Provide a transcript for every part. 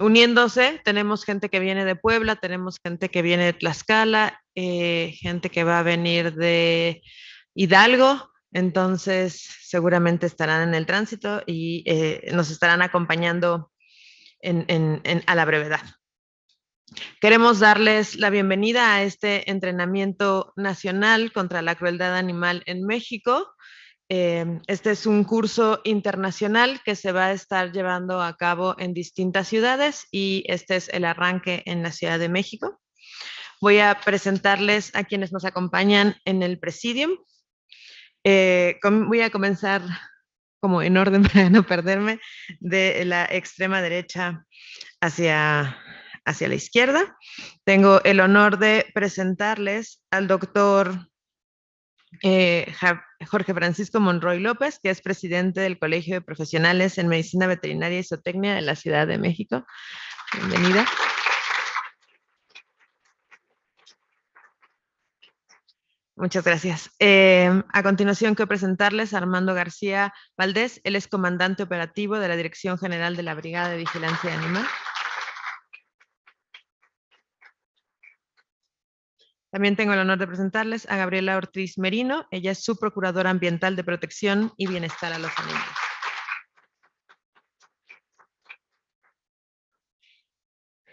uniéndose. Tenemos gente que viene de Puebla, tenemos gente que viene de Tlaxcala, gente que va a venir de Hidalgo, entonces seguramente estarán en el tránsito y nos estarán acompañando a la brevedad. Queremos darles la bienvenida a este entrenamiento nacional contra la crueldad animal en México. Este es un curso internacional que se va a estar llevando a cabo en distintas ciudades y este es el arranque en la Ciudad de México. Voy a presentarles a quienes nos acompañan en el presidium. Voy a comenzar como en orden para no perderme, de la extrema derecha hacia la izquierda. Tengo el honor de presentarles al doctor Jorge Francisco Monroy López, que es presidente del Colegio de Profesionales en Medicina Veterinaria y Zootecnia de la Ciudad de México. Bienvenida. Muchas gracias. A continuación quiero presentarles a Armando García Valdés. Él es comandante operativo de la Dirección General de la Brigada de Vigilancia Animal. También tengo el honor de presentarles a Gabriela Ortiz Merino. Ella es subprocuradora ambiental de protección y bienestar a los animales.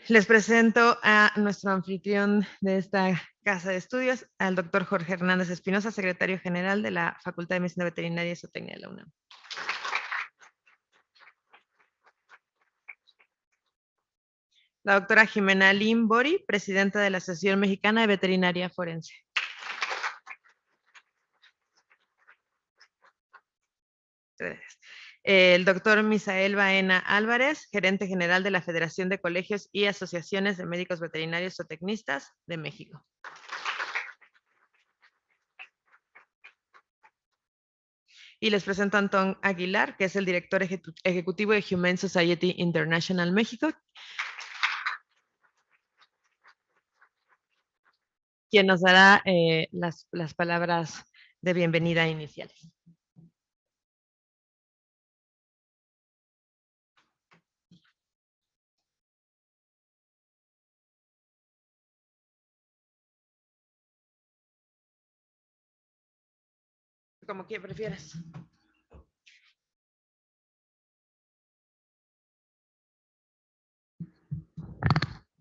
Les presento a nuestro anfitrión de esta casa de estudios, al doctor Jorge Hernández Espinosa, secretario general de la Facultad de Medicina Veterinaria y Zootecnia de la UNAM. La doctora Jimena Lim Bori, presidenta de la Asociación Mexicana de Veterinaria Forense. Gracias. El doctor Misael Baena Álvarez, gerente general de la Federación de Colegios y Asociaciones de Médicos Veterinarios Zootecnistas de México. Y les presento a Antón Aguilar, que es el director ejecutivo de Humane Society International México, quien nos dará las palabras de bienvenida iniciales. Como que prefieras.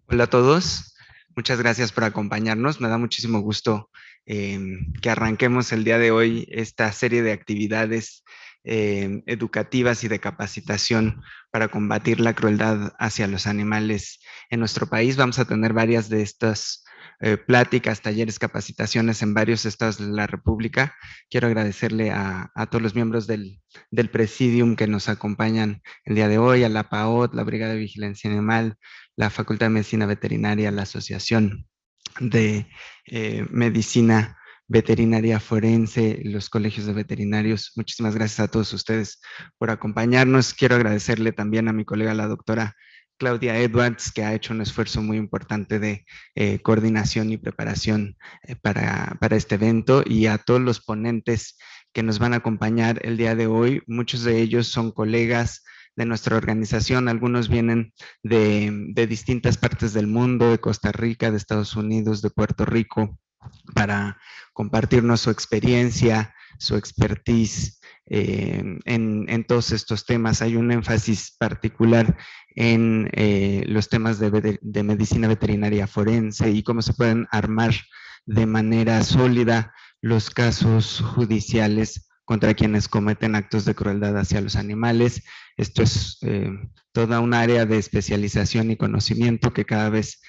Hola a todos, muchas gracias por acompañarnos. Me da muchísimo gusto que arranquemos el día de hoy esta serie de actividades educativas y de capacitación para combatir la crueldad hacia los animales en nuestro país. Vamos a tener varias de estas pláticas, talleres, capacitaciones en varios estados de la República. Quiero agradecerle a todos los miembros del Presidium que nos acompañan el día de hoy, a la PAOT, la Brigada de Vigilancia Animal, la Facultad de Medicina Veterinaria, la Asociación de Medicina Veterinaria Forense, los colegios de veterinarios. Muchísimas gracias a todos ustedes por acompañarnos. Quiero agradecerle también a mi colega, la doctora Claudia Edwards, que ha hecho un esfuerzo muy importante de coordinación y preparación para este evento, y a todos los ponentes que nos van a acompañar el día de hoy. Muchos de ellos son colegas de nuestra organización, algunos vienen de distintas partes del mundo, de Costa Rica, de Estados Unidos, de Puerto Rico, para compartirnos su experiencia, su expertise en todos estos temas. Hay un énfasis particular en los temas de medicina veterinaria forense y cómo se pueden armar de manera sólida los casos judiciales contra quienes cometen actos de crueldad hacia los animales. Esto es toda un área de especialización y conocimiento que cada vez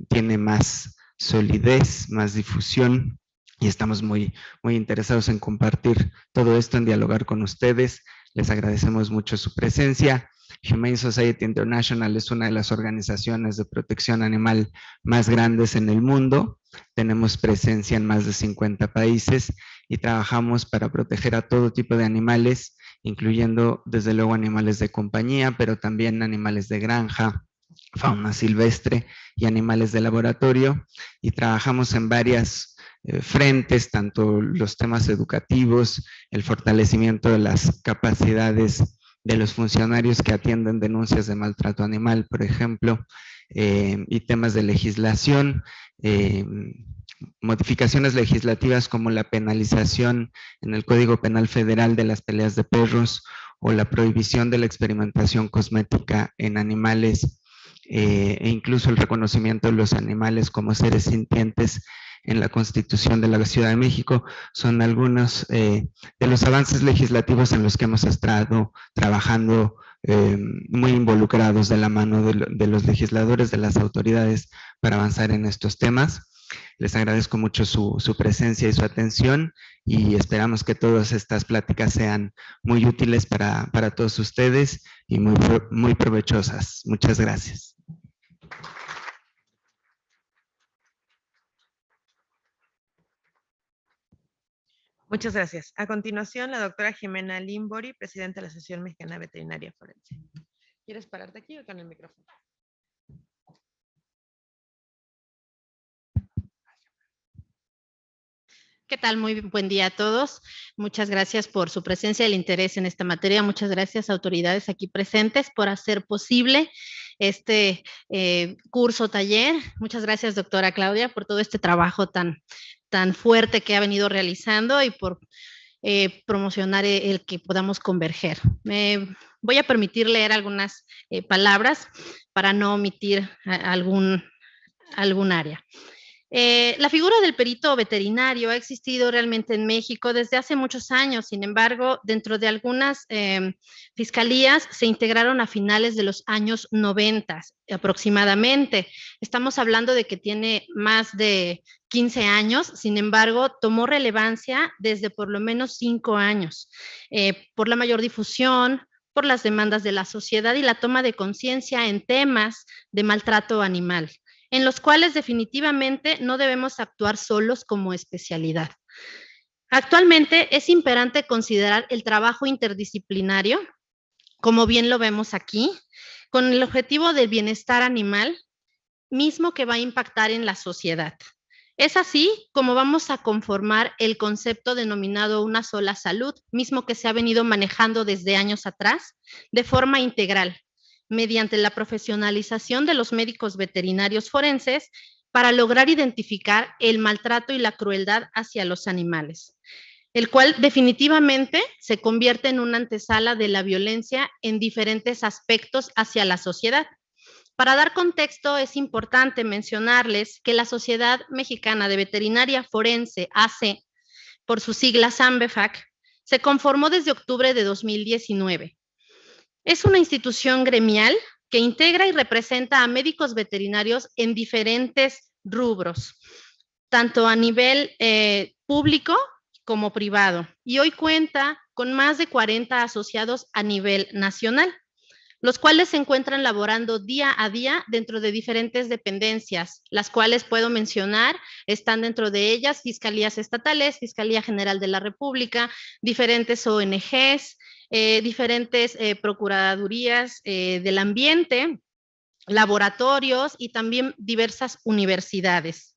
tiene más solidez, más difusión, y estamos muy interesados en compartir todo esto, en dialogar con ustedes. Les agradecemos mucho su presencia. Humane Society International es una de las organizaciones de protección animal más grandes en el mundo. Tenemos presencia en más de 50 países y trabajamos para proteger a todo tipo de animales, incluyendo desde luego animales de compañía, pero también animales de granja, fauna silvestre y animales de laboratorio, y trabajamos en varias frentes, tanto los temas educativos, el fortalecimiento de las capacidades de los funcionarios que atienden denuncias de maltrato animal, por ejemplo, y temas de legislación, modificaciones legislativas como la penalización en el Código Penal Federal de las peleas de perros o la prohibición de la experimentación cosmética en animales e incluso el reconocimiento de los animales como seres sintientes en la Constitución de la Ciudad de México, son algunos de los avances legislativos en los que hemos estado trabajando muy involucrados de la mano de los legisladores, de las autoridades para avanzar en estos temas. Les agradezco mucho su presencia y su atención y esperamos que todas estas pláticas sean muy útiles para todos ustedes y muy provechosas. Muchas gracias. Muchas gracias. A continuación, la doctora Jimena Limbori, presidenta de la Asociación Mexicana Veterinaria Forense. ¿Quieres pararte aquí o con el micrófono? ¿Qué tal? Muy buen día a todos. Muchas gracias por su presencia y el interés en esta materia. Muchas gracias, autoridades aquí presentes, por hacer posible este curso taller. Muchas gracias, doctora Claudia, por todo este trabajo tan fuerte que ha venido realizando y por promocionar el que podamos converger. Me voy a permitir leer algunas palabras para no omitir algún área. La figura del perito veterinario ha existido realmente en México desde hace muchos años. Sin embargo, dentro de algunas fiscalías se integraron a finales de los años 90 aproximadamente. Estamos hablando de que tiene más de 15 años, sin embargo, tomó relevancia desde por lo menos 5 años, por la mayor difusión, por las demandas de la sociedad y la toma de conciencia en temas de maltrato animal, en los cuales definitivamente no debemos actuar solos como especialidad. Actualmente es imperante considerar el trabajo interdisciplinario, como bien lo vemos aquí, con el objetivo del bienestar animal, mismo que va a impactar en la sociedad. Es así como vamos a conformar el concepto denominado una sola salud, mismo que se ha venido manejando desde años atrás, de forma integral, mediante la profesionalización de los médicos veterinarios forenses para lograr identificar el maltrato y la crueldad hacia los animales, el cual definitivamente se convierte en una antesala de la violencia en diferentes aspectos hacia la sociedad. Para dar contexto, es importante mencionarles que la Sociedad Mexicana de Veterinaria Forense, AC, por sus siglas AMBEFAC, se conformó desde octubre de 2019. Es una institución gremial que integra y representa a médicos veterinarios en diferentes rubros, tanto a nivel público como privado, y hoy cuenta con más de 40 asociados a nivel nacional, los cuales se encuentran laborando día a día dentro de diferentes dependencias, las cuales puedo mencionar, están dentro de ellas fiscalías estatales, Fiscalía General de la República, diferentes ONGs, diferentes procuradurías del ambiente, laboratorios y también diversas universidades.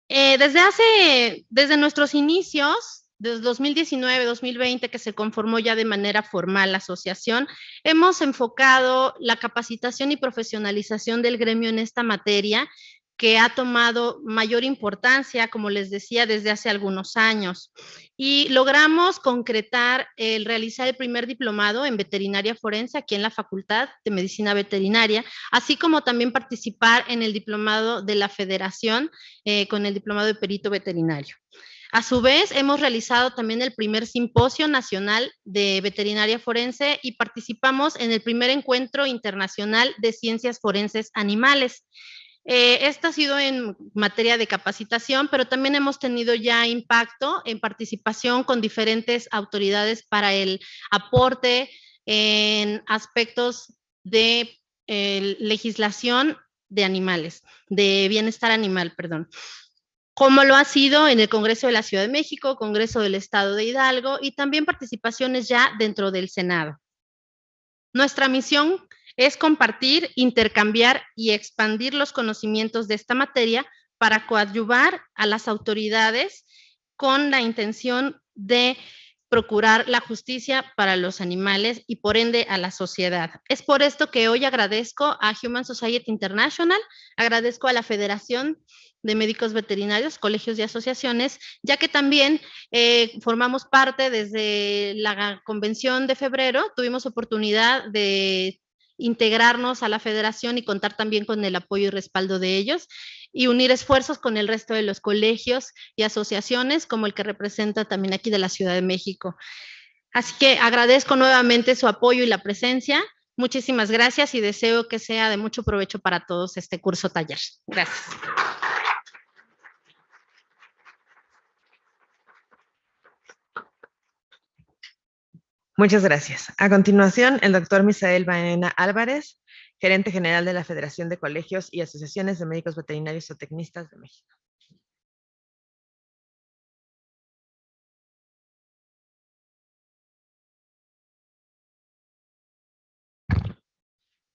Desde nuestros inicios, desde 2019-2020, que se conformó ya de manera formal la asociación, hemos enfocado la capacitación y profesionalización del gremio en esta materia, que ha tomado mayor importancia, como les decía, desde hace algunos años. Y logramos concretar el realizar el primer diplomado en veterinaria forense aquí en la Facultad de Medicina Veterinaria, así como también participar en el diplomado de la Federación con el diplomado de perito veterinario. A su vez, hemos realizado también el primer simposio nacional de veterinaria forense y participamos en el primer encuentro internacional de ciencias forenses animales. Esto ha sido en materia de capacitación, pero también hemos tenido ya impacto en participación con diferentes autoridades para el aporte en aspectos de legislación de animales, de bienestar animal, perdón, como lo ha sido en el Congreso de la Ciudad de México, Congreso del Estado de Hidalgo y también participaciones ya dentro del Senado. Nuestra misión es compartir, intercambiar y expandir los conocimientos de esta materia para coadyuvar a las autoridades con la intención de procurar la justicia para los animales y por ende a la sociedad. Es por esto que hoy agradezco a Humane Society International, agradezco a la Federación de Médicos Veterinarios, colegios y asociaciones, ya que también formamos parte desde la convención de febrero, tuvimos oportunidad de integrarnos a la federación y contar también con el apoyo y respaldo de ellos y unir esfuerzos con el resto de los colegios y asociaciones, como el que representa también aquí de la Ciudad de México. Así que agradezco nuevamente su apoyo y la presencia. Muchísimas gracias y deseo que sea de mucho provecho para todos este curso taller. Gracias. Muchas gracias. A continuación, el doctor Misael Baena Álvarez, gerente general de la Federación de Colegios y Asociaciones de Médicos Veterinarios Zootecnistas de México.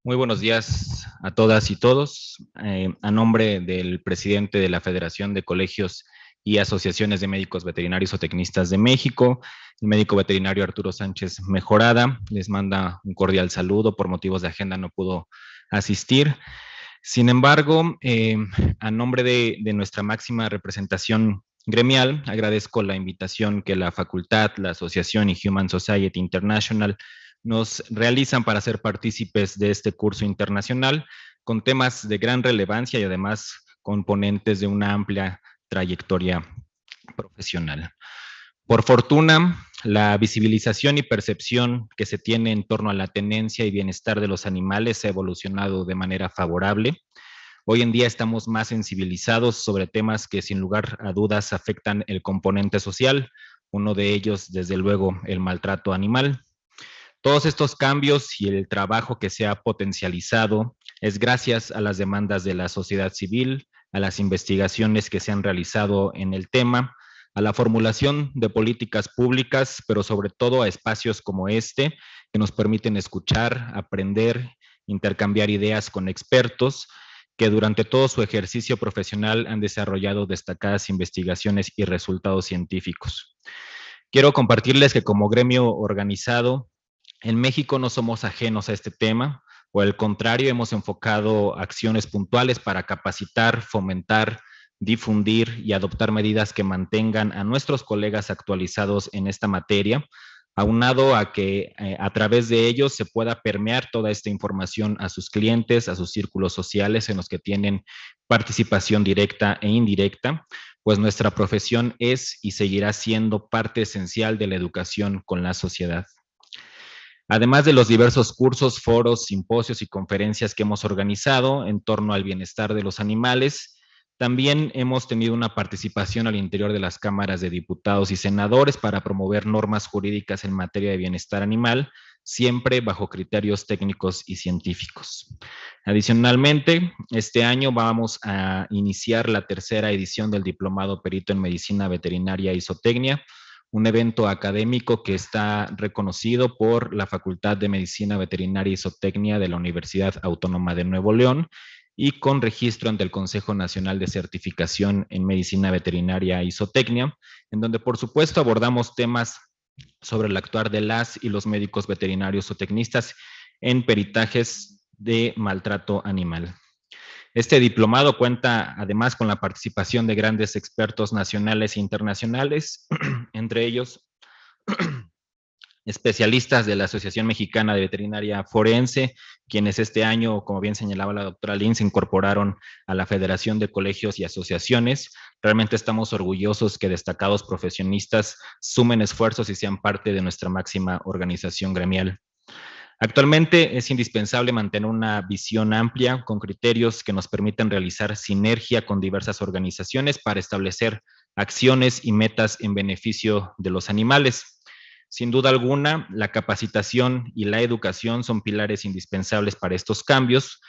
Muy buenos días a todas y todos. A nombre del presidente de la Federación de Colegios y Asociaciones de Médicos Veterinarios o Tecnistas de México, el médico veterinario Arturo Sánchez Mejorada, les manda un cordial saludo. Por motivos de agenda no pudo asistir. Sin embargo, a nombre de nuestra máxima representación gremial, agradezco la invitación que la facultad, la asociación y Humane Society International nos realizan para ser partícipes de este curso internacional con temas de gran relevancia y además componentes de una amplia trayectoria profesional. Por fortuna, la visibilización y percepción que se tiene en torno a la tenencia y bienestar de los animales ha evolucionado de manera favorable. Hoy en día estamos más sensibilizados sobre temas que sin lugar a dudas afectan el componente social, uno de ellos, desde luego, el maltrato animal. Todos estos cambios y el trabajo que se ha potencializado es gracias a las demandas de la sociedad civil, a las investigaciones que se han realizado en el tema, a la formulación de políticas públicas, pero sobre todo a espacios como este que nos permiten escuchar, aprender, intercambiar ideas con expertos que durante todo su ejercicio profesional han desarrollado destacadas investigaciones y resultados científicos. Quiero compartirles que como gremio organizado, en México no somos ajenos a este tema, por el contrario, hemos enfocado acciones puntuales para capacitar, fomentar, difundir y adoptar medidas que mantengan a nuestros colegas actualizados en esta materia, aunado a que a través de ellos se pueda permear toda esta información a sus clientes, a sus círculos sociales en los que tienen participación directa e indirecta, pues nuestra profesión es y seguirá siendo parte esencial de la educación con la sociedad. Además de los diversos cursos, foros, simposios y conferencias que hemos organizado en torno al bienestar de los animales, también hemos tenido una participación al interior de las cámaras de diputados y senadores para promover normas jurídicas en materia de bienestar animal, siempre bajo criterios técnicos y científicos. Adicionalmente, este año vamos a iniciar la tercera edición del Diplomado Perito en Medicina Veterinaria y Zootecnia, un evento académico que está reconocido por la Facultad de Medicina Veterinaria y Zootecnia de la Universidad Autónoma de Nuevo León y con registro ante el Consejo Nacional de Certificación en Medicina Veterinaria y Zootecnia, en donde por supuesto abordamos temas sobre el actuar de las y los médicos veterinarios zootecnistas en peritajes de maltrato animal. Este diplomado cuenta además con la participación de grandes expertos nacionales e internacionales, entre ellos especialistas de la Asociación Mexicana de Veterinaria Forense, quienes este año, como bien señalaba la doctora Lin, se incorporaron a la Federación de Colegios y Asociaciones. Realmente estamos orgullosos que destacados profesionistas sumen esfuerzos y sean parte de nuestra máxima organización gremial. Actualmente es indispensable mantener una visión amplia con criterios que nos permitan realizar sinergia con diversas organizaciones para establecer acciones y metas en beneficio de los animales. Sin duda alguna, la capacitación y la educación son pilares indispensables para estos cambios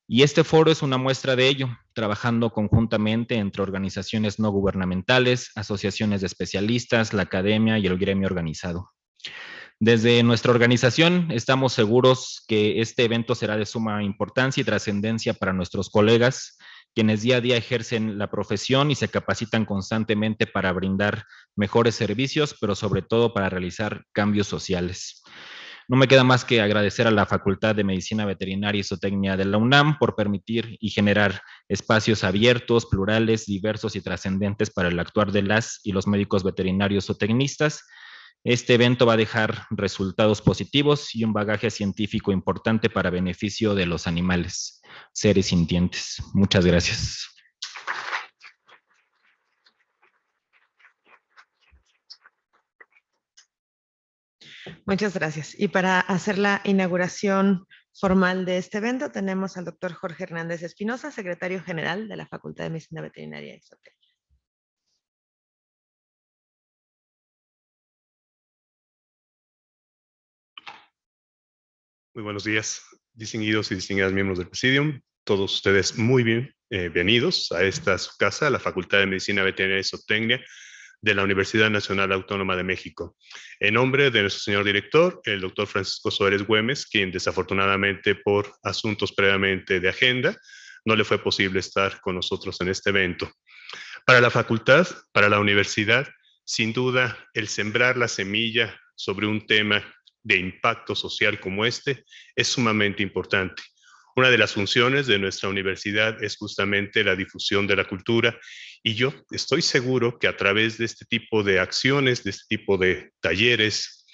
y este foro es una muestra de ello, trabajando conjuntamente entre organizaciones no gubernamentales, asociaciones de especialistas, la academia y el gremio organizado. Desde nuestra organización estamos seguros que este evento será de suma importancia y trascendencia para nuestros colegas quienes día a día ejercen la profesión y se capacitan constantemente para brindar mejores servicios, pero sobre todo para realizar cambios sociales. No me queda más que agradecer a la Facultad de Medicina Veterinaria y Zootecnia de la UNAM por permitir y generar espacios abiertos, plurales, diversos y trascendentes para el actuar de las y los médicos veterinarios zootecnistas. Este evento va a dejar resultados positivos y un bagaje científico importante para beneficio de los animales, seres sintientes. Muchas gracias. Muchas gracias. Y para hacer la inauguración formal de este evento, tenemos al doctor Jorge Hernández Espinosa, secretario general de la Facultad de Medicina Veterinaria y Zootecnia. Muy buenos días, distinguidos y distinguidas miembros del Presidium. Todos ustedes muy bienvenidos a esta su casa, la Facultad de Medicina Veterinaria y Zootecnia de la Universidad Nacional Autónoma de México. En nombre de nuestro señor director, el doctor Francisco Suárez Güemes, quien desafortunadamente por asuntos previamente de agenda, no le fue posible estar con nosotros en este evento. Para la facultad, para la universidad, sin duda, el sembrar la semilla sobre un tema de impacto social como este es sumamente importante. Una de las funciones de nuestra universidad es justamente la difusión de la cultura y yo estoy seguro que a través de este tipo de acciones, de este tipo de talleres,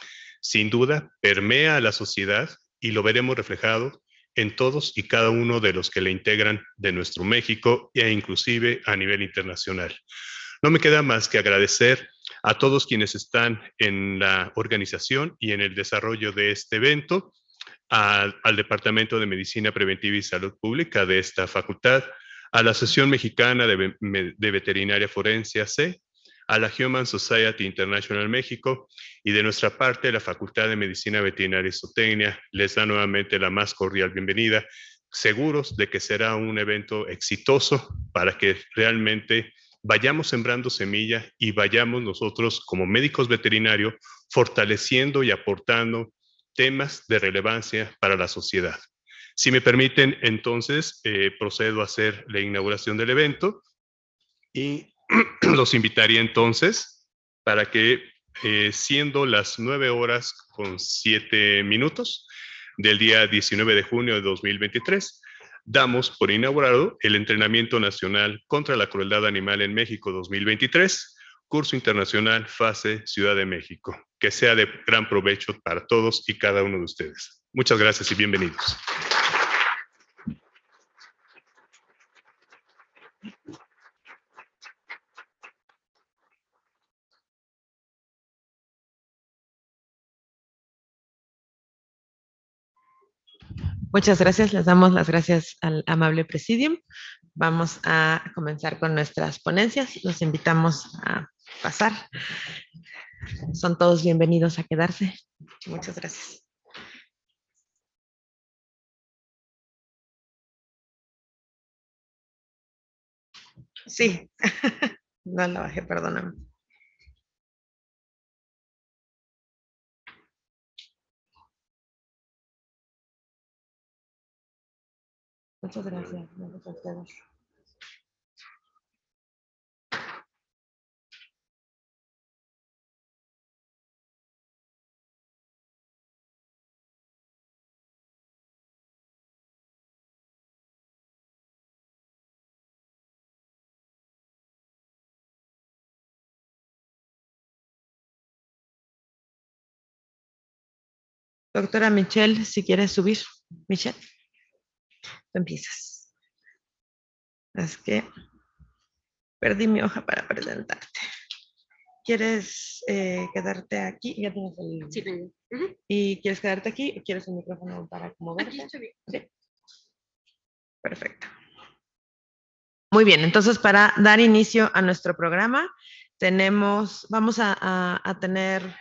sin duda permea a la sociedad y lo veremos reflejado en todos y cada uno de los que le integran de nuestro México e inclusive a nivel internacional. No me queda más que agradecer a todos quienes están en la organización y en el desarrollo de este evento, al Departamento de Medicina Preventiva y Salud Pública de esta facultad, a la Asociación Mexicana de Veterinaria Forense AC, a la Human Society International México y de nuestra parte la Facultad de Medicina Veterinaria y Zootecnia les da nuevamente la más cordial bienvenida, seguros de que será un evento exitoso para que realmente vayamos sembrando semilla y vayamos nosotros como médicos veterinarios fortaleciendo y aportando temas de relevancia para la sociedad. Si me permiten, entonces, procedo a hacer la inauguración del evento y los invitaría entonces para que, siendo las 9:07 del día 19 de junio de 2023, damos por inaugurado el Entrenamiento Nacional contra la Crueldad Animal en México 2023, curso internacional fase Ciudad de México. Que sea de gran provecho para todos y cada uno de ustedes. Muchas gracias y bienvenidos. Muchas gracias, les damos las gracias al amable Presidium. Vamos a comenzar con nuestras ponencias. Los invitamos a pasar. Son todos bienvenidos a quedarse. Muchas gracias. Sí, no la bajé, perdóname. Muchas gracias. Gracias a ustedes. Doctora Michelle, si quieres subir. Michelle, tú empiezas. Es que perdí mi hoja para presentarte. ¿Quieres quedarte aquí? Ya tienes el... Sí, tengo. ¿Y quieres quedarte aquí o quieres el micrófono para moverte? Aquí estoy bien. Sí. Perfecto. Muy bien, entonces para dar inicio a nuestro programa, vamos a tener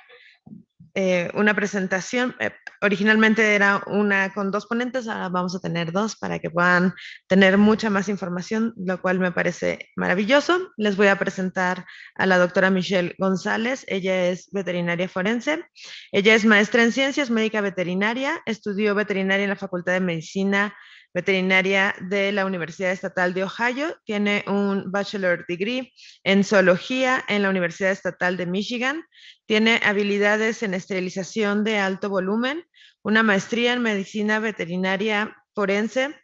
una presentación. Originalmente era una con 2 ponentes, ahora vamos a tener 2 para que puedan tener mucha más información, lo cual me parece maravilloso. Les voy a presentar a la doctora Michelle González. Ella es veterinaria forense. Ella es maestra en ciencias, médica veterinaria, estudió veterinaria en la Facultad de Medicina veterinaria de la Universidad Estatal de Ohio. Tiene un bachelor degree en zoología en la Universidad Estatal de Michigan. Tiene habilidades en esterilización de alto volumen, una maestría en medicina veterinaria forense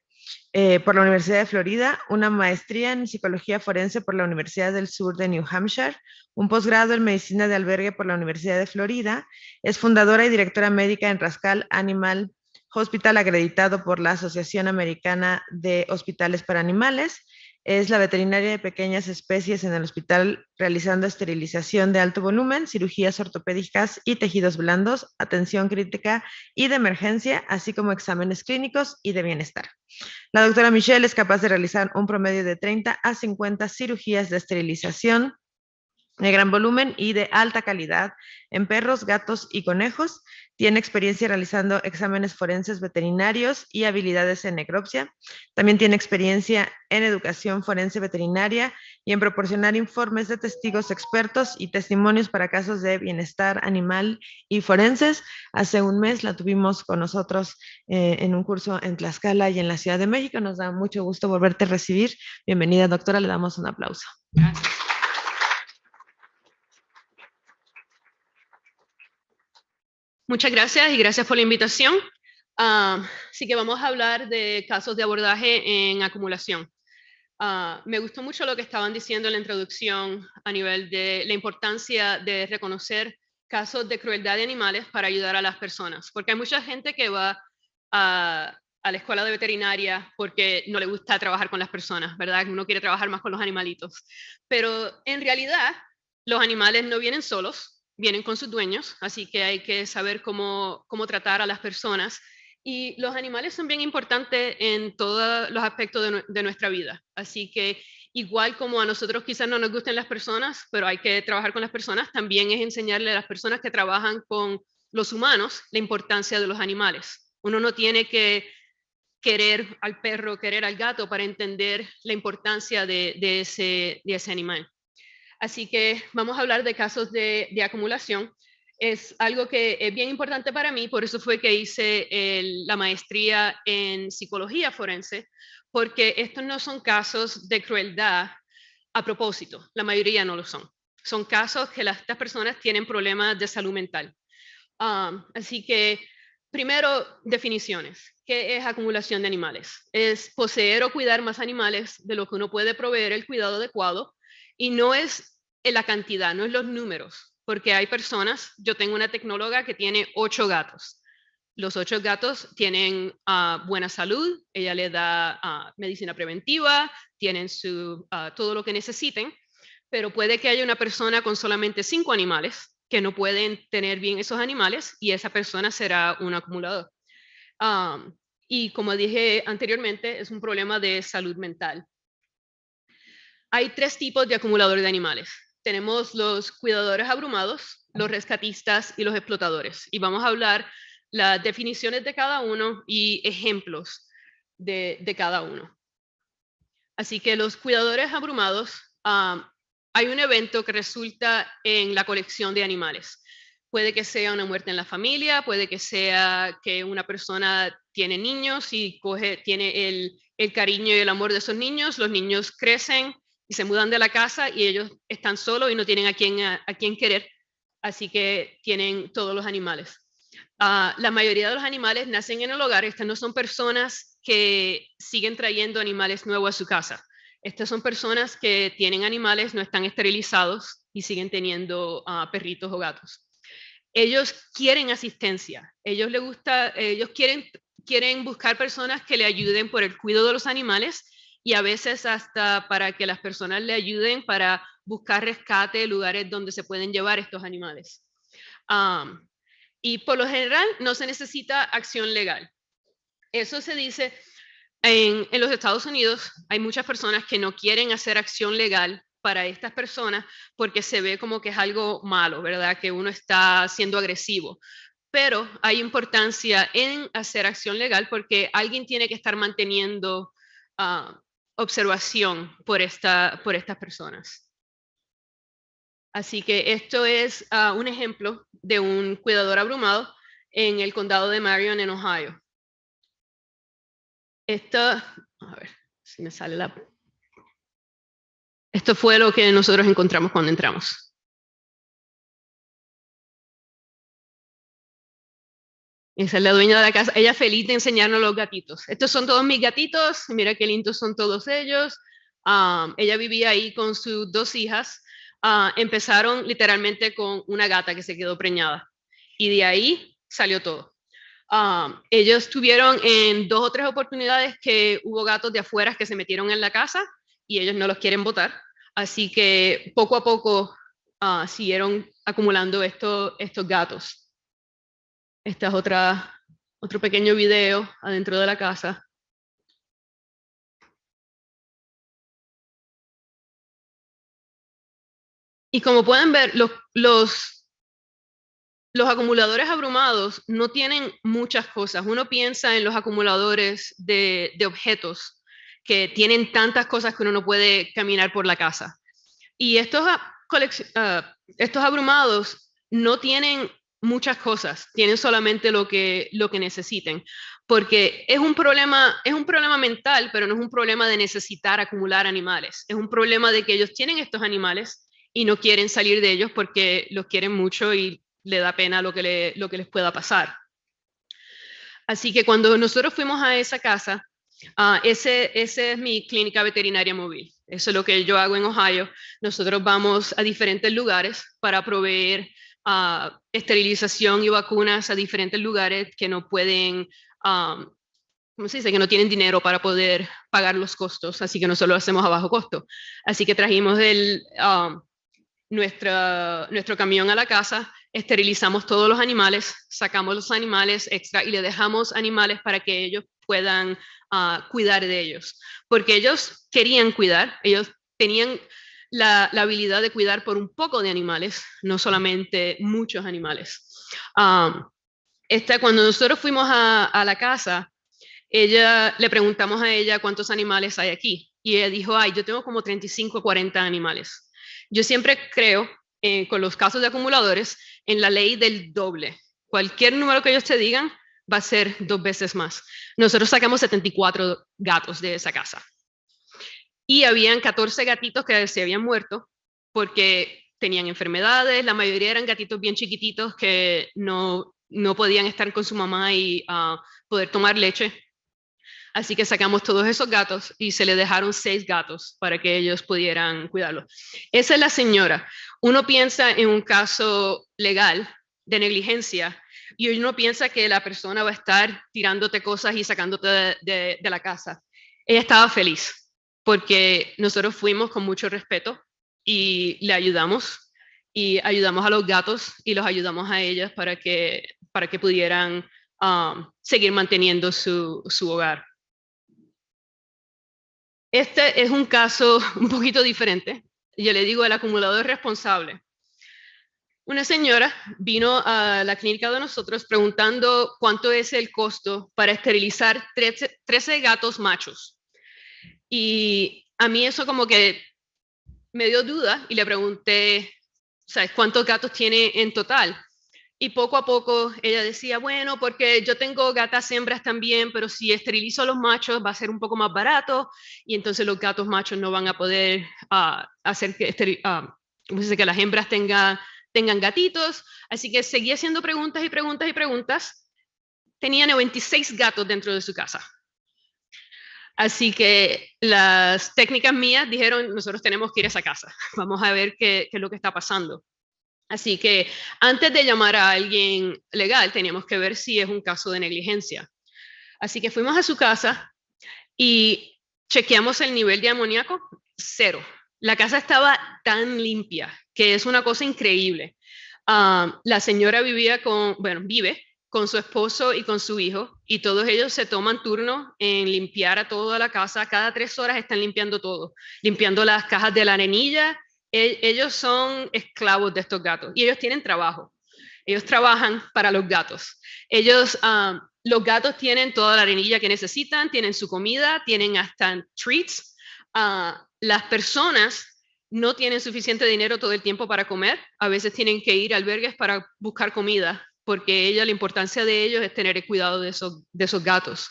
por la Universidad de Florida, una maestría en psicología forense por la Universidad del Sur de New Hampshire, un posgrado en medicina de albergue por la Universidad de Florida. Es fundadora y directora médica en Rascal Animal Hospital, acreditado por la Asociación Americana de Hospitales para Animales. Es la veterinaria de pequeñas especies en el hospital, realizando esterilización de alto volumen, cirugías ortopédicas y tejidos blandos, atención crítica y de emergencia, así como exámenes clínicos y de bienestar. La doctora Michelle es capaz de realizar un promedio de 30 a 50 cirugías de esterilización de gran volumen y de alta calidad en perros, gatos y conejos. Tiene experiencia realizando exámenes forenses veterinarios y habilidades en necropsia. También tiene experiencia en educación forense veterinaria y en proporcionar informes de testigos expertos y testimonios para casos de bienestar animal y forenses. Hace un mes la tuvimos con nosotros en un curso en Tlaxcala y en la Ciudad de México. Nos da mucho gusto volverte a recibir. Bienvenida, doctora. Le damos un aplauso. Gracias. Muchas gracias y gracias por la invitación. Así que vamos a hablar de casos de abordaje en acumulación. Me gustó mucho lo que estaban diciendo en la introducción a nivel de la importancia de reconocer casos de crueldad de animales para ayudar a las personas, porque hay mucha gente que va a la escuela de veterinaria porque no le gusta trabajar con las personas, ¿verdad? Uno quiere trabajar más con los animalitos, pero en realidad los animales no vienen solos, vienen con sus dueños, así que hay que saber cómo tratar a las personas. Y los animales son bien importantes en todos los aspectos de nuestra vida. Así que igual como a nosotros quizás no nos gusten las personas, pero hay que trabajar con las personas, también es enseñarle a las personas que trabajan con los humanos la importancia de los animales. Uno no tiene que querer al perro, querer al gato para entender la importancia de ese animal. Así que vamos a hablar de casos de acumulación. Es algo que es bien importante para mí, por eso fue que hice la maestría en psicología forense, porque estos no son casos de crueldad a propósito, la mayoría no lo son. Son casos que estas personas tienen problemas de salud mental. Así que, primero, definiciones. ¿Qué es acumulación de animales? Es poseer o cuidar más animales de lo que uno puede proveer el cuidado adecuado, y no es en la cantidad, no es los números, porque hay personas, yo tengo una tecnóloga que tiene 8 gatos. Los 8 gatos tienen buena salud, ella le da medicina preventiva, tienen todo lo que necesiten, pero puede que haya una persona con solamente 5 animales que no pueden tener bien esos animales y esa persona será un acumulador. Y como dije anteriormente, es un problema de salud mental. Hay 3 tipos de acumuladores de animales. Tenemos los cuidadores abrumados, los rescatistas y los explotadores. Y vamos a hablar las definiciones de cada uno y ejemplos de cada uno. Así que los cuidadores abrumados, hay un evento que resulta en la colección de animales. Puede que sea una muerte en la familia, puede que sea que una persona tiene niños y tiene el cariño y el amor de esos niños, los niños crecen y se mudan de la casa y ellos están solos y no tienen a quién querer, así que tienen todos los animales. La mayoría de los animales nacen en el hogar. Estas no son personas que siguen trayendo animales nuevos a su casa. Estas son personas que tienen animales, no están esterilizados y siguen teniendo perritos o gatos. Ellos quieren asistencia, ellos quieren buscar personas que le ayuden por el cuidado de los animales y a veces hasta para que las personas le ayuden para buscar rescate, lugares donde se pueden llevar estos animales. Y por lo general no se necesita acción legal. Eso se dice en los Estados Unidos. Hay muchas personas que no quieren hacer acción legal para estas personas porque se ve como que es algo malo, ¿verdad? Que uno está siendo agresivo. Pero hay importancia en hacer acción legal porque alguien tiene que estar manteniendo observación por estas personas. Así que esto es un ejemplo de un cuidador abrumado en el condado de Marion, en Ohio. A ver si me sale la... Esto fue lo que nosotros encontramos cuando entramos. Esa es la dueña de la casa. Ella feliz de enseñarnos los gatitos. Estos son todos mis gatitos. Mira qué lindos son todos ellos. Ella vivía ahí con sus 2 hijas. Empezaron literalmente con una gata que se quedó preñada. Y de ahí salió todo. Ellos tuvieron en 2 o 3 oportunidades que hubo gatos de afuera que se metieron en la casa y ellos no los quieren botar. Así que poco a poco siguieron acumulando estos gatos. Este es otro pequeño video adentro de la casa. Y como pueden ver, los acumuladores abrumados no tienen muchas cosas. Uno piensa en los acumuladores de objetos que tienen tantas cosas que uno no puede caminar por la casa. Y estos abrumados no tienen muchas cosas, tienen solamente lo que necesiten, porque es un problema mental, pero no es un problema de necesitar acumular animales, es un problema de que ellos tienen estos animales y no quieren salir de ellos porque los quieren mucho y le da pena lo que les pueda pasar. Así que cuando nosotros fuimos a esa casa, ese es mi clínica veterinaria móvil. Eso es lo que yo hago en Ohio. Nosotros vamos a diferentes lugares para proveer esterilización y vacunas a diferentes lugares que no pueden, ¿cómo se dice? Que no tienen dinero para poder pagar los costos. Así que nosotros lo hacemos a bajo costo. Así que trajimos nuestro camión a la casa, esterilizamos todos los animales, sacamos los animales extra y le dejamos animales para que ellos puedan cuidar de ellos, porque ellos querían cuidar, ellos tenían la habilidad de cuidar por un poco de animales, no solamente muchos animales. Cuando nosotros fuimos a la casa, le preguntamos a ella cuántos animales hay aquí, y ella dijo, yo tengo como 35 o 40 animales. Yo siempre creo, con los casos de acumuladores, en la ley del doble. Cualquier número que ellos te digan va a ser 2 veces más. Nosotros sacamos 74 gatos de esa casa. Y habían 14 gatitos que se habían muerto porque tenían enfermedades. La mayoría eran gatitos bien chiquititos que no podían estar con su mamá y poder tomar leche. Así que sacamos todos esos gatos y se le dejaron 6 gatos para que ellos pudieran cuidarlos. Esa es la señora. Uno piensa en un caso legal de negligencia y uno piensa que la persona va a estar tirándote cosas y sacándote de la casa. Ella estaba feliz porque nosotros fuimos con mucho respeto y le ayudamos a los gatos y los ayudamos a ellas para que pudieran seguir manteniendo su hogar. Este es un caso un poquito diferente. Yo le digo el acumulador responsable. Una señora vino a la clínica de nosotros preguntando cuánto es el costo para esterilizar 13 gatos machos. Y a mí eso como que me dio duda y le pregunté, ¿sabes cuántos gatos tiene en total? Y poco a poco ella decía, bueno, porque yo tengo gatas hembras también, pero si esterilizo a los machos va a ser un poco más barato y entonces los gatos machos no van a poder hacer que, ¿cómo se dice? Que las hembras tengan gatitos. Así que seguía haciendo preguntas y preguntas y preguntas. Tenía 96 gatos dentro de su casa. Así que las técnicas mías dijeron, nosotros tenemos que ir a esa casa. Vamos a ver qué es lo que está pasando. Así que antes de llamar a alguien legal, teníamos que ver si es un caso de negligencia. Así que fuimos a su casa y chequeamos el nivel de amoníaco, 0. La casa estaba tan limpia, que es una cosa increíble. La señora vive con su esposo y con su hijo, y todos ellos se toman turno en limpiar a toda la casa. Cada 3 horas están limpiando todo, limpiando las cajas de la arenilla. Ellos son esclavos de estos gatos y ellos tienen trabajo. Ellos trabajan para los gatos. Los gatos tienen toda la arenilla que necesitan, tienen su comida, tienen hasta treats. Las personas no tienen suficiente dinero todo el tiempo para comer. A veces tienen que ir a albergues para buscar comida, porque la importancia de ellos es tener el cuidado de esos gatos.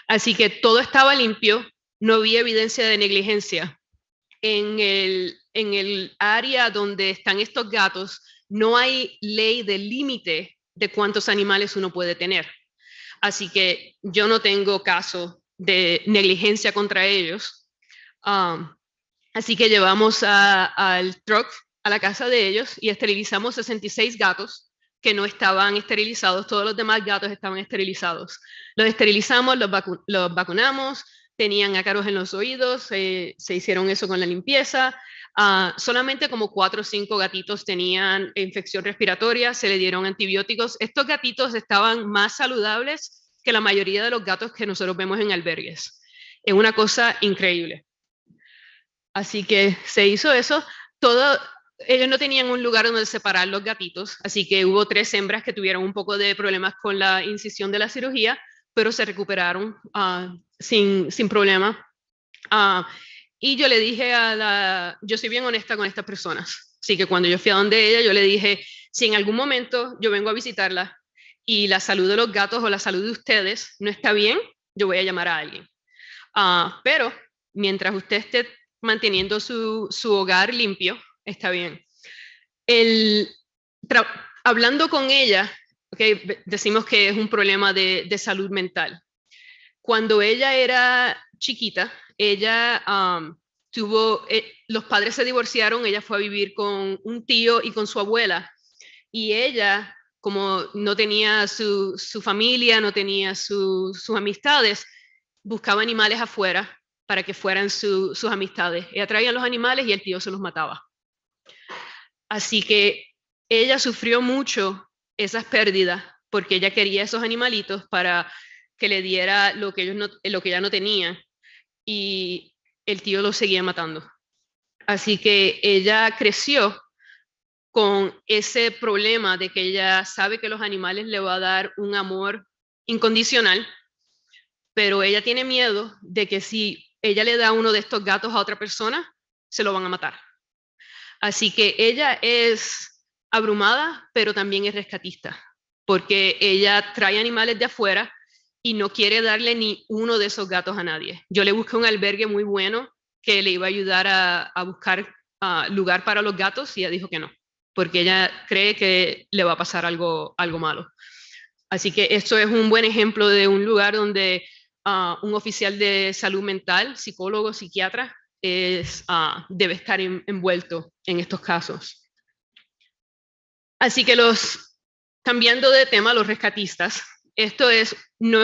Así que todo estaba limpio, no había evidencia de negligencia. En el área donde están estos gatos, no hay ley de límite de cuántos animales uno puede tener. Así que yo no tengo caso de negligencia contra ellos. Así que llevamos al truck a la casa de ellos y esterilizamos 66 gatos que no estaban esterilizados. Todos los demás gatos estaban esterilizados. Los esterilizamos, los vacunamos, tenían ácaros en los oídos, se hicieron eso con la limpieza. Solamente como 4 o 5 gatitos tenían infección respiratoria, se le dieron antibióticos. Estos gatitos estaban más saludables que la mayoría de los gatos que nosotros vemos en albergues. Es una cosa increíble. Así que se hizo eso. Ellos no tenían un lugar donde separar los gatitos, así que hubo 3 hembras que tuvieron un poco de problemas con la incisión de la cirugía, pero se recuperaron sin problema. Y yo le dije yo soy bien honesta con estas personas, así que cuando yo fui a donde ella, yo le dije, si en algún momento yo vengo a visitarla y la salud de los gatos o la salud de ustedes no está bien, yo voy a llamar a alguien. Pero mientras usted esté manteniendo su hogar limpio, está bien. Hablando con ella, okay, decimos que es un problema de salud mental. Cuando ella era chiquita, ella los padres se divorciaron, ella fue a vivir con un tío y con su abuela, y ella, como no tenía su familia, no tenía sus amistades, buscaba animales afuera para que fueran sus amistades. Ella traía los animales y el tío se los mataba. Así que ella sufrió mucho esas pérdidas porque ella quería esos animalitos para que le diera lo que ella no tenía, y el tío los seguía matando. Así que ella creció con ese problema de que ella sabe que los animales le va a dar un amor incondicional, pero ella tiene miedo de que si ella le da uno de estos gatos a otra persona, se lo van a matar. Así que ella es abrumada, pero también es rescatista, porque ella trae animales de afuera y no quiere darle ni uno de esos gatos a nadie. Yo le busqué un albergue muy bueno que le iba a ayudar a buscar lugar para los gatos, y ella dijo que no, porque ella cree que le va a pasar algo malo. Así que esto es un buen ejemplo de un lugar donde un oficial de salud mental, psicólogo, psiquiatra, debe estar envuelto en estos casos. Así que cambiando de tema, los rescatistas, esto no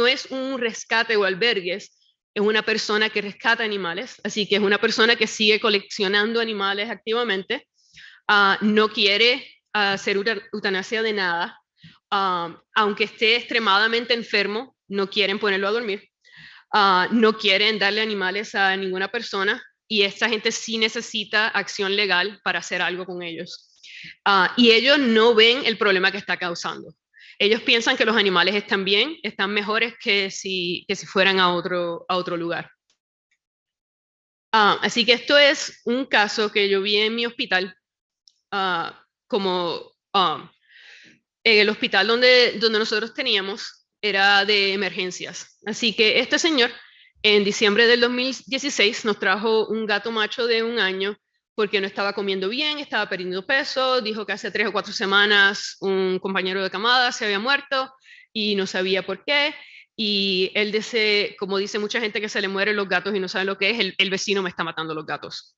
es un rescate o albergues, es una persona que rescata animales, así que es una persona que sigue coleccionando animales activamente, no quiere hacer eutanasia de nada, aunque esté extremadamente enfermo, no quieren ponerlo a dormir. No quieren darle animales a ninguna persona, y esta gente sí necesita acción legal para hacer algo con ellos. Y ellos no ven el problema que está causando. Ellos piensan que los animales están bien, están mejores que si fueran a otro lugar. Así que esto es un caso que yo vi en mi hospital, el hospital donde nosotros teníamos era de emergencias. Así que este señor, en diciembre del 2016, nos trajo un gato macho de 1 año porque no estaba comiendo bien, estaba perdiendo peso, dijo que hace 3 o 4 semanas un compañero de camada se había muerto y no sabía por qué. Y él dice, como dice mucha gente que se le mueren los gatos y no sabe lo que es, el vecino me está matando los gatos.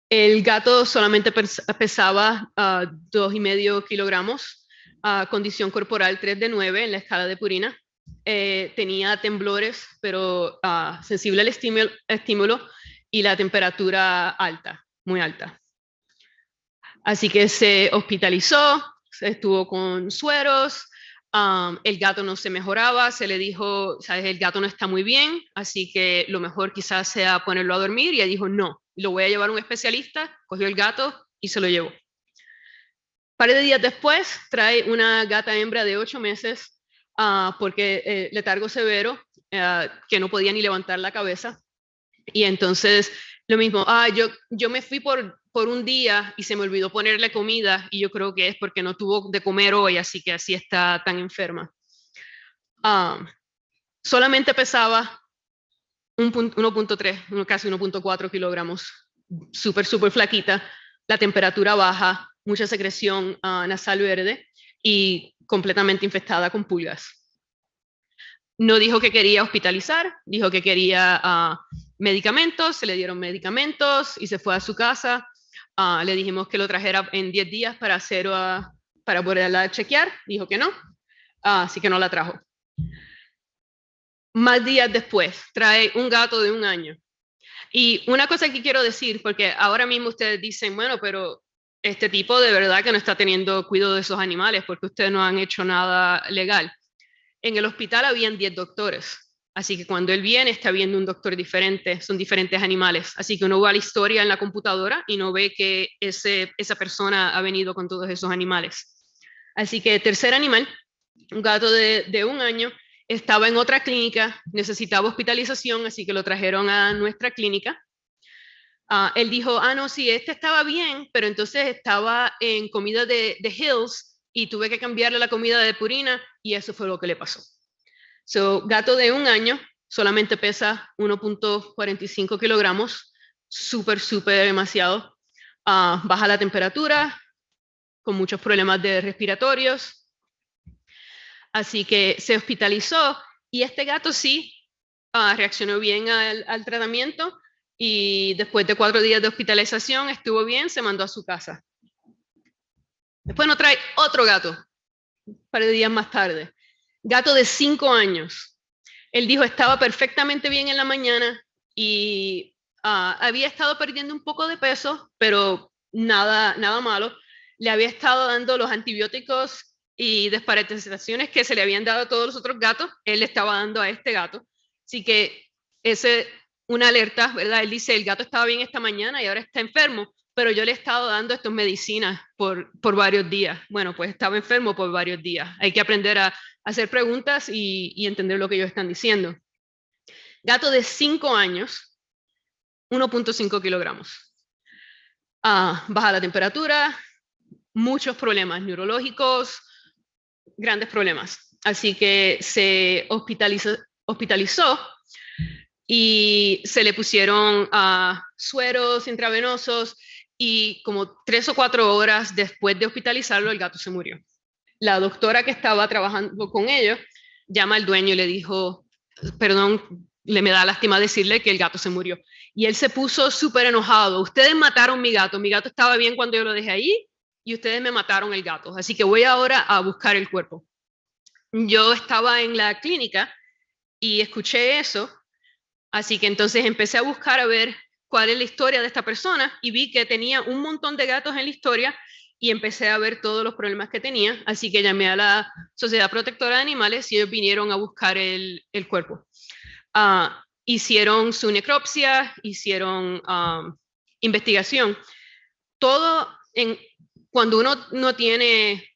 El gato solamente pesaba 2,5 kilogramos, condición corporal 3 de 9 en la escala de Purina. Tenía temblores, pero sensible al estímulo, y la temperatura alta, muy alta. Así que se hospitalizó, se estuvo con sueros, el gato no se mejoraba, se le dijo, ¿sabes? El gato no está muy bien, así que lo mejor quizás sea ponerlo a dormir, y ella dijo no, lo voy a llevar a un especialista, cogió el gato y se lo llevó. Un par de días después trae una gata hembra de 8 meses porque letargo severo, que no podía ni levantar la cabeza, y entonces lo mismo, yo me fui por un día y se me olvidó ponerle comida, y yo creo que es porque no tuvo de comer hoy, así que así está tan enferma. Solamente pesaba 1.3, casi 1.4 kilogramos, súper flaquita, la temperatura baja, mucha secreción nasal verde y completamente infestada con pulgas. No dijo que quería hospitalizar, dijo que quería medicamentos, se le dieron medicamentos y se fue a su casa. Le dijimos que lo trajera en 10 días para poderla chequear, dijo que no, así que no la trajo. Más días después, trae un gato de 1 año. Y una cosa que quiero decir, porque ahora mismo ustedes dicen, bueno, pero este tipo de verdad que no está teniendo cuidado de esos animales porque ustedes no han hecho nada legal. En el hospital habían 10 doctores, así que cuando él viene está viendo un doctor diferente, son diferentes animales, así que uno va a la historia en la computadora y no ve que esa persona ha venido con todos esos animales. Así que tercer animal, un gato de 1 año, estaba en otra clínica, necesitaba hospitalización, así que lo trajeron a nuestra clínica. Él dijo, no, sí, este estaba bien, pero entonces estaba en comida de Hills y tuve que cambiarle la comida de Purina y eso fue lo que le pasó. Gato de 1 año, solamente pesa 1.45 kilogramos, súper demasiado. Baja la temperatura, con muchos problemas respiratorios. Así que se hospitalizó y este gato sí reaccionó bien al tratamiento y después de 4 días de hospitalización estuvo bien, se mandó a su casa. Después nos trae otro gato, un par de días más tarde. Gato de 5 años. Él dijo estaba perfectamente bien en la mañana y había estado perdiendo un poco de peso, pero nada malo. Le había estado dando los antibióticos y desparasitaciones que se le habían dado a todos los otros gatos, él le estaba dando a este gato. Así que una alerta, ¿verdad? Él dice, el gato estaba bien esta mañana y ahora está enfermo, pero yo le he estado dando estas medicinas por varios días. Bueno, pues estaba enfermo por varios días. Hay que aprender a hacer preguntas y entender lo que ellos están diciendo. Gato de 5 años, 1.5 kilogramos. Baja la temperatura, muchos problemas neurológicos, grandes problemas. Así que se hospitalizó y se le pusieron sueros intravenosos y como 3 o 4 horas después de hospitalizarlo, el gato se murió. La doctora que estaba trabajando con ellos llama al dueño y le dijo, perdón, me da lástima decirle que el gato se murió. Y él se puso súper enojado. Ustedes mataron mi gato estaba bien cuando yo lo dejé ahí y ustedes me mataron el gato. Así que voy ahora a buscar el cuerpo. Yo estaba en la clínica y escuché eso, así que entonces empecé a buscar a ver cuál es la historia de esta persona y vi que tenía un montón de gatos en la historia y empecé a ver todos los problemas que tenía, así que llamé a la Sociedad Protectora de Animales y ellos vinieron a buscar el cuerpo. Hicieron su necropsia, hicieron investigación. Todo cuando uno no tiene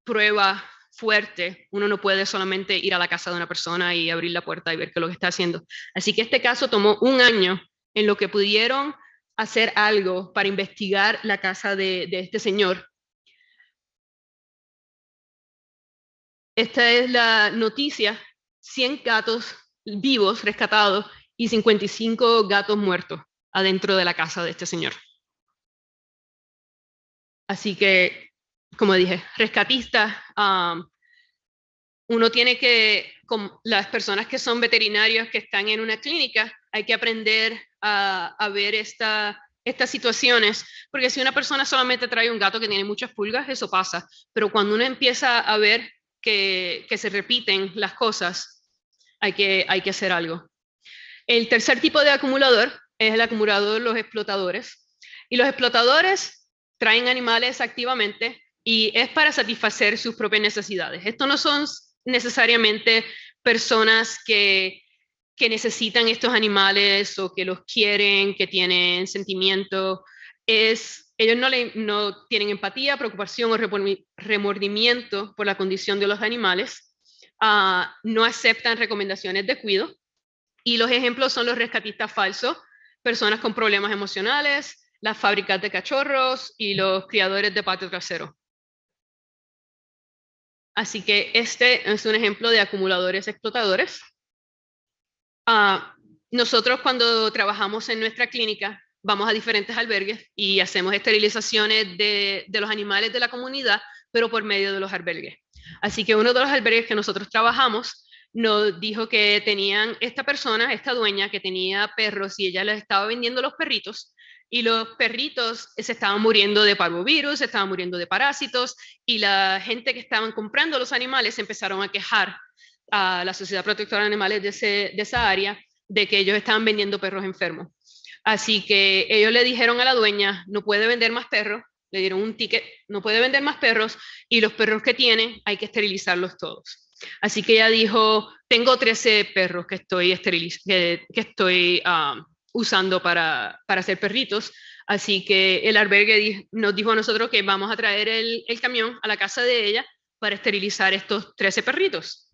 prueba fuerte, uno no puede solamente ir a la casa de una persona y abrir la puerta y ver qué es lo que está haciendo. Así que este caso tomó 1 año en lo que pudieron hacer algo para investigar la casa de este señor. Esta es la noticia: 100 gatos vivos rescatados y 55 gatos muertos adentro de la casa de este señor. Así que, como dije, rescatistas, uno tiene que, como las personas que son veterinarios que están en una clínica, hay que aprender a ver estas situaciones, porque si una persona solamente trae un gato que tiene muchas pulgas, eso pasa, pero cuando uno empieza a ver que se repiten las cosas, hay que hacer algo. El tercer tipo de acumulador es el acumulador de los explotadores, y los explotadores traen animales activamente y es para satisfacer sus propias necesidades. Estos no son necesariamente personas que necesitan estos animales o que los quieren, que tienen sentimiento. Ellos no tienen empatía, preocupación o remordimiento por la condición de los animales. No aceptan recomendaciones de cuidado. Y los ejemplos son los rescatistas falsos, personas con problemas emocionales, las fábricas de cachorros y los criadores de patio trasero. Así que este es un ejemplo de acumuladores explotadores. Nosotros cuando trabajamos en nuestra clínica, vamos a diferentes albergues y hacemos esterilizaciones de los animales de la comunidad, pero por medio de los albergues. Así que uno de los albergues que nosotros trabajamos nos dijo que tenían esta persona, esta dueña, que tenía perros y ella les estaba vendiendo los perritos, y los perritos se estaban muriendo de parvovirus, se estaban muriendo de parásitos, y la gente que estaban comprando los animales empezaron a quejar a la Sociedad Protectora de Animales de esa área de que ellos estaban vendiendo perros enfermos. Así que ellos le dijeron a la dueña, no puede vender más perros, le dieron un ticket, no puede vender más perros, y los perros que tiene hay que esterilizarlos todos. Así que ella dijo, tengo 13 perros que estoy usando para hacer perritos, así que el albergue nos dijo a nosotros que vamos a traer el camión a la casa de ella para esterilizar estos 13 perritos.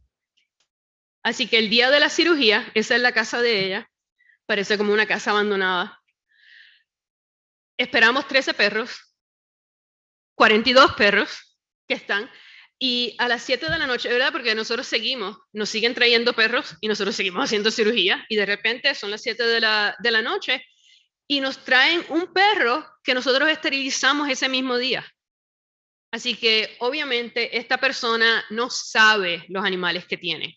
Así que el día de la cirugía, esa es la casa de ella, parece como una casa abandonada. Esperamos 13 perros, 42 perros que están, y a las 7 de la noche, ¿verdad? Porque nosotros nos siguen trayendo perros y nosotros seguimos haciendo cirugía, y de repente son las 7 de la noche y nos traen un perro que nosotros esterilizamos ese mismo día. Así que obviamente esta persona no sabe los animales que tiene.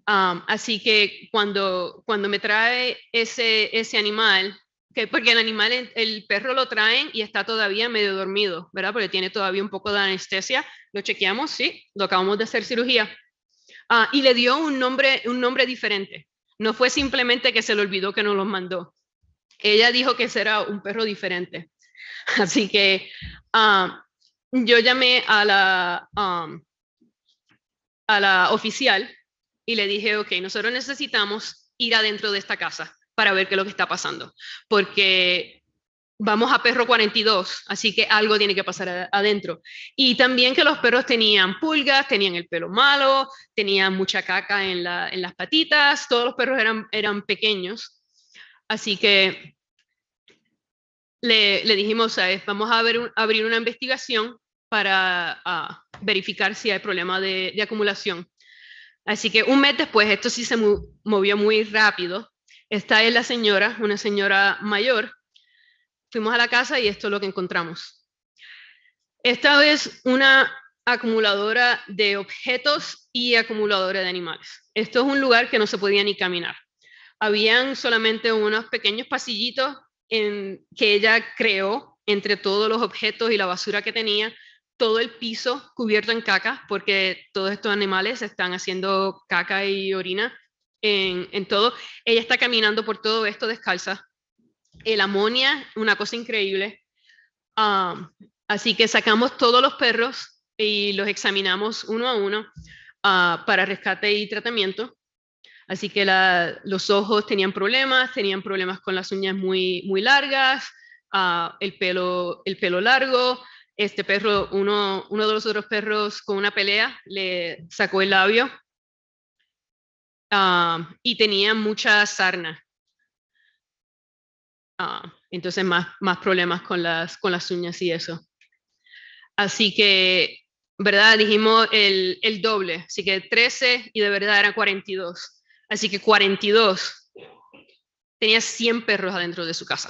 Así que cuando me trae ese animal, porque el perro lo traen y está todavía medio dormido, ¿verdad? Porque tiene todavía un poco de anestesia, lo chequeamos, sí, lo acabamos de hacer cirugía. Y le dio un nombre diferente. No fue simplemente que se le olvidó que nos los mandó. Ella dijo que ese era un perro diferente. Así que yo llamé a la oficial y le dije, ok, nosotros necesitamos ir adentro de esta casa para ver qué es lo que está pasando, porque vamos a perro 42, así que algo tiene que pasar adentro. Y también que los perros tenían pulgas, tenían el pelo malo, tenían mucha caca en las patitas, todos los perros eran pequeños. Así que le dijimos, ¿sabes? Vamos a abrir una investigación para verificar si hay problema de acumulación. Así que un mes después, esto sí se movió muy rápido. Esta es la señora, una señora mayor. Fuimos a la casa y esto es lo que encontramos. Esta es una acumuladora de objetos y acumuladora de animales. Esto es un lugar que no se podía ni caminar. Habían solamente unos pequeños pasillitos que ella creó entre todos los objetos y la basura que tenía, todo el piso cubierto en caca, porque todos estos animales están haciendo caca y orina en todo. Ella está caminando por todo esto descalza. El amonia, una cosa increíble. Así que sacamos todos los perros y los examinamos uno a uno para rescate y tratamiento. Así que los ojos tenían problemas con las uñas muy, muy largas, el pelo largo. Este perro, uno de los otros perros con una pelea, le sacó el labio y tenía mucha sarna. Entonces más problemas con las uñas y eso. Así que, ¿verdad? Dijimos el doble, así que 13 y de verdad eran 42. Así que 42 tenía 100 perros adentro de su casa.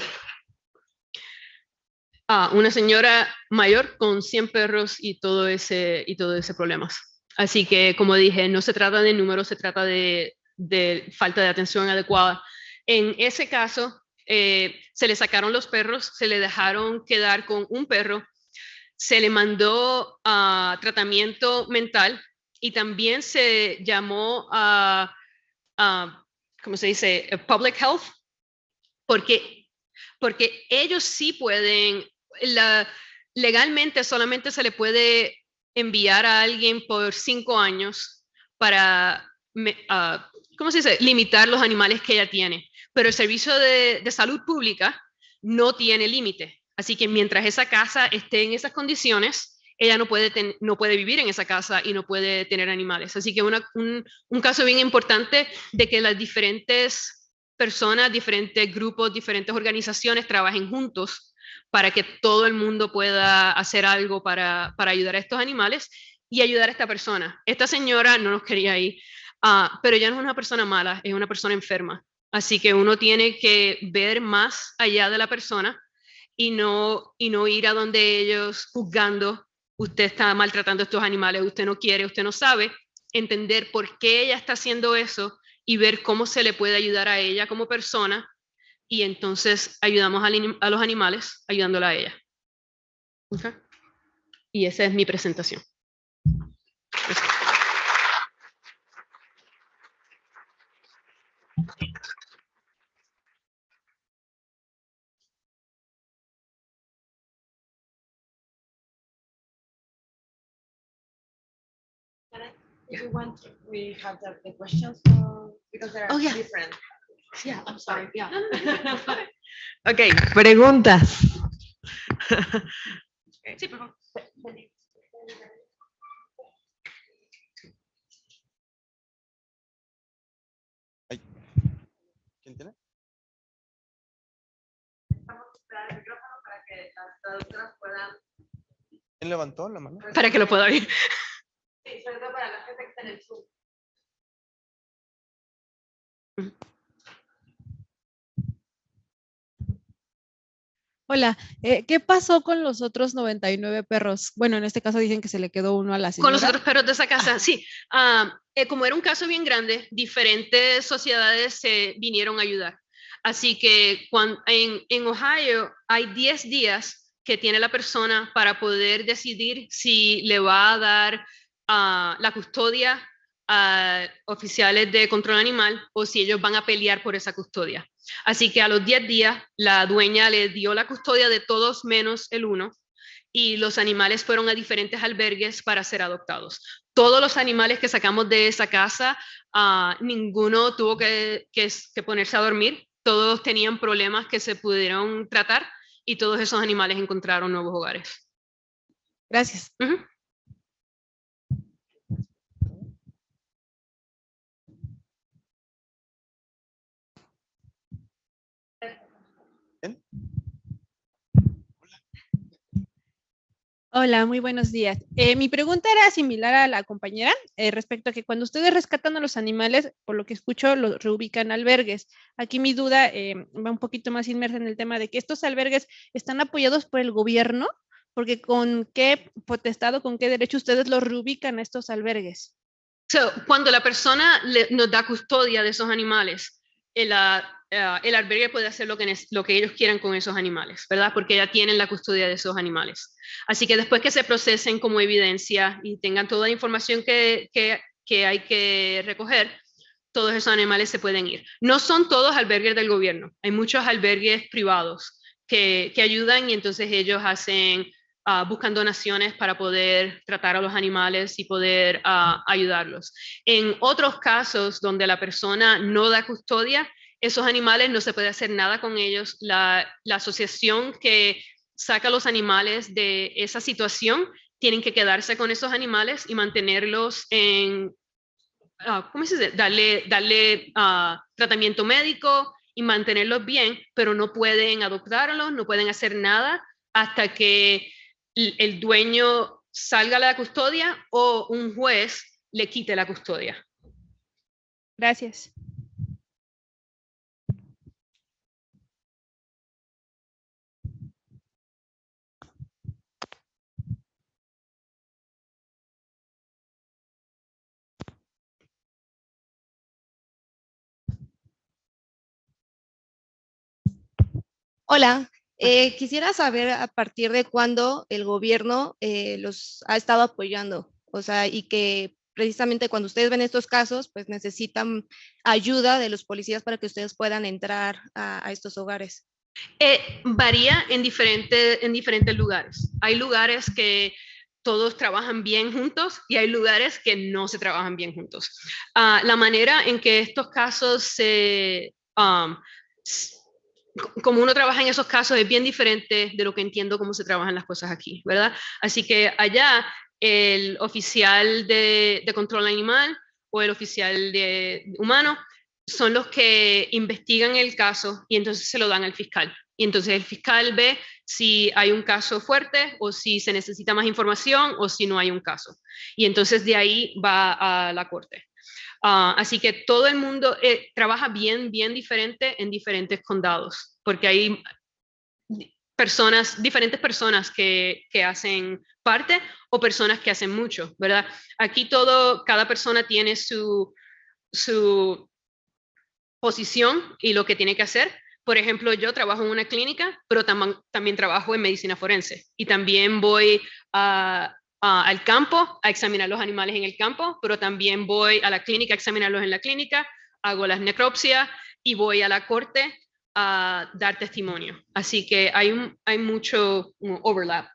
Una señora mayor con 100 perros y todo ese problema. Así que, como dije, no se trata de números, se trata de falta de atención adecuada. En ese caso, se le sacaron los perros, se le dejaron quedar con un perro, se le mandó a tratamiento mental y también se llamó a ¿cómo se dice? Public Health, porque ellos sí pueden, legalmente solamente se le puede enviar a alguien por 5 años para, ¿cómo se dice? Limitar los animales que ella tiene. Pero el servicio de salud pública no tiene límite. Así que mientras esa casa esté en esas condiciones, ella no puede vivir en esa casa y no puede tener animales. Así que un caso bien importante de que las diferentes personas, diferentes grupos, diferentes organizaciones trabajen juntos para que todo el mundo pueda hacer algo para ayudar a estos animales y ayudar a esta persona. Esta señora no nos quería ir. pero ella no es una persona mala, es una persona enferma. Así que uno tiene que ver más allá de la persona y no ir a donde ellos juzgando, usted está maltratando a estos animales, usted no quiere, usted no sabe, entender por qué ella está haciendo eso y ver cómo se le puede ayudar a ella como persona, y entonces ayudamos a los animales ayudándola a ella. Okay. Y esa es mi presentación. If you want, we have the questions because they're different. Yeah, I'm sorry. Yeah. Okay, preguntas. Sí, por favor. ¿Quién tiene? Vamos a esperar el micrófono para que las traductoras puedan. ¿Quién levantó la mano? Para que lo pueda oír. Sí, sobre todo para la gente que está en el Zoom. Hola, ¿qué pasó con los otros 99 perros? Bueno, en este caso dicen que se le quedó uno a la señora. Con los otros perros de esa casa, sí. Como era un caso bien grande, diferentes sociedades se vinieron a ayudar. Así que en Ohio hay 10 días que tiene la persona para poder decidir si le va a dar la custodia a oficiales de control animal o si ellos van a pelear por esa custodia. Así que a los 10 días la dueña le dio la custodia de todos menos el uno, y los animales fueron a diferentes albergues para ser adoptados. Todos los animales que sacamos de esa casa, ninguno tuvo que ponerse a dormir, todos tenían problemas que se pudieron tratar y todos esos animales encontraron nuevos hogares. Gracias. Hola, muy buenos días. Mi pregunta era similar a la compañera respecto a que cuando ustedes rescatan a los animales, por lo que escucho, los reubican a albergues. Aquí mi duda va un poquito más inmersa en el tema de que estos albergues están apoyados por el gobierno, porque ¿con qué potestad o con qué derecho ustedes los reubican a estos albergues? Cuando la persona nos da custodia de esos animales, el albergue puede hacer lo que ellos quieran con esos animales, ¿verdad? Porque ya tienen la custodia de esos animales. Así que después que se procesen como evidencia y tengan toda la información que hay que recoger, todos esos animales se pueden ir. No son todos albergues del gobierno, hay muchos albergues privados que ayudan, y entonces ellos buscan donaciones para poder tratar a los animales y poder ayudarlos. En otros casos donde la persona no da custodia, esos animales no se puede hacer nada con ellos. La asociación que saca los animales de esa situación tienen que quedarse con esos animales y mantenerlos en, ¿cómo se dice? Darle tratamiento médico y mantenerlos bien, pero no pueden adoptarlos, no pueden hacer nada hasta que el dueño salga a la custodia o un juez le quite la custodia. Gracias. Hola, quisiera saber a partir de cuándo el gobierno los ha estado apoyando, o sea, y que precisamente cuando ustedes ven estos casos, pues necesitan ayuda de los policías para que ustedes puedan entrar a estos hogares. Varía en diferentes lugares. Hay lugares que todos trabajan bien juntos y hay lugares que no se trabajan bien juntos. La manera en que estos casos como uno trabaja en esos casos es bien diferente de lo que entiendo cómo se trabajan las cosas aquí, ¿verdad? Así que allá el oficial de control animal o el oficial de humano son los que investigan el caso y entonces se lo dan al fiscal. Y entonces el fiscal ve si hay un caso fuerte o si se necesita más información o si no hay un caso. Y entonces de ahí va a la corte. Así que todo el mundo trabaja bien diferente en diferentes condados, porque hay diferentes personas que hacen parte o personas que hacen mucho, ¿verdad? Aquí cada persona tiene su posición y lo que tiene que hacer. Por ejemplo, yo trabajo en una clínica, pero también trabajo en medicina forense y también voy al campo a examinar los animales en el campo, pero también voy a la clínica a examinarlos en la clínica, hago las necropsias y voy a la corte a dar testimonio. Así que hay mucho overlap.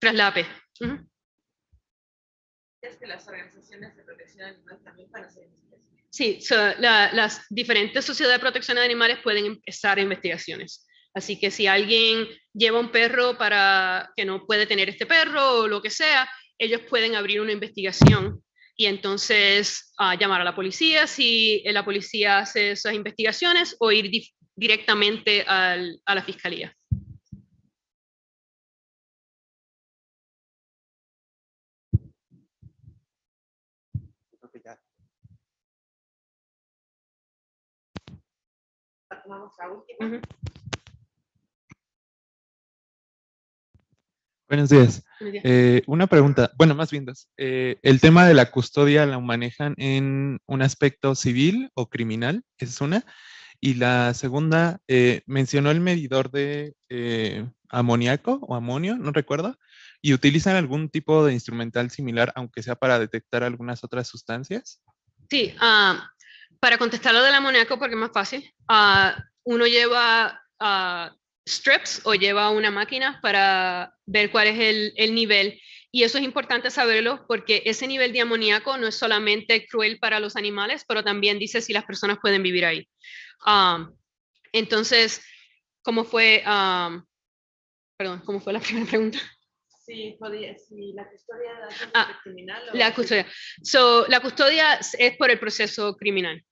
Traslape. ¿Es que las organizaciones de protección animal también van a hacer investigaciones? Sí, las diferentes sociedades de protección de animales pueden empezar investigaciones. Así que si alguien lleva un perro que no puede tener este perro o lo que sea, ellos pueden abrir una investigación y entonces llamar a la policía si la policía hace esas investigaciones o ir directamente a la fiscalía. Buenos días. Una pregunta, bueno, más bien dos. ¿El tema de la custodia la manejan en un aspecto civil o criminal? Esa es una. Y la segunda, mencionó el medidor de amoníaco o amonio, no recuerdo, y utilizan algún tipo de instrumental similar, aunque sea para detectar algunas otras sustancias. Sí, para contestar lo del amoníaco, porque es más fácil, uno lleva strips o lleva una máquina para ver cuál es el nivel. Y eso es importante saberlo porque ese nivel de amoníaco no es solamente cruel para los animales, pero también dice si las personas pueden vivir ahí. Entonces, ¿cómo fue la primera pregunta? Sí, la custodia criminal. La custodia. La custodia es por el proceso criminal.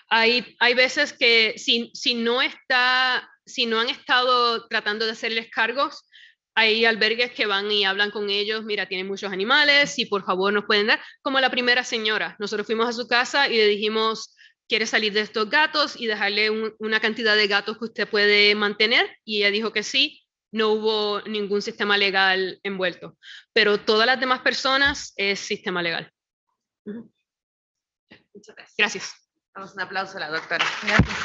Hay veces que si no han estado tratando de hacerles cargos, hay albergues que van y hablan con ellos, mira, tienen muchos animales y por favor nos pueden dar, como la primera señora. Nosotros fuimos a su casa y le dijimos, ¿quiere salir de estos gatos y dejarle una cantidad de gatos que usted puede mantener? Y ella dijo que sí. No hubo ningún sistema legal envuelto, pero todas las demás personas es sistema legal. Muchas gracias. Gracias. Damos un aplauso a la doctora. Gracias.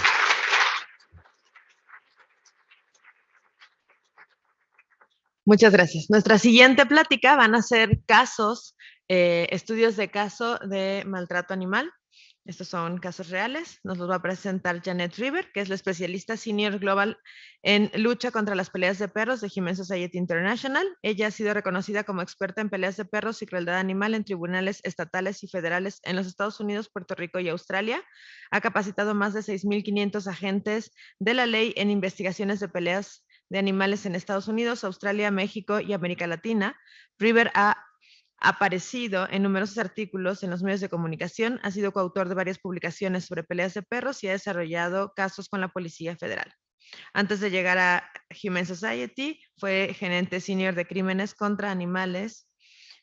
Muchas gracias. Nuestra siguiente plática van a ser casos, estudios de caso de maltrato animal. Estos son casos reales. Nos los va a presentar Janet River, que es la especialista senior global en lucha contra las peleas de perros de Humane Society International. Ella ha sido reconocida como experta en peleas de perros y crueldad animal en tribunales estatales y federales en los Estados Unidos, Puerto Rico y Australia. Ha capacitado más de 6,500 agentes de la ley en investigaciones de peleas de animales en Estados Unidos, Australia, México y América Latina. River ha aparecido en numerosos artículos en los medios de comunicación, ha sido coautor de varias publicaciones sobre peleas de perros y ha desarrollado casos con la Policía Federal. Antes de llegar a Humane Society, fue gerente senior de crímenes contra animales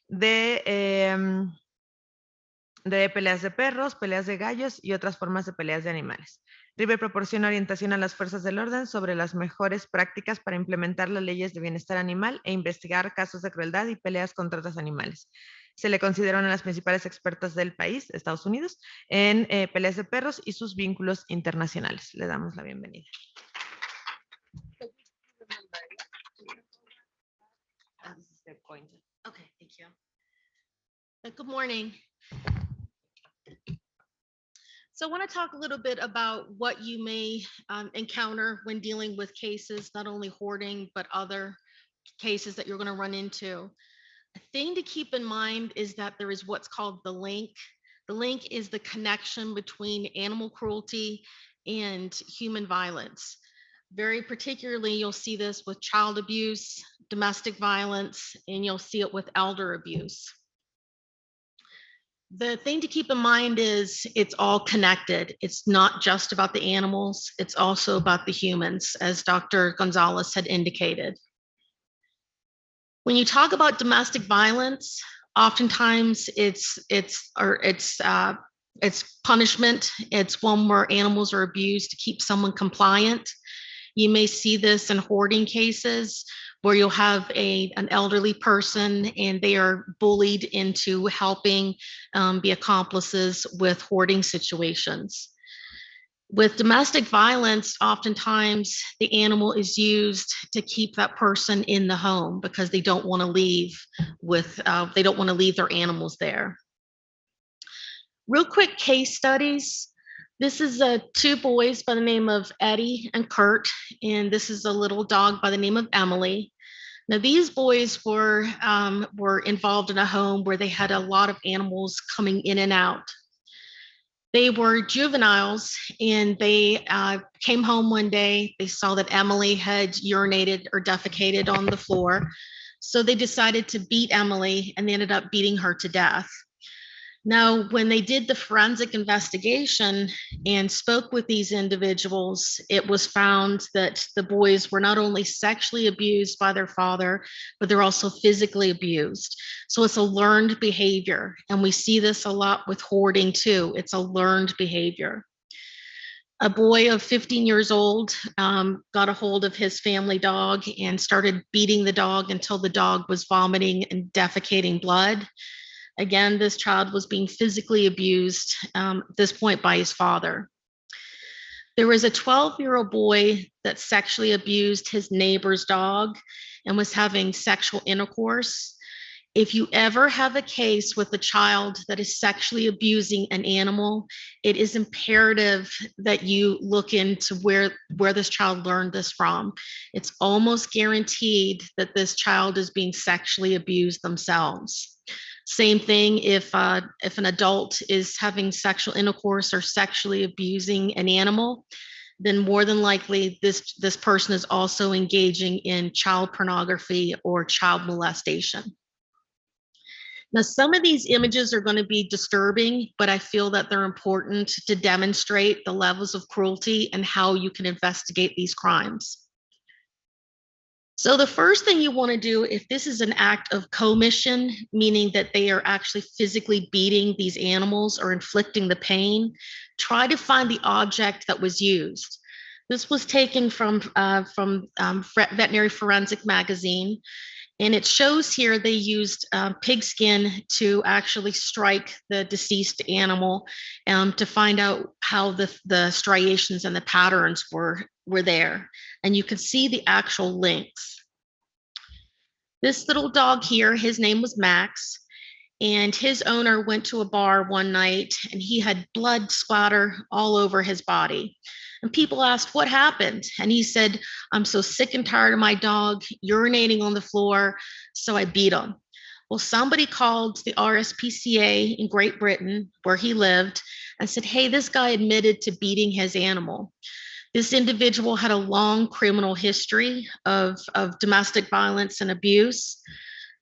de peleas de perros, peleas de gallos y otras formas de peleas de animales. River proporciona orientación a las fuerzas del orden sobre las mejores prácticas para implementar las leyes de bienestar animal e investigar casos de crueldad y peleas contra otros animales. Se le considera una de las principales expertas del país, Estados Unidos, en peleas de perros y sus vínculos internacionales. Le damos la bienvenida. Okay, thank you. Good morning. So I want to talk a little bit about what you may encounter when dealing with cases, not only hoarding, but other cases that you're going to run into. A thing to keep in mind is that there is what's called the link. The link is the connection between animal cruelty and human violence. Very particularly, you'll see this with child abuse, domestic violence, and you'll see it with elder abuse. The thing to keep in mind is it's all connected. It's not just about the animals, it's also about the humans, as Dr. Gonzalez had indicated. When you talk about domestic violence, Oftentimes it's punishment. It's one where animals are abused to keep someone compliant. You may see this in hoarding cases where you'll have an elderly person and they are bullied into helping be accomplices with hoarding situations. With domestic violence, oftentimes the animal is used to keep that person in the home because they don't want to leave they don't want to leave their animals there. Real quick case studies. This is two boys by the name of Eddie and Kurt, and this is a little dog by the name of Emily. Now, these boys were involved in a home where they had a lot of animals coming in and out. They were juveniles, and they came home one day. They saw that Emily had urinated or defecated on the floor, so they decided to beat Emily, and they ended up beating her to death. Now, when they did the forensic investigation and spoke with these individuals, it was found that the boys were not only sexually abused by their father, but they're also physically abused. So it's a learned behavior. And we see this a lot with hoarding too. It's a learned behavior. A boy of 15 years old got a hold of his family dog and started beating the dog until the dog was vomiting and defecating blood. Again, this child was being physically abused at this point by his father. There was a 12-year-old boy that sexually abused his neighbor's dog and was having sexual intercourse. If you ever have a case with a child that is sexually abusing an animal, it is imperative that you look into where this child learned this from. It's almost guaranteed that this child is being sexually abused themselves. Same thing if an adult is having sexual intercourse or sexually abusing an animal, then more than likely this person is also engaging in child pornography or child molestation. Now, some of these images are going to be disturbing, but I feel that they're important to demonstrate the levels of cruelty and how you can investigate these crimes. So the first thing you want to do, if this is an act of commission, meaning that they are actually physically beating these animals or inflicting the pain, try to find the object that was used. This was taken from Veterinary Forensic Magazine, and it shows here they used pigskin to actually strike the deceased animal to find out how the striations and the patterns were there. And you can see the actual links. This little dog here, his name was Max, and his owner went to a bar one night and he had blood splatter all over his body. And people asked, what happened? And he said, I'm so sick and tired of my dog urinating on the floor, so I beat him. Well, somebody called the RSPCA in Great Britain, where he lived, and said, hey, this guy admitted to beating his animal. This individual had a long criminal history of domestic violence and abuse.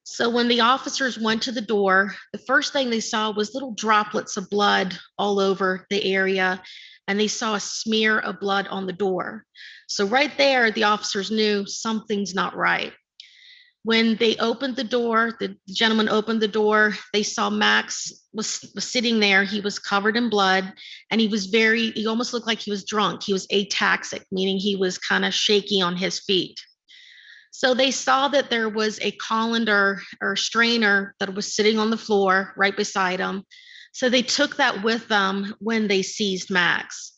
So when the officers went to the door, the first thing they saw was little droplets of blood all over the area, and they saw a smear of blood on the door. So right there, the officers knew something's not right. When they opened the door, the gentleman opened the door, they saw Max was sitting there. He was covered in blood, and he almost looked like he was drunk. He was ataxic, meaning he was kind of shaky on his feet. So they saw that there was a colander or strainer that was sitting on the floor right beside him. So they took that with them when they seized Max.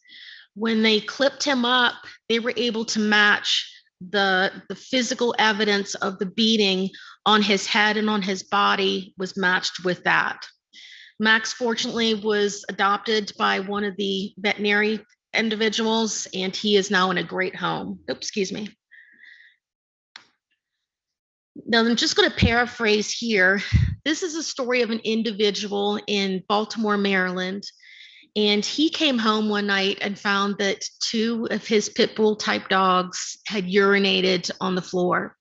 When they clipped him up, they were able to match the physical evidence of the beating on his head and on his body was matched with that. Max, fortunately, was adopted by one of the veterinary individuals, and he is now in a great home. Oops, excuse me. Now, I'm just going to paraphrase here. This is a story of an individual in Baltimore, Maryland, and he came home one night and found that 2 of his pit bull type dogs had urinated on the floor.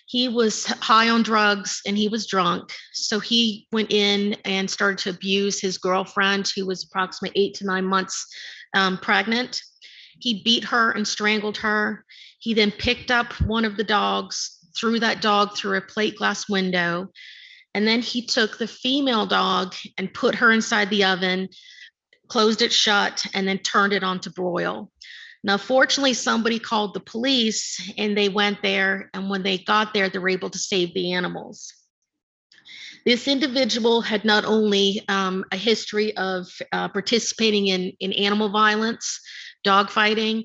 He was high on drugs and he was drunk. So he went in and started to abuse his girlfriend, who was approximately 8 to 9 months pregnant. He beat her and strangled her. He then picked up one of the dogs, threw that dog through a plate glass window. And then he took the female dog and put her inside the oven, closed it shut, and then turned it on to broil. Now, fortunately, somebody called the police and they went there. And when they got there, they were able to save the animals. This individual had not only a history of participating in animal violence, dog fighting,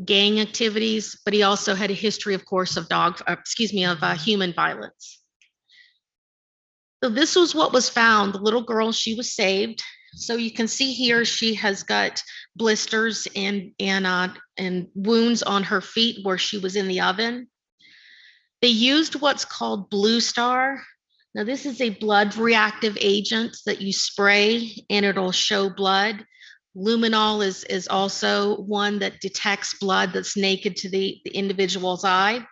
gang activities, but he also had a history, of course, of human violence. So this was what was found. The little girl, she was saved. So you can see here, she has got blisters and wounds on her feet where she was in the oven. They used what's called Blue Star. Now this is a blood reactive agent that you spray and it'll show blood. Luminol is also one that detects blood that's naked to the individual's eye.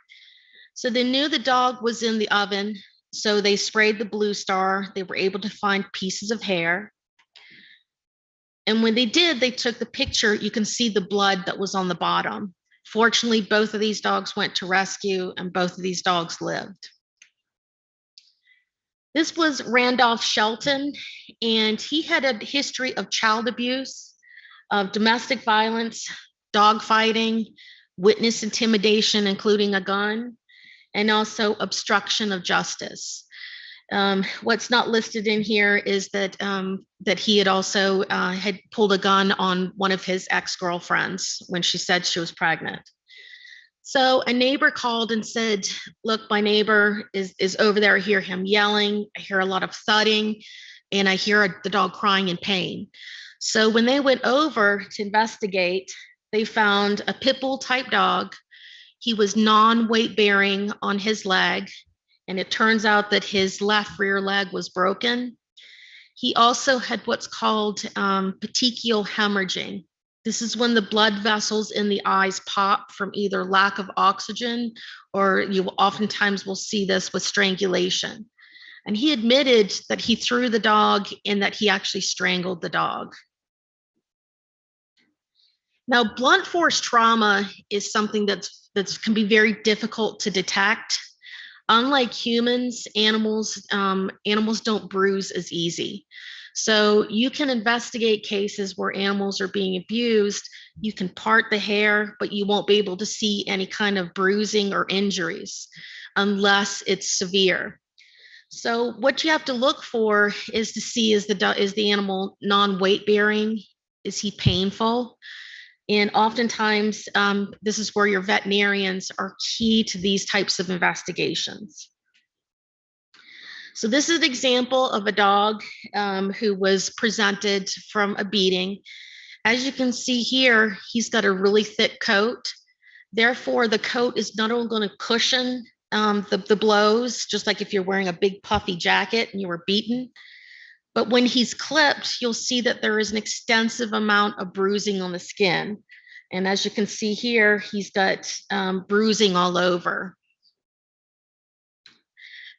So they knew the dog was in the oven. So they sprayed the Blue Star. They were able to find pieces of hair. And when they did, they took the picture. You can see the blood that was on the bottom. Fortunately, both of these dogs went to rescue and both of these dogs lived. This was Randolph Shelton, and he had a history of child abuse, of domestic violence, dog fighting, witness intimidation, including a gun, and also obstruction of justice. What's not listed in here is that that he had also had pulled a gun on one of his ex-girlfriends when she said she was pregnant. So a neighbor called and said, look, my neighbor is over there. I hear him yelling. I hear a lot of thudding, and I hear the dog crying in pain. So when they went over to investigate, they found a pit bull type dog. He was non-weight bearing on his leg. And it turns out that his left rear leg was broken. He also had what's called petechial hemorrhaging. This is when the blood vessels in the eyes pop from either lack of oxygen, or you oftentimes will see this with strangulation. And he admitted that he threw the dog and that he actually strangled the dog. Now, blunt force trauma is something that can be very difficult to detect. Unlike humans, animals don't bruise as easy. So you can investigate cases where animals are being abused. You can part the hair, but you won't be able to see any kind of bruising or injuries unless it's severe. So what you have to look for is to see, is the animal non-weight bearing? Is he painful? And oftentimes, this is where your veterinarians are key to these types of investigations. So this is an example of a dog who was presented from a beating. As you can see here, he's got a really thick coat. Therefore, the coat is not only going to cushion the blows, just like if you're wearing a big puffy jacket and you were beaten, but when he's clipped, you'll see that there is an extensive amount of bruising on the skin. And as you can see here, he's got bruising all over.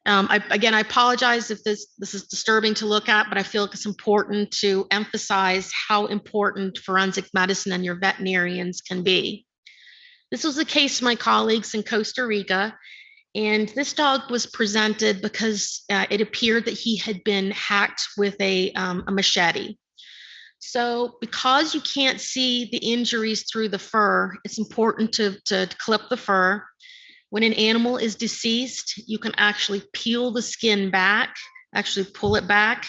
I apologize if this is disturbing to look at, but I feel like it's important to emphasize how important forensic medicine and your veterinarians can be. This was a case of my colleagues in Costa Rica. And this dog was presented because it appeared that he had been hacked with a machete. So because you can't see the injuries through the fur, it's important to clip the fur. When an animal is deceased, you can actually peel the skin back, actually pull it back,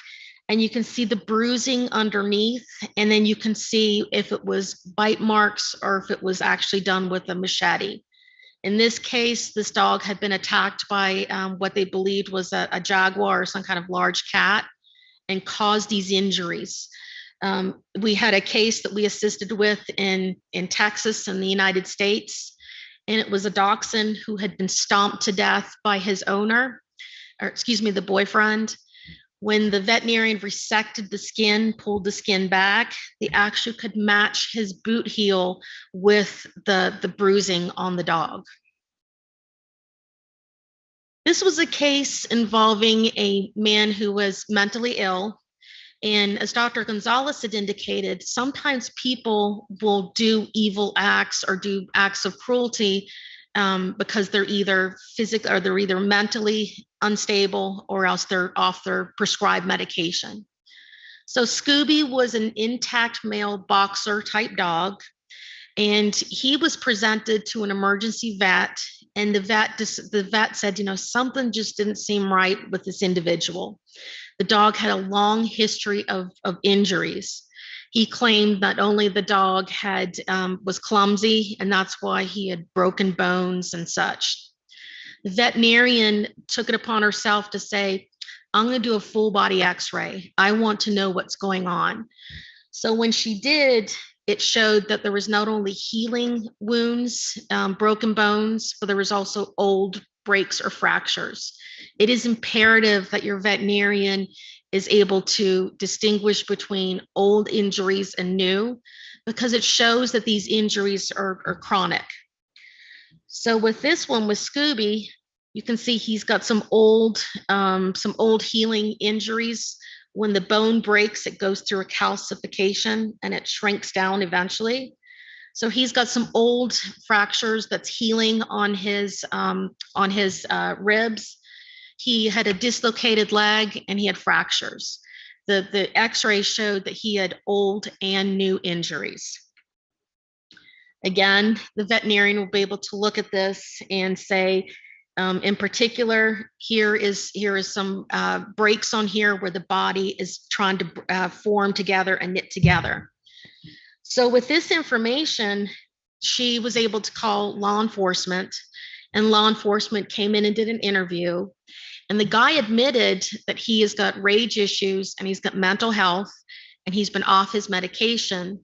and you can see the bruising underneath. And then you can see if it was bite marks or if it was actually done with a machete. In this case, this dog had been attacked by what they believed was a jaguar or some kind of large cat and caused these injuries. We had a case that we assisted with in Texas in the United States, and it was a dachshund who had been stomped to death by his owner, or excuse me, the boyfriend. When the veterinarian resected the skin, pulled the skin back, they actually could match his boot heel with the bruising on the dog. This was a case involving a man who was mentally ill. And as Dr. Gonzalez had indicated, sometimes people will do evil acts or do acts of cruelty because they're either physical or they're either mentally unstable or else they're off their prescribed medication. So Scooby was an intact male boxer type dog, and he was presented to an emergency vet, and the vet said, you know, something just didn't seem right with this individual. The dog had a long history of injuries. He claimed not only the dog was clumsy, and that's why he had broken bones and such. The veterinarian took it upon herself to say, I'm going to do a full body x-ray. I want to know what's going on. So when she did, it showed that there was not only healing wounds, broken bones, but there was also old breaks or fractures. It is imperative that your veterinarian is able to distinguish between old injuries and new, because it shows that these injuries are chronic. So with this one, with Scooby, you can see he's got some old healing injuries. When the bone breaks, it goes through a calcification and it shrinks down eventually. So he's got some old fractures that's healing on his ribs. He had a dislocated leg and he had fractures. The x-ray showed that he had old and new injuries. Again, the veterinarian will be able to look at this and say, in particular, here is some breaks on here where the body is trying to form together and knit together. So with this information, she was able to call law enforcement, and law enforcement came in and did an interview. And the guy admitted that he has got rage issues and he's got mental health and he's been off his medication.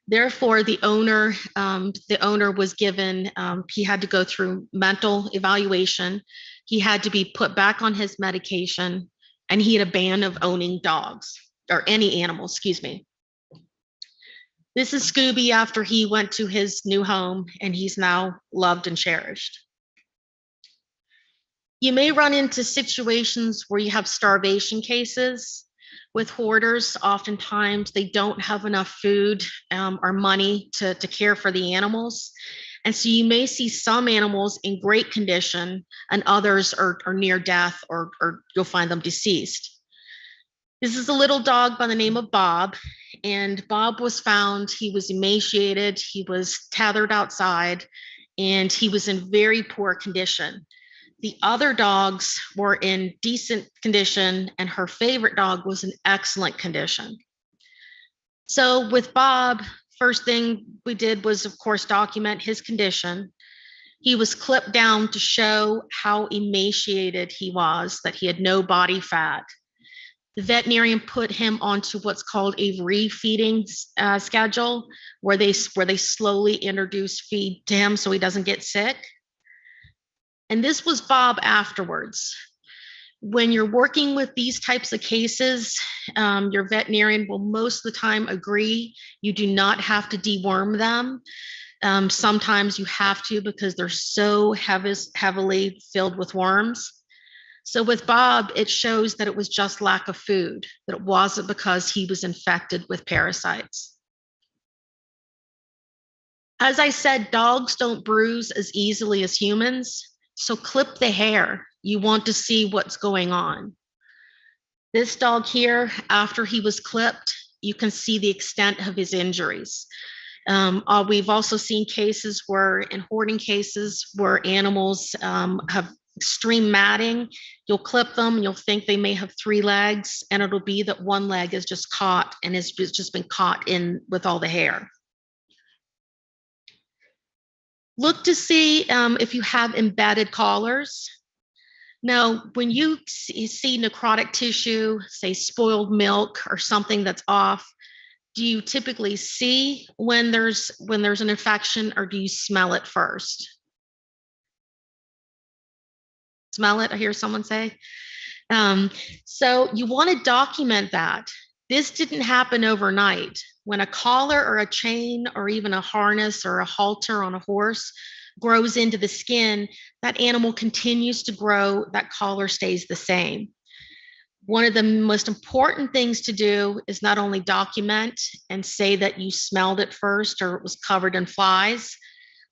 Therefore, the owner was given, he had to go through mental evaluation. He had to be put back on his medication, and he had a ban of owning dogs or any animals, excuse me. This is Scooby after he went to his new home, and he's now loved and cherished. You may run into situations where you have starvation cases. With hoarders, oftentimes they don't have enough food or money to care for the animals. And so you may see some animals in great condition and others are near death or you'll find them deceased. This is a little dog by the name of Bob, and Bob was found, he was emaciated, he was tethered outside, and he was in very poor condition. The other dogs were in decent condition, and her favorite dog was in excellent condition. So with Bob, first thing we did was, of course, document his condition. He was clipped down to show how emaciated he was, that he had no body fat. The veterinarian put him onto what's called a refeeding schedule, where they slowly introduce feed to him so he doesn't get sick. And this was Bob afterwards. When you're working with these types of cases, your veterinarian will most of the time agree you do not have to deworm them. Sometimes you have to because they're so heavily filled with worms. So with Bob, it shows that it was just lack of food, that it wasn't because he was infected with parasites. As I said, dogs don't bruise as easily as humans. So clip the hair. You want to see what's going on. This dog here, after he was clipped, you can see the extent of his injuries. We've also seen cases where, in hoarding cases, where animals have extreme matting. You'll clip them and you'll think they may have 3 legs, and it'll be that one leg is just caught and has just been caught in with all the hair. Look to see if you have embedded collars. Now, when you see necrotic tissue, say spoiled milk or something that's off, do you typically see when there's an infection, or do you smell it first? Smell it, I hear someone say. So you want to document that. This didn't happen overnight. When a collar or a chain or even a harness or a halter on a horse grows into the skin, that animal continues to grow, that collar stays the same. One of the most important things to do is not only document and say that you smelled it first or it was covered in flies,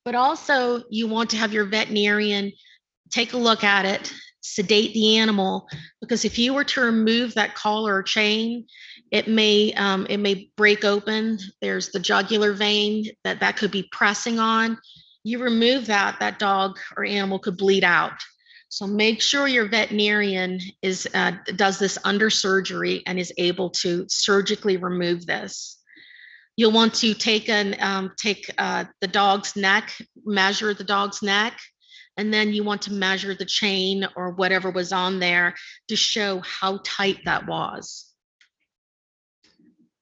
but also you want to have your veterinarian take a look at it, sedate the animal, because if you were to remove that collar or chain, it may break open. There's the jugular vein that could be pressing on. You remove that, that dog or animal could bleed out. So make sure your veterinarian does this under surgery and is able to surgically remove this. You'll want to take the dog's neck, measure the dog's neck, and then you want to measure the chain or whatever was on there to show how tight that was.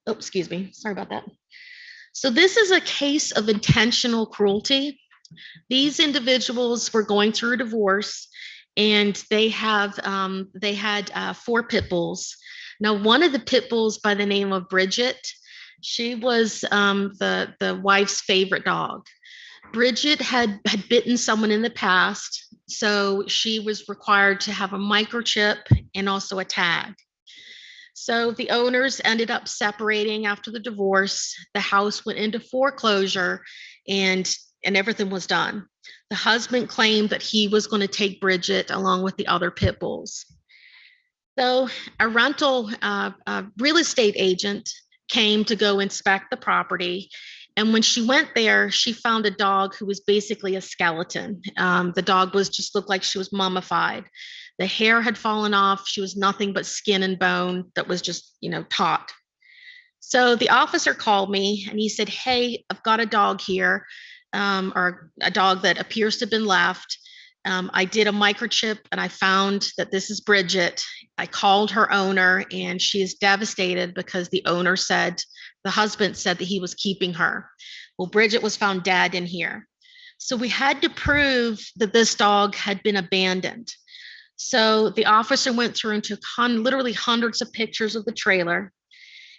Oh, excuse me, sorry about that. So this is a case of intentional cruelty. These individuals were going through a divorce, and they had 4 pit bulls. Now, one of the pit bulls by the name of Bridget, she was the wife's favorite dog. Bridget had bitten someone in the past, so she was required to have a microchip and also a tag. So the owners ended up separating after the divorce. The house went into foreclosure, and everything was done. The husband claimed that he was going to take Bridget along with the other pit bulls. So a rental real estate agent came to go inspect the property. And when she went there, she found a dog who was basically a skeleton. The dog looked like she was mummified. The hair had fallen off. She was nothing but skin and bone that was just, taut. So the officer called me and he said, "Hey, I've got a dog here, or a dog that appears to have been left. I did a microchip and I found that this is Bridget. I called her owner and she is devastated because the husband said that he was keeping her. Well, Bridget was found dead in here. So we had to prove that this dog had been abandoned. So the officer went through and took literally hundreds of pictures of the trailer.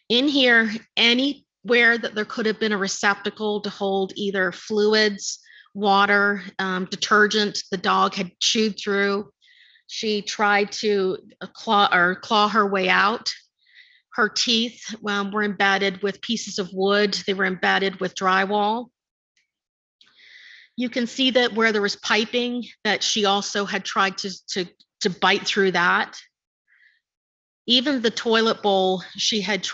In here, anywhere that there could have been a receptacle to hold either fluids, water, detergent, the dog had chewed through. She tried to claw her way out. Her teeth were embedded with pieces of wood. They were embedded with drywall. You can see that where there was piping, that she also had tried to bite through that. Even the toilet bowl, she had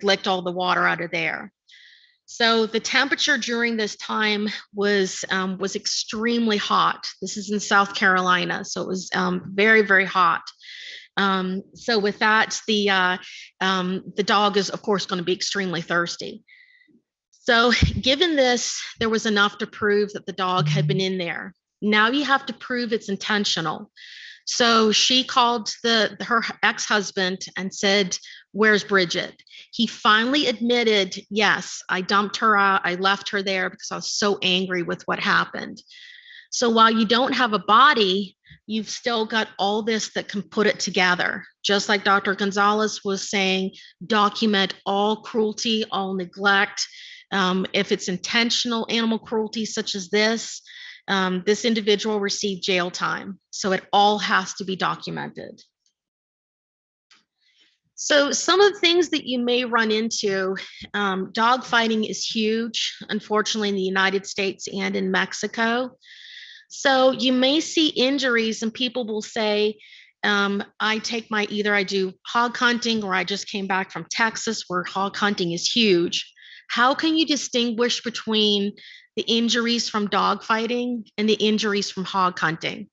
licked all the water out of there. So the temperature during this time was extremely hot. This is in South Carolina, so it was very, very hot. So with that, the dog is, of course, going to be extremely thirsty. So given this, there was enough to prove that the dog had been in there. Now you have to prove it's intentional. So she called her ex-husband and said, "Where's Bridget?" He finally admitted, "Yes, I dumped her out. I left her there because I was so angry with what happened." So while you don't have a body, you've still got all this that can put it together. Just like Dr. Gonzalez was saying, document all cruelty, all neglect. If it's intentional animal cruelty such as this individual received jail time. So it all has to be documented. So some of the things that you may run into, dog fighting is huge, unfortunately, in the United States and in Mexico. So you may see injuries and people will say, I do hog hunting, or I just came back from Texas where hog hunting is huge. How can you distinguish between the injuries from dog fighting and the injuries from hog hunting?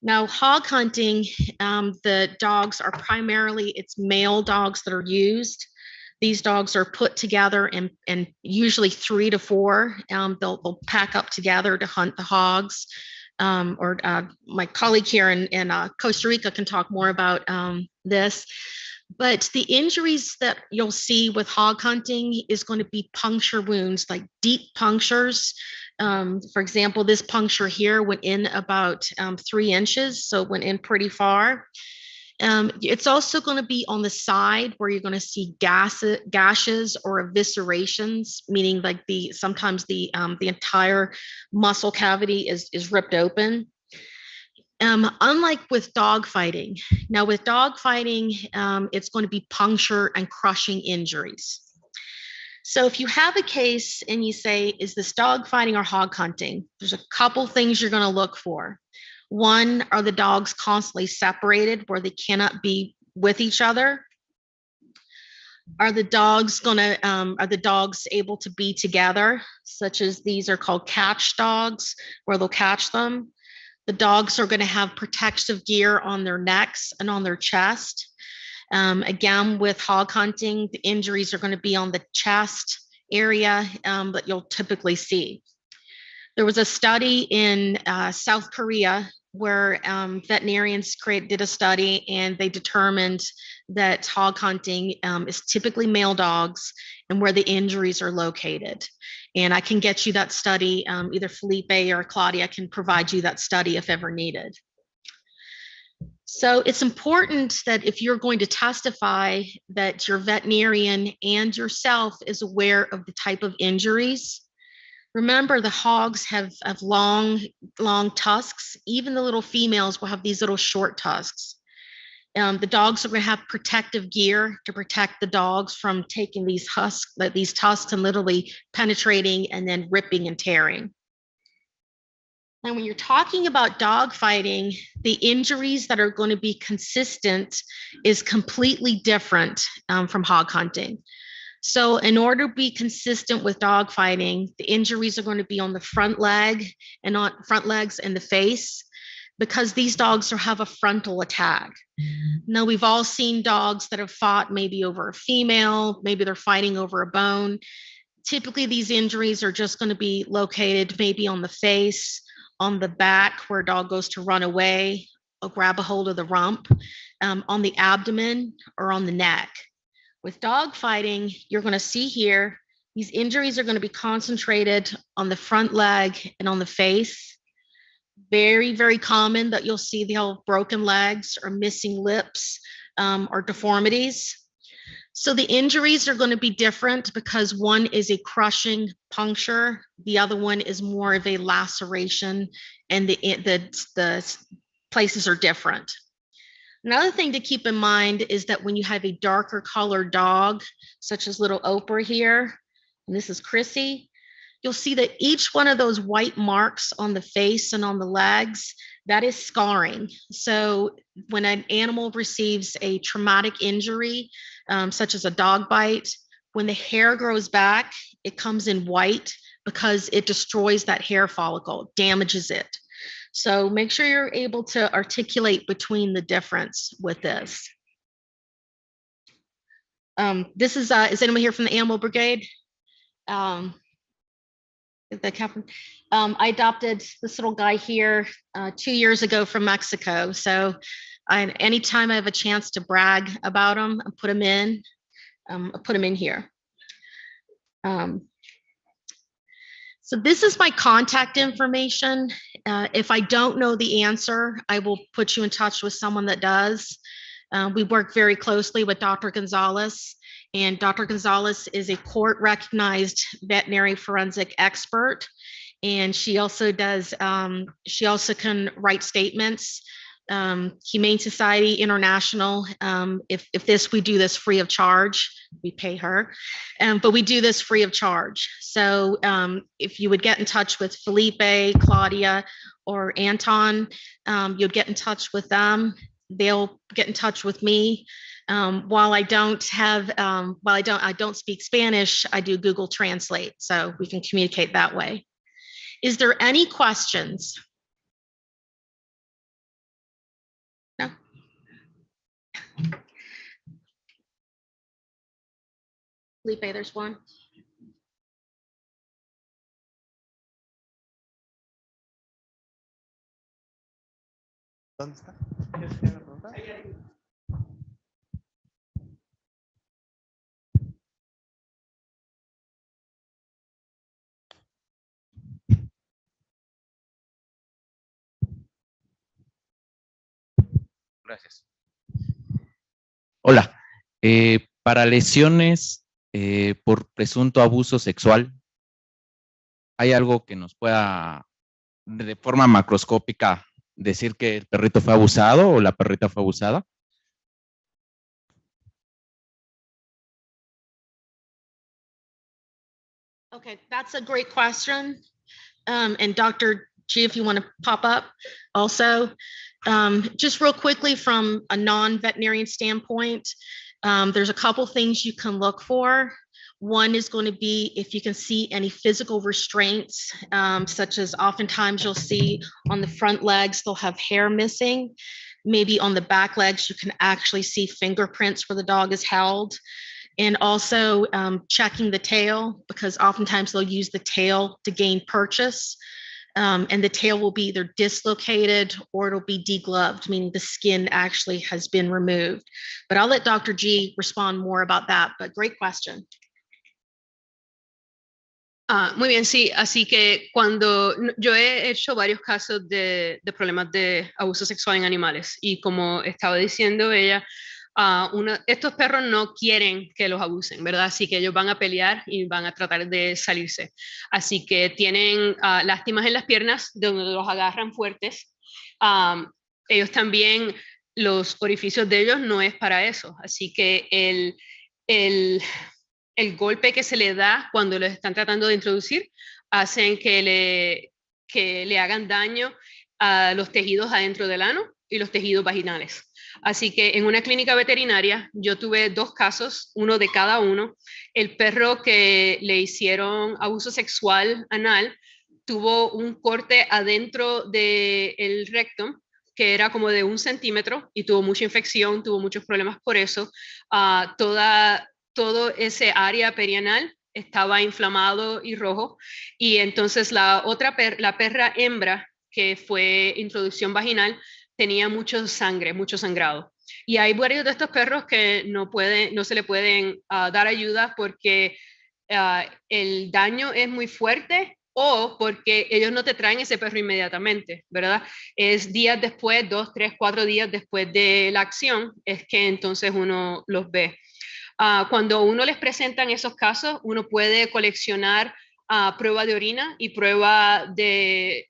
Now, hog hunting, the dogs are it's male dogs that are used. These dogs are put together and usually 3 to 4. They'll pack up together to hunt the hogs. My colleague here in Costa Rica can talk more about this. But the injuries that you'll see with hog hunting is going to be puncture wounds, like deep punctures. For example, this puncture here went in about 3 inches, so it went in pretty far. It's also going to be on the side where you're going to see gashes or eviscerations, meaning like sometimes the entire muscle cavity is ripped open. Unlike with dog fighting. Now with dog fighting, it's going to be puncture and crushing injuries. So if you have a case and you say, is this dog fighting or hog hunting? There's a couple things you're going to look for. One, are the dogs constantly separated where they cannot be with each other? Are the dogs able to be together, such as these are called catch dogs, where they'll catch them? The dogs are going to have protective gear on their necks and on their chest. Again, with hog hunting, the injuries are going to be on the chest area that you'll typically see. There was a study in South Korea where veterinarians did a study, and they determined that hog hunting is typically male dogs and where the injuries are located. And I can get you that study, either Felipe or Claudia can provide you that study if ever needed. So it's important that if you're going to testify, that your veterinarian and yourself is aware of the type of injuries. Remember, the hogs have long tusks. Even the little females will have these little short tusks. The dogs are going to have protective gear to protect the dogs from taking these tusks and literally penetrating and then ripping and tearing. Now, when you're talking about dog fighting, the injuries that are going to be consistent is completely different from hog hunting. So in order to be consistent with dog fighting, the injuries are going to be on the front legs and the face, because these dogs have a frontal attack. Now, we've all seen dogs that have fought maybe over a female, maybe they're fighting over a bone. Typically, these injuries are just going to be located maybe on the face, on the back where a dog goes to run away or grab a hold of the rump, on the abdomen or on the neck. With dog fighting, you're going to see here, these injuries are going to be concentrated on the front leg and on the face. Very, very common that you'll see the whole broken legs or missing lips or deformities. So the injuries are going to be different because one is a crushing puncture, the other one is more of a laceration, and the places are different. Another thing to keep in mind is that when you have a darker colored dog, such as little Oprah here, and this is Chrissy, you'll see that each one of those white marks on the face and on the legs, that is scarring. So when an animal receives a traumatic injury, such as a dog bite, when the hair grows back, it comes in white because it destroys that hair follicle, damages it. So make sure you're able to articulate between the difference with this. This is anyone here from the Animal Brigade? The captain. I adopted this little guy here 2 years ago from Mexico. So anytime I have a chance to brag about him, I put him in here. So this is my contact information. If I don't know the answer, I will put you in touch with someone that does. We work very closely with Dr. Gonzalez, and Dr. Gonzalez is a court-recognized veterinary forensic expert, and she also can write statements. Humane Society International, we do this free of charge. We pay her, but we do this free of charge. So if you would get in touch with Felipe, Claudia, or Anton, you'll get in touch with them. They'll get in touch with me. While I don't speak Spanish, I do Google Translate, so we can communicate that way. Is there any questions? No? Felipe, there's one. ¿Dónde está? Gracias. Hola. Para lesiones por presunto abuso sexual, ¿hay algo que nos pueda, de forma macroscópica, decir que el perrito fue abusado o la perrita fue abusada? Okay, that's a great question. And Dr. G, if you want to pop up also. Just real quickly from a non-veterinarian standpoint, there's a couple things you can look for. One is going to be if you can see any physical restraints, such as oftentimes you'll see on the front legs, they'll have hair missing. Maybe on the back legs, you can actually see fingerprints where the dog is held. And also checking the tail, because oftentimes they'll use the tail to gain purchase. And the tail will be either dislocated or it'll be degloved, meaning the skin actually has been removed. But I'll let Dr. G respond more about that, but great question. Muy bien, sí, así que cuando yo he hecho varios casos de problemas de abuso sexual en animales y como estaba diciendo ella, estos perros no quieren que los abusen, ¿verdad? Así que ellos van a pelear y van a tratar de salirse. Así que tienen lástimas en las piernas donde los agarran fuertes. Ellos también, los orificios de ellos no es para eso. Así que el golpe que se le da cuando los están tratando de introducir hacen que le hagan daño a los tejidos adentro del ano y los tejidos vaginales. Así que en una clínica veterinaria yo tuve 2 casos, uno de cada uno. El perro que le hicieron abuso sexual anal tuvo un corte adentro del rectum que era como de 1 centímetro y tuvo mucha infección, tuvo muchos problemas por eso. Todo ese área perianal estaba inflamado y rojo. Y entonces la perra hembra, que fue introducción vaginal, tenía mucho sangre, mucho sangrado. Y hay varios de estos perros que no se le pueden dar ayuda porque el daño es muy fuerte o porque ellos no te traen ese perro inmediatamente, ¿verdad? Es días después, 2, 3, 4 días después de la acción, es que entonces uno los ve. Cuando uno les presentan esos casos, uno puede coleccionar prueba de orina y prueba de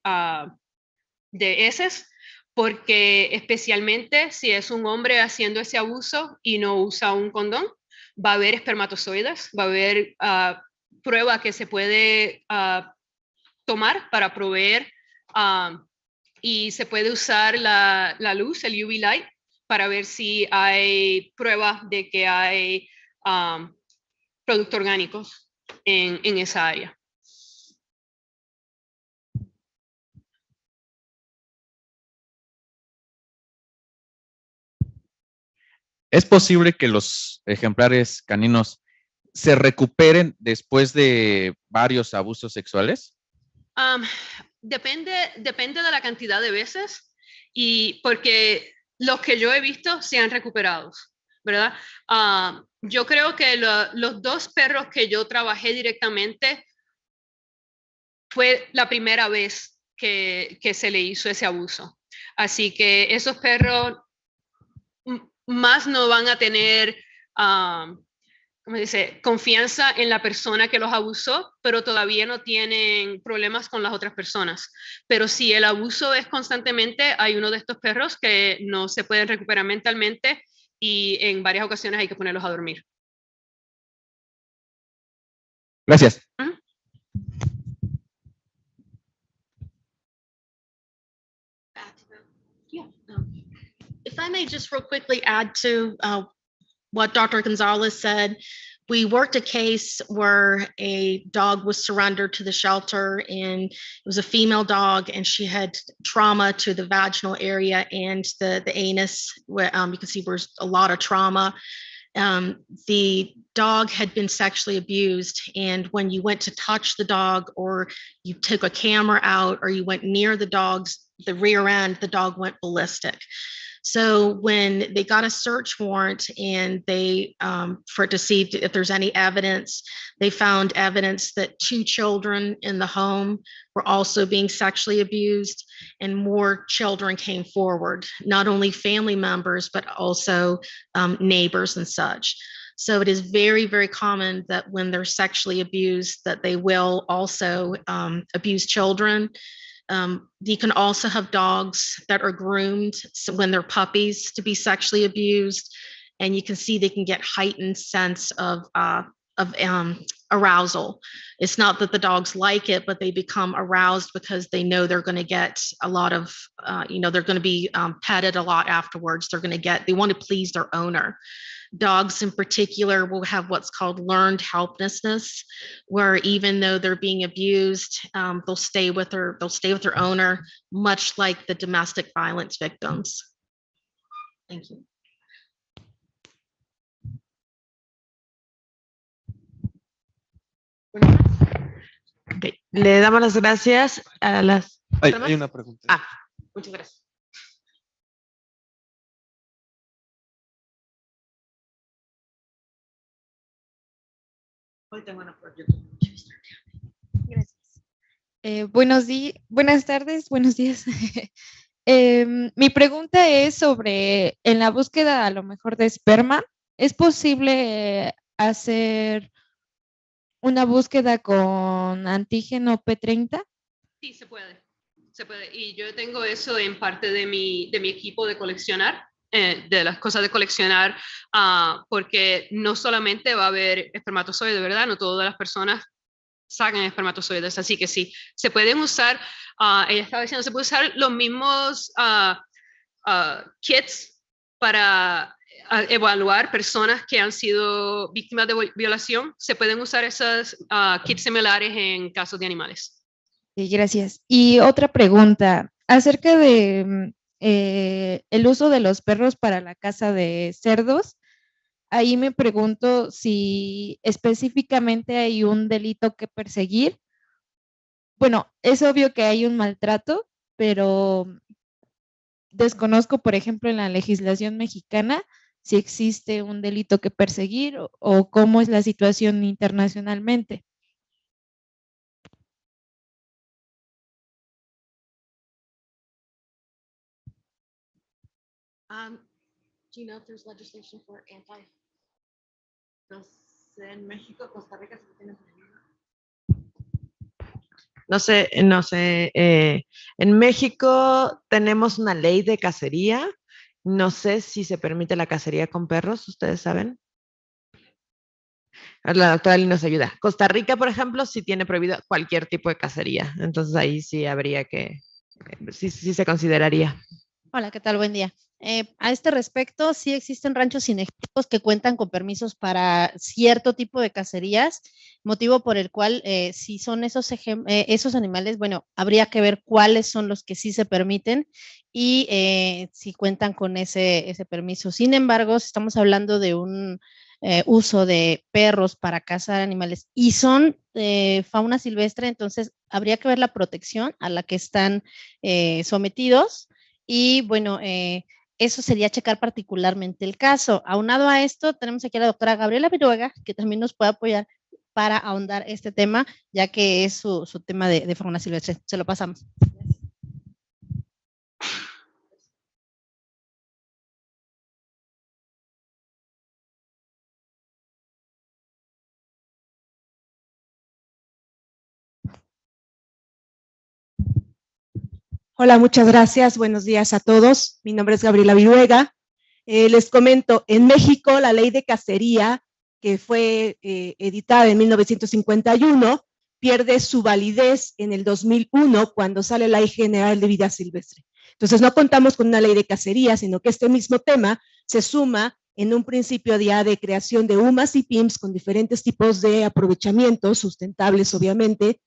heces, porque especialmente si es un hombre haciendo ese abuso y no usa un condón, va a haber espermatozoides, va a haber prueba que se puede tomar para proveer y se puede usar la luz, el UV light, para ver si hay pruebas de que hay productos orgánicos en esa área. ¿Es posible que los ejemplares caninos se recuperen después de varios abusos sexuales? Depende de la cantidad de veces y porque los que yo he visto se han recuperado, ¿verdad? Yo creo que los 2 perros que yo trabajé directamente fue la primera vez que se le hizo ese abuso. Así que esos perros más no van a tener, ¿cómo dice?, confianza en la persona que los abusó, pero todavía no tienen problemas con las otras personas. Pero si el abuso es constantemente, hay uno de estos perros que no se pueden recuperar mentalmente y en varias ocasiones hay que ponerlos a dormir. Gracias. If I may just real quickly add to what Dr. Gonzalez said, we worked a case where a dog was surrendered to the shelter, and it was a female dog, and she had trauma to the vaginal area and the anus. You can see there's a lot of trauma. The dog had been sexually abused, and when you went to touch the dog or you took a camera out or you went near the rear end, the dog went ballistic. So when they got a search warrant and they for to see if there's any evidence, they found evidence that 2 children in the home were also being sexually abused, and more children came forward, not only family members, but also neighbors and such. So it is very, very common that when they're sexually abused, that they will also abuse children. You can also have dogs that are groomed when they're puppies to be sexually abused, and you can see they can get heightened sense of of arousal. It's not that the dogs like it, but they become aroused because they know they're going to get a lot of, they're going to be petted a lot afterwards. They want to please their owner. Dogs in particular will have what's called learned helplessness, where even though they're being abused, they'll stay with their owner, much like the domestic violence victims. Thank you. Okay. Le damos las gracias a las... Hay una pregunta. Muchas gracias. Hoy tengo una pregunta. Gracias. Buenas tardes, buenos días. Mi pregunta es sobre, en la búsqueda a lo mejor de esperma, ¿es posible hacer una búsqueda con antígeno P30? Sí, se puede. Y yo tengo eso en parte de mi equipo de coleccionar, de las cosas de coleccionar, porque no solamente va a haber espermatozoides, ¿verdad? No todas las personas sacan espermatozoides, así que sí, se pueden usar, ella estaba diciendo, se puede usar los mismos kits para evaluar personas que han sido víctimas de violación. Se pueden usar esos kits similares en casos de animales. Sí, gracias. Y otra pregunta, acerca de el uso de los perros para la caza de cerdos. Ahí me pregunto si específicamente hay un delito que perseguir. Bueno, es obvio que hay un maltrato, pero desconozco, por ejemplo, en la legislación mexicana, si existe un delito que perseguir o cómo es la situación internacionalmente. Do you know if there's legislation for anti? En México, Costa Rica se tiene No sé. En México tenemos una ley de cacería. No sé si se permite la cacería con perros, ¿ustedes saben? La doctora Lee nos ayuda. Costa Rica, por ejemplo, sí tiene prohibido cualquier tipo de cacería. Entonces ahí sí habría que, sí se consideraría. Hola, ¿qué tal? Buen día. A este respecto, sí existen ranchos cinegéticos que cuentan con permisos para cierto tipo de cacerías, motivo por el cual, si son esos animales, bueno, habría que ver cuáles son los que sí se permiten y si cuentan con ese permiso. Sin embargo, si estamos hablando de un uso de perros para cazar animales y son fauna silvestre, entonces habría que ver la protección a la que están sometidos y, bueno, eso sería checar particularmente el caso. Aunado a esto, tenemos aquí a la doctora Gabriela Viruega, que también nos puede apoyar para ahondar este tema, ya que es su tema de fauna silvestre. Se lo pasamos. Hola, muchas gracias. Buenos días a todos. Mi nombre es Gabriela Viruega. Les comento, en México la ley de cacería, que fue editada en 1951, pierde su validez en el 2001 cuando sale la Ley General de Vida Silvestre. Entonces no contamos con una ley de cacería, sino que este mismo tema se suma en un principio ya de creación de UMAS y PIMS con diferentes tipos de aprovechamientos sustentables, obviamente,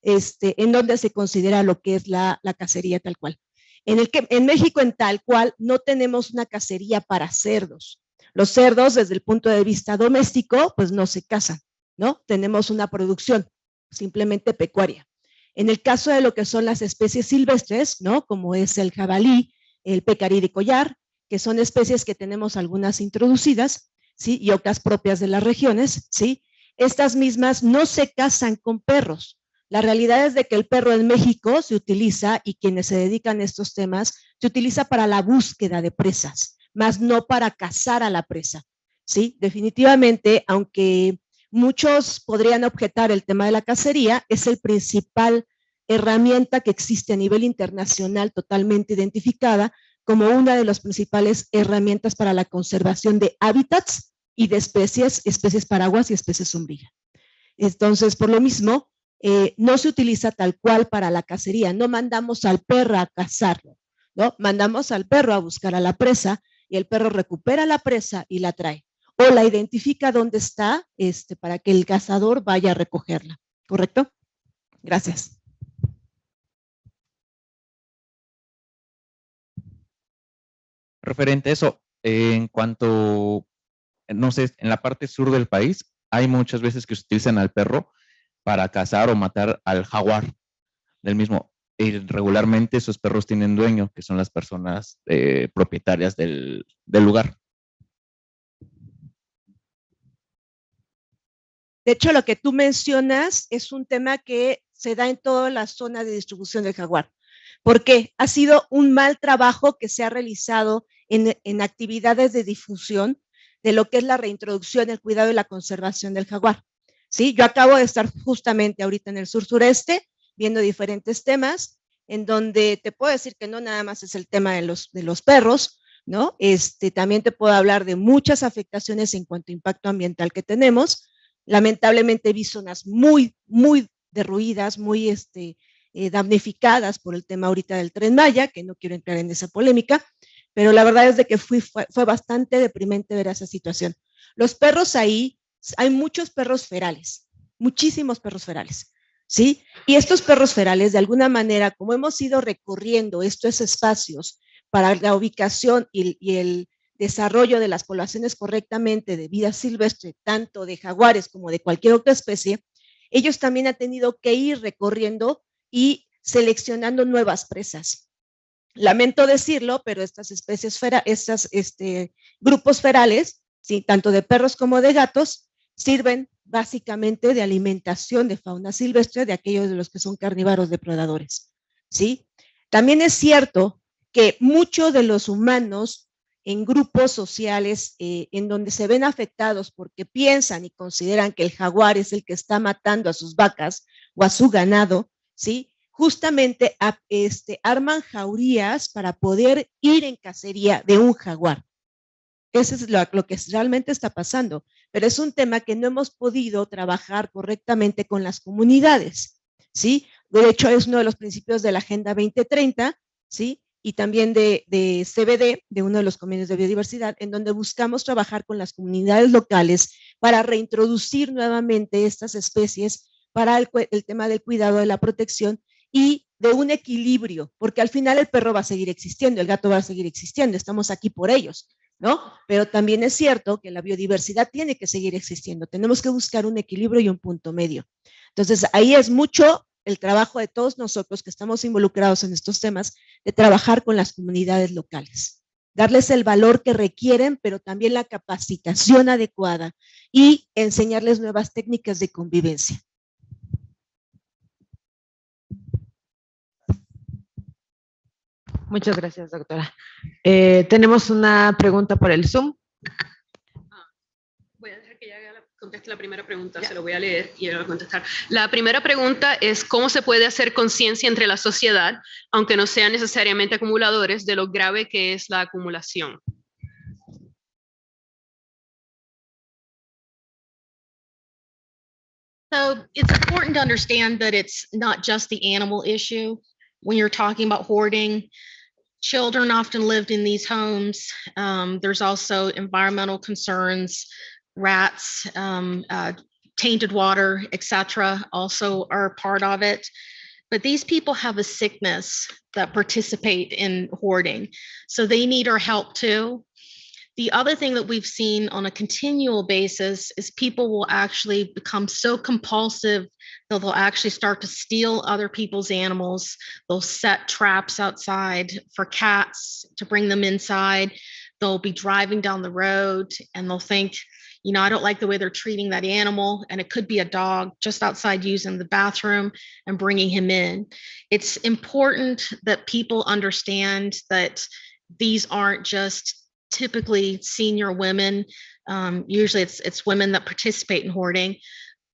en donde se considera lo que es la cacería tal cual. En México, en tal cual, no tenemos una cacería para cerdos. Los cerdos, desde el punto de vista doméstico, pues no se cazan, ¿no? Tenemos una producción simplemente pecuaria. En el caso de lo que son las especies silvestres, ¿no? Como es el jabalí, el pecarí de collar, que son especies que tenemos algunas introducidas, ¿sí? Y otras propias de las regiones, ¿sí? Estas mismas no se cazan con perros. La realidad es de que el perro en México se utiliza, y quienes se dedican a estos temas, se utiliza para la búsqueda de presas, más no para cazar a la presa, ¿sí? Definitivamente, aunque muchos podrían objetar el tema de la cacería, es el principal herramienta que existe a nivel internacional totalmente identificada como una de las principales herramientas para la conservación de hábitats y de especies paraguas y especies sombrilla. Entonces, por lo mismo, no se utiliza tal cual para la cacería, no mandamos al perro a cazarlo, ¿no? Mandamos al perro a buscar a la presa y el perro recupera la presa y la trae, o la identifica dónde está para que el cazador vaya a recogerla, ¿correcto? Gracias. Referente a eso, en cuanto, no sé, en la parte sur del país, hay muchas veces que se utilizan al perro para cazar o matar al jaguar del mismo. Y regularmente esos perros tienen dueño, que son las personas propietarias del lugar. De hecho, lo que tú mencionas es un tema que se da en toda la zona de distribución del jaguar, porque ha sido un mal trabajo que se ha realizado en actividades de difusión de lo que es la reintroducción, el cuidado y la conservación del jaguar. ¿Sí? Yo acabo de estar justamente ahorita en el sur-sureste viendo diferentes temas, en donde te puedo decir que no nada más es el tema de los perros, ¿no? También te puedo hablar de muchas afectaciones en cuanto a impacto ambiental que tenemos. Lamentablemente vi zonas muy, muy derruidas, muy damnificadas por el tema ahorita del Tren Maya, que no quiero entrar en esa polémica, pero la verdad es de que fue bastante deprimente ver esa situación. Los perros ahí, hay muchos perros ferales, muchísimos perros ferales, ¿sí? Y estos perros ferales, de alguna manera, como hemos ido recorriendo estos espacios para la ubicación y el desarrollo de las poblaciones correctamente de vida silvestre, tanto de jaguares como de cualquier otra especie, ellos también han tenido que ir recorriendo y seleccionando nuevas presas. Lamento decirlo, pero estas especies grupos ferales, ¿sí? Tanto de perros como de gatos, sirven básicamente de alimentación de fauna silvestre de aquellos de los que son carnívoros depredadores, ¿sí? También es cierto que muchos de los humanos en grupos sociales en donde se ven afectados porque piensan y consideran que el jaguar es el que está matando a sus vacas o a su ganado, ¿sí? Justamente arman jaurías para poder ir en cacería de un jaguar. Eso es lo que realmente está pasando, pero es un tema que no hemos podido trabajar correctamente con las comunidades, ¿sí? De hecho, es uno de los principios de la Agenda 2030, ¿sí? Y también de CBD, de uno de los convenios de biodiversidad, en donde buscamos trabajar con las comunidades locales para reintroducir nuevamente estas especies para el tema del cuidado, de la protección y de un equilibrio, porque al final el perro va a seguir existiendo, el gato va a seguir existiendo, estamos aquí por ellos, ¿no? Pero también es cierto que la biodiversidad tiene que seguir existiendo, tenemos que buscar un equilibrio y un punto medio. Entonces, ahí es mucho el trabajo de todos nosotros que estamos involucrados en estos temas, de trabajar con las comunidades locales, darles el valor que requieren, pero también la capacitación adecuada y enseñarles nuevas técnicas de convivencia. Muchas gracias, doctora. Tenemos una pregunta por el Zoom. Voy a dejar que ella conteste la primera pregunta, se lo voy a leer y ella va a contestar. La primera pregunta es ¿cómo se puede hacer conciencia entre la sociedad, aunque no sean necesariamente acumuladores, de lo grave que es la acumulación? So it's important to understand that it's not just the animal issue. When you're talking about hoarding, children often lived in these homes. There's also environmental concerns, rats, tainted water, etc. also are part of it. But these people have a sickness that participate in hoarding. So they need our help too. The other thing that we've seen on a continual basis is people will actually become so compulsive that they'll actually start to steal other people's animals. They'll set traps outside for cats to bring them inside. They'll be driving down the road and they'll think, you know, I don't like the way they're treating that animal. And it could be a dog just outside using the bathroom and bringing him in. It's important that people understand that these aren't just typically senior women. Usually it's women that participate in hoarding,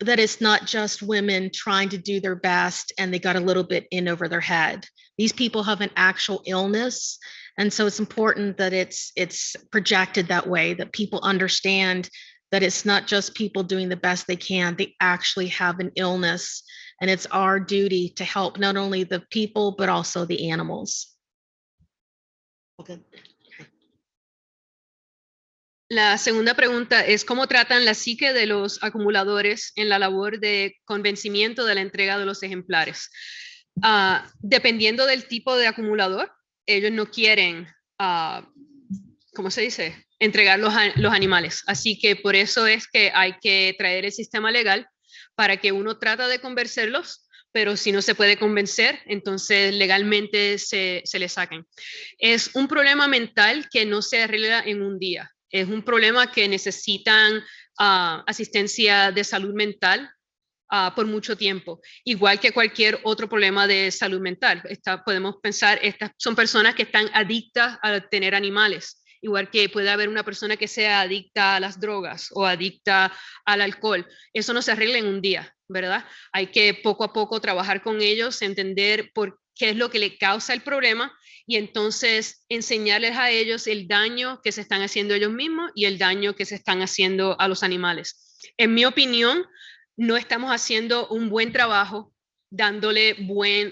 that it's not just women trying to do their best and they got a little bit in over their head. These people have an actual illness. And so it's important that it's projected that way, that people understand that it's not just people doing the best they can, they actually have an illness, and it's our duty to help not only the people, but also the animals. Okay. La segunda pregunta es cómo tratan la psique de los acumuladores en la labor de convencimiento de la entrega de los ejemplares. Dependiendo del tipo de acumulador, ellos no quieren, ¿cómo se dice? Entregar los animales. Así que por eso es que hay que traer el sistema legal para que uno trata de convencerlos, pero si no se puede convencer, entonces legalmente se le saquen. Es un problema mental que no se arregla en un día. Es un problema que necesitan asistencia de salud mental por mucho tiempo, igual que cualquier otro problema de salud mental. Podemos pensar, estas son personas que están adictas a tener animales, igual que puede haber una persona que sea adicta a las drogas o adicta al alcohol. Eso no se arregla en un día, ¿verdad? Hay que poco a poco trabajar con ellos, entender por qué es lo que le causa el problema y entonces enseñarles a ellos el daño que se están haciendo ellos mismos y el daño que se están haciendo a los animales. En mi opinión, no estamos haciendo un buen trabajo dándole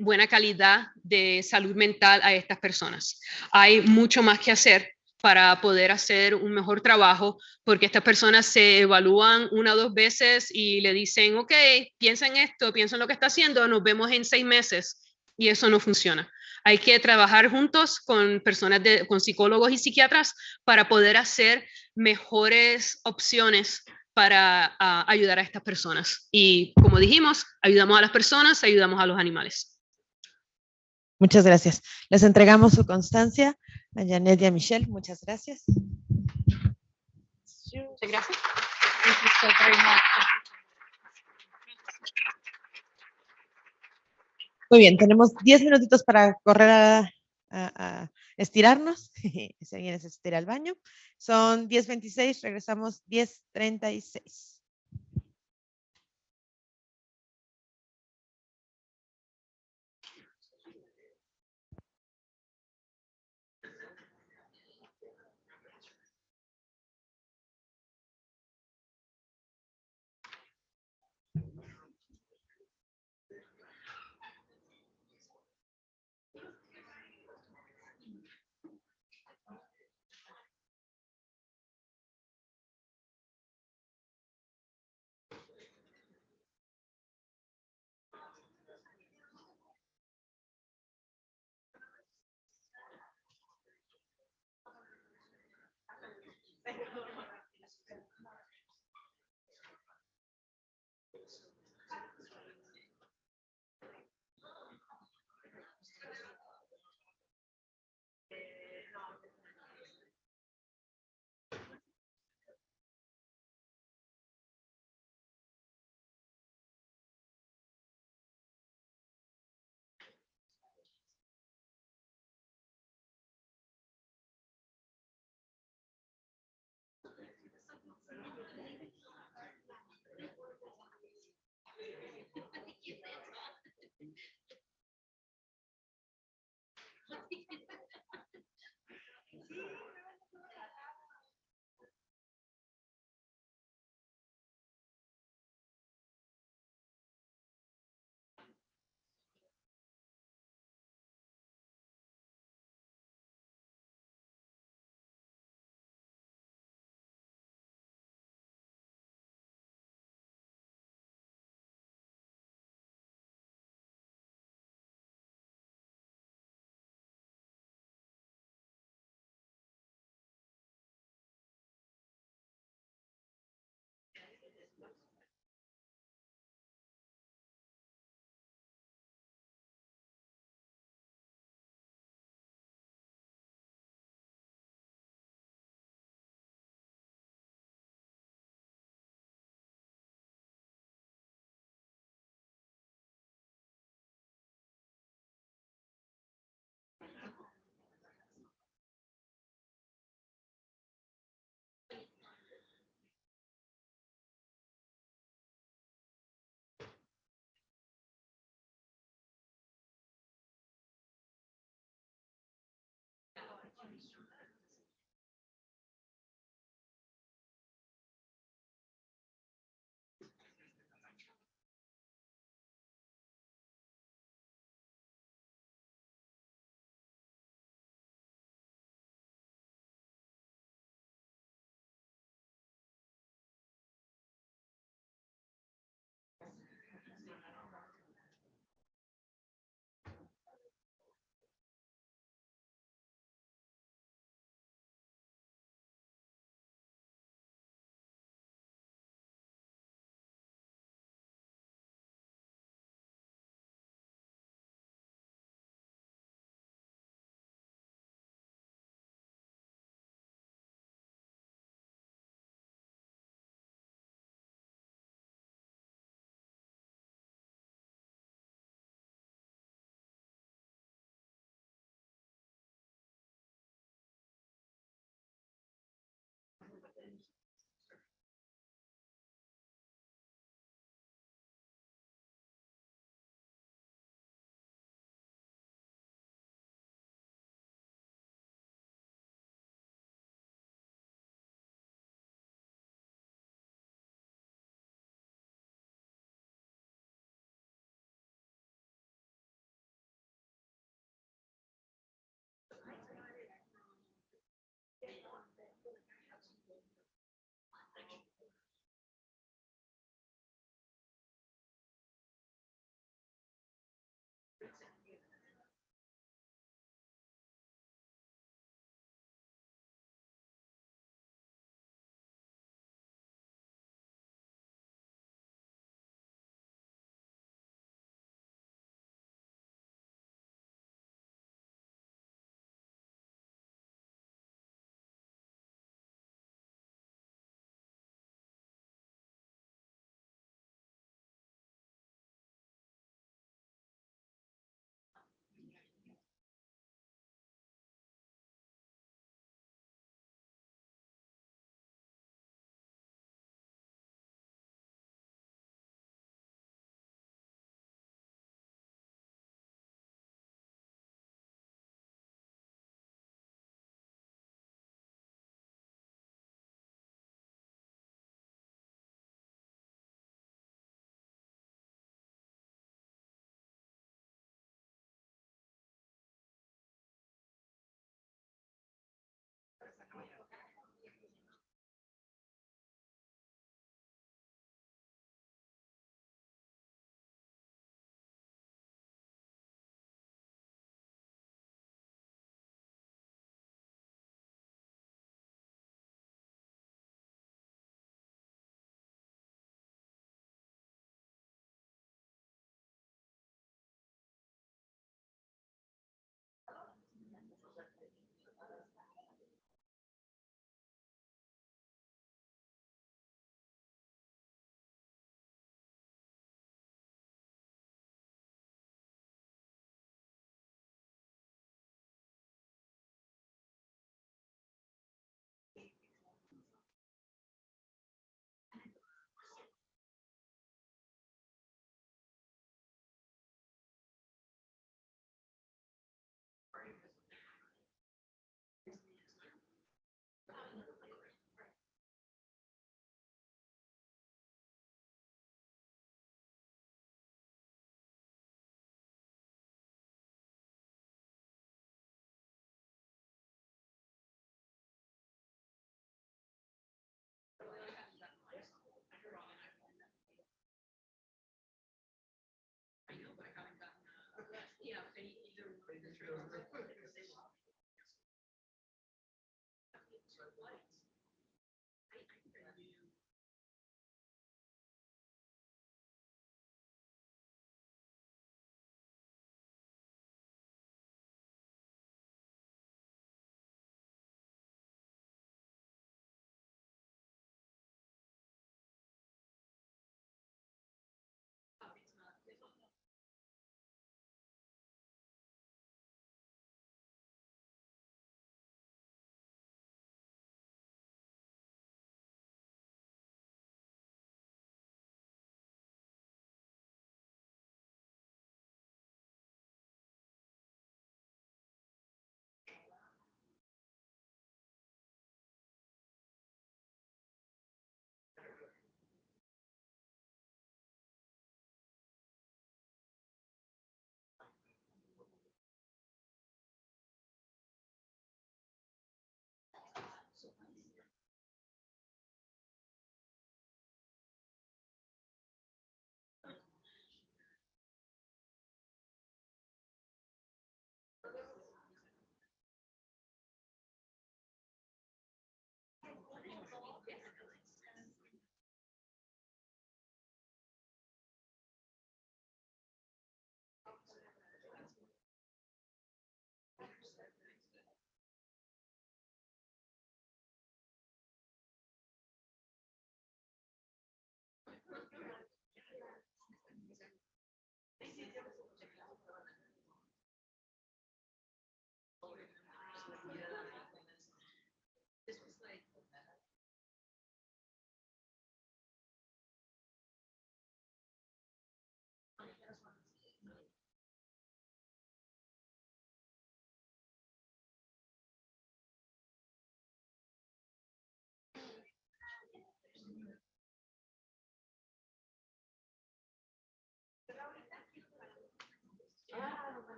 buena calidad de salud mental a estas personas. Hay mucho más que hacer para poder hacer un mejor trabajo, porque estas personas se evalúan 1 o 2 veces y le dicen, ok, piensa en esto, piensa en lo que está haciendo, nos vemos en 6 meses, y eso no funciona. Hay que trabajar juntos con personas, con psicólogos y psiquiatras para poder hacer mejores opciones para ayudar a estas personas. Y como dijimos, ayudamos a las personas, ayudamos a los animales. Muchas gracias. Les entregamos su constancia a Janet y a Michelle. Muchas gracias. Muchas gracias. Thank you so very much. Muy bien, tenemos 10 minutitos para correr a estirarnos. Si alguien necesita ir al baño. Son 10:26, regresamos 10:36.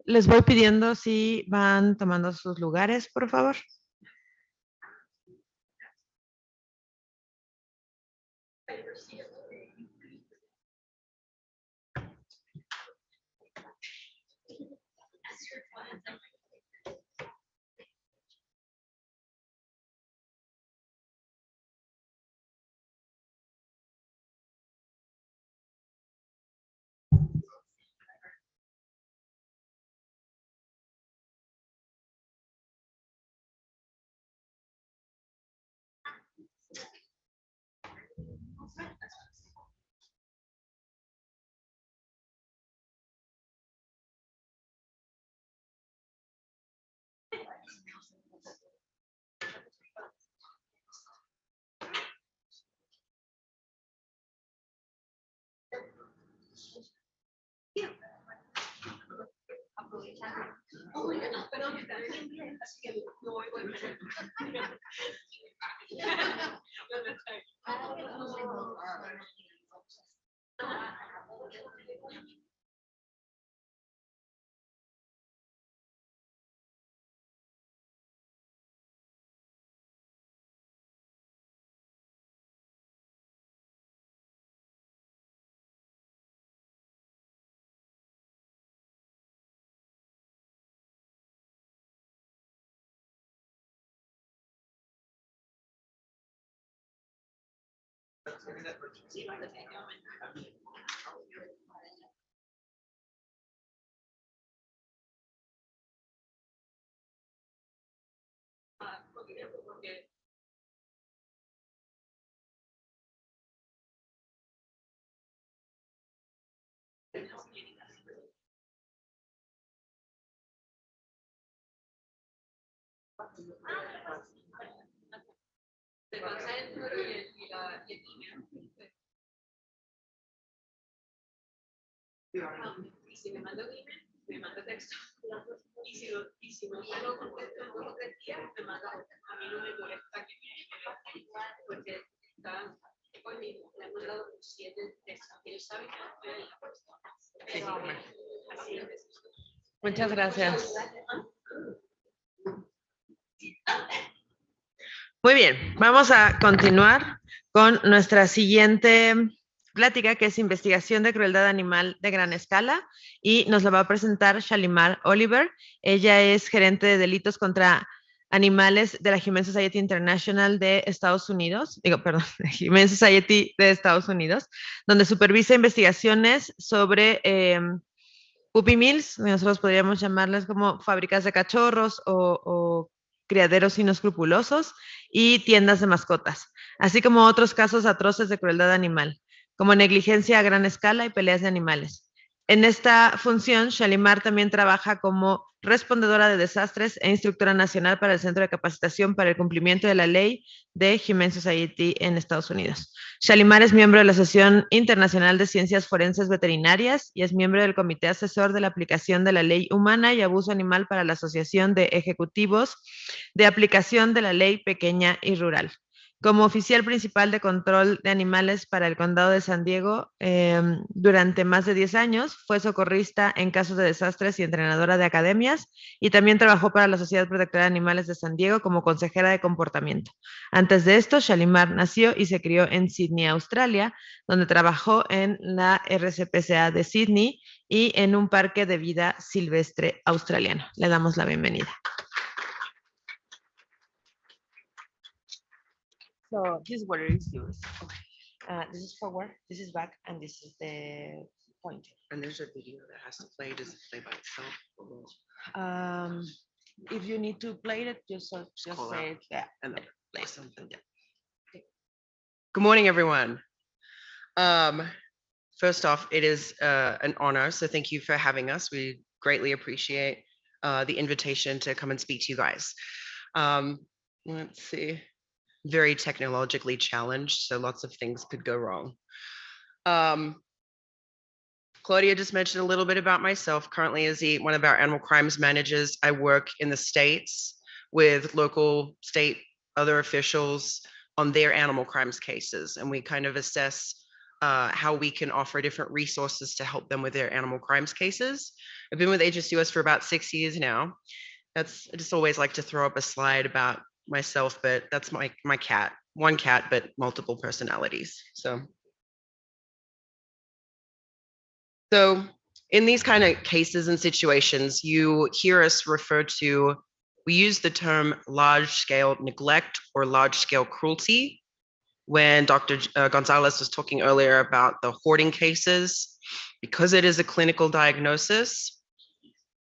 Les voy pidiendo si van tomando sus lugares, por favor. Y si me manda un email, me manda texto. Y si no lo contesto en 2 o 3 días, me manda otra. A mí no me molesta que me porque está hoy mismo, le han mandado 7 textos. Ellos saben que no estoy ahí la persona. Así es. Muchas gracias. Muy bien, vamos a continuar con nuestra siguiente plática, que es investigación de crueldad animal de gran escala, y nos la va a presentar Shalimar Oliver. Ella es gerente de delitos contra animales de la Humane Society International de Estados Unidos, de Humane Society de Estados Unidos, donde supervisa investigaciones sobre puppy mills, nosotros podríamos llamarlas como fábricas de cachorros o criaderos inescrupulosos, y tiendas de mascotas, así como otros casos atroces de crueldad animal, como negligencia a gran escala y peleas de animales. En esta función, Shalimar también trabaja como respondedora de desastres e instructora nacional para el Centro de Capacitación para el Cumplimiento de la Ley de Humane Society en Estados Unidos. Shalimar es miembro de la Asociación Internacional de Ciencias Forenses Veterinarias y es miembro del Comité Asesor de la Aplicación de la Ley Humana y Abuso Animal para la Asociación de Ejecutivos de Aplicación de la Ley Pequeña y Rural. Como oficial principal de control de animales para el Condado de San Diego, durante más de 10 años, fue socorrista en casos de desastres y entrenadora de academias, y también trabajó para la Sociedad Protectora de Animales de San Diego como consejera de comportamiento. Antes de esto, Shalimar nació y se crió en Sydney, Australia, donde trabajó en la RCPCA de Sydney y en un parque de vida silvestre australiano. Le damos la bienvenida. So this water is yours. Okay. This is forward, this is back, and this is the point. And there's a video that has to play. Does it play by itself? If you need to play it, just say it. Yeah, and then play something. Yeah. Okay. Good morning, everyone. First off, it is an honor, so thank you for having us. We greatly appreciate the invitation to come and speak to you guys. Let's see. Very technologically challenged, so lots of things could go wrong. Claudia just mentioned a little bit about myself. Currently, as one of our animal crimes managers, I work in the states with local, state, other officials on their animal crimes cases, and we kind of assess how we can offer different resources to help them with their animal crimes cases. I've been with HSUS for about 6 years now. I just always like to throw up a slide about myself, but that's my cat. One cat, but multiple personalities. So in these kind of cases and situations, you hear us refer to, we use the term large-scale neglect or large-scale cruelty. When Dr. Gonzalez was talking earlier about the hoarding cases, because it is a clinical diagnosis,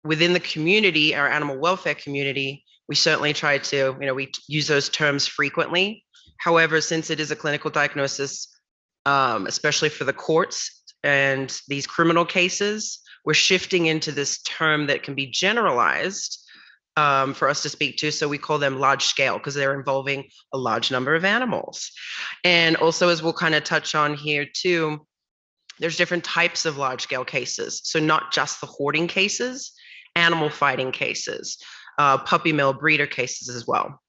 within the community, our animal welfare community, we certainly try to, we use those terms frequently. However, since it is a clinical diagnosis, especially for the courts and these criminal cases, we're shifting into this term that can be generalized for us to speak to. So we call them large scale because they're involving a large number of animals. And also, as we'll kind of touch on here too, there's different types of large scale cases. So not just the hoarding cases, animal fighting cases, puppy mill breeder cases as well.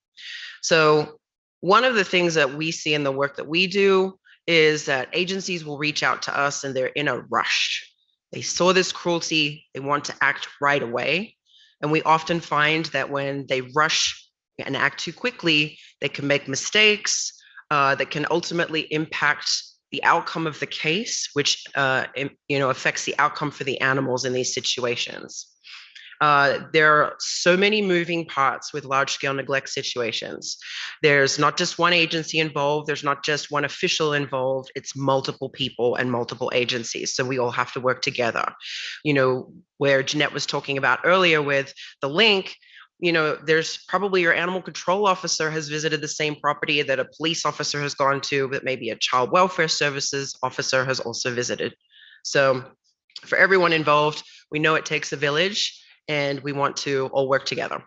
So one of the things that we see in the work that we do is that agencies will reach out to us and they're in a rush. They saw this cruelty, they want to act right away. And we often find that when they rush and act too quickly, they can make mistakes that can ultimately impact the outcome of the case, which affects the outcome for the animals in these situations. There are so many moving parts with large-scale neglect situations. There's not just one agency involved, there's not just one official involved, it's multiple people and multiple agencies. So we all have to work together. Where Jeanette was talking about earlier with the link, there's probably your animal control officer has visited the same property that a police officer has gone to, but maybe a child welfare services officer has also visited. So for everyone involved, we know it takes a village, and we want to all work together.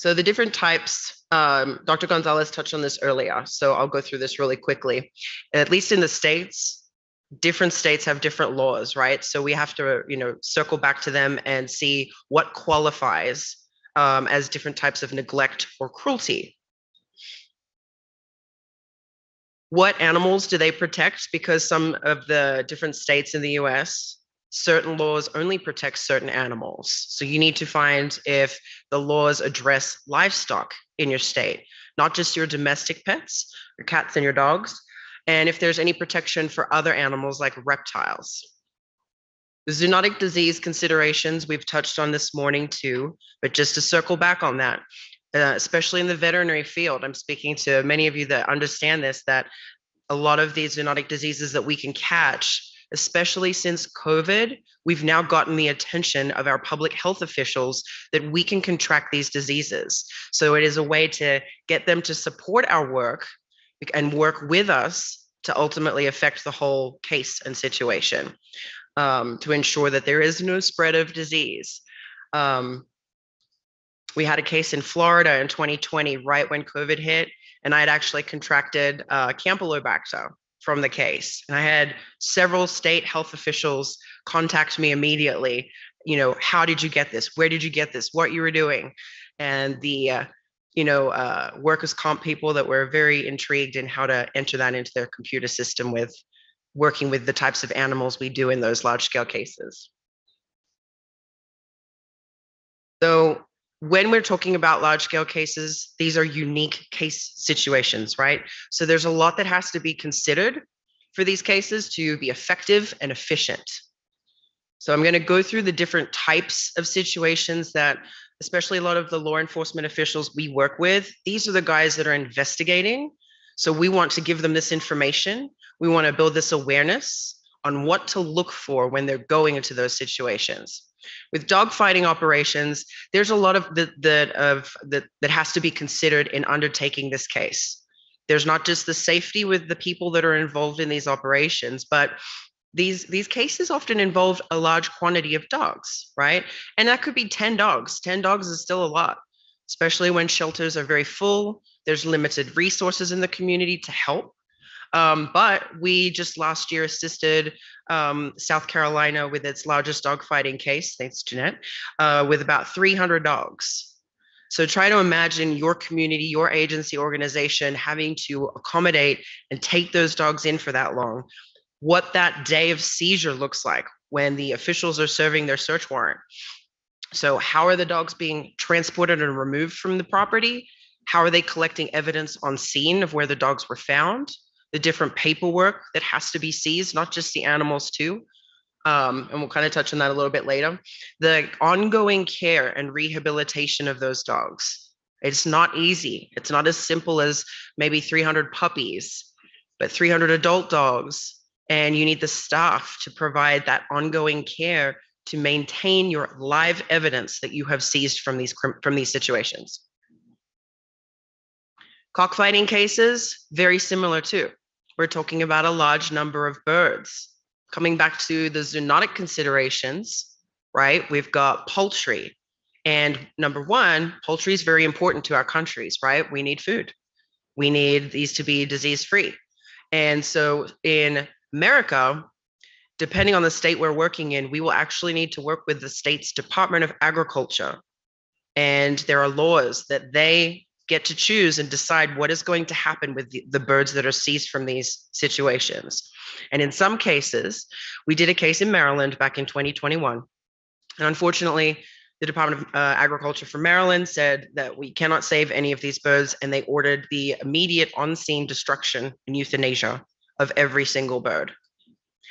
So the different types, Dr. Gonzalez touched on this earlier, so I'll go through this really quickly. At least in the States, different states have different laws, right? So we have to, circle back to them and see what qualifies as different types of neglect or cruelty. What animals do they protect? Because some of the different states in the US, certain laws only protect certain animals. So you need to find if the laws address livestock in your state, not just your domestic pets, your cats and your dogs, and if there's any protection for other animals like reptiles. The zoonotic disease considerations we've touched on this morning too, but just to circle back on that, especially in the veterinary field, I'm speaking to many of you that understand this, that a lot of these zoonotic diseases that we can catch, especially since COVID, we've now gotten the attention of our public health officials that we can contract these diseases. So it is a way to get them to support our work and work with us to ultimately affect the whole case and situation, to ensure that there is no spread of disease. We had a case in Florida in 2020, right when COVID hit, and I had actually contracted Campylobacter from the case. And I had several state health officials contact me immediately. How did you get this? Where did you get this? What you were doing? And the workers' comp people that were very intrigued in how to enter that into their computer system with working with the types of animals we do in those large scale cases. So when we're talking about large scale cases, these are unique case situations, right? So there's a lot that has to be considered for these cases to be effective and efficient. So I'm going to go through the different types of situations that, especially a lot of the law enforcement officials we work with, these are the guys that are investigating. So we want to give them this information. We want to build this awareness on what to look for when they're going into those situations. With dogfighting operations, there's a lot of that has to be considered in undertaking this case. There's not just the safety with the people that are involved in these operations, but these cases often involve a large quantity of dogs, right? And that could be 10 dogs. 10 dogs is still a lot, especially when shelters are very full. There's limited resources in the community to help. But we just last year assisted South Carolina with its largest dogfighting case, thanks Jeanette, with about 300 dogs. So try to imagine your community, your agency, organization having to accommodate and take those dogs in for that long. What that day of seizure looks like when the officials are serving their search warrant. So how are the dogs being transported and removed from the property? How are they collecting evidence on scene of where the dogs were found? The different paperwork that has to be seized, not just the animals too. And we'll kind of touch on that a little bit later. The ongoing care and rehabilitation of those dogs. It's not easy. It's not as simple as maybe 300 puppies, but 300 adult dogs. And you need the staff to provide that ongoing care to maintain your live evidence that you have seized from these situations. Cockfighting cases, very similar too. We're talking about a large number of birds. Coming back to the zoonotic considerations, right? We've got poultry. And number one, poultry is very important to our countries, right? We need food. We need these to be disease-free. And so in America, depending on the state we're working in, we will actually need to work with the state's Department of Agriculture. And there are laws that they get to choose and decide what is going to happen with the birds that are seized from these situations. And in some cases, we did a case in Maryland back in 2021. And unfortunately, the Department of Agriculture for Maryland said that we cannot save any of these birds, and they ordered the immediate on-scene destruction and euthanasia of every single bird.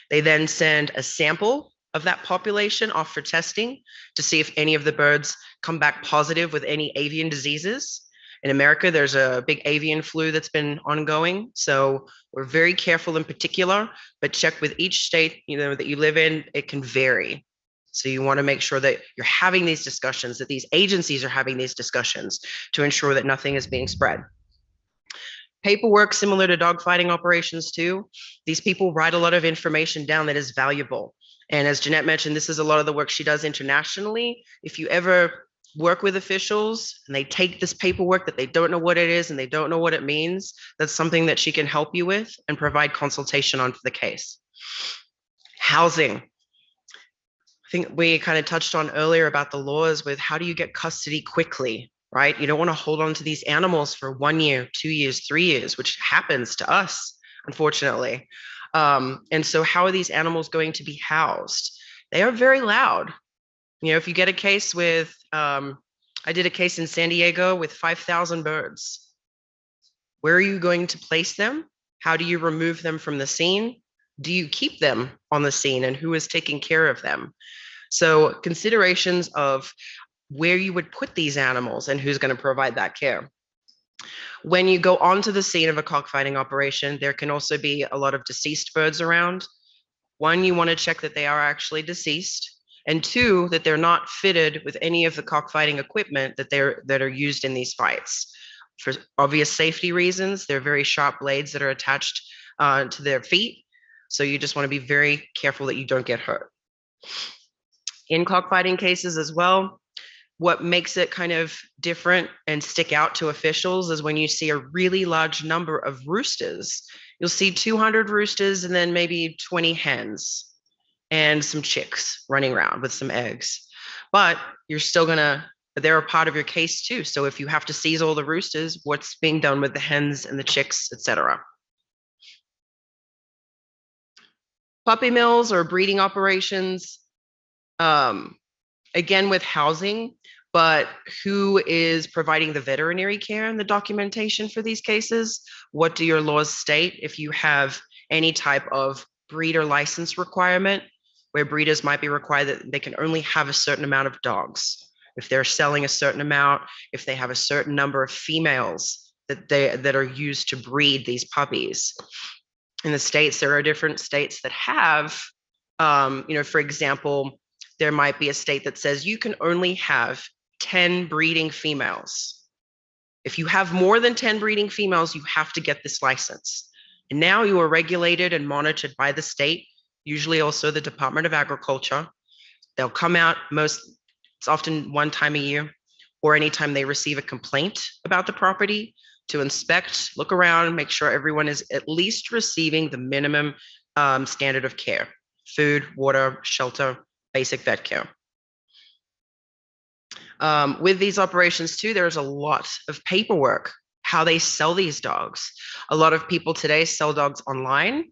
They then send a sample of that population off for testing to see if any of the birds come back positive with any avian diseases. In America, there's a big avian flu that's been ongoing. So we're very careful in particular, but check with each state that you live in, it can vary. So you want to make sure that you're having these discussions, that these agencies are having these discussions to ensure that nothing is being spread. Paperwork, similar to dogfighting operations too. These people write a lot of information down that is valuable. And as Jeanette mentioned, this is a lot of the work she does internationally. If you ever work with officials and they take this paperwork that they don't know what it is and they don't know what it means, that's something that she can help you with and provide consultation on for the case. Housing. I think we kind of touched on earlier about the laws with how do you get custody quickly, right? You don't want to hold on to these animals for 1 year, 2 years, 3 years, which happens to us, unfortunately. And so how are these animals going to be housed? They are very loud. You know, if you get a case with, I did a case in San Diego with 5,000 birds. Where are you going to place them? How do you remove them from the scene? Do you keep them on the scene, and who is taking care of them? So considerations of where you would put these animals and who's going to provide that care. When you go onto the scene of a cockfighting operation, there can also be a lot of deceased birds around. One, you want to check that they are actually deceased. And two, that they're not fitted with any of the cockfighting equipment that are used in these fights. For obvious safety reasons, they're very sharp blades that are attached to their feet. So you just want to be very careful that you don't get hurt. In cockfighting cases as well, what makes it kind of different and stick out to officials is when you see a really large number of roosters. You'll see 200 roosters and then maybe 20 hens and some chicks running around with some eggs. But you're still they're a part of your case too. So if you have to seize all the roosters, what's being done with the hens and the chicks, etc. Puppy mills or breeding operations, again with housing, but who is providing the veterinary care and the documentation for these cases? What do your laws state if you have any type of breeder license requirement, where breeders might be required that they can only have a certain amount of dogs? If they're selling a certain amount, if they have a certain number of females that are used to breed these puppies. In the States, there are different states that have, for example, there might be a state that says you can only have 10 breeding females. If you have more than 10 breeding females, you have to get this license. And now you are regulated and monitored by the state, usually also the Department of Agriculture. They'll come out it's often one time a year or anytime they receive a complaint about the property to inspect, look around, make sure everyone is at least receiving the minimum standard of care: food, water, shelter, basic vet care. With these operations too, there's a lot of paperwork, how they sell these dogs. A lot of people today sell dogs online.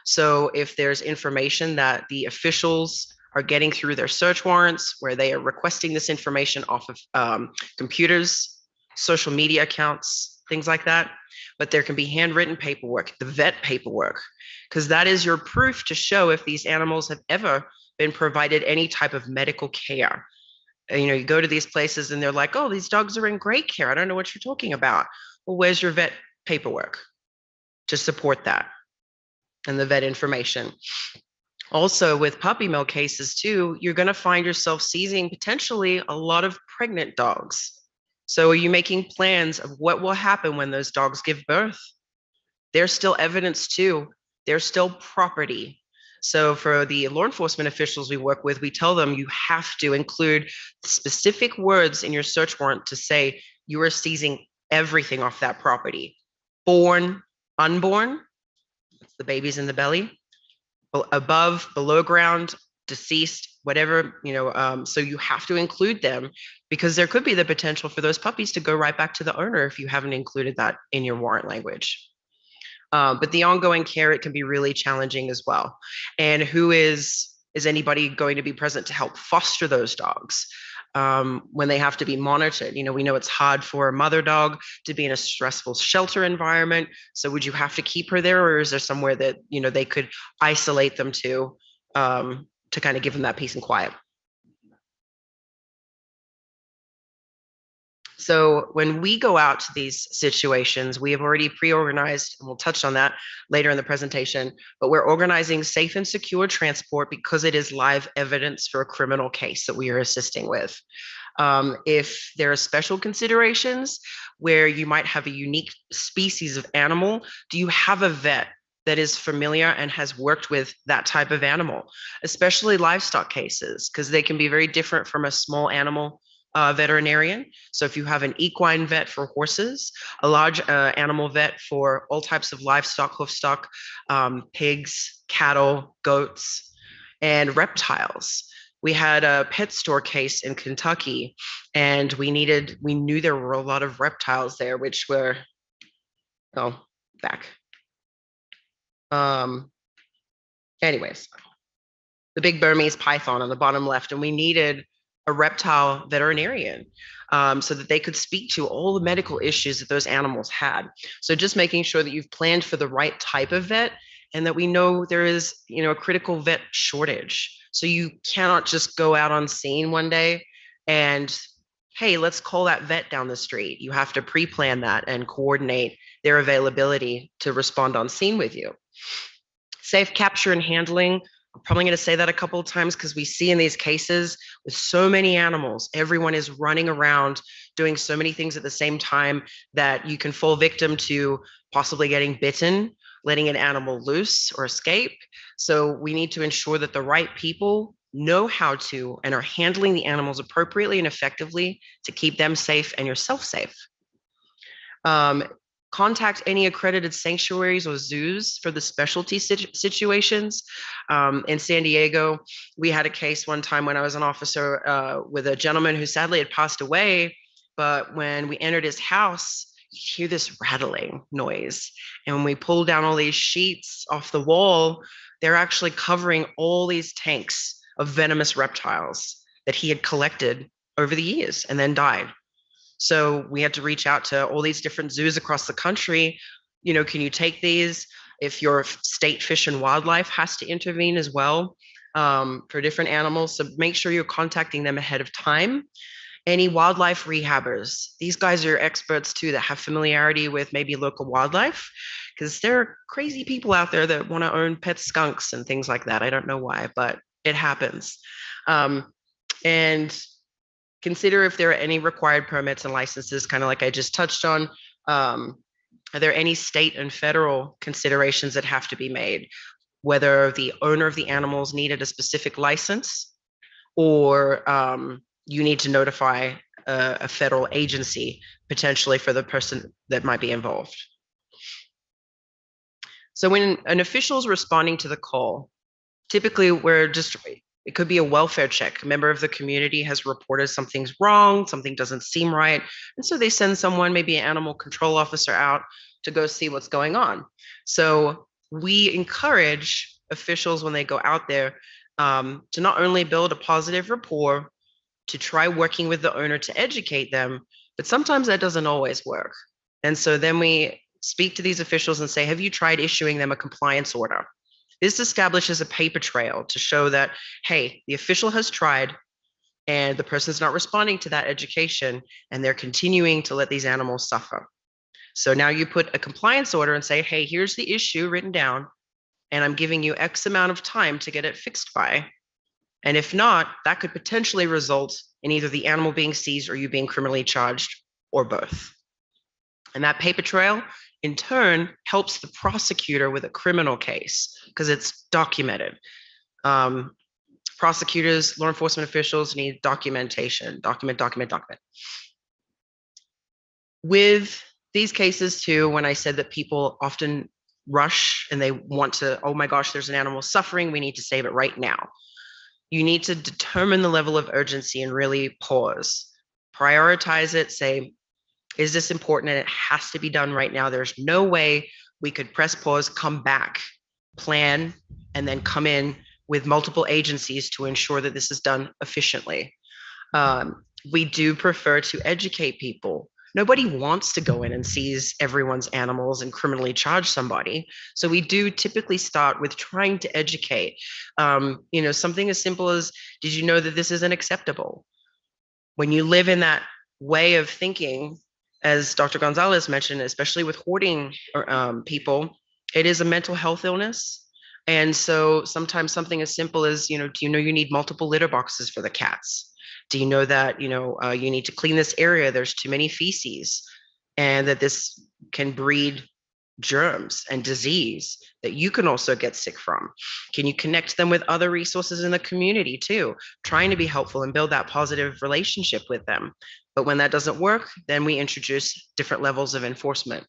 So if there's information that the officials are getting through their search warrants, where they are requesting this information off of computers, social media accounts, things like that, but there can be handwritten paperwork, the vet paperwork, because that is your proof to show if these animals have ever been provided any type of medical care. You go to these places and they're like, oh, these dogs are in great care. I don't know what you're talking about. Well, where's your vet paperwork to support that and the vet information? Also, with puppy mill cases too, you're going to find yourself seizing potentially a lot of pregnant dogs. So are you making plans of what will happen when those dogs give birth? They're still evidence too. They're still property. So for the law enforcement officials we work with, we tell them you have to include specific words in your search warrant to say you are seizing everything off that property. Born, unborn, the babies in the belly, above, below ground, deceased, whatever, so you have to include them, because there could be the potential for those puppies to go right back to the owner if you haven't included that in your warrant language. But the ongoing care, it can be really challenging as well. And who is anybody going to be present to help foster those dogs when they have to be monitored? We know it's hard for a mother dog to be in a stressful shelter environment. So would you have to keep her there, or is there somewhere that, they could isolate them to kind of give them that peace and quiet? So when we go out to these situations, we have already pre-organized, and we'll touch on that later in the presentation, but we're organizing safe and secure transport because it is live evidence for a criminal case that we are assisting with. If there are special considerations where you might have a unique species of animal, do you have a vet that is familiar and has worked with that type of animal, especially livestock cases, because they can be very different from a small animal veterinarian. So if you have an equine vet for horses, a large animal vet for all types of livestock, hoofstock, pigs, cattle, goats, and reptiles. We had a pet store case in Kentucky, and we knew there were a lot of reptiles there, which were, back. Anyways, the big Burmese python on the bottom left, and we needed a reptile veterinarian so that they could speak to all the medical issues that those animals had. So just making sure that you've planned for the right type of vet, and that we know there is, a critical vet shortage. So you cannot just go out on scene one day and, hey, let's call that vet down the street. You have to pre-plan that and coordinate their availability to respond on scene with you. Safe capture and handling. I'm probably going to say that a couple of times because we see in these cases with so many animals, everyone is running around doing so many things at the same time that you can fall victim to possibly getting bitten, letting an animal loose or escape. So we need to ensure that the right people know how to and are handling the animals appropriately and effectively to keep them safe and yourself safe. Contact any accredited sanctuaries or zoos for the specialty situations. In San Diego, we had a case one time when I was an officer with a gentleman who sadly had passed away, but when we entered his house, you hear this rattling noise. And when we pulled down all these sheets off the wall, they're actually covering all these tanks of venomous reptiles that he had collected over the years and then died. So we had to reach out to all these different zoos across the country. Can you take these? If your state fish and wildlife has to intervene as well for different animals. So make sure you're contacting them ahead of time. Any wildlife rehabbers, these guys are experts too that have familiarity with maybe local wildlife, because there are crazy people out there that want to own pet skunks and things like that. I don't know why, but it happens. And consider if there are any required permits and licenses, kind of like I just touched on. Are there any state and federal considerations that have to be made? Whether the owner of the animals needed a specific license, or you need to notify a federal agency potentially for the person that might be involved. So when an official is responding to the call, typically it could be a welfare check. A member of the community has reported something's wrong, something doesn't seem right. And so they send someone, maybe an animal control officer, out to go see what's going on. So we encourage officials when they go out there to not only build a positive rapport, to try working with the owner to educate them, but sometimes that doesn't always work. And so then we speak to these officials and say, have you tried issuing them a compliance order? This establishes a paper trail to show that, hey, the official has tried and the person's not responding to that education, and they're continuing to let these animals suffer. So now you put a compliance order and say, hey, here's the issue written down, and I'm giving you X amount of time to get it fixed by. And if not, that could potentially result in either the animal being seized or you being criminally charged, or both. And that paper trail, in turn, helps the prosecutor with a criminal case because it's documented. Prosecutors, law enforcement officials need documentation, document. With these cases too, when I said that people often rush and they want to, oh my gosh, there's an animal suffering, we need to save it right now. You need to determine the level of urgency and really pause, prioritize it, say, is this important and it has to be done right now? There's no way we could press pause, come back, plan, and then come in with multiple agencies to ensure that this is done efficiently. We do prefer to educate people. Nobody wants to go in and seize everyone's animals and criminally charge somebody. So we do typically start with trying to educate. Something as simple as, did you know that this isn't acceptable? When you live in that way of thinking, as Dr. Gonzalez mentioned, especially with hoarding people, it is a mental health illness. And so sometimes something as simple as, do you know you need multiple litter boxes for the cats? Do you know that, you need to clean this area? There's too many feces, and that this can breed germs and disease that you can also get sick from? Can you connect them with other resources in the community too, trying to be helpful and build that positive relationship with them? But when that doesn't work, then we introduce different levels of enforcement.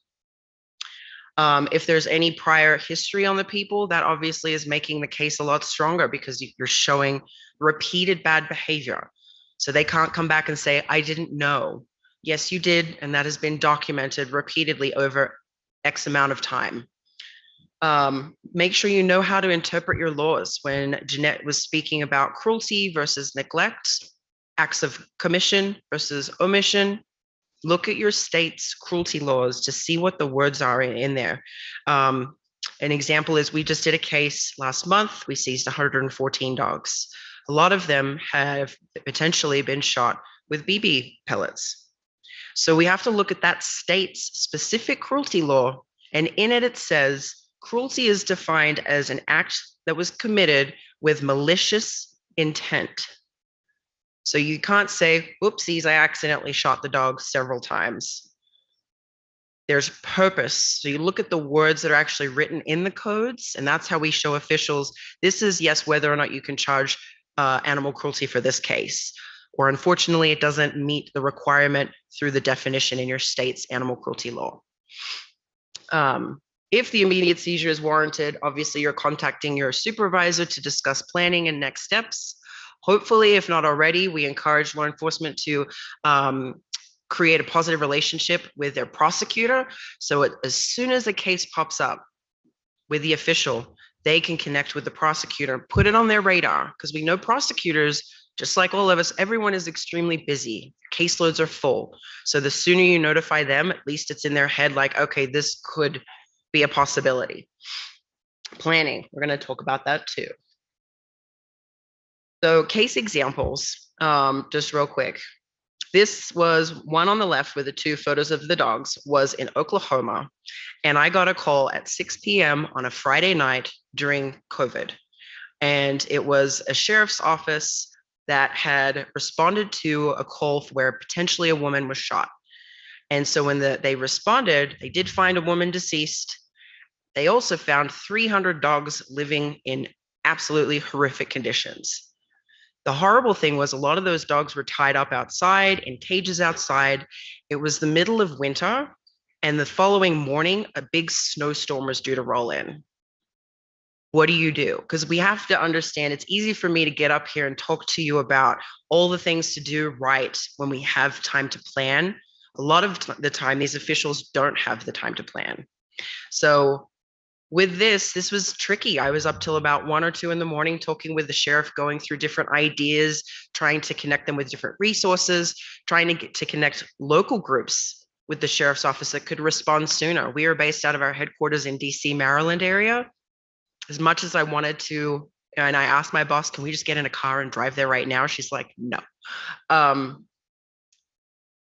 If there's any prior history on the people, that obviously is making the case a lot stronger because you're showing repeated bad behavior. So they can't come back and say, I didn't know. Yes, you did, and that has been documented repeatedly over X amount of time. Make sure you know how to interpret your laws. When Jeanette was speaking about cruelty versus neglect, acts of commission versus omission, look at your state's cruelty laws to see what the words are in there. An example is we just did a case last month. We seized 114 dogs. A lot of them have potentially been shot with BB pellets. So we have to look at that state's specific cruelty law, and in it says cruelty is defined as an act that was committed with malicious intent. So you can't say, whoopsies, I accidentally shot the dog several times. There's purpose. So you look at the words that are actually written in the codes, and that's how we show officials, this is, yes, whether or not you can charge animal cruelty for this case. Or unfortunately, it doesn't meet the requirement through the definition in your state's animal cruelty law. If the immediate seizure is warranted, obviously you're contacting your supervisor to discuss planning and next steps. Hopefully, if not already, we encourage law enforcement to create a positive relationship with their prosecutor. So as soon as a case pops up with the official, they can connect with the prosecutor and put it on their radar, because we know prosecutors, just like all of us, everyone is extremely busy. Caseloads are full. So the sooner you notify them, at least it's in their head like, okay, this could be a possibility. Planning, we're going to talk about that too. So case examples, just real quick. This was one on the left with the two photos of the dogs, was in Oklahoma. And I got a call at 6 p.m. on a Friday night during COVID. And it was a sheriff's office that had responded to a call where potentially a woman was shot. And so when they responded, they did find a woman deceased. They also found 300 dogs living in absolutely horrific conditions. The horrible thing was a lot of those dogs were tied up outside in cages outside. It was the middle of winter, and the following morning, a big snowstorm was due to roll in. What do you do? Because we have to understand, it's easy for me to get up here and talk to you about all the things to do right when we have time to plan. A lot of the time, these officials don't have the time to plan. So with this was tricky. I was up till about 1 or 2 in the morning talking with the sheriff, going through different ideas, trying to connect them with different resources, trying to get to connect local groups with the sheriff's office that could respond sooner. We are based out of our headquarters in DC, Maryland area. As much as I wanted to, and I asked my boss, can we just get in a car and drive there right now? She's like, no.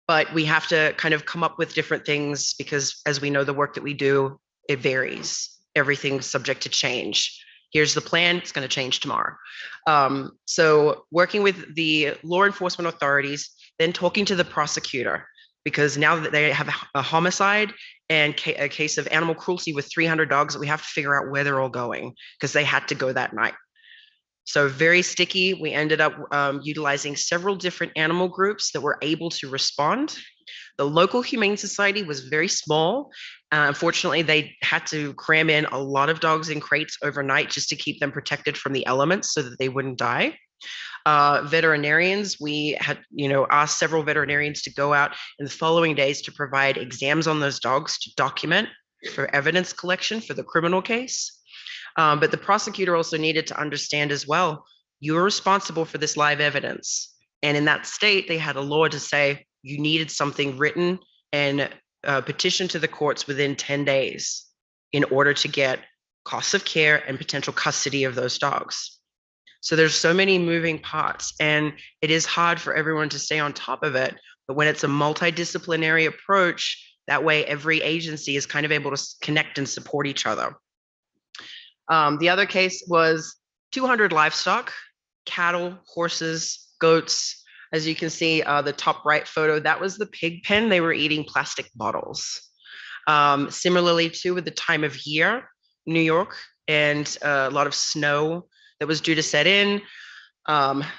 But we have to kind of come up with different things because as we know, the work that we do, it varies. Everything's subject to change. Here's the plan, it's going to change tomorrow. So working with the law enforcement authorities, then talking to the prosecutor, because now that they have a homicide and a case of animal cruelty with 300 dogs, we have to figure out where they're all going because they had to go that night. So very sticky. We ended up utilizing several different animal groups that were able to respond. The local Humane Society was very small. Unfortunately, they had to cram in a lot of dogs in crates overnight just to keep them protected from the elements so that they wouldn't die. Veterinarians, we had asked several veterinarians to go out in the following days to provide exams on those dogs to document for evidence collection for the criminal case. But the prosecutor also needed to understand as well, you're responsible for this live evidence. And in that state, they had a law to say you needed something written and petitioned to the courts within 10 days in order to get costs of care and potential custody of those dogs. So there's so many moving parts, and it is hard for everyone to stay on top of it. But when it's a multidisciplinary approach, that way every agency is kind of able to connect and support each other. The other case was 200 livestock, cattle, horses, goats. As you can see, the top right photo, that was the pig pen. They were eating plastic bottles. Similarly, too, with the time of year, New York, and a lot of snow that was due to set in.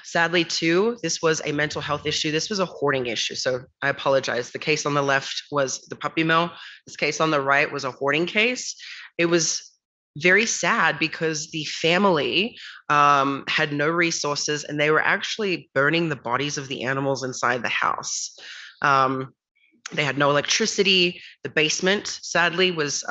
Sadly, too, this was a mental health issue. This was a hoarding issue. So I apologize. The case on the left was the puppy mill. This case on the right was a hoarding case. It was very sad because the family had no resources and they were actually burning the bodies of the animals inside the house. They had no electricity. The basement, sadly, was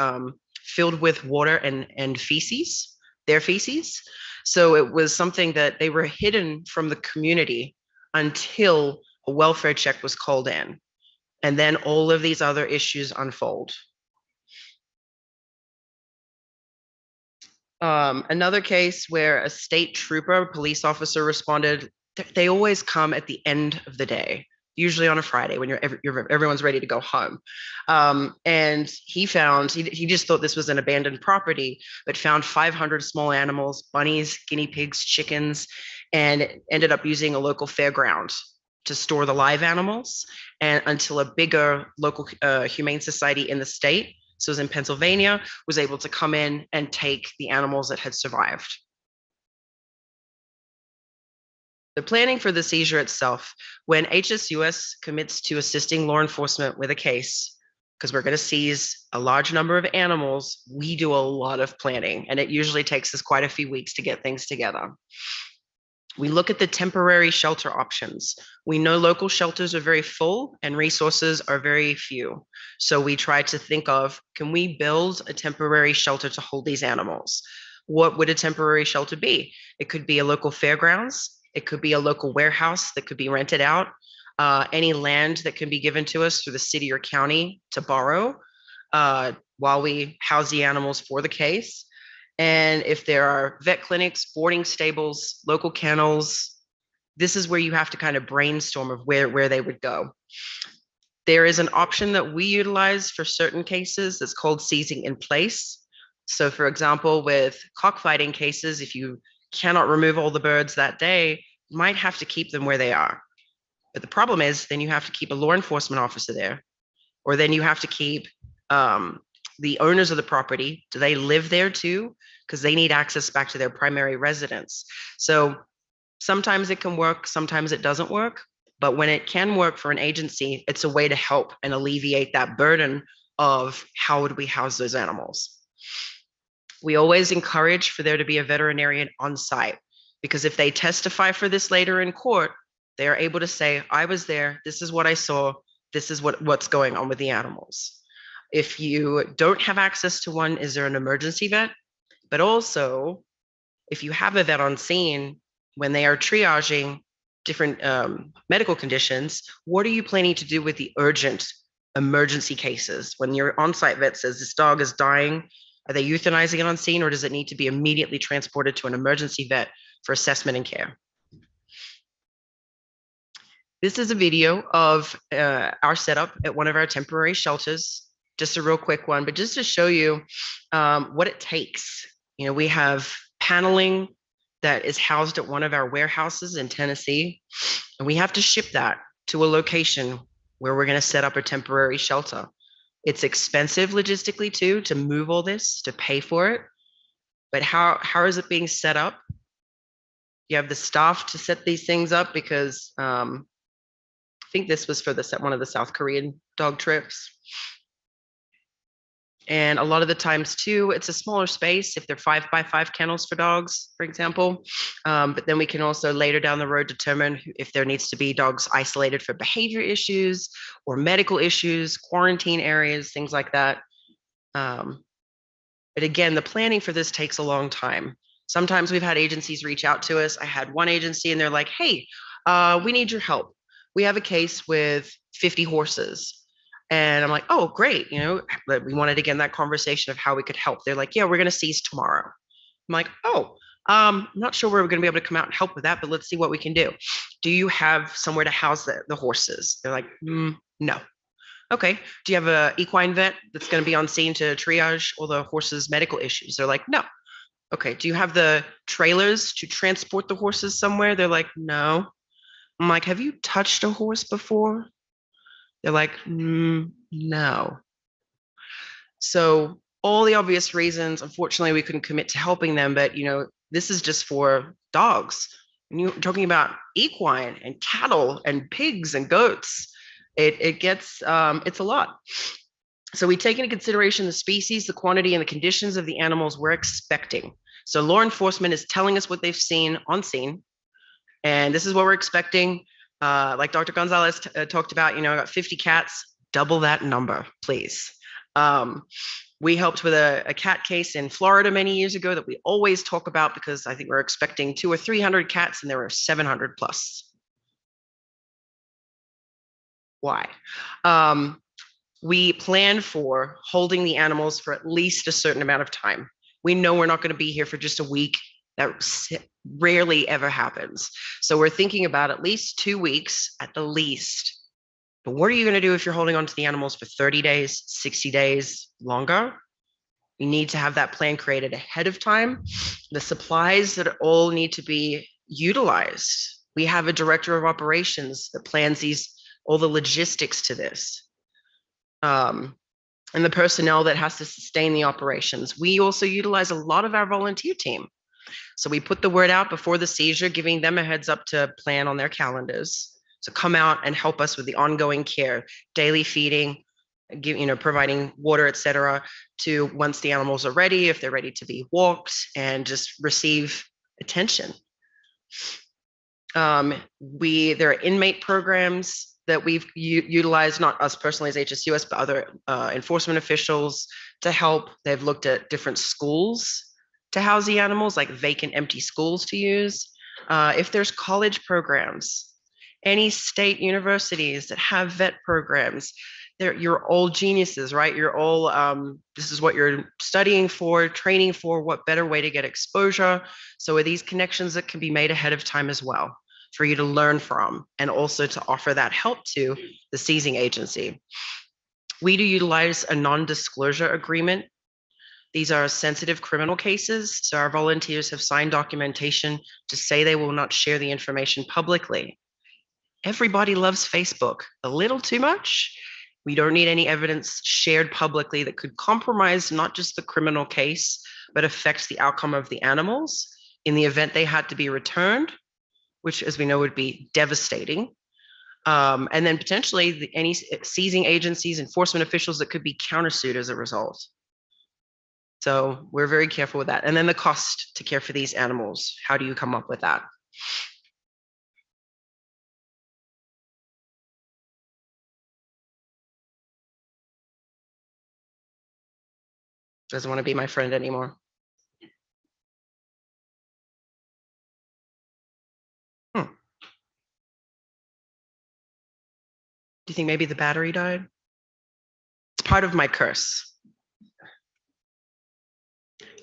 filled with water and feces, their feces. So it was something that they were hidden from the community until a welfare check was called in. And then all of these other issues unfold. Another case where a state trooper, a police officer responded, they always come at the end of the day, usually on a Friday when everyone's ready to go home. And he just thought this was an abandoned property, but found 500 small animals, bunnies, guinea pigs, chickens, and ended up using a local fairground to store the live animals, and until a bigger local humane society in the state, so it was in Pennsylvania, was able to come in and take the animals that had survived. The planning for the seizure itself, when HSUS commits to assisting law enforcement with a case, because we're going to seize a large number of animals, we do a lot of planning, and it usually takes us quite a few weeks to get things together. We look at the temporary shelter options. We know local shelters are very full and resources are very few. So we try to think of, can we build a temporary shelter to hold these animals? What would a temporary shelter be? It could be a local fairgrounds. It could be a local warehouse that could be rented out. Any land that can be given to us through the city or county to borrow while we house the animals for the case. And if there are vet clinics, boarding stables, local kennels, this is where you have to kind of brainstorm of where they would go. There is an option that we utilize for certain cases that's called seizing in place. So for example, with cockfighting cases, if you cannot remove all the birds that day, you might have to keep them where they are. But the problem is then you have to keep a law enforcement officer there, or then you have to keep the owners of the property. Do they live there too? Because they need access back to their primary residence. So sometimes it can work, sometimes it doesn't work. But when it can work for an agency, it's a way to help and alleviate that burden of how would we house those animals. We always encourage for there to be a veterinarian on site, because if they testify for this later in court, they are able to say, I was there, this is what I saw, this is what's going on with the animals. If you don't have access to one, is there an emergency vet? But also, if you have a vet on scene, when they are triaging different medical conditions, what are you planning to do with the urgent emergency cases? When your on-site vet says this dog is dying, are they euthanizing it on scene, or does it need to be immediately transported to an emergency vet for assessment and care? This is a video of our setup at one of our temporary shelters. Just a real quick one, but just to show you what it takes. You know, we have paneling that is housed at one of our warehouses in Tennessee, and we have to ship that to a location where we're going to set up a temporary shelter. It's expensive logistically too, to move all this, to pay for it. But how is it being set up? You have the staff to set these things up, because I think this was for one of the South Korean dog trips. And a lot of the times too, it's a smaller space if they're 5x5 kennels for dogs, for example. But then we can also later down the road determine if there needs to be dogs isolated for behavior issues or medical issues, quarantine areas, things like that. But again, the planning for this takes a long time. Sometimes we've had agencies reach out to us. I had one agency and they're like, hey, we need your help. We have a case with 50 horses. And I'm like, oh, great. You know, we wanted to get in that conversation of how we could help. They're like, yeah, we're going to seize tomorrow. I'm like, oh, I'm not sure we're going to be able to come out and help with that, but let's see what we can do. Do you have somewhere to house the horses? They're like, no. Okay. Do you have an equine vet that's going to be on scene to triage all the horses' medical issues? They're like, no. Okay. Do you have the trailers to transport the horses somewhere? They're like, no. I'm like, have you touched a horse before? They're like, no. So all the obvious reasons, unfortunately, we couldn't commit to helping them, but this is just for dogs. And you're talking about equine and cattle and pigs and goats. It gets, it's a lot. So we take into consideration the species, the quantity, and the conditions of the animals we're expecting. So law enforcement is telling us what they've seen on scene, and this is what we're expecting. Like Dr. Gonzalez talked about, I got 50 cats, double that number, please. We helped with a cat case in Florida many years ago that we always talk about because I think we're expecting 200 or 300 cats and there were 700 plus. Why? We plan for holding the animals for at least a certain amount of time. We know we're not going to be here for just a week. That rarely ever happens. So we're thinking about at least 2 weeks at the least. But what are you going to do if you're holding on to the animals for 30 days, 60 days, longer? You need to have that plan created ahead of time. The supplies that all need to be utilized. We have a director of operations that plans all the logistics to this. And the personnel that has to sustain the operations. We also utilize a lot of our volunteer team. So we put the word out before the seizure, giving them a heads up to plan on their calendars. So come out and help us with the ongoing care, daily feeding, providing water, etc., to once the animals are ready, if they're ready to be walked, and just receive attention. There are inmate programs that we've utilized, not us personally as HSUS, but other enforcement officials to help. They've looked at different schools to house the animals, like vacant, empty schools to use. If there's college programs, any state universities that have vet programs, you're all geniuses, right? You're all, this is what you're studying for, training for, what better way to get exposure. So are these connections that can be made ahead of time as well for you to learn from, and also to offer that help to the seizing agency. We do utilize a non-disclosure agreement. These are sensitive criminal cases, so our volunteers have signed documentation to say they will not share the information publicly. Everybody loves Facebook a little too much. We don't need any evidence shared publicly that could compromise not just the criminal case, but affects the outcome of the animals in the event they had to be returned, which, as we know, would be devastating. And then potentially any seizing agencies, enforcement officials that could be countersued as a result. So we're very careful with that. And then the cost to care for these animals. How do you come up with that? Doesn't want to be my friend anymore. Do you think maybe the battery died? It's part of my curse.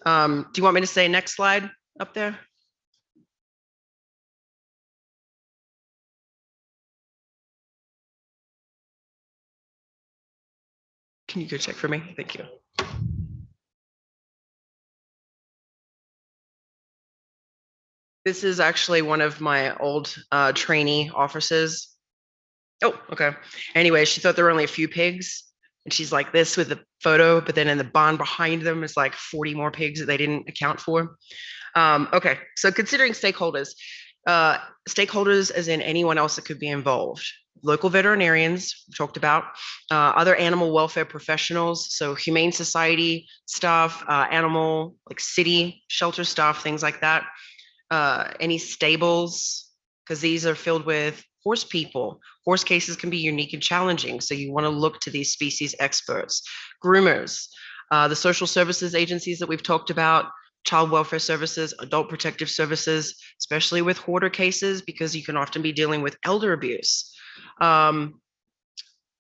Do you want me to say next slide up there? Can you go check for me? Thank you. This is actually one of my old trainee officers. Oh, okay. Anyway, she thought there were only a few pigs. And she's like this with the photo, but then in the barn behind them is like 40 more pigs that they didn't account for. Okay, so considering stakeholders, stakeholders as in anyone else that could be involved. Local veterinarians, we talked about, other animal welfare professionals, so humane society staff, animal, like city shelter staff, things like that. Any stables, because these are filled with horse people. Horse cases can be unique and challenging, so you want to look to these species experts. Groomers, the social services agencies that we've talked about, child welfare services, adult protective services, especially with hoarder cases, because you can often be dealing with elder abuse. The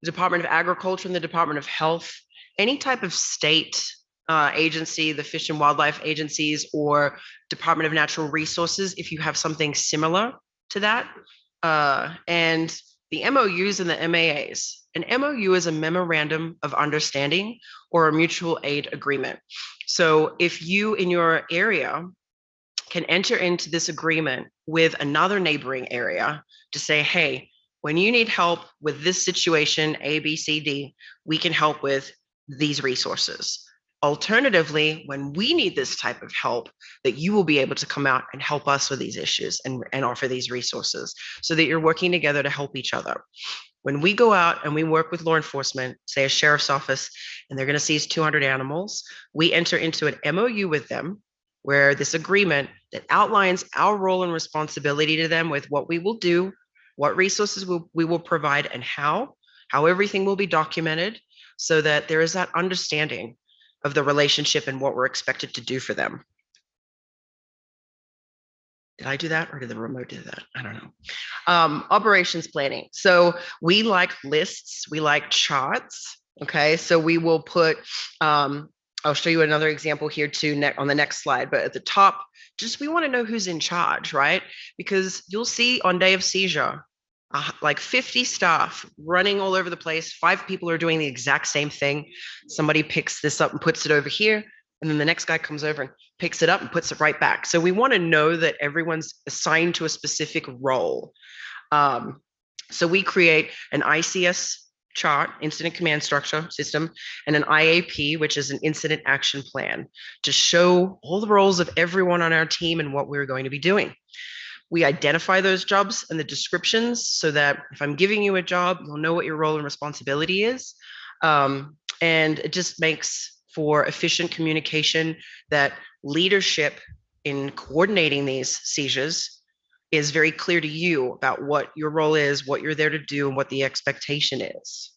Department of Agriculture and the Department of Health, any type of state agency, the Fish and Wildlife agencies or Department of Natural Resources, if you have something similar to that. And the MOUs and the MAAs. An MOU is a memorandum of understanding or a mutual aid agreement. So if you in your area can enter into this agreement with another neighboring area to say, hey, when you need help with this situation, A, B, C, D, we can help with these resources. Alternatively, when we need this type of help, that you will be able to come out and help us with these issues and offer these resources so that you're working together to help each other. When we go out and we work with law enforcement, say a sheriff's office, and they're going to seize 200 animals, we enter into an MOU with them where this agreement that outlines our role and responsibility to them with what we will do, what resources we will provide, and how everything will be documented so that there is that understanding of the relationship and what we're expected to do for them. Did I do that or did the remote do that? I don't know. Operations planning. So we like lists, we like charts. Okay, so we will put, I'll show you another example here too on the next slide, but at the top, just we want to know who's in charge, right? Because you'll see on day of seizure, like 50 staff running all over the place. 5 people are doing the exact same thing. Somebody picks this up and puts it over here, and then the next guy comes over and picks it up and puts it right back. So we want to know that everyone's assigned to a specific role. So we create an ICS chart, incident command structure system, and an IAP, which is an incident action plan, to show all the roles of everyone on our team and what we're going to be doing. We identify those jobs and the descriptions so that if I'm giving you a job, you'll know what your role and responsibility is. And it just makes for efficient communication, that leadership in coordinating these seizures is very clear to you about what your role is, what you're there to do, and what the expectation is.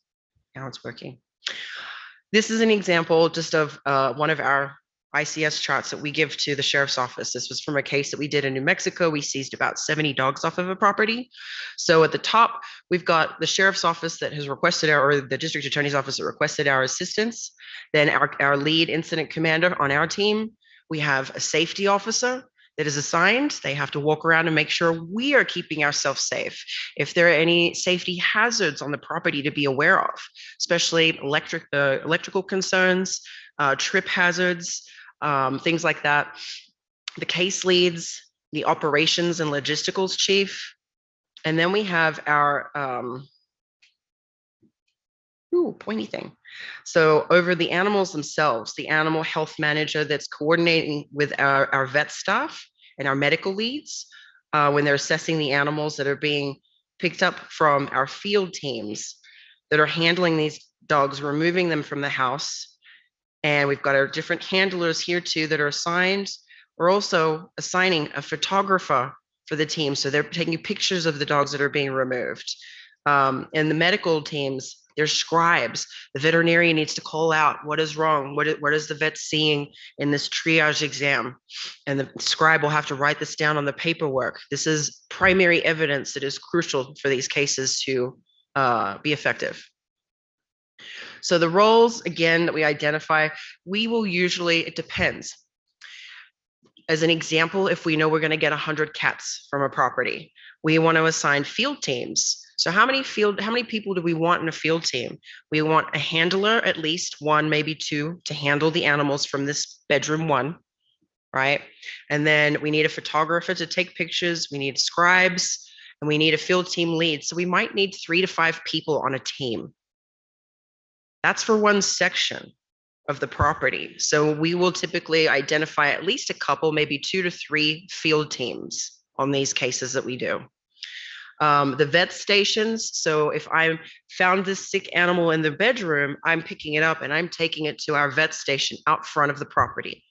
Now it's working. This is an example just of one of our ICS charts that we give to the sheriff's office. This was from a case that we did in New Mexico. We seized about 70 dogs off of a property. So at the top, we've got the sheriff's office that has requested or the district attorney's office that requested our assistance. Then our lead incident commander on our team. We have a safety officer that is assigned. They have to walk around and make sure we are keeping ourselves safe. If there are any safety hazards on the property to be aware of, especially electrical concerns, trip hazards, things like that. The case leads, the operations and logisticals chief. And then we have our, pointy thing. So over the animals themselves, the animal health manager that's coordinating with our vet staff and our medical leads when they're assessing the animals that are being picked up from our field teams that are handling these dogs, removing them from the house. And we've got our different handlers here too that are assigned. We're also assigning a photographer for the team. So they're taking pictures of the dogs that are being removed. And the medical teams, they're scribes. The veterinarian needs to call out what is wrong, what is the vet seeing in this triage exam. And the scribe will have to write this down on the paperwork. This is primary evidence that is crucial for these cases to be effective. So the roles, again, that we identify, we will usually, it depends. As an example, if we know we're going to get 100 cats from a property, we want to assign field teams. So how many people do we want in a field team? We want a handler, at least 1, maybe 2, to handle the animals from this bedroom 1, right? And then we need a photographer to take pictures. We need scribes, and we need a field team lead. So we might need 3 to 5 people on a team. That's for one section of the property. So we will typically identify at least a couple, maybe 2 to 3 field teams on these cases that we do. The vet stations. So if I found this sick animal in the bedroom, I'm picking it up and I'm taking it to our vet station out front of the property.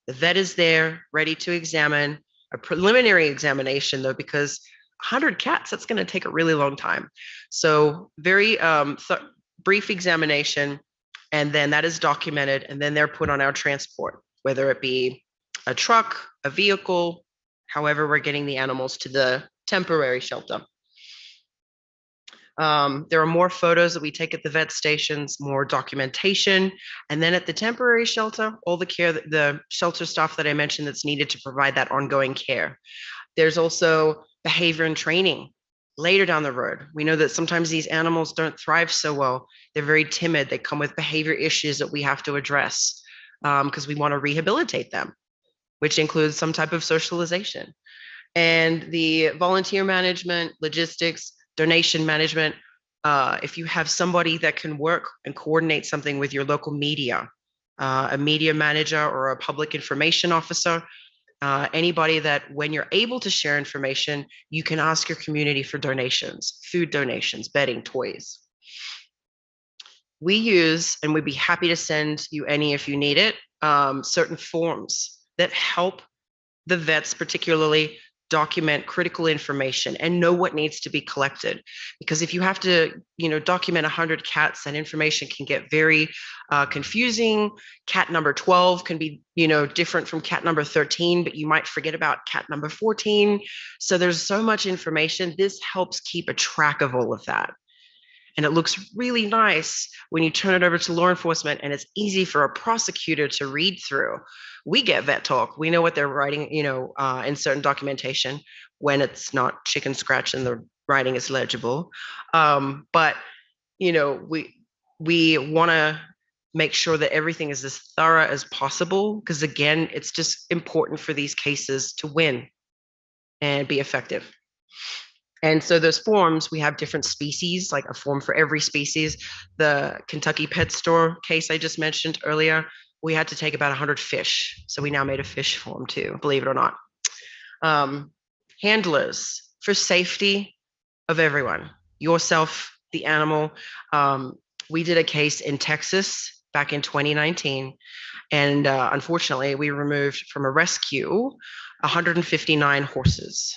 The vet is there, ready to examine. A preliminary examination though, because 100 cats, that's going to take a really long time. So very brief examination, and then that is documented, and then they're put on our transport, whether it be a truck, a vehicle, however we're getting the animals to the temporary shelter. There are more photos that we take at the vet stations, more documentation, and then at the temporary shelter, all the care, the shelter staff that I mentioned that's needed to provide that ongoing care. There's also behavior and training. Later down the road, we know that sometimes these animals don't thrive so well. They're very timid. They come with behavior issues that we have to address because we want to rehabilitate them, which includes some type of socialization. And the volunteer management, logistics, donation management, If you have somebody that can work and coordinate something with your local media, a media manager or a public information officer, anybody that when you're able to share information, you can ask your community for donations, food donations, bedding, toys. We use, and we'd be happy to send you any if you need it, certain forms that help the vets particularly document critical information and know what needs to be collected. Because if you have to, document 100 cats, that information can get very confusing. Cat number 12 can be, different from cat number 13, but you might forget about cat number 14. So there's so much information. This helps keep a track of all of that. And it looks really nice when you turn it over to law enforcement, and it's easy for a prosecutor to read through. We get vet talk. We know what they're writing, in certain documentation when it's not chicken scratch and the writing is legible. But, we want to make sure that everything is as thorough as possible, because again, it's just important for these cases to win and be effective. And so those forms, we have different species, like a form for every species. The Kentucky Pet Store case I just mentioned earlier, we had to take about 100 fish. So we now made a fish form too, believe it or not. Handlers for safety of everyone, yourself, the animal. We did a case in Texas back in 2019. And unfortunately, we removed from a rescue 159 horses.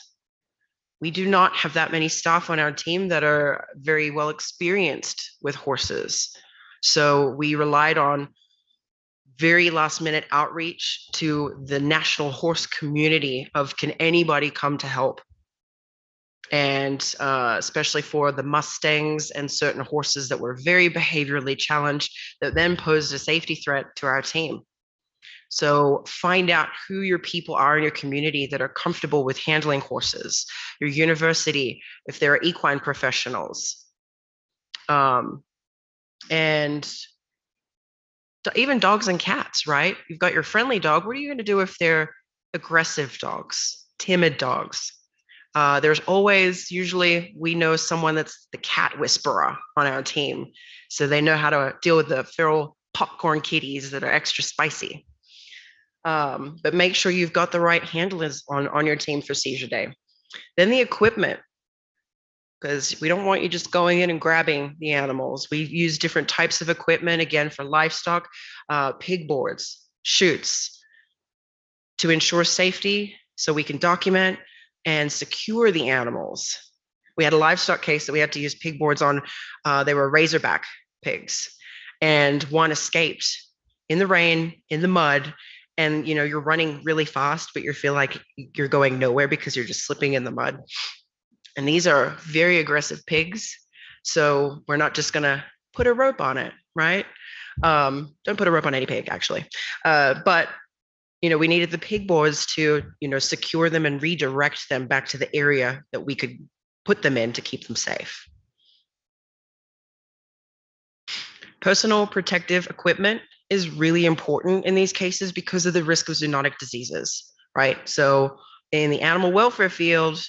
We do not have that many staff on our team that are very well experienced with horses. So we relied on very last minute outreach to the national horse community of, can anybody come to help? And especially for the Mustangs and certain horses that were very behaviorally challenged that then posed a safety threat to our team. So find out who your people are in your community that are comfortable with handling horses, your university, if there are equine professionals, and even dogs and cats, right? You've got your friendly dog. What are you going to do if they're aggressive dogs, timid dogs? There's always, usually we know someone that's the cat whisperer on our team. So they know how to deal with the feral popcorn kitties that are extra spicy. But make sure you've got the right handlers on your team for seizure day. Then the equipment, because we don't want you just going in and grabbing the animals. We use different types of equipment, again, for livestock, pig boards, chutes, to ensure safety so we can document and secure the animals. We had a livestock case that we had to use pig boards on. They were razorback pigs, and one escaped in the rain, in the mud. And you're running really fast, but you feel like you're going nowhere because you're just slipping in the mud. And these are very aggressive pigs. So we're not just gonna put a rope on it, right? Don't put a rope on any pig, actually. But we needed the pig boards to secure them and redirect them back to the area that we could put them in to keep them safe. Personal protective equipment is really important in these cases because of the risk of zoonotic diseases, right? So in the animal welfare field,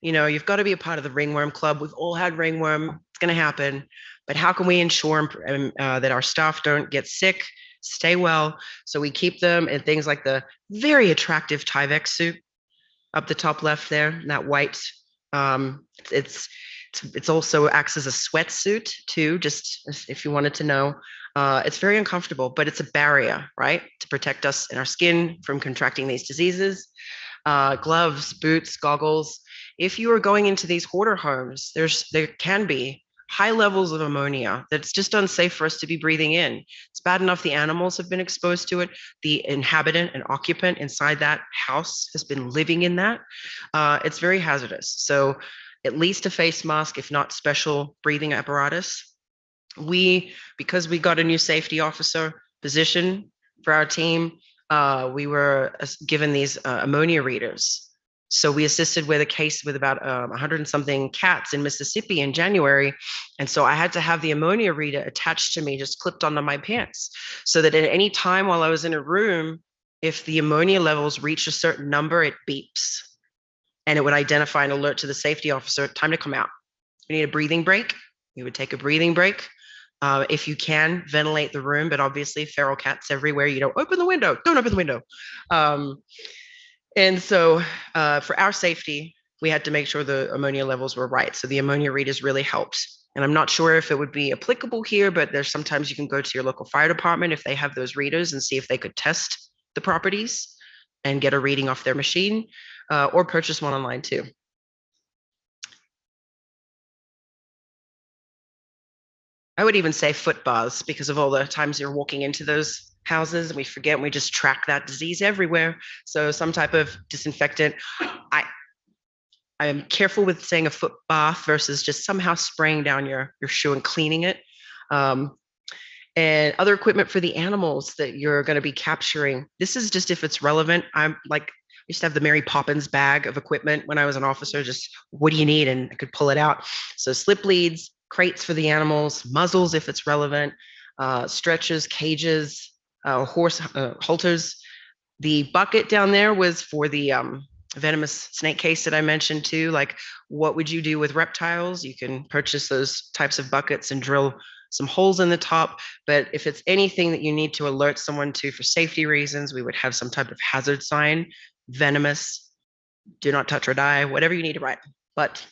you've got to be a part of the ringworm club. We've all had ringworm, it's going to happen, but how can we ensure that our staff don't get sick, stay well? So we keep them in things like the very attractive Tyvek suit up the top left there, that white. It's also acts as a sweatsuit too, just if you wanted to know. It's very uncomfortable, but it's a barrier, right? To protect us and our skin from contracting these diseases. Gloves, boots, goggles. If you are going into these hoarder homes, there can be high levels of ammonia that's just unsafe for us to be breathing in. It's bad enough the animals have been exposed to it. The inhabitant and occupant inside that house has been living in that. It's very hazardous. So at least a face mask, if not special breathing apparatus. Because we got a new safety officer position for our team, we were given these ammonia readers. So we assisted with a case with about 100 and something cats in Mississippi in January. And so I had to have the ammonia reader attached to me, just clipped onto my pants, so that at any time while I was in a room, if the ammonia levels reach a certain number, it beeps. And it would identify and alert to the safety officer, time to come out. We need a breathing break. we would take a breathing break. If you can, ventilate the room, but obviously feral cats everywhere. You don't open the window, don't open the window. And so for our safety, we had to make sure the ammonia levels were right. So the ammonia readers really helped. And I'm not sure if it would be applicable here, but there's sometimes you can go to your local fire department if they have those readers and see if they could test the properties and get a reading off their machine, or purchase one online too. I would even say foot baths because of all the times you're walking into those houses and we forget and we just track that disease everywhere. So some type of disinfectant. I'm careful with saying a foot bath versus just somehow spraying down your shoe and cleaning it. And other equipment for the animals that you're going to be capturing. This is just if it's relevant. I'm like, I used to have the Mary Poppins bag of equipment when I was an officer, just what do you need? And I could pull it out. So slip leads, crates for the animals, muzzles if it's relevant, stretchers, cages, horse halters. The bucket down there was for the venomous snake case that I mentioned too. Like, what would you do with reptiles? You can purchase those types of buckets and drill some holes in the top. But if it's anything that you need to alert someone to for safety reasons, we would have some type of hazard sign, venomous, do not touch or die, whatever you need to write. But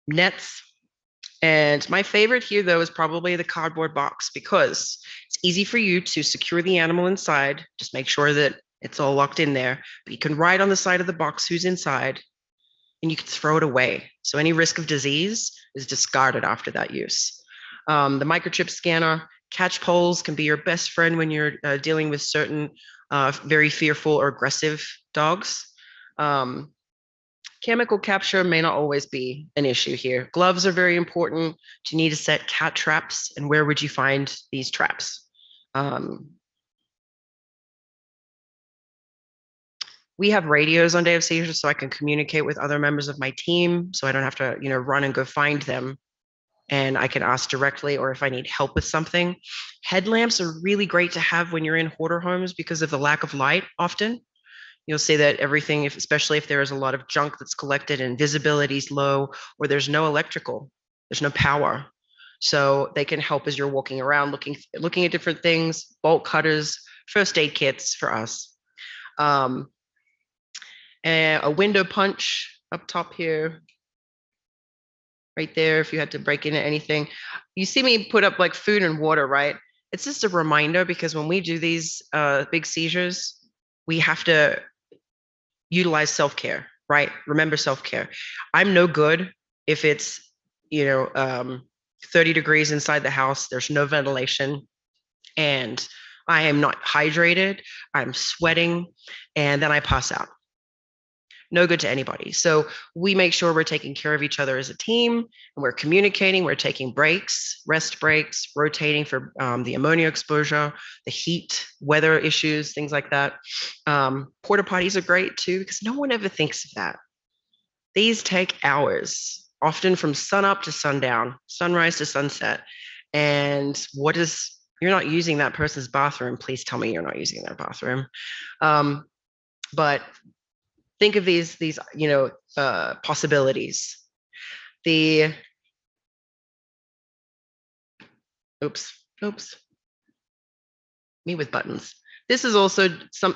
nets. And my favorite here, though, is probably the cardboard box because it's easy for you to secure the animal inside. Just make sure that it's all locked in there. But you can write on the side of the box who's inside and you can throw it away. So any risk of disease is discarded after that use. The microchip scanner, catch poles can be your best friend when you're dealing with certain very fearful or aggressive dogs. Chemical capture may not always be an issue here. Gloves are very important. Do you need to set cat traps? And where would you find these traps? We have radios on day of seizures so I can communicate with other members of my team so I don't have to, run and go find them. And I can ask directly, or if I need help with something. Headlamps are really great to have when you're in hoarder homes because of the lack of light often. You'll see that everything, especially if there is a lot of junk that's collected and visibility is low, or there's no electrical, there's no power. So they can help as you're walking around, looking at different things, bolt cutters, first aid kits for us. And a window punch up top here, right there, if you had to break into anything. You see me put up like food and water, right? It's just a reminder because when we do these big seizures, we have to utilize self-care, right? Remember self-care. I'm no good if it's, 30 degrees inside the house, there's no ventilation, and I am not hydrated, I'm sweating, and then I pass out. No good to anybody. So we make sure we're taking care of each other as a team, and we're communicating, we're taking breaks, rest breaks, rotating for the ammonia exposure, the heat, weather issues, things like that. Porta potties are great too, because no one ever thinks of that. These take hours, often from sun up to sundown, sunrise to sunset. And you're not using that person's bathroom, please tell me you're not using their bathroom. But think of these possibilities. Oops. Me with buttons. This is also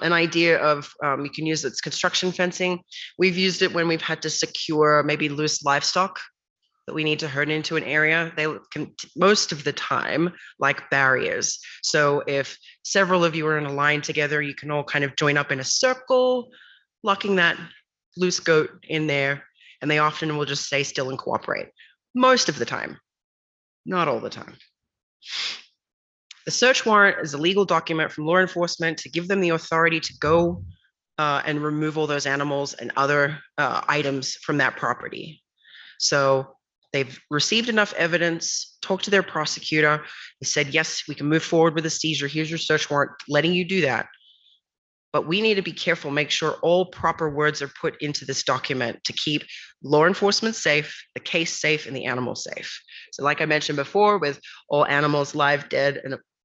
an idea of, you can use it's construction fencing. We've used it when we've had to secure maybe loose livestock that we need to herd into an area. They can, most of the time, like barriers. So if several of you are in a line together, you can all kind of join up in a circle, locking that loose goat in there, and they often will just stay still and cooperate. Most of the time, not all the time. The search warrant is a legal document from law enforcement to give them the authority to go and remove all those animals and other items from that property. So they've received enough evidence, talked to their prosecutor, they said, yes, we can move forward with a seizure, here's your search warrant, letting you do that. But we need to be careful, make sure all proper words are put into this document to keep law enforcement safe, the case safe, and the animal safe. So like I mentioned before, with all animals live, dead,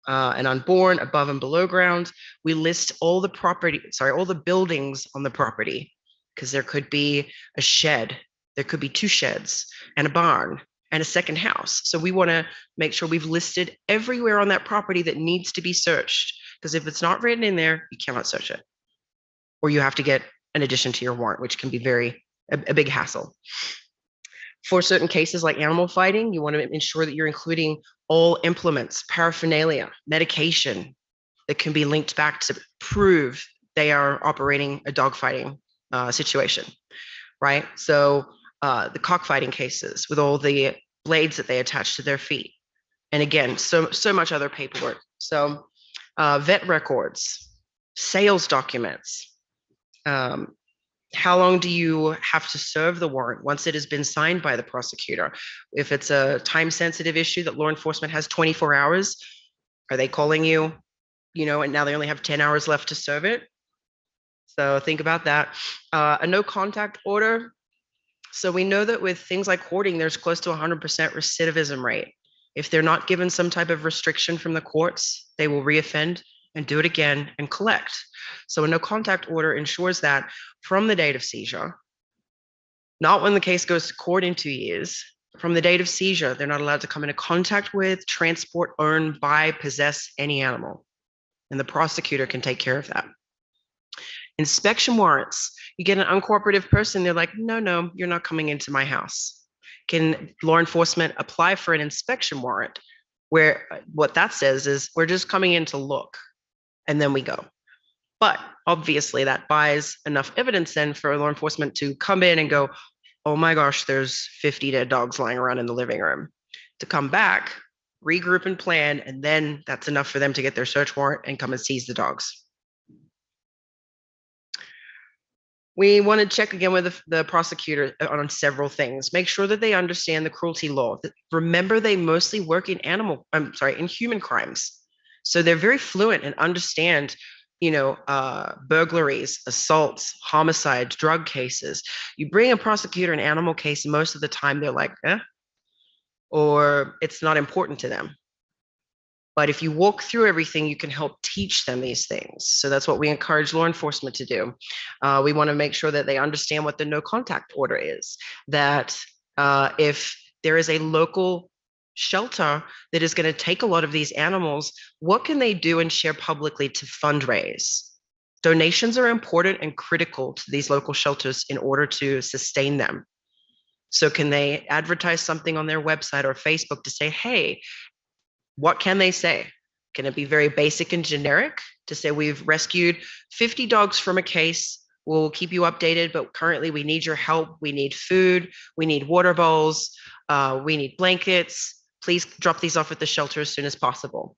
and unborn, above and below ground, we list all the buildings on the property, because there could be a shed, There could be 2 sheds and a barn and a second house. So we want to make sure we've listed everywhere on that property that needs to be searched, because if it's not written in there, you cannot search it, or you have to get an addition to your warrant, which can be a big hassle. For certain cases like animal fighting, you want to ensure that you're including all implements, paraphernalia, medication that can be linked back to prove they are operating a dogfighting situation, right? So the cockfighting cases with all the blades that they attach to their feet. And again, so much other paperwork. So vet records, sales documents. How long do you have to serve the warrant once it has been signed by the prosecutor? If it's a time-sensitive issue that law enforcement has 24 hours, are they calling you, and now they only have 10 hours left to serve it? So think about that. A no contact order. So we know that with things like hoarding, there's close to 100% recidivism rate. If they're not given some type of restriction from the courts, they will reoffend and do it again and collect. So a no contact order ensures that from the date of seizure, not when the case goes to court in 2 years, from the date of seizure, they're not allowed to come into contact with, transport, own, buy, possess any animal. And the prosecutor can take care of that. Inspection warrants, you get an uncooperative person, they're like, no, you're not coming into my house. Can law enforcement apply for an inspection warrant where what that says is we're just coming in to look and then we go? But obviously that buys enough evidence then for law enforcement to come in and go, oh my gosh, there's 50 dead dogs lying around in the living room. To come back, regroup and plan, and then that's enough for them to get their search warrant and come and seize the dogs. We want to check again with the prosecutor on several things. Make sure that they understand the cruelty law. Remember, they mostly work in human crimes. So they're very fluent and understand, burglaries, assaults, homicides, drug cases. You bring a prosecutor an animal case, most of the time they're like, or it's not important to them. But if you walk through everything, you can help teach them these things. So that's what we encourage law enforcement to do. We want to make sure that they understand what the no contact order is, that if there is a local shelter that is going to take a lot of these animals, what can they do and share publicly to fundraise? Donations are important and critical to these local shelters in order to sustain them. So can they advertise something on their website or Facebook to say, hey, what can they say? Can it be very basic and generic to say we've rescued 50 dogs from a case, we'll keep you updated, but currently we need your help, we need food, we need water bowls, we need blankets, please drop these off at the shelter as soon as possible.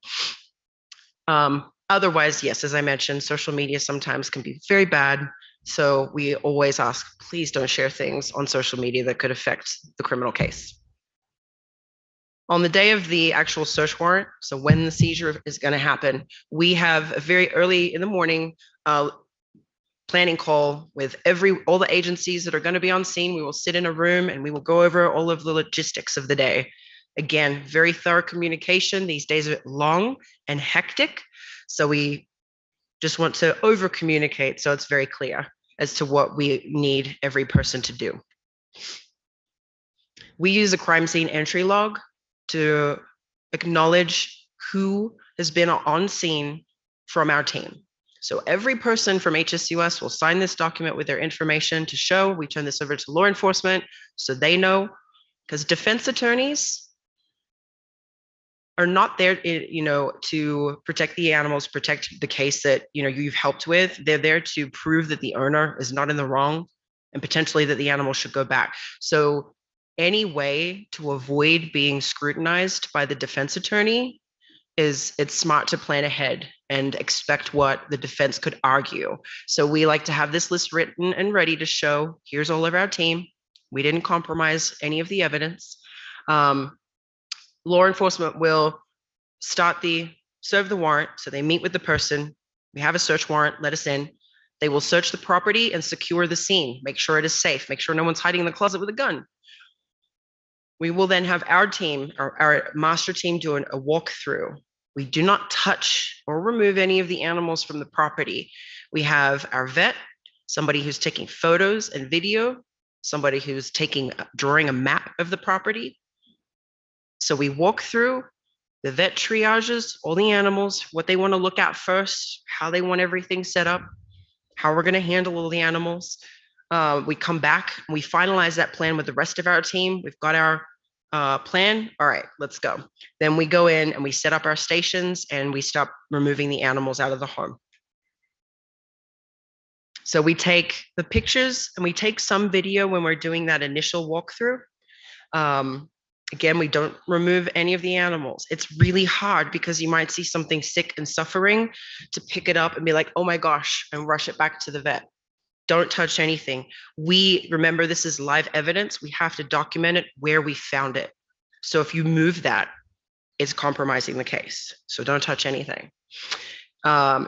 Otherwise, yes, as I mentioned, social media sometimes can be very bad. So we always ask, please don't share things on social media that could affect the criminal case. On the day of the actual search warrant, so when the seizure is going to happen, we have a very early in the morning planning call with all the agencies that are going to be on scene. We will sit in a room and we will go over all of the logistics of the day. Again, very thorough communication. These days are long and hectic, so we just want to over communicate so it's very clear as to what we need every person to do. We use a crime scene entry log to acknowledge who has been on scene from our team. So every person from HSUS will sign this document with their information to show. We turn this over to law enforcement so they know, because defense attorneys are not there, to protect the animals, protect the case that you've helped with. They're there to prove that the owner is not in the wrong and potentially that the animal should go back. So any way to avoid being scrutinized by the defense attorney it's smart to plan ahead and expect what the defense could argue. So we like to have this list written and ready to show, here's all of our team. We didn't compromise any of the evidence. Law enforcement will serve the warrant. So they meet with the person. We have a search warrant, let us in. They will search the property and secure the scene, make sure it is safe, make sure no one's hiding in the closet with a gun. We will then have our team, our master team, doing a walkthrough. We do not touch or remove any of the animals from the property. We have our vet, somebody who's taking photos and video somebody who's drawing a map of the property. So we walk through, the vet triages all the animals, what they want to look at first, how they want everything set up, how we're going to handle all the animals. We come back, we finalize that plan with the rest of our team. We've got our plan. All right, let's go. Then we go in and we set up our stations and we start removing the animals out of the home. So we take the pictures and we take some video when we're doing that initial walkthrough. Again, we don't remove any of the animals. It's really hard because you might see something sick and suffering to pick it up and be like, oh my gosh, and rush it back to the vet. Don't touch anything. Remember, this is live evidence. We have to document it where we found it. So if you move that, it's compromising the case. So don't touch anything.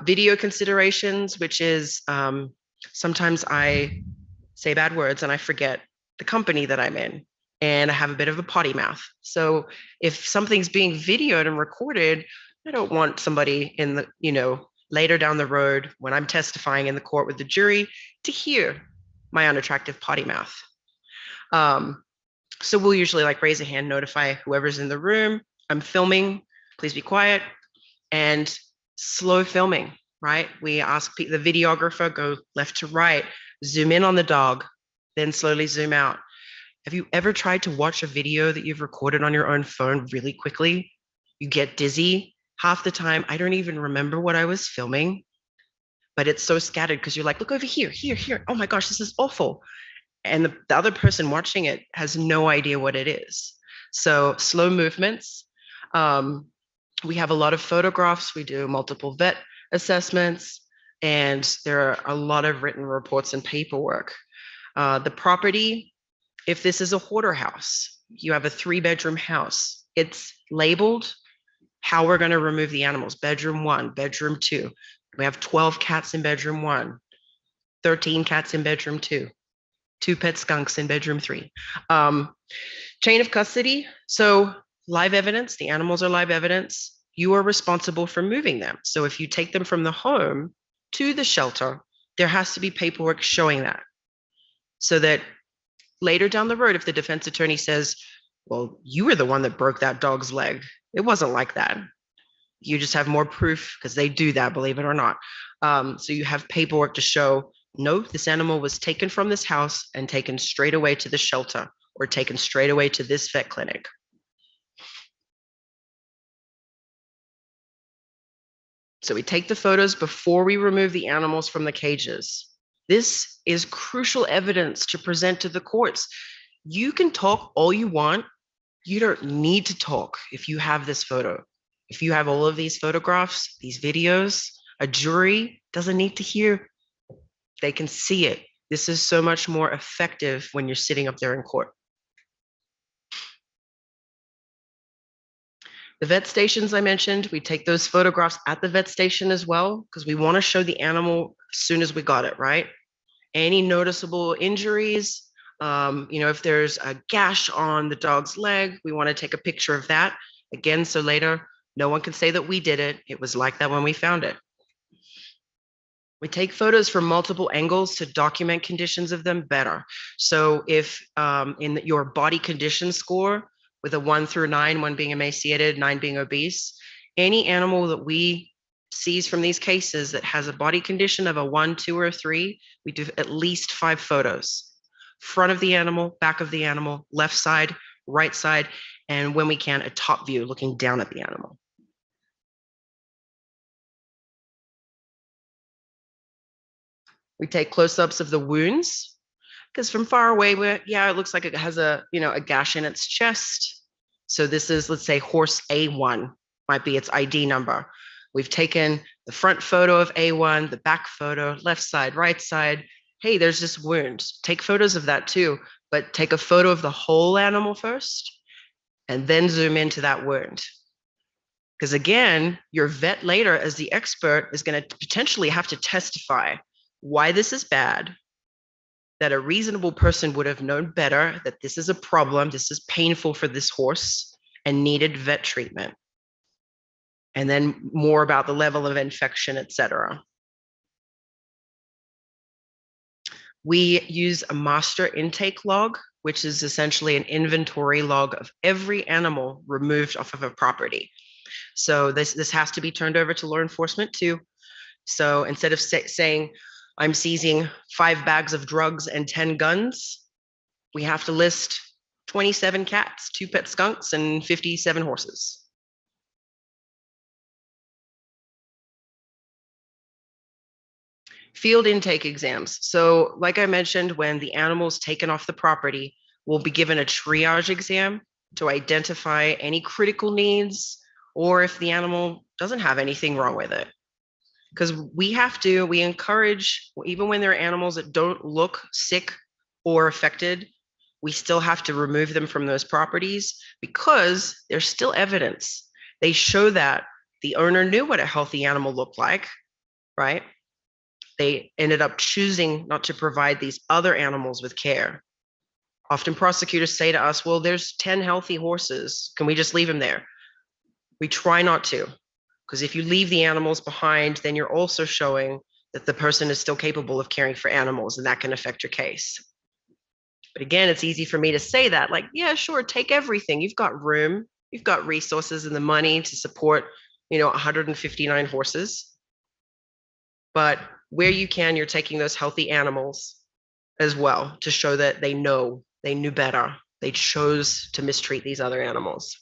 Video considerations, which is sometimes I say bad words and I forget the company that I'm in. And I have a bit of a potty mouth. So if something's being videoed and recorded, I don't want somebody in the, later down the road when I'm testifying in the court with the jury to hear my unattractive potty mouth. So we'll usually raise a hand, notify whoever's in the room. I'm filming, please be quiet, and slow filming, right? We ask the videographer, go left to right, zoom in on the dog, then slowly zoom out. Have you ever tried to watch a video that you've recorded on your own phone really quickly? You get dizzy. Half the time, I don't even remember what I was filming, but it's so scattered because you're like, look over here, here. Oh my gosh, this is awful. And the other person watching it has no idea what it is. So slow movements. We have a lot of photographs. We do multiple vet assessments, and there are a lot of written reports and paperwork. The property, if this is a hoarder house, you have a 3-bedroom house, it's labeled how we're going to remove the animals. Bedroom 1, bedroom 2. We have 12 cats in bedroom 1, 13 cats in bedroom 2, 2 pet skunks in bedroom 3. Chain of custody. So live evidence, the animals are live evidence. You are responsible for moving them. So if you take them from the home to the shelter, there has to be paperwork showing that. So that later down the road, if the defense attorney says, well, you were the one that broke that dog's leg, it wasn't like that. You just have more proof, because they do that, believe it or not. So you have paperwork to show, no, this animal was taken from this house and taken straight away to the shelter or taken straight away to this vet clinic. So we take the photos before we remove the animals from the cages. This is crucial evidence to present to the courts. You can talk all you want. You don't need to talk if you have this photo. If you have all of these photographs, these videos, a jury doesn't need to hear. They can see it. This is so much more effective when you're sitting up there in court. The vet stations I mentioned, we take those photographs at the vet station as well, because we want to show the animal as soon as we got it, right? Any noticeable injuries, if there's a gash on the dog's leg, we want to take a picture of that. Again, so later, no one can say that we did it. It was like that when we found it. We take photos from multiple angles to document conditions of them better. So if in your body condition score, with a 1 through 9, 1 being emaciated, 9 being obese, any animal that we seize from these cases that has a body condition of a 1, 2, or 3, we do at least 5 photos. Front of the animal, back of the animal, left side, right side, and when we can, a top view looking down at the animal. We take close-ups of the wounds, because from far away, it looks like it has a gash in its chest. So this is, let's say, horse A1 might be its ID number. We've taken the front photo of A1, the back photo, left side, right side. Hey, there's this wound. Take photos of that too, but take a photo of the whole animal first, and then zoom into that wound. Because again, your vet later, as the expert, is going to potentially have to testify why this is bad, that a reasonable person would have known better, that this is a problem, this is painful for this horse, and needed vet treatment. And then more about the level of infection, etc. We use a master intake log, which is essentially an inventory log of every animal removed off of a property. So this has to be turned over to law enforcement too. So instead of saying, I'm seizing 5 bags of drugs and 10 guns, we have to list 27 cats, 2 pet skunks, and 57 horses. Field intake exams. So like I mentioned, when the animal is taken off the property, we'll be given a triage exam to identify any critical needs or if the animal doesn't have anything wrong with it. Because we encourage, even when there are animals that don't look sick or affected, we still have to remove them from those properties because there's still evidence. They show that the owner knew what a healthy animal looked like, right? They ended up choosing not to provide these other animals with care. Often prosecutors say to us, well, there's 10 healthy horses. Can we just leave them there? We try not to, because if you leave the animals behind, then you're also showing that the person is still capable of caring for animals, and that can affect your case. But again, it's easy for me to say that, like, yeah, sure, take everything. You've got room, you've got resources and the money to support, 159 horses. But where you can, you're taking those healthy animals as well to show that they knew better. They chose to mistreat these other animals.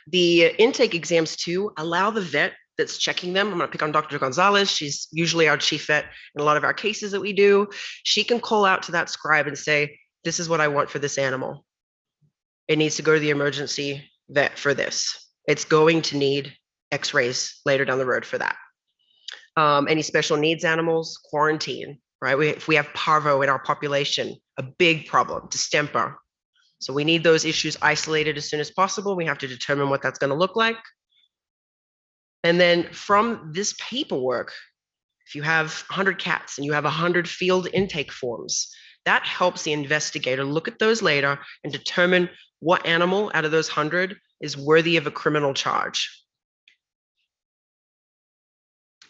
The intake exams too allow the vet that's checking them. I'm going to pick on Dr. Gonzalez. She's usually our chief vet in a lot of our cases that we do. She can call out to that scribe and say, this is what I want for this animal. It needs to go to the emergency vet for this. It's going to need x-rays later down the road for that. Any special needs animals, quarantine, right? If we have parvo in our population, a big problem, distemper. So we need those issues isolated as soon as possible. We have to determine what that's going to look like. And then from this paperwork, if you have 100 cats and you have 100 field intake forms, that helps the investigator look at those later and determine what animal out of those 100 is worthy of a criminal charge.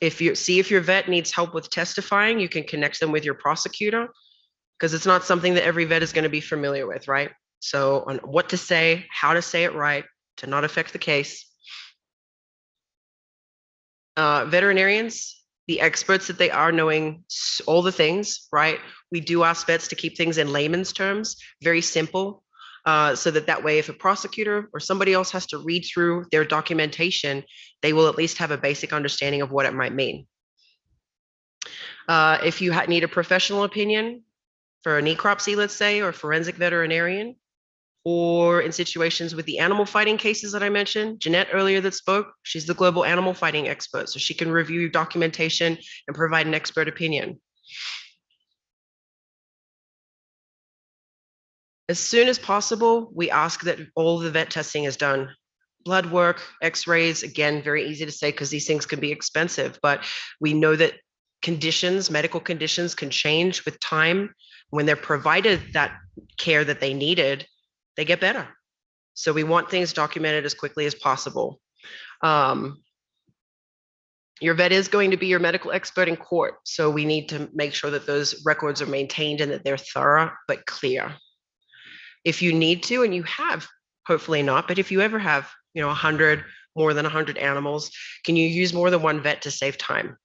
If your vet needs help with testifying, you can connect them with your prosecutor, because it's not something that every vet is going to be familiar with, right? So on what to say, how to say it right, to not affect the case. Veterinarians, the experts that they are, knowing all the things, right? We do ask vets to keep things in layman's terms, very simple, so that way if a prosecutor or somebody else has to read through their documentation, they will at least have a basic understanding of what it might mean. If you need a professional opinion for a necropsy, let's say, or forensic veterinarian, or in situations with the animal fighting cases that I mentioned, Jeanette earlier that spoke, she's the global animal fighting expert, so she can review documentation and provide an expert opinion. As soon as possible, we ask that all the vet testing is done. Blood work, x-rays, again, very easy to say because these things can be expensive, but we know that medical conditions can change with time. When they're provided that care that they needed, they get better. So we want things documented as quickly as possible. Your vet is going to be your medical expert in court, so we need to make sure that those records are maintained and that they're thorough but clear. If you need to, and you have, hopefully not, but if you ever have, 100, more than 100 animals, can you use more than one vet to save time?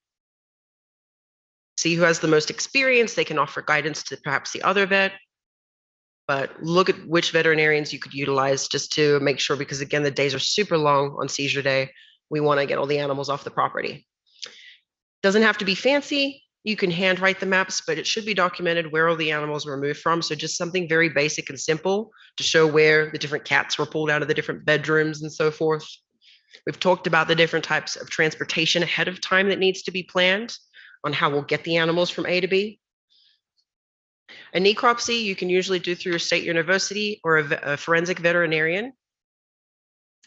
See who has the most experience. They can offer guidance to perhaps the other vet, but look at which veterinarians you could utilize just to make sure, because again, the days are super long on seizure day. We want to get all the animals off the property. Doesn't have to be fancy. You can handwrite the maps, but it should be documented where all the animals were moved from. So just something very basic and simple to show where the different cats were pulled out of the different bedrooms and so forth. We've talked about the different types of transportation ahead of time that needs to be planned on how we'll get the animals from A to B. A necropsy you can usually do through a state university or a forensic veterinarian.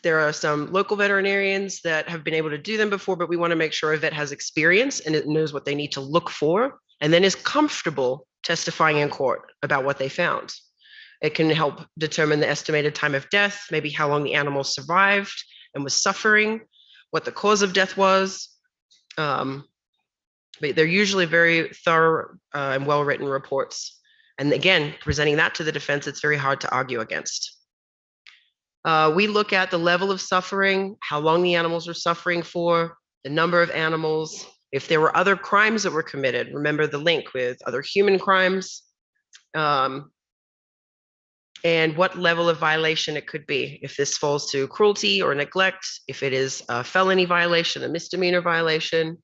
There are some local veterinarians that have been able to do them before, but we want to make sure a vet has experience and it knows what they need to look for and then is comfortable testifying in court about what they found. It can help determine the estimated time of death, maybe how long the animal survived and was suffering, what the cause of death was. But they're usually very thorough and well-written reports. And again, presenting that to the defense, it's very hard to argue against. We look at the level of suffering, how long the animals were suffering for, the number of animals, if there were other crimes that were committed. Remember the link with other human crimes, and what level of violation it could be. If this falls to cruelty or neglect, if it is a felony violation, a misdemeanor violation.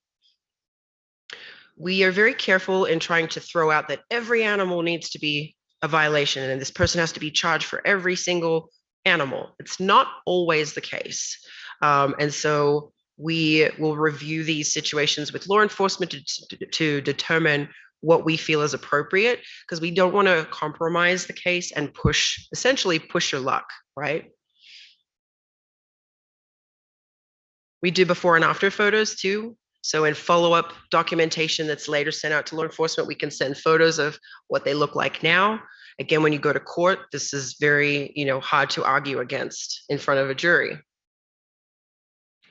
We are very careful in trying to throw out that every animal needs to be a violation and this person has to be charged for every single animal. It's not always the case. And so we will review these situations with law enforcement to determine what we feel is appropriate, because we don't want to compromise the case and essentially push your luck, right? We do before and after photos too. So in follow-up documentation that's later sent out to law enforcement, we can send photos of what they look like now. Again, when you go to court, this is very, hard to argue against in front of a jury.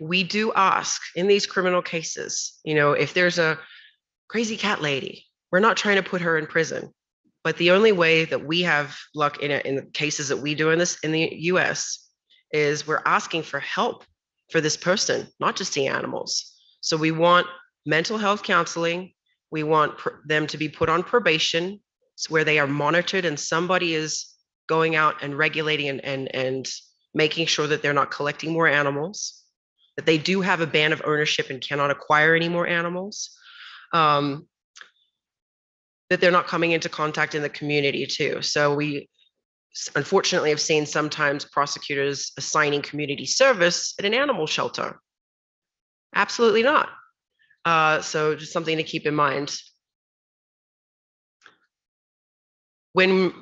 We do ask in these criminal cases, if there's a crazy cat lady, we're not trying to put her in prison. But the only way that we have luck in the cases that we do in the US is we're asking for help for this person, not just the animals. So we want mental health counseling. We want them to be put on probation, where they are monitored and somebody is going out and regulating and making sure that they're not collecting more animals, that they do have a ban of ownership and cannot acquire any more animals, that they're not coming into contact in the community too. So we unfortunately have seen sometimes prosecutors assigning community service at an animal shelter. Absolutely not. So just something to keep in mind. When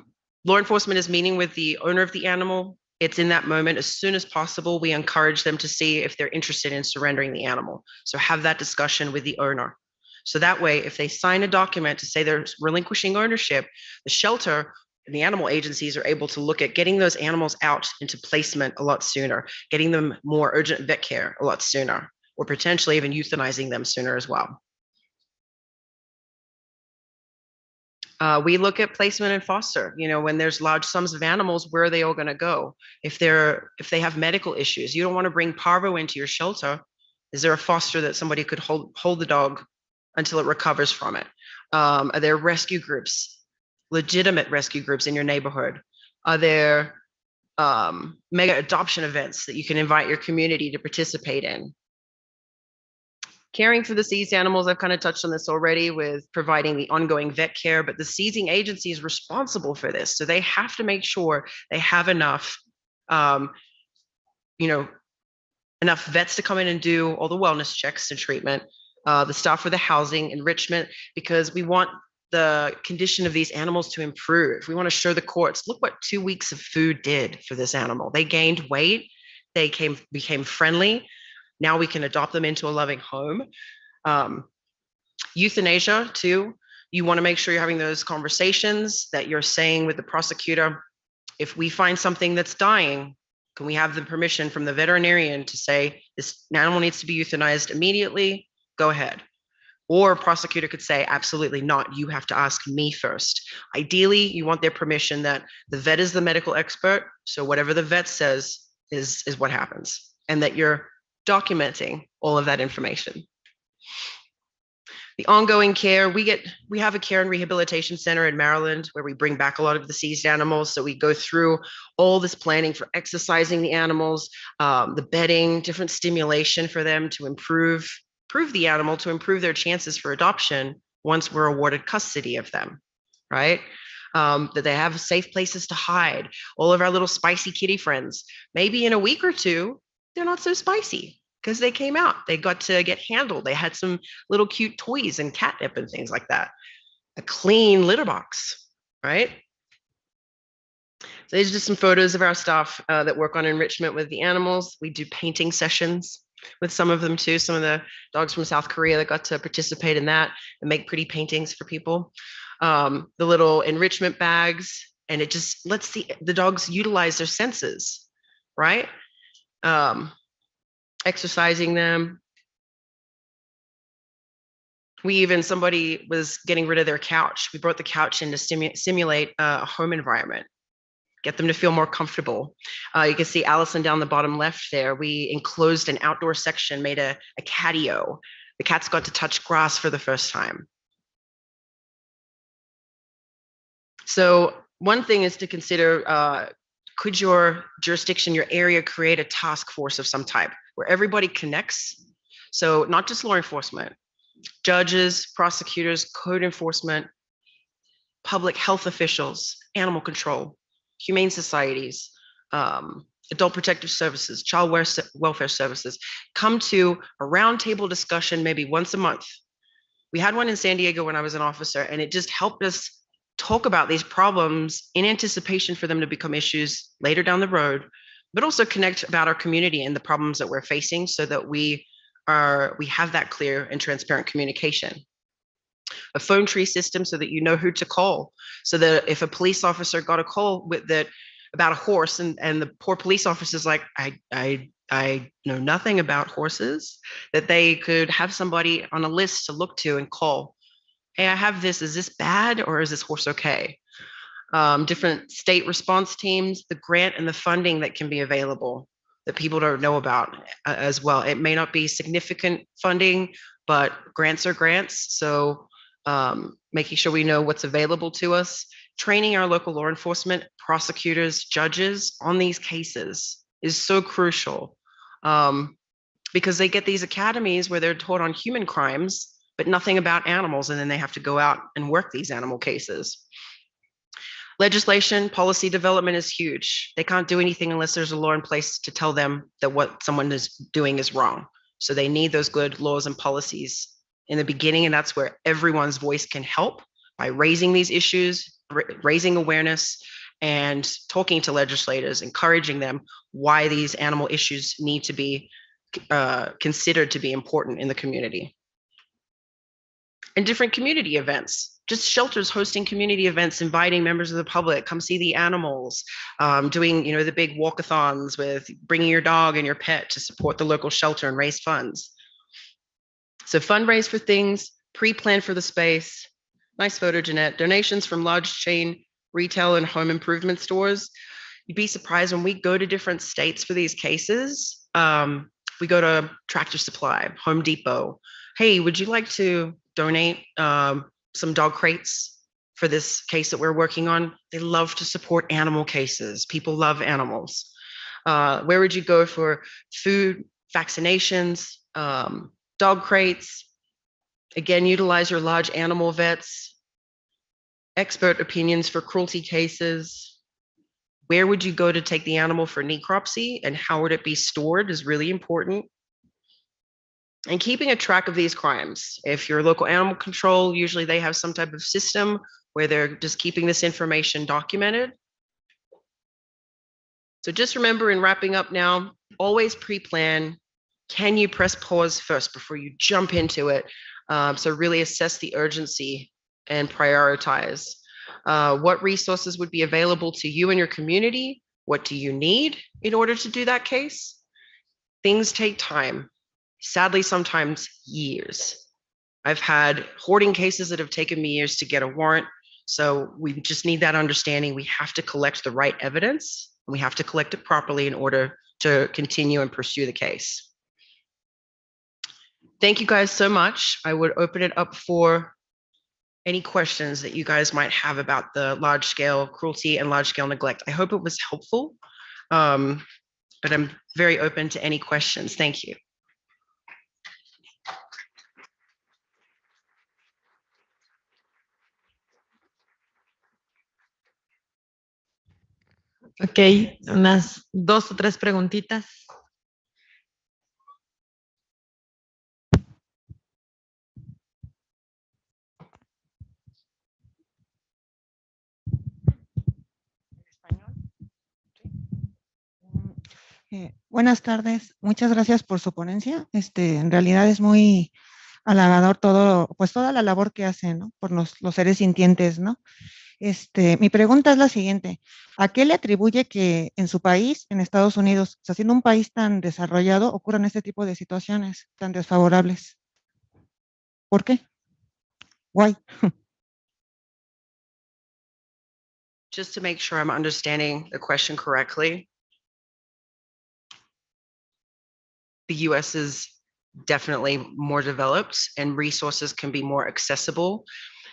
law enforcement is meeting with the owner of the animal, it's in that moment, as soon as possible, we encourage them to see if they're interested in surrendering the animal. So have that discussion with the owner. So that way, if they sign a document to say they're relinquishing ownership, the shelter and the animal agencies are able to look at getting those animals out into placement a lot sooner, getting them more urgent vet care a lot sooner, or potentially even euthanizing them sooner as well. We look at placement and foster. When there's large sums of animals, where are they all going to go? If they have medical issues, you don't want to bring parvo into your shelter. Is there a foster that somebody could hold the dog until it recovers from it? Are there rescue groups, legitimate rescue groups in your neighborhood? Are there mega adoption events that you can invite your community to participate in? Caring for the seized animals, I've kind of touched on this already with providing the ongoing vet care, but the seizing agency is responsible for this. So they have to make sure they have enough, enough vets to come in and do all the wellness checks and treatment, the staff for the housing, enrichment, because we want the condition of these animals to improve. We want to show the courts, look what 2 weeks of food did for this animal. They gained weight, they became friendly. Now we can adopt them into a loving home. Euthanasia too. You want to make sure you're having those conversations, that you're saying with the prosecutor, if we find something that's dying, can we have the permission from the veterinarian to say this animal needs to be euthanized immediately? Go ahead. Or a prosecutor could say, absolutely not, you have to ask me first. Ideally, you want their permission that the vet is the medical expert, so whatever the vet says is what happens, and that you're documenting all of that information. The ongoing care, we have a care and rehabilitation center in Maryland where we bring back a lot of the seized animals. So we go through all this planning for exercising the animals, the bedding, different stimulation for them to improve the animal, to improve their chances for adoption once we're awarded custody of them, right? That they have safe places to hide. All of our little spicy kitty friends, maybe in a week or two, they're not so spicy because they came out. They got to get handled. They had some little cute toys and catnip and things like that. A clean litter box, right? So these are just some photos of our staff that work on enrichment with the animals. We do painting sessions with some of them too. Some of the dogs from South Korea that got to participate in that and make pretty paintings for people. The little enrichment bags, and it just lets the dogs utilize their senses, right? Exercising them. Somebody was getting rid of their couch. We brought the couch in to simulate a home environment, get them to feel more comfortable. You can see Allison down the bottom left there. We enclosed an outdoor section, made a catio. The cats got to touch grass for the first time. So one thing is to consider, could your jurisdiction, your area, create a task force of some type where everybody connects? So not just law enforcement, judges, prosecutors, code enforcement, public health officials, animal control, humane societies, adult protective services, child welfare services, come to a roundtable discussion maybe once a month. We had one in San Diego when I was an officer, and it just helped us talk about these problems in anticipation for them to become issues later down the road, but also connect about our community and the problems that we're facing so that we have that clear and transparent communication. A phone tree system so that you know who to call, so that if a police officer got a call about a horse and the poor police officer's like, I know nothing about horses, that they could have somebody on a list to look to and call. Hey, I have this, is this bad or is this horse okay? Different state response teams, the grant and the funding that can be available that people don't know about as well. It may not be significant funding, but grants are grants. So making sure we know what's available to us, training our local law enforcement, prosecutors, judges on these cases is so crucial because they get these academies where they're taught on human crimes, but nothing about animals, and then they have to go out and work these animal cases. Legislation, policy development is huge. They can't do anything unless there's a law in place to tell them that what someone is doing is wrong. So they need those good laws and policies in the beginning, and that's where everyone's voice can help by raising these issues, raising awareness, and talking to legislators, encouraging them why these animal issues need to be considered to be important in the community. And different community events, just shelters hosting community events, inviting members of the public, come see the animals, doing the big walkathons with bringing your dog and your pet to support the local shelter and raise funds. So fundraise for things, pre-plan for the space. Nice photo, Jeanette. Donations from large chain retail and home improvement stores. You'd be surprised when we go to different states for these cases. We go to Tractor Supply, Home Depot. Hey, would you like to donate some dog crates for this case that we're working on? They love to support animal cases. People love animals. Where would you go for food, vaccinations, dog crates? Again, utilize your large animal vets. Expert opinions for cruelty cases. Where would you go to take the animal for necropsy, and how would it be stored is really important. And keeping a track of these crimes. If you're local animal control, usually they have some type of system where they're just keeping this information documented. So just remember, in wrapping up now, always pre-plan. Can you press pause first before you jump into it? So really assess the urgency and prioritize. What resources would be available to you and your community? What do you need in order to do that case? Things take time. Sadly, sometimes years. I've had hoarding cases that have taken me years to get a warrant. So we just need that understanding. We have to collect the right evidence, and we have to collect it properly in order to continue and pursue the case. Thank you guys so much. I would open it up for any questions that you guys might have about the large-scale cruelty and large-scale neglect. I hope it was helpful, but I'm very open to any questions. Thank you. Ok, unas 2 o 3 preguntitas. Buenas tardes, muchas gracias por su ponencia. En realidad es muy halagador toda la labor que hacen, ¿no? Por los seres sintientes, ¿no? Mi pregunta es la siguiente: ¿a qué le atribuye que en su país, en Estados Unidos, o sea, siendo un país tan desarrollado, ocurran este tipo de situaciones tan desfavorables? ¿Por qué? Why? Just to make sure I'm understanding the question correctly, the US is definitely more developed and resources can be more accessible.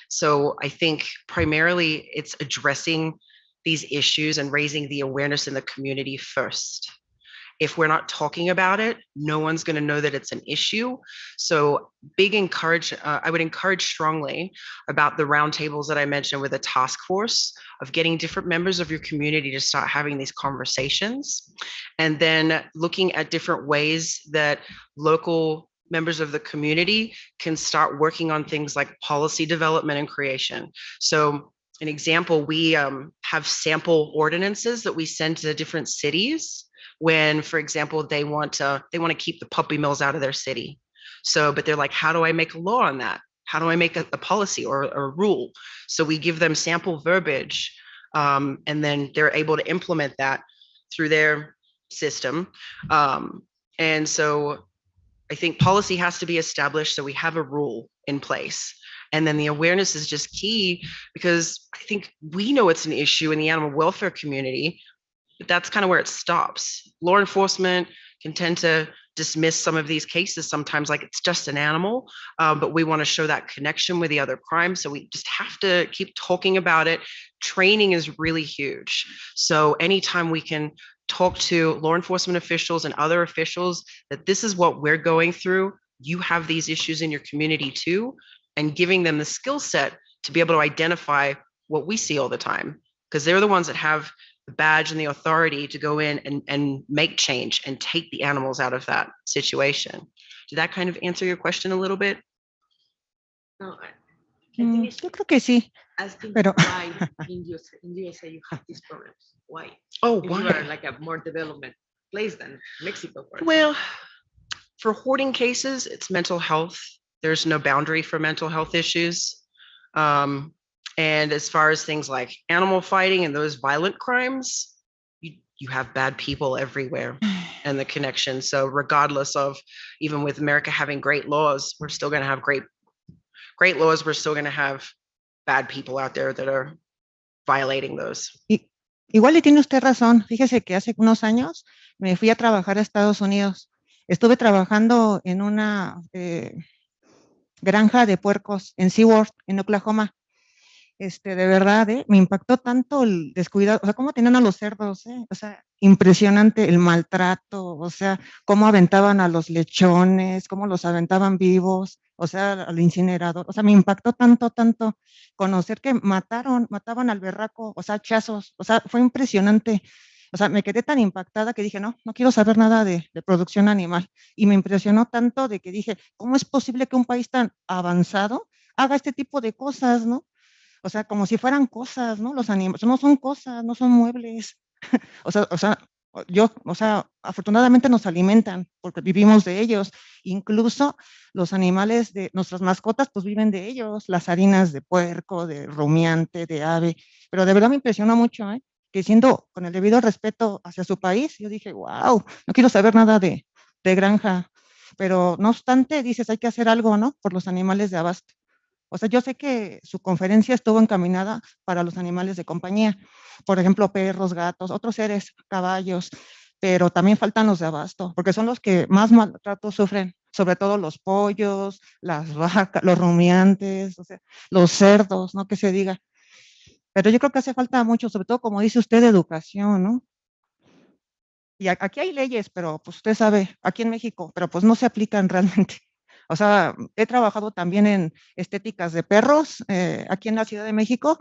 So I think primarily it's addressing these issues and raising the awareness in the community first. If we're not talking about it, no one's going to know that it's an issue. So I would encourage strongly about the roundtables that I mentioned with a task force of getting different members of your community to start having these conversations, and then looking at different ways that local members of the community can start working on things like policy development and creation. So an example, we have sample ordinances that we send to different cities when, for example, they want to keep the puppy mills out of their city. So, but they're like, how do I make a law on that? How do I make a policy or a rule? So we give them sample verbiage, and then they're able to implement that through their system. And so I think policy has to be established so we have a rule in place. And then the awareness is just key, because I think we know it's an issue in the animal welfare community, but that's kind of where it stops. Law enforcement can tend to dismiss some of these cases sometimes like it's just an animal, but we want to show that connection with the other crimes. So we just have to keep talking about it. Training is really huge. So anytime we can talk to law enforcement officials and other officials that this is what we're going through, you have these issues in your community too, and giving them the skill set to be able to identify what we see all the time, because they're the ones that have the badge and the authority to go in and make change and take the animals out of that situation. Did that kind of answer your question a little bit? No, I think it's Yo creo que sí, asking pero why in USA you have these problems. Why? Oh, If why? you are like a more development place than Mexico, for Well, for hoarding cases, it's mental health. There's no boundary for mental health issues. And as far as things like animal fighting and those violent crimes, you have bad people everywhere and the connection. So regardless of, even with America having great laws, we're still going to have great laws. We're still going to have bad people out there that are violating those. Igual y tiene usted razón. Fíjese que hace unos años me fui a trabajar a Estados Unidos. Estuve trabajando en una granja de puercos en SeaWorld, en Oklahoma. De verdad, me impactó tanto el descuidado, o sea, cómo tenían a los cerdos, o sea, impresionante el maltrato, o sea, cómo aventaban a los lechones, cómo los aventaban vivos, o sea, al incinerador, o sea, me impactó tanto conocer que mataban al berraco, o sea, hachazos, o sea, fue impresionante. O sea, me quedé tan impactada que dije, no quiero saber nada de producción animal. Y me impresionó tanto de que dije, ¿cómo es posible que un país tan avanzado haga este tipo de cosas, no? O sea, como si fueran cosas, ¿no? Los animales no son cosas, no son muebles. O sea, afortunadamente nos alimentan porque vivimos de ellos. Incluso los animales de nuestras mascotas, pues viven de ellos. Las harinas de puerco, de rumiante, de ave. Pero de verdad me impresionó mucho, que siendo con el debido respeto hacia su país, yo dije, wow, no quiero saber nada de granja. Pero no obstante, dices, hay que hacer algo, ¿no? Por los animales de abasto. O sea, yo sé que su conferencia estuvo encaminada para los animales de compañía, por ejemplo, perros, gatos, otros seres, caballos, pero también faltan los de abasto, porque son los que más maltrato sufren, sobre todo los pollos, las vacas, los rumiantes, o sea, los cerdos, ¿no? Que se diga. Pero yo creo que hace falta mucho, sobre todo, como dice usted, de educación, ¿no? Y aquí hay leyes, pero pues usted sabe, aquí en México, pero pues no se aplican realmente. O sea, he trabajado también en estéticas de perros aquí en la Ciudad de México.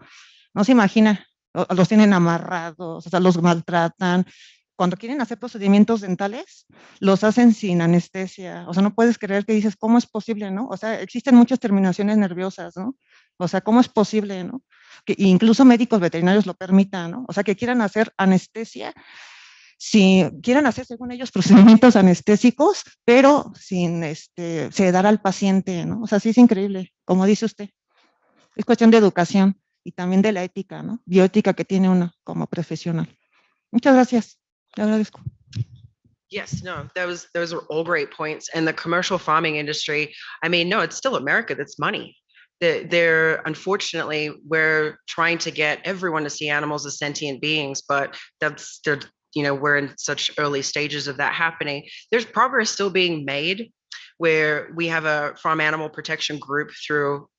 No se imagina, los tienen amarrados, o sea, los maltratan. Cuando quieren hacer procedimientos dentales, los hacen sin anestesia. O sea, no puedes creer que dices, ¿cómo es posible, no? O sea, existen muchas terminaciones nerviosas, ¿no? O sea, ¿cómo es posible, no? Que incluso médicos veterinarios lo permitan, ¿no? O sea, que quieran hacer anestesia, si quieran hacer, según ellos, procedimientos anestésicos, pero sin sedar al paciente, ¿no? O sea, sí es increíble, como dice usted. Es cuestión de educación y también de la ética, ¿no? Bioética que tiene uno como profesional. Muchas gracias. Le agradezco. Yes, no, those are all great points. And the commercial farming industry, I mean, no, it's still America that's money. they're unfortunately, we're trying to get everyone to see animals as sentient beings, but we're in such early stages of that happening. There's progress still being made, where we have a farm animal protection group through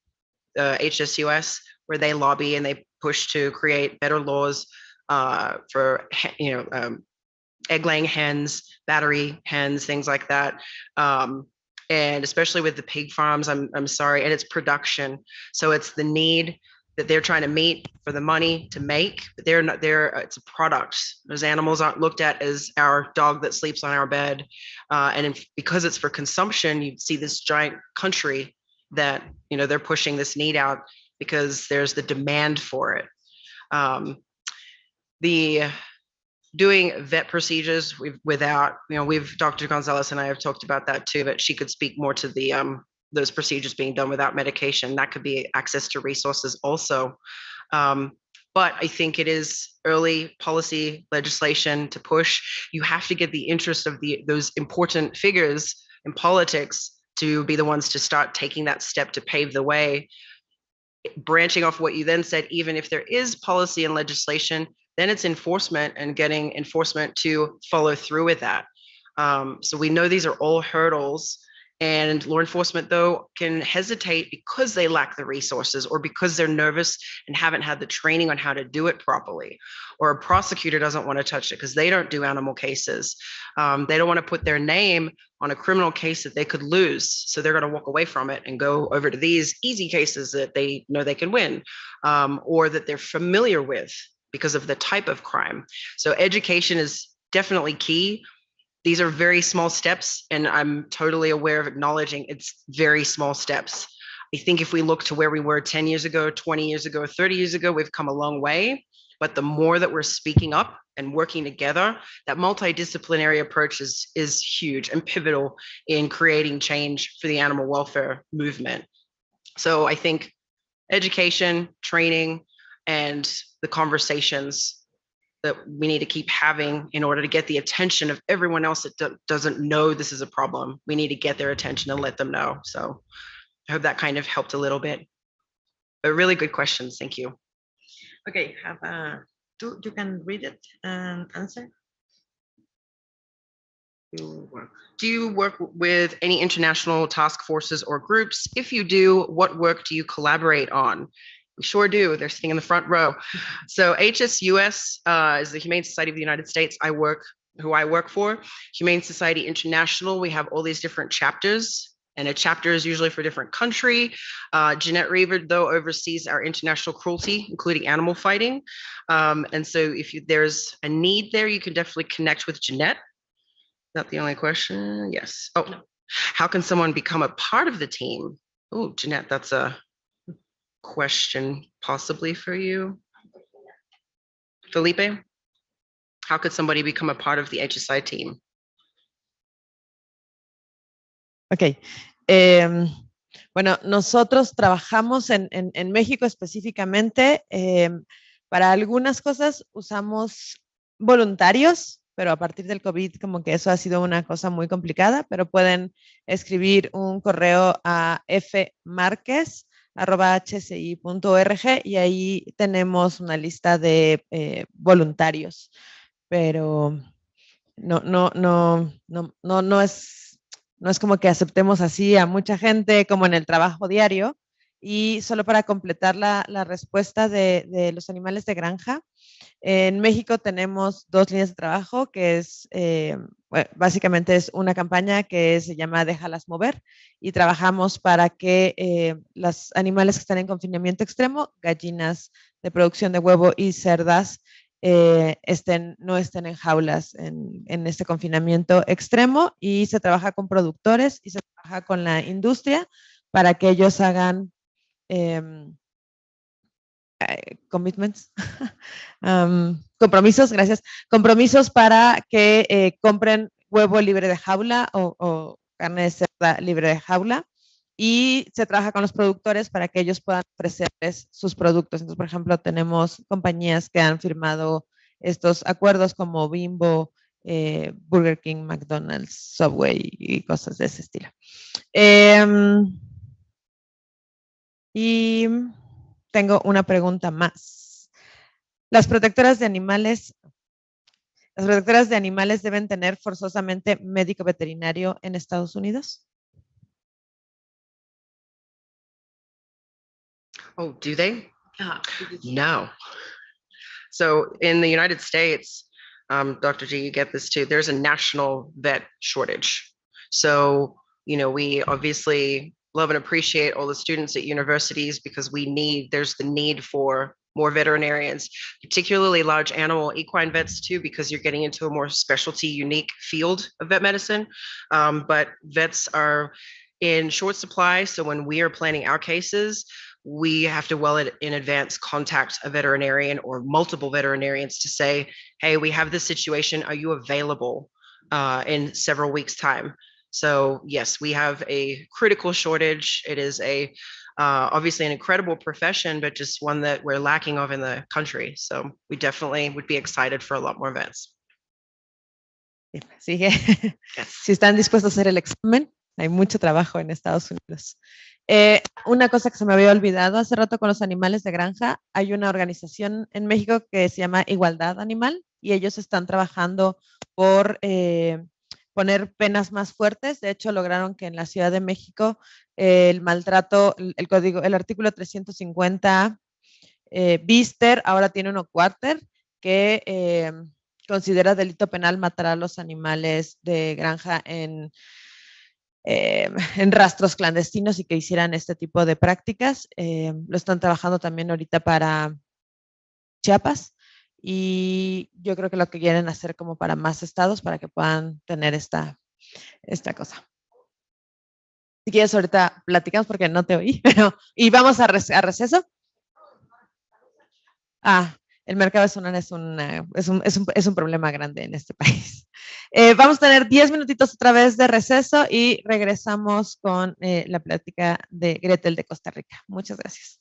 HSUS, where they lobby and they push to create better laws for egg-laying hens, battery hens, things like that. And especially with the pig farms, I'm sorry, and it's production. So it's the need that they're trying to meet for the money to make, but it's a product. Those animals aren't looked at as our dog that sleeps on our bed. Because it's for consumption, you see this giant country that, they're pushing this need out because there's the demand for it. Doing vet procedures Dr. Gonzalez and I have talked about that too, but she could speak more to those procedures being done without medication. That could be access to resources also. But I think it is early policy legislation to push. You have to get the interest of those important figures in politics to be the ones to start taking that step to pave the way. Branching off what you then said, even if there is policy and legislation, then it's enforcement and getting enforcement to follow through with that. So we know these are all hurdles, and law enforcement, though, can hesitate because they lack the resources or because they're nervous and haven't had the training on how to do it properly. Or a prosecutor doesn't want to touch it because they don't do animal cases. They don't want to put their name on a criminal case that they could lose. So they're going to walk away from it and go over to these easy cases that they know they can win, or that they're familiar with because of the type of crime. So education is definitely key. These are very small steps, and I'm totally aware of acknowledging it's very small steps. I think if we look to where we were 10 years ago, 20 years ago, 30 years ago, we've come a long way. But the more that we're speaking up and working together, that multidisciplinary approach is huge and pivotal in creating change for the animal welfare movement. So I think education, training, and the conversations that we need to keep having in order to get the attention of everyone else that doesn't know this is a problem. We need to get their attention and let them know. So I hope that kind of helped a little bit. But really good questions. Thank you. Okay, you can read it and answer. Do you work with any international task forces or groups? If you do, what work do you collaborate on? We sure do. They're sitting in the front row. So HSUS is the Humane Society of the United States. Who I work for. Humane Society International, we have all these different chapters, and a chapter is usually for a different country. Jeanette Reaver, though, oversees our international cruelty, including animal fighting. And so if there's a need there, you can definitely connect with Jeanette. Not the only question. Yes. Oh, no. How can someone become a part of the team? Oh, Jeanette, that's a question possibly for you. Felipe, how could somebody become a part of the HSI team? Ok. Bueno, nosotros trabajamos en México específicamente. Para algunas cosas usamos voluntarios, pero a partir del COVID como que eso ha sido una cosa muy complicada, pero pueden escribir un correo a fmarquez@hsi.org y ahí tenemos una lista de voluntarios, pero no es como que aceptemos así a mucha gente como en el trabajo diario. Y solo para completar la respuesta de los animales de granja, en México tenemos 2 líneas de trabajo, que es, básicamente es una campaña que se llama Déjalas mover, y trabajamos para que los animales que están en confinamiento extremo, gallinas de producción de huevo y cerdas, no estén en jaulas en este confinamiento extremo, y se trabaja con productores y se trabaja con la industria para que ellos hagan commitments, compromisos, gracias, compromisos para que compren huevo libre de jaula o carne de cerda libre de jaula, y se trabaja con los productores para que ellos puedan ofrecerles sus productos. Entonces, por ejemplo, tenemos compañías que han firmado estos acuerdos como Bimbo, Burger King, McDonald's, Subway y cosas de ese estilo. Y tengo una pregunta más. Las protectoras de animales deben tener forzosamente médico veterinario en Estados Unidos. Oh, do they? No. So in the United States, Dr. G, you get this too, there's a national vet shortage. So, we obviously love and appreciate all the students at universities because there's the need for more veterinarians, particularly large animal equine vets too, because you're getting into a more specialty, unique field of vet medicine. But vets are in short supply. So when we are planning our cases, we have to well in advance contact a veterinarian or multiple veterinarians to say, hey, we have this situation. Are you available in several weeks' time? So yes, we have a critical shortage. It is obviously an incredible profession, but just one that we're lacking of in the country. So we definitely would be excited for a lot more vets. Así que si están dispuestos a hacer el examen, hay mucho trabajo en Estados Unidos. Una cosa que se me había olvidado hace rato con los animales de granja, hay una organización en México que se llama Igualdad Animal y ellos están trabajando por poner penas más fuertes. De hecho, lograron que en la Ciudad de México el maltrato, el artículo 350 Bister ahora tiene uno quarter que considera delito penal matar a los animales de granja en rastros clandestinos y que hicieran este tipo de prácticas. Lo están trabajando también ahorita para Chiapas y yo creo que lo que quieren hacer como para más estados para que puedan tener esta cosa. Si quieres ahorita platicamos porque no te oí, y vamos a receso. El mercado zonal es un problema grande en este país. Vamos a tener 10 minutitos otra vez de receso y regresamos con la plática de Gretel de Costa Rica. Muchas gracias.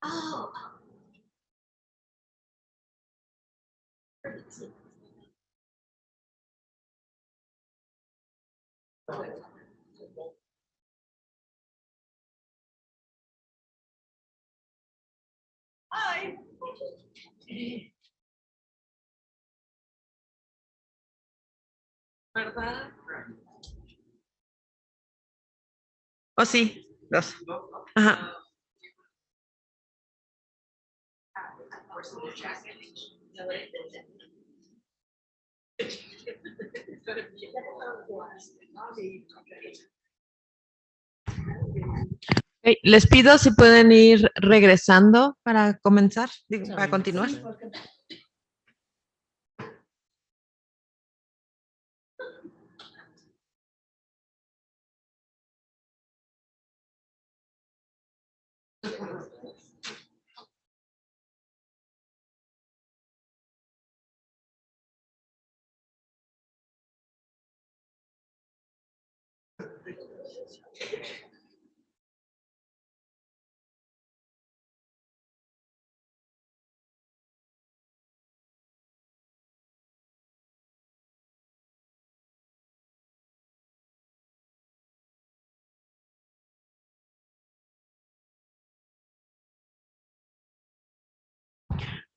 Oh. Hi. ¿Verdad? Oh, sí, dos. Ajá. Les pido si pueden ir regresando para comenzar, para continuar.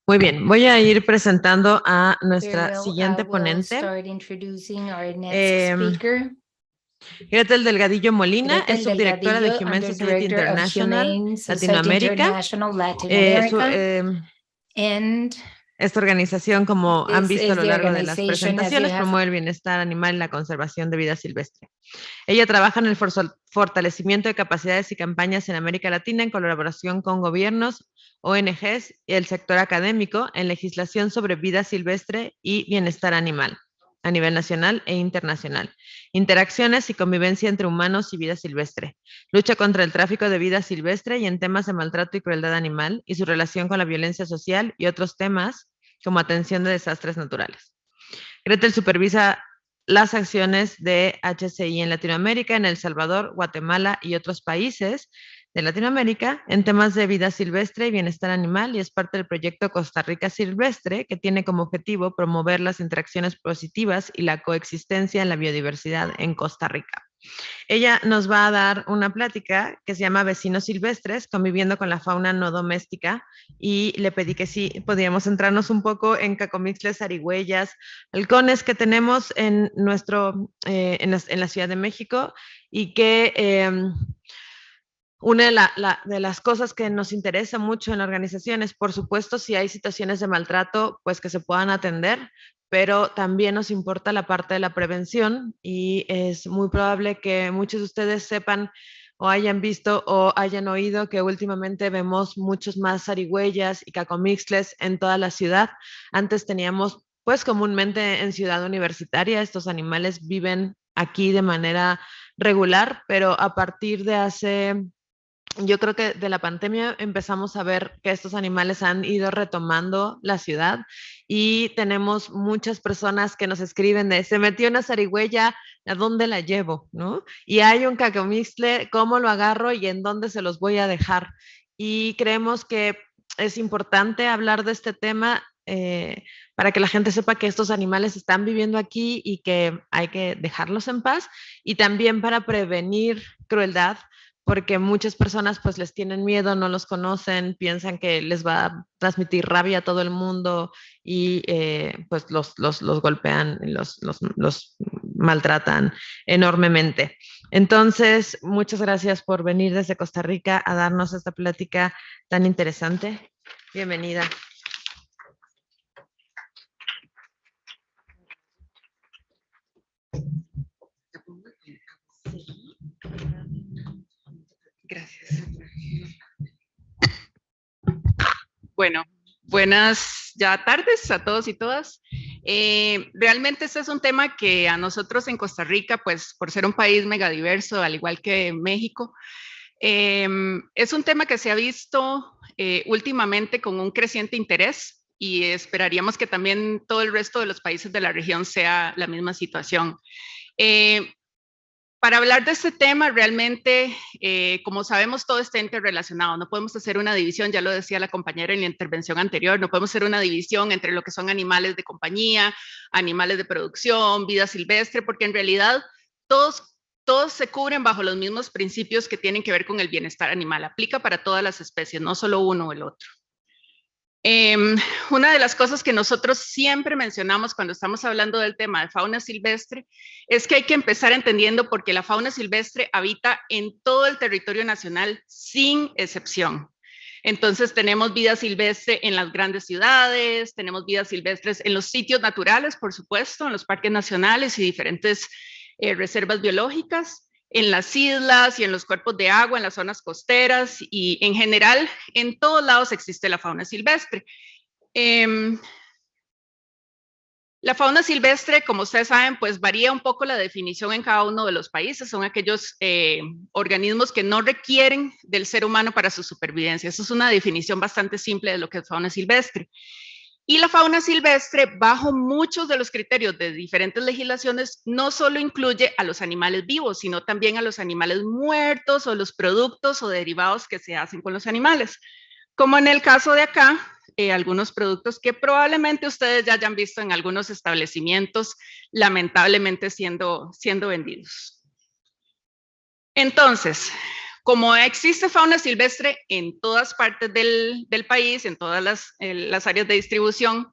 Muy bien, voy a ir presentando a nuestra siguiente ponente. Gretel Delgadillo Molina es subdirectora de Humane Society International Latinoamérica. Esta organización, como han visto a lo largo de las organization, as you presentaciones, have- promueve el bienestar animal y la conservación de vida silvestre. Ella trabaja en el fortalecimiento de capacidades y campañas en América Latina en colaboración con gobiernos, ONGs y el sector académico en legislación sobre vida silvestre y bienestar animal a nivel nacional e internacional, interacciones y convivencia entre humanos y vida silvestre, lucha contra el tráfico de vida silvestre y en temas de maltrato y crueldad animal y su relación con la violencia social y otros temas como atención de desastres naturales. Gretel supervisa las acciones de HCI en Latinoamérica, en El Salvador, Guatemala y otros países de Latinoamérica en temas de vida silvestre y bienestar animal y es parte del proyecto Costa Rica Silvestre que tiene como objetivo promover las interacciones positivas y la coexistencia en la biodiversidad en Costa Rica. Ella nos va a dar una plática que se llama Vecinos Silvestres, conviviendo con la fauna no doméstica, y le pedí que sí podíamos centrarnos un poco en cacomixles, zarigüeyas, halcones que tenemos en, en la Ciudad de México y que una de las cosas que nos interesa mucho en la organización es, por supuesto, si hay situaciones de maltrato, pues que se puedan atender, pero también nos importa la parte de la prevención y es muy probable que muchos de ustedes sepan o hayan visto o hayan oído que últimamente vemos muchos más zarigüeyas y cacomixles en toda la ciudad. Antes teníamos, pues comúnmente en Ciudad Universitaria, estos animales viven aquí de manera regular, pero a partir de yo creo que de la pandemia empezamos a ver que estos animales han ido retomando la ciudad y tenemos muchas personas que nos escriben de se metió una zarigüeya, ¿a dónde la llevo? ¿No? Y hay un cacomixtle, ¿cómo lo agarro y en dónde se los voy a dejar? Y creemos que es importante hablar de este tema para que la gente sepa que estos animales están viviendo aquí y que hay que dejarlos en paz y también para prevenir crueldad, porque muchas personas pues les tienen miedo, no los conocen, piensan que les va a transmitir rabia a todo el mundo y pues los golpean, los maltratan enormemente. Entonces, muchas gracias por venir desde Costa Rica a darnos esta plática tan interesante. Bienvenida. Gracias. Bueno, buenas ya tardes a todos y todas. Realmente este es un tema que a nosotros en Costa Rica, pues por ser un país megadiverso, al igual que México, es un tema que se ha visto últimamente con un creciente interés y esperaríamos que también todo el resto de los países de la región sea la misma situación. Para hablar de este tema, realmente, como sabemos, todo está interrelacionado. No podemos hacer una división, ya lo decía la compañera en la intervención anterior, no podemos hacer una división entre lo que son animales de compañía, animales de producción, vida silvestre, porque en realidad todos se cubren bajo los mismos principios que tienen que ver con el bienestar animal. Aplica para todas las especies, no solo uno o el otro. Una de las cosas que nosotros siempre mencionamos cuando estamos hablando del tema de fauna silvestre es que hay que empezar entendiendo por qué la fauna silvestre habita en todo el territorio nacional sin excepción. Entonces tenemos vida silvestre en las grandes ciudades, tenemos vidas silvestres en los sitios naturales, por supuesto, en los parques nacionales y diferentes reservas biológicas, en las islas y en los cuerpos de agua, en las zonas costeras y en general en todos lados existe la fauna silvestre. La fauna silvestre, como ustedes saben, pues varía un poco la definición en cada uno de los países. Son aquellos organismos que no requieren del ser humano para su supervivencia. Esa es una definición bastante simple de lo que es fauna silvestre. Y la fauna silvestre, bajo muchos de los criterios de diferentes legislaciones, no solo incluye a los animales vivos, sino también a los animales muertos o los productos o derivados que se hacen con los animales. Como en el caso de acá, algunos productos que probablemente ustedes ya hayan visto en algunos establecimientos, lamentablemente siendo vendidos. Entonces, como existe fauna silvestre en todas partes del país, en todas las áreas de distribución,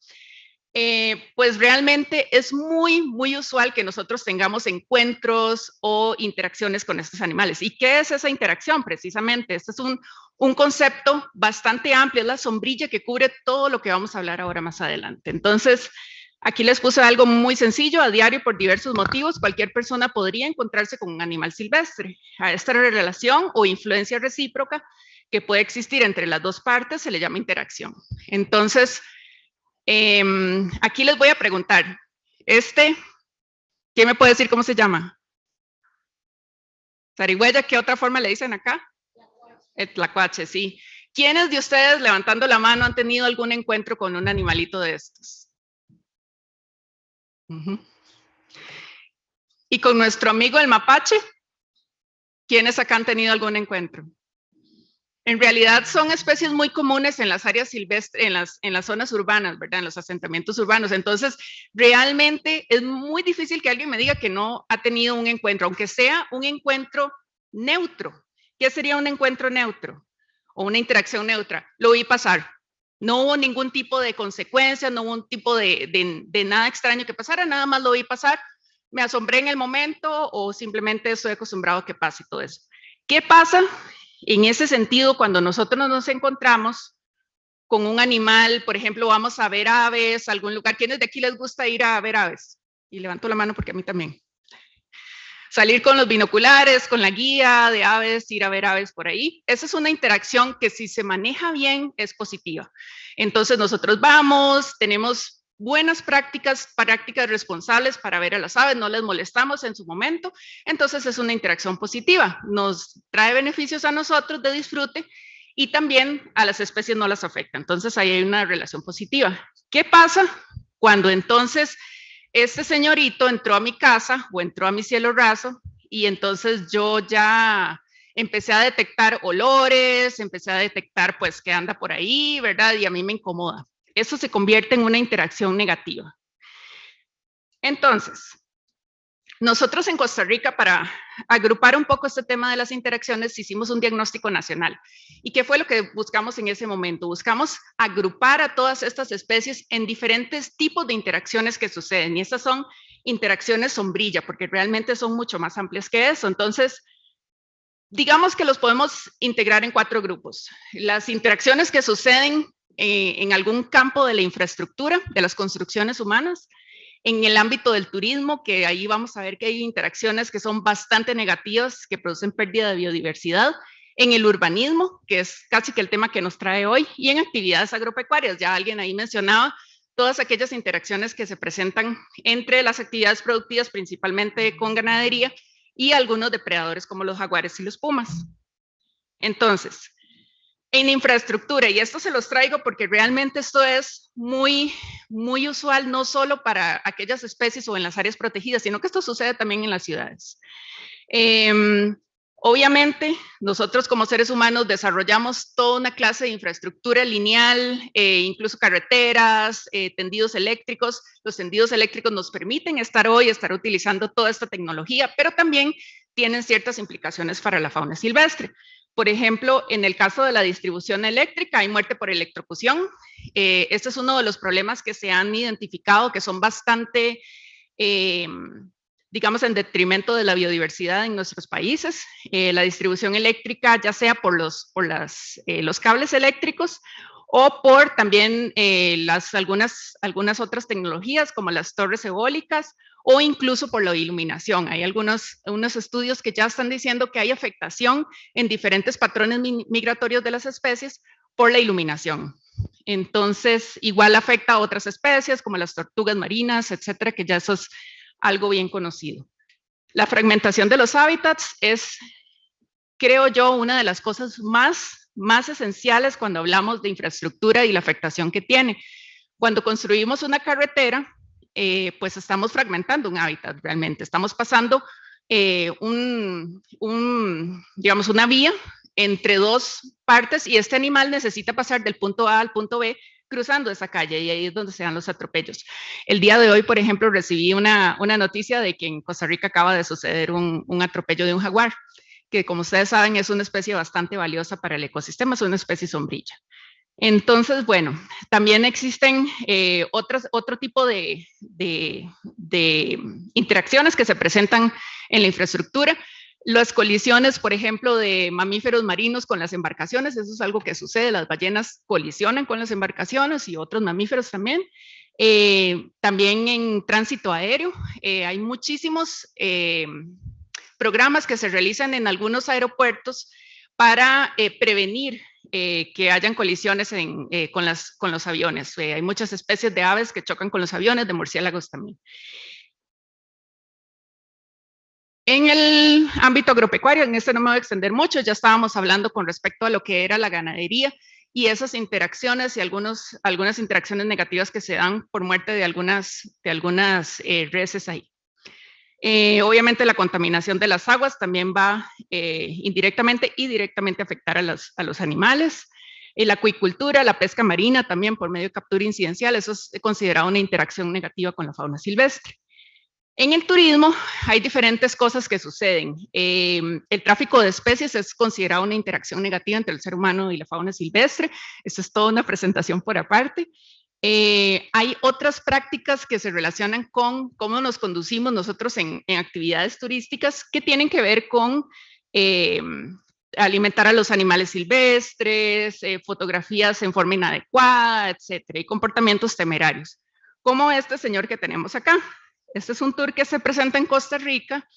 pues realmente es muy, muy usual que nosotros tengamos encuentros o interacciones con estos animales. ¿Y qué es esa interacción? Precisamente, este es un concepto bastante amplio, es la sombrilla que cubre todo lo que vamos a hablar ahora más adelante. Entonces, aquí les puse algo muy sencillo. A diario, por diversos motivos, cualquier persona podría encontrarse con un animal silvestre. A esta relación o influencia recíproca que puede existir entre las dos partes se le llama interacción. Entonces, aquí les voy a preguntar, ¿quién me puede decir cómo se llama? Zarigüeya, ¿qué otra forma le dicen acá? El tlacuache, sí. ¿Quiénes de ustedes, levantando la mano, han tenido algún encuentro con un animalito de estos? Y con nuestro amigo el mapache, ¿quiénes acá han tenido algún encuentro? En realidad son especies muy comunes en las áreas silvestres, en las zonas urbanas, ¿verdad? En los asentamientos urbanos. Entonces, realmente es muy difícil que alguien me diga que no ha tenido un encuentro, aunque sea un encuentro neutro. ¿Qué sería un encuentro neutro? O una interacción neutra. Lo vi pasar. No hubo ningún tipo de consecuencia, no hubo un tipo de nada extraño que pasara, nada más lo vi pasar. Me asombré en el momento o simplemente estoy acostumbrado a que pase todo eso. ¿Qué pasa? En ese sentido, cuando nosotros nos encontramos con un animal, por ejemplo, vamos a ver aves, algún lugar, ¿quiénes de aquí les gusta ir a ver aves? Y levanto la mano porque a mí también. Salir con los binoculares, con la guía de aves, ir a ver aves por ahí. Esa es una interacción que si se maneja bien es positiva. Entonces nosotros vamos, tenemos buenas prácticas responsables para ver a las aves, no les molestamos en su momento, entonces es una interacción positiva, nos trae beneficios a nosotros de disfrute y también a las especies no las afecta, entonces ahí hay una relación positiva. ¿Qué pasa cuando entonces este señorito entró a mi casa o entró a mi cielo raso y entonces yo ya empecé a detectar olores, empecé a detectar pues que anda por ahí, ¿verdad? Y a mí me incomoda. Eso se convierte en una interacción negativa. Entonces, nosotros en Costa Rica, para agrupar un poco este tema de las interacciones, hicimos un diagnóstico nacional. ¿Y qué fue lo que buscamos en ese momento? Buscamos agrupar a todas estas especies en diferentes tipos de interacciones que suceden. Y estas son interacciones sombrilla, porque realmente son mucho más amplias que eso. Entonces, digamos que los podemos integrar en 4 grupos. Las interacciones que suceden en algún campo de la infraestructura, de las construcciones humanas, en el ámbito del turismo, que ahí vamos a ver que hay interacciones que son bastante negativas, que producen pérdida de biodiversidad, en el urbanismo, que es casi que el tema que nos trae hoy, y en actividades agropecuarias. Ya alguien ahí mencionaba todas aquellas interacciones que se presentan entre las actividades productivas, principalmente con ganadería, y algunos depredadores como los jaguares y los pumas. Entonces, en infraestructura, y esto se los traigo porque realmente esto es muy, muy usual, no solo para aquellas especies o en las áreas protegidas, sino que esto sucede también en las ciudades. Obviamente, nosotros como seres humanos desarrollamos toda una clase de infraestructura lineal, incluso carreteras, tendidos eléctricos. Los tendidos eléctricos nos permiten estar utilizando toda esta tecnología, pero también tienen ciertas implicaciones para la fauna silvestre. Por ejemplo, en el caso de la distribución eléctrica, hay muerte por electrocución. Este es uno de los problemas que se han identificado, que son bastante, digamos, en detrimento de la biodiversidad en nuestros países. La distribución eléctrica, ya sea por los cables eléctricos o por también algunas otras tecnologías como las torres eólicas o incluso por la iluminación. Hay unos estudios que ya están diciendo que hay afectación en diferentes patrones migratorios de las especies por la iluminación. Entonces, igual afecta a otras especies como las tortugas marinas, etcétera, que ya eso es algo bien conocido. La fragmentación de los hábitats es, creo yo, una de las cosas más esenciales cuando hablamos de infraestructura y la afectación que tiene. Cuando construimos una carretera, pues estamos fragmentando un hábitat realmente. Estamos pasando digamos, una vía entre 2 partes y este animal necesita pasar del punto A al punto B cruzando esa calle y ahí es donde se dan los atropellos. El día de hoy, por ejemplo, recibí una noticia de que en Costa Rica acaba de suceder un atropello de un jaguar, que como ustedes saben es una especie bastante valiosa para el ecosistema, es una especie sombrilla. Entonces, bueno, también existen otro tipo de interacciones que se presentan en la infraestructura. Las colisiones, por ejemplo, de mamíferos marinos con las embarcaciones, eso es algo que sucede, las ballenas colisionan con las embarcaciones y otros mamíferos también. También en tránsito aéreo, hay muchísimos programas que se realizan en algunos aeropuertos para prevenir que hayan colisiones con los aviones. Hay muchas especies de aves que chocan con los aviones, de murciélagos también. En el ámbito agropecuario, en este no me voy a extender mucho, ya estábamos hablando con respecto a lo que era la ganadería y esas interacciones y algunas interacciones negativas que se dan por muerte de algunas reses ahí. Obviamente la contaminación de las aguas también va indirectamente y directamente a afectar a los animales. La acuicultura, la pesca marina también por medio de captura incidencial, eso es considerado una interacción negativa con la fauna silvestre. En el turismo hay diferentes cosas que suceden. El tráfico de especies es considerado una interacción negativa entre el ser humano y la fauna silvestre. Esto es toda una presentación por aparte. Hay otras prácticas que se relacionan con cómo nos conducimos nosotros en actividades turísticas que tienen que ver con alimentar a los animales silvestres, fotografías en forma inadecuada, etcétera, y comportamientos temerarios, como este señor que tenemos acá. Este es un tour que se presenta en Costa Rica,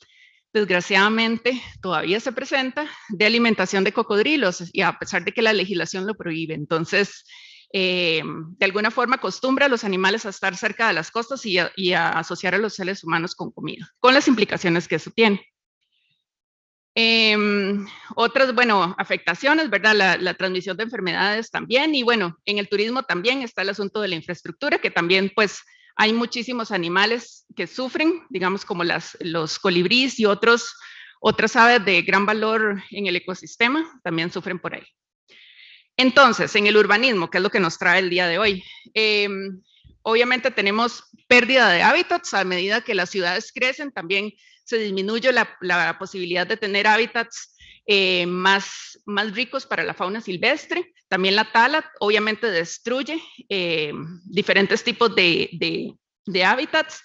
desgraciadamente todavía se presenta, de alimentación de cocodrilos, y a pesar de que la legislación lo prohíbe. Entonces, de alguna forma acostumbra a los animales a estar cerca de las costas y a asociar a los seres humanos con comida, con las implicaciones que eso tiene. Otras, bueno, afectaciones, ¿verdad? La transmisión de enfermedades también, y bueno, en el turismo también está el asunto de la infraestructura, que también pues hay muchísimos animales que sufren, digamos como los colibríes y otras aves de gran valor en el ecosistema, también sufren por ahí. Entonces, en el urbanismo, que es lo que nos trae el día de hoy, obviamente tenemos pérdida de hábitats. A medida que las ciudades crecen, también se disminuye la posibilidad de tener hábitats más ricos para la fauna silvestre. También la tala obviamente destruye diferentes tipos de hábitats.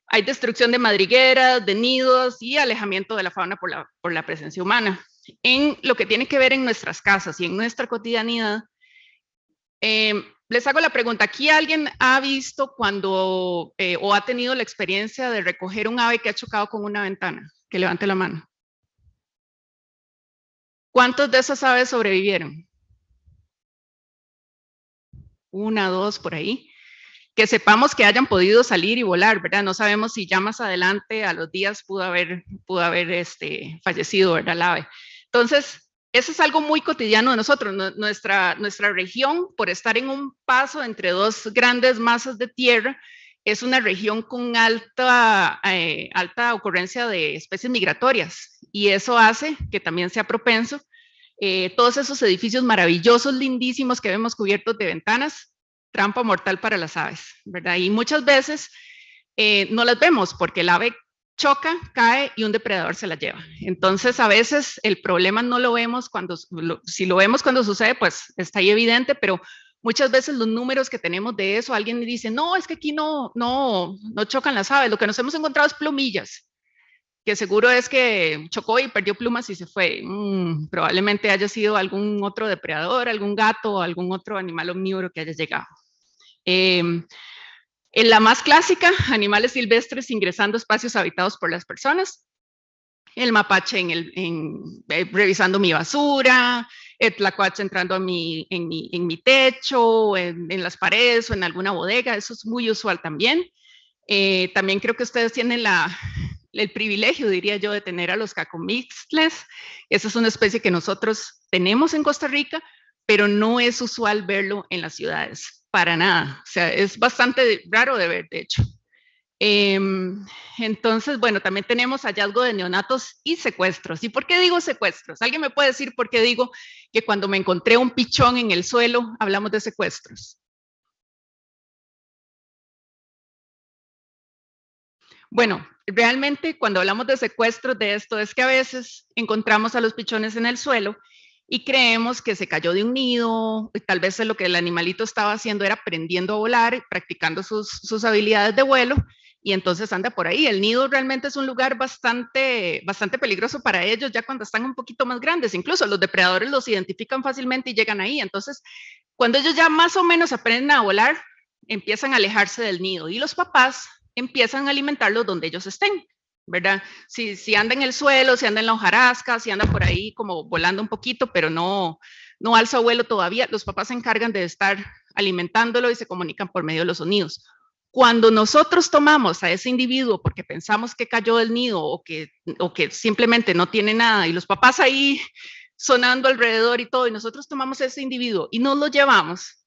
Hay destrucción de madrigueras, de nidos y alejamiento de la fauna por la presencia humana. En lo que tiene que ver en nuestras casas y en nuestra cotidianidad, les hago la pregunta, ¿aquí alguien ha visto cuando o ha tenido la experiencia de recoger un ave que ha chocado con una ventana? Que levante la mano. ¿Cuántos de esas aves sobrevivieron? 1, 2, por ahí. Que sepamos que hayan podido salir y volar, ¿verdad? No sabemos si ya más adelante, a los días, pudo haber fallecido, ¿verdad? El ave. Entonces, eso es algo muy cotidiano de nosotros. Nuestra región, por estar en un paso entre dos grandes masas de tierra, es una región con alta ocurrencia de especies migratorias, y eso hace que también sea propenso todos esos edificios maravillosos, lindísimos que vemos cubiertos de ventanas, trampa mortal para las aves, ¿verdad? Y muchas veces no las vemos porque el ave choca, cae y un depredador se la lleva. Entonces, a veces el problema no lo vemos si lo vemos cuando sucede, pues está ahí evidente, pero muchas veces los números que tenemos de eso, alguien dice, no, es que aquí no chocan las aves, lo que nos hemos encontrado es plumillas, que seguro es que chocó y perdió plumas y se fue. Probablemente haya sido algún otro depredador, algún gato o algún otro animal omnívoro que haya llegado. En la más clásica, animales silvestres ingresando a espacios habitados por las personas. El mapache revisando mi basura, el tlacuache entrando en mi techo, en las paredes o en alguna bodega. Eso es muy usual también. También creo que ustedes tienen el privilegio, diría yo, de tener a los cacomixtles. Esa es una especie que nosotros tenemos en Costa Rica, pero no es usual verlo en las ciudades, para nada. O sea, es bastante raro de ver, de hecho. Entonces, bueno, también tenemos hallazgo de neonatos y secuestros. ¿Y por qué digo secuestros? ¿Alguien me puede decir por qué digo que cuando me encontré un pichón en el suelo, hablamos de secuestros? Bueno, realmente cuando hablamos de secuestros de esto es que a veces encontramos a los pichones en el suelo y creemos que se cayó de un nido, y tal vez lo que el animalito estaba haciendo era aprendiendo a volar, practicando sus habilidades de vuelo, y entonces anda por ahí. El nido realmente es un lugar bastante peligroso para ellos ya cuando están un poquito más grandes. Incluso los depredadores los identifican fácilmente y llegan ahí. Entonces, cuando ellos ya más o menos aprenden a volar, empiezan a alejarse del nido y los papás empiezan a alimentarlos donde ellos estén, ¿verdad? Si anda en el suelo, si anda en la hojarasca, si anda por ahí como volando un poquito, pero no alza vuelo todavía, los papás se encargan de estar alimentándolo y se comunican por medio de los sonidos. Cuando nosotros tomamos a ese individuo porque pensamos que cayó del nido o que simplemente no tiene nada y los papás ahí sonando alrededor y todo, y nosotros tomamos a ese individuo y nos lo llevamos,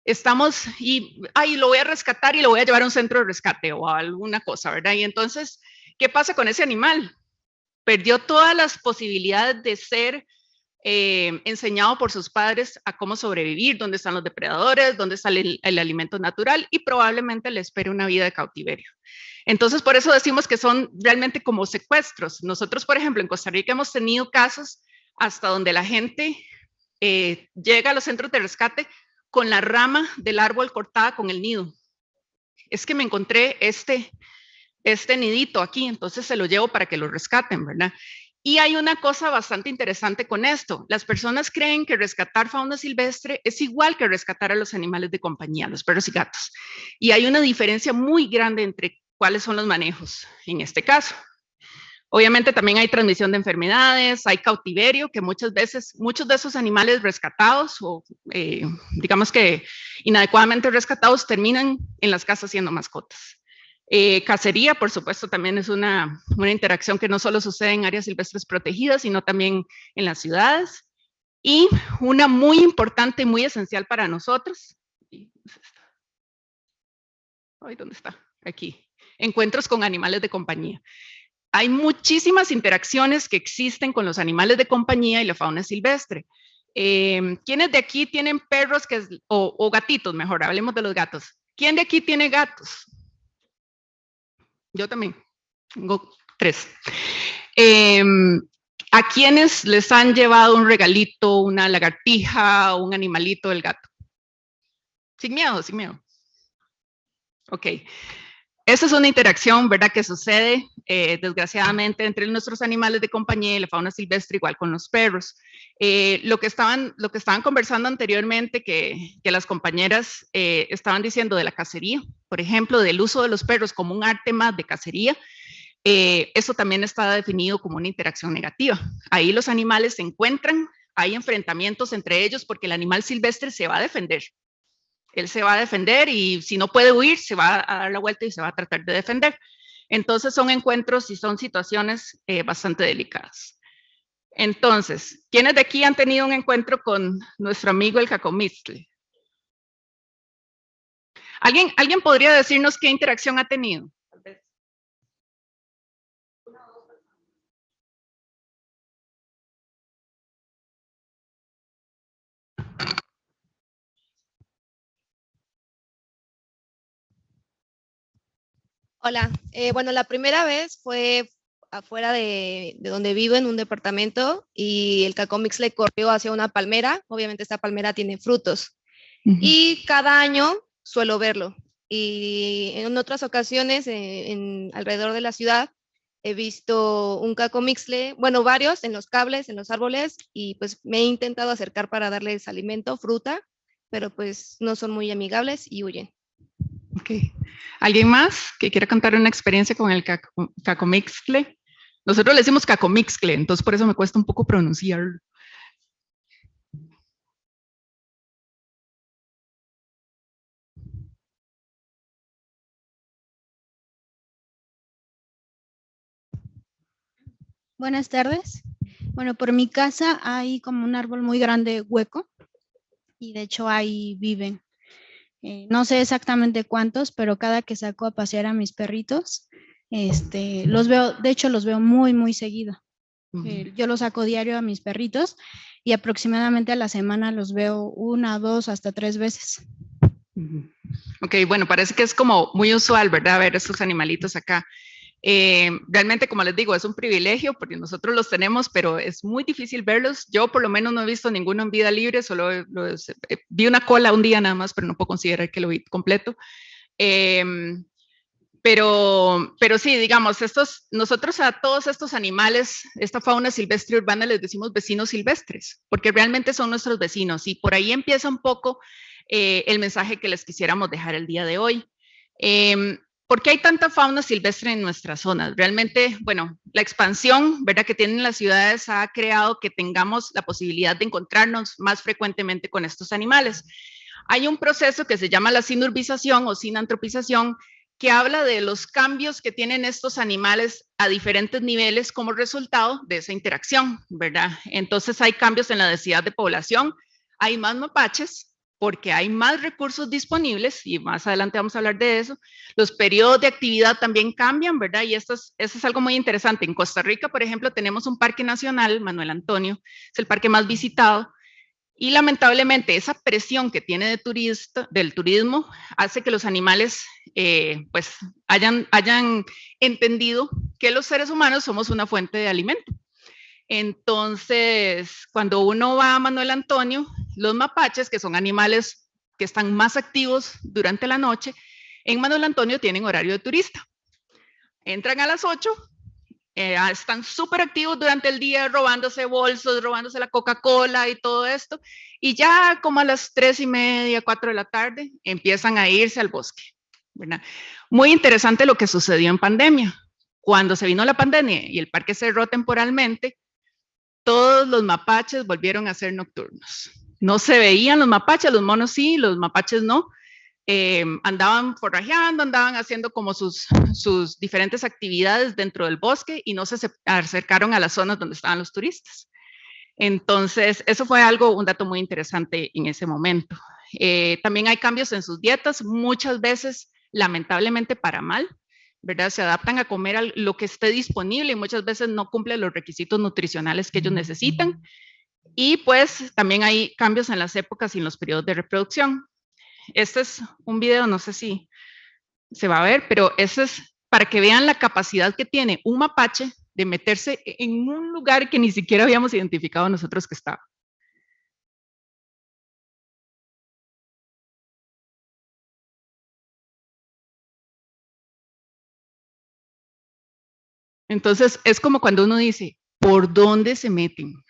estamos lo voy a rescatar y lo voy a llevar a un centro de rescate o a alguna cosa, ¿verdad? Y entonces, ¿qué pasa con ese animal? Perdió todas las posibilidades de ser enseñado por sus padres a cómo sobrevivir, dónde están los depredadores, dónde está el alimento natural y probablemente le espere una vida de cautiverio. Entonces, por eso decimos que son realmente como secuestros. Nosotros, por ejemplo, en Costa Rica hemos tenido casos hasta donde la gente llega a los centros de rescate con la rama del árbol cortada con el nido. Es que me encontré este nidito aquí, entonces se lo llevo para que lo rescaten, ¿verdad? Y hay una cosa bastante interesante con esto. Las personas creen que rescatar fauna silvestre es igual que rescatar a los animales de compañía, los perros y gatos. Y hay una diferencia muy grande entre cuáles son los manejos en este caso. Obviamente también hay transmisión de enfermedades, hay cautiverio, que muchas veces, muchos de esos animales rescatados o digamos que inadecuadamente rescatados terminan en las casas siendo mascotas. Cacería, por supuesto, también es una interacción que no solo sucede en áreas silvestres protegidas, sino también en las ciudades. Y una muy importante y muy esencial para nosotros. ¿Dónde está? Aquí. Encuentros con animales de compañía. Hay muchísimas interacciones que existen con los animales de compañía y la fauna silvestre. ¿Quiénes de aquí tienen perros o gatitos? Mejor, hablemos de los gatos. ¿Quién de aquí tiene gatos? Yo también, tengo 3. ¿A quiénes les han llevado un regalito, una lagartija o un animalito del gato? Sin miedo, sin miedo. Ok. Esa es una interacción, ¿verdad?, que sucede desgraciadamente entre nuestros animales de compañía y la fauna silvestre, igual con los perros. Lo que estaban conversando anteriormente, que las compañeras estaban diciendo de la cacería, por ejemplo, del uso de los perros como un arte más de cacería, eso también está definido como una interacción negativa. Ahí los animales se encuentran, hay enfrentamientos entre ellos porque el animal silvestre se va a defender. Él se va a defender y si no puede huir, se va a dar la vuelta y se va a tratar de defender. Entonces son encuentros y son situaciones bastante delicadas. Entonces, ¿quiénes de aquí han tenido un encuentro con nuestro amigo el cacomixtle? ¿Alguien podría decirnos qué interacción ha tenido? Tal vez. Hola, bueno, la primera vez fue afuera de donde vivo, en un departamento, y el cacomixtle corrió hacia una palmera. Obviamente esta palmera tiene frutos. Y cada año suelo verlo. Y en otras ocasiones, alrededor de la ciudad, he visto un cacomixtle, bueno, varios en los cables, en los árboles, y pues me he intentado acercar para darles alimento, fruta, pero pues no son muy amigables y huyen. Ok. ¿Alguien más que quiera contar una experiencia con el cacomixtle? Nosotros le decimos cacomixtle, entonces por eso me cuesta un poco pronunciarlo. Buenas tardes. Bueno, por mi casa hay como un árbol muy grande hueco y de hecho ahí viven. No sé exactamente cuántos, pero cada que saco a pasear a mis perritos, los veo, de hecho los veo muy, muy seguido. Yo los saco diario a mis perritos y aproximadamente a la semana los veo 1, 2, hasta 3 veces. Ok, bueno, parece que es como muy usual, ¿verdad? Ver estos animalitos acá. Realmente, como les digo, es un privilegio porque nosotros los tenemos, pero es muy difícil verlos. Yo por lo menos no he visto ninguno en vida libre, solo vi una cola un día nada más, pero no puedo considerar que lo vi completo. Pero sí, digamos, nosotros a todos estos animales, esta fauna silvestre urbana, les decimos vecinos silvestres, porque realmente son nuestros vecinos. Y por ahí empieza un poco el mensaje que les quisiéramos dejar el día de hoy. ¿Por qué hay tanta fauna silvestre en nuestras zonas? Realmente, bueno, la expansión, ¿verdad?, que tienen las ciudades ha creado que tengamos la posibilidad de encontrarnos más frecuentemente con estos animales. Hay un proceso que se llama la sinurbización o sinantropización, que habla de los cambios que tienen estos animales a diferentes niveles como resultado de esa interacción, ¿verdad? Entonces hay cambios en la densidad de población, hay más mapaches, porque hay más recursos disponibles, y más adelante vamos a hablar de eso. Los periodos de actividad también cambian, ¿verdad? Y esto es algo muy interesante. En Costa Rica, por ejemplo, tenemos un parque nacional, Manuel Antonio, es el parque más visitado, y lamentablemente esa presión que tiene del turismo hace que los animales pues hayan entendido que los seres humanos somos una fuente de alimento. Entonces, cuando uno va a Manuel Antonio, los mapaches, que son animales que están más activos durante la noche, en Manuel Antonio tienen horario de turista. Entran a las 8, están súper activos durante el día, robándose bolsos, robándose la Coca-Cola y todo esto, y ya como a las 3:30, 4 de la tarde, empiezan a irse al bosque, ¿verdad? Muy interesante lo que sucedió en pandemia. Cuando se vino la pandemia y el parque cerró temporalmente, todos los mapaches volvieron a ser nocturnos. No se veían los mapaches, los monos sí, los mapaches no. Andaban forrajeando, andaban haciendo como sus diferentes actividades dentro del bosque y no se acercaron a las zonas donde estaban los turistas. Entonces, eso fue un dato muy interesante en ese momento. También hay cambios en sus dietas, muchas veces, lamentablemente para mal, ¿verdad? Se adaptan a comer lo que esté disponible y muchas veces no cumplen los requisitos nutricionales que ellos necesitan. Y pues también hay cambios en las épocas y en los periodos de reproducción. Este es un video, no sé si se va a ver, pero eso es para que vean la capacidad que tiene un mapache de meterse en un lugar que ni siquiera habíamos identificado nosotros que estaba. Entonces, es como cuando uno dice, ¿por dónde se meten?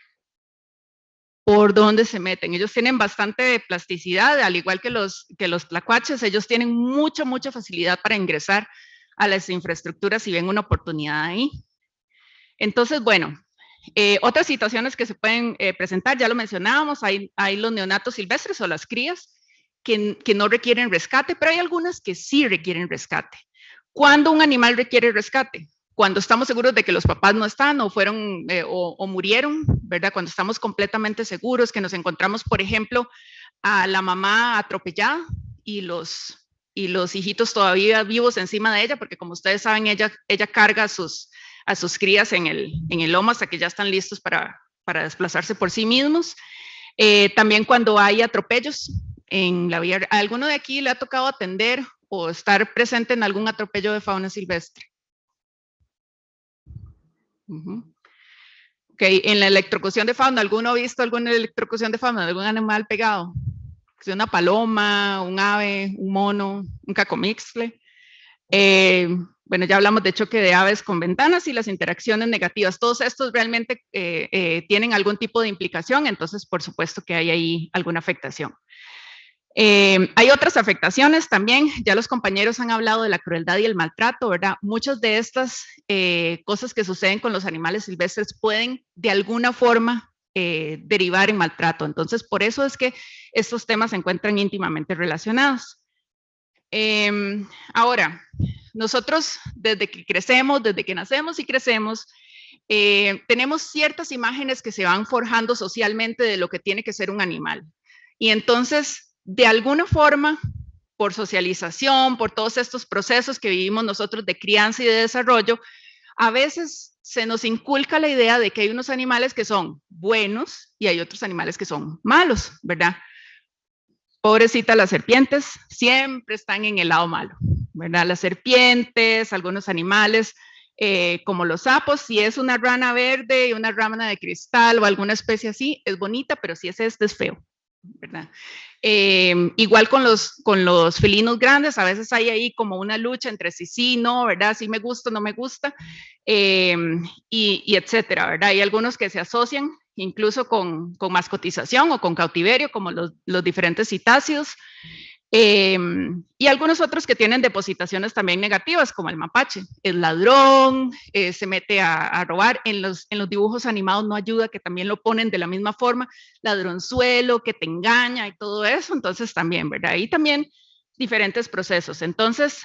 ¿Por dónde se meten? Ellos tienen bastante plasticidad, al igual que los tlacuaches, ellos tienen mucha facilidad para ingresar a las infraestructuras si ven una oportunidad ahí. Entonces, bueno, otras situaciones que se pueden presentar, ya lo mencionábamos, hay los neonatos silvestres o las crías que no requieren rescate, pero hay algunas que sí requieren rescate. ¿Cuándo un animal requiere rescate? Cuando estamos seguros de que los papás no están o fueron o murieron, ¿verdad? Cuando estamos completamente seguros, que nos encontramos, por ejemplo, a la mamá atropellada y los hijitos todavía vivos encima de ella, porque como ustedes saben, ella carga a sus crías en el lomo hasta que ya están listos para desplazarse por sí mismos. También cuando hay atropellos en la vía, ¿a alguno de aquí le ha tocado atender o estar presente en algún atropello de fauna silvestre? Ok, en la electrocución de fauna, ¿alguno ha visto alguna electrocución de fauna de algún animal pegado? Una paloma, un ave, un mono, un cacomixtle. Bueno, ya hablamos de choque de aves con ventanas y las interacciones negativas. Todos estos realmente tienen algún tipo de implicación, entonces por supuesto que hay ahí alguna afectación. Hay otras afectaciones también, ya los compañeros han hablado de la crueldad y el maltrato, ¿verdad? Muchas de estas cosas que suceden con los animales silvestres pueden de alguna forma derivar en maltrato, entonces por eso es que estos temas se encuentran íntimamente relacionados. Ahora, nosotros desde que crecemos, desde que nacemos y crecemos, tenemos ciertas imágenes que se van forjando socialmente de lo que tiene que ser un animal. Y entonces, de alguna forma, por socialización, por todos estos procesos que vivimos nosotros de crianza y de desarrollo, a veces se nos inculca la idea de que hay unos animales que son buenos y hay otros animales que son malos, ¿verdad? Pobrecitas las serpientes, siempre están en el lado malo, ¿verdad? Las serpientes, algunos animales como los sapos. Si es una rana verde y una rana de cristal o alguna especie así, es bonita, pero si es este, es feo, ¿verdad? Igual con los felinos grandes, a veces hay ahí como una lucha entre sí, no, ¿verdad? Sí me gusta, no me gusta, y etcétera, ¿verdad? Hay algunos que se asocian incluso con mascotización o con cautiverio, como los diferentes citácidos, y algunos otros que tienen depositaciones también negativas, como el mapache, el ladrón, se mete a robar. En los dibujos animados no ayuda, que también lo ponen de la misma forma, ladronzuelo, que te engaña y todo eso, entonces también, ¿verdad? Ahí también diferentes procesos. Entonces,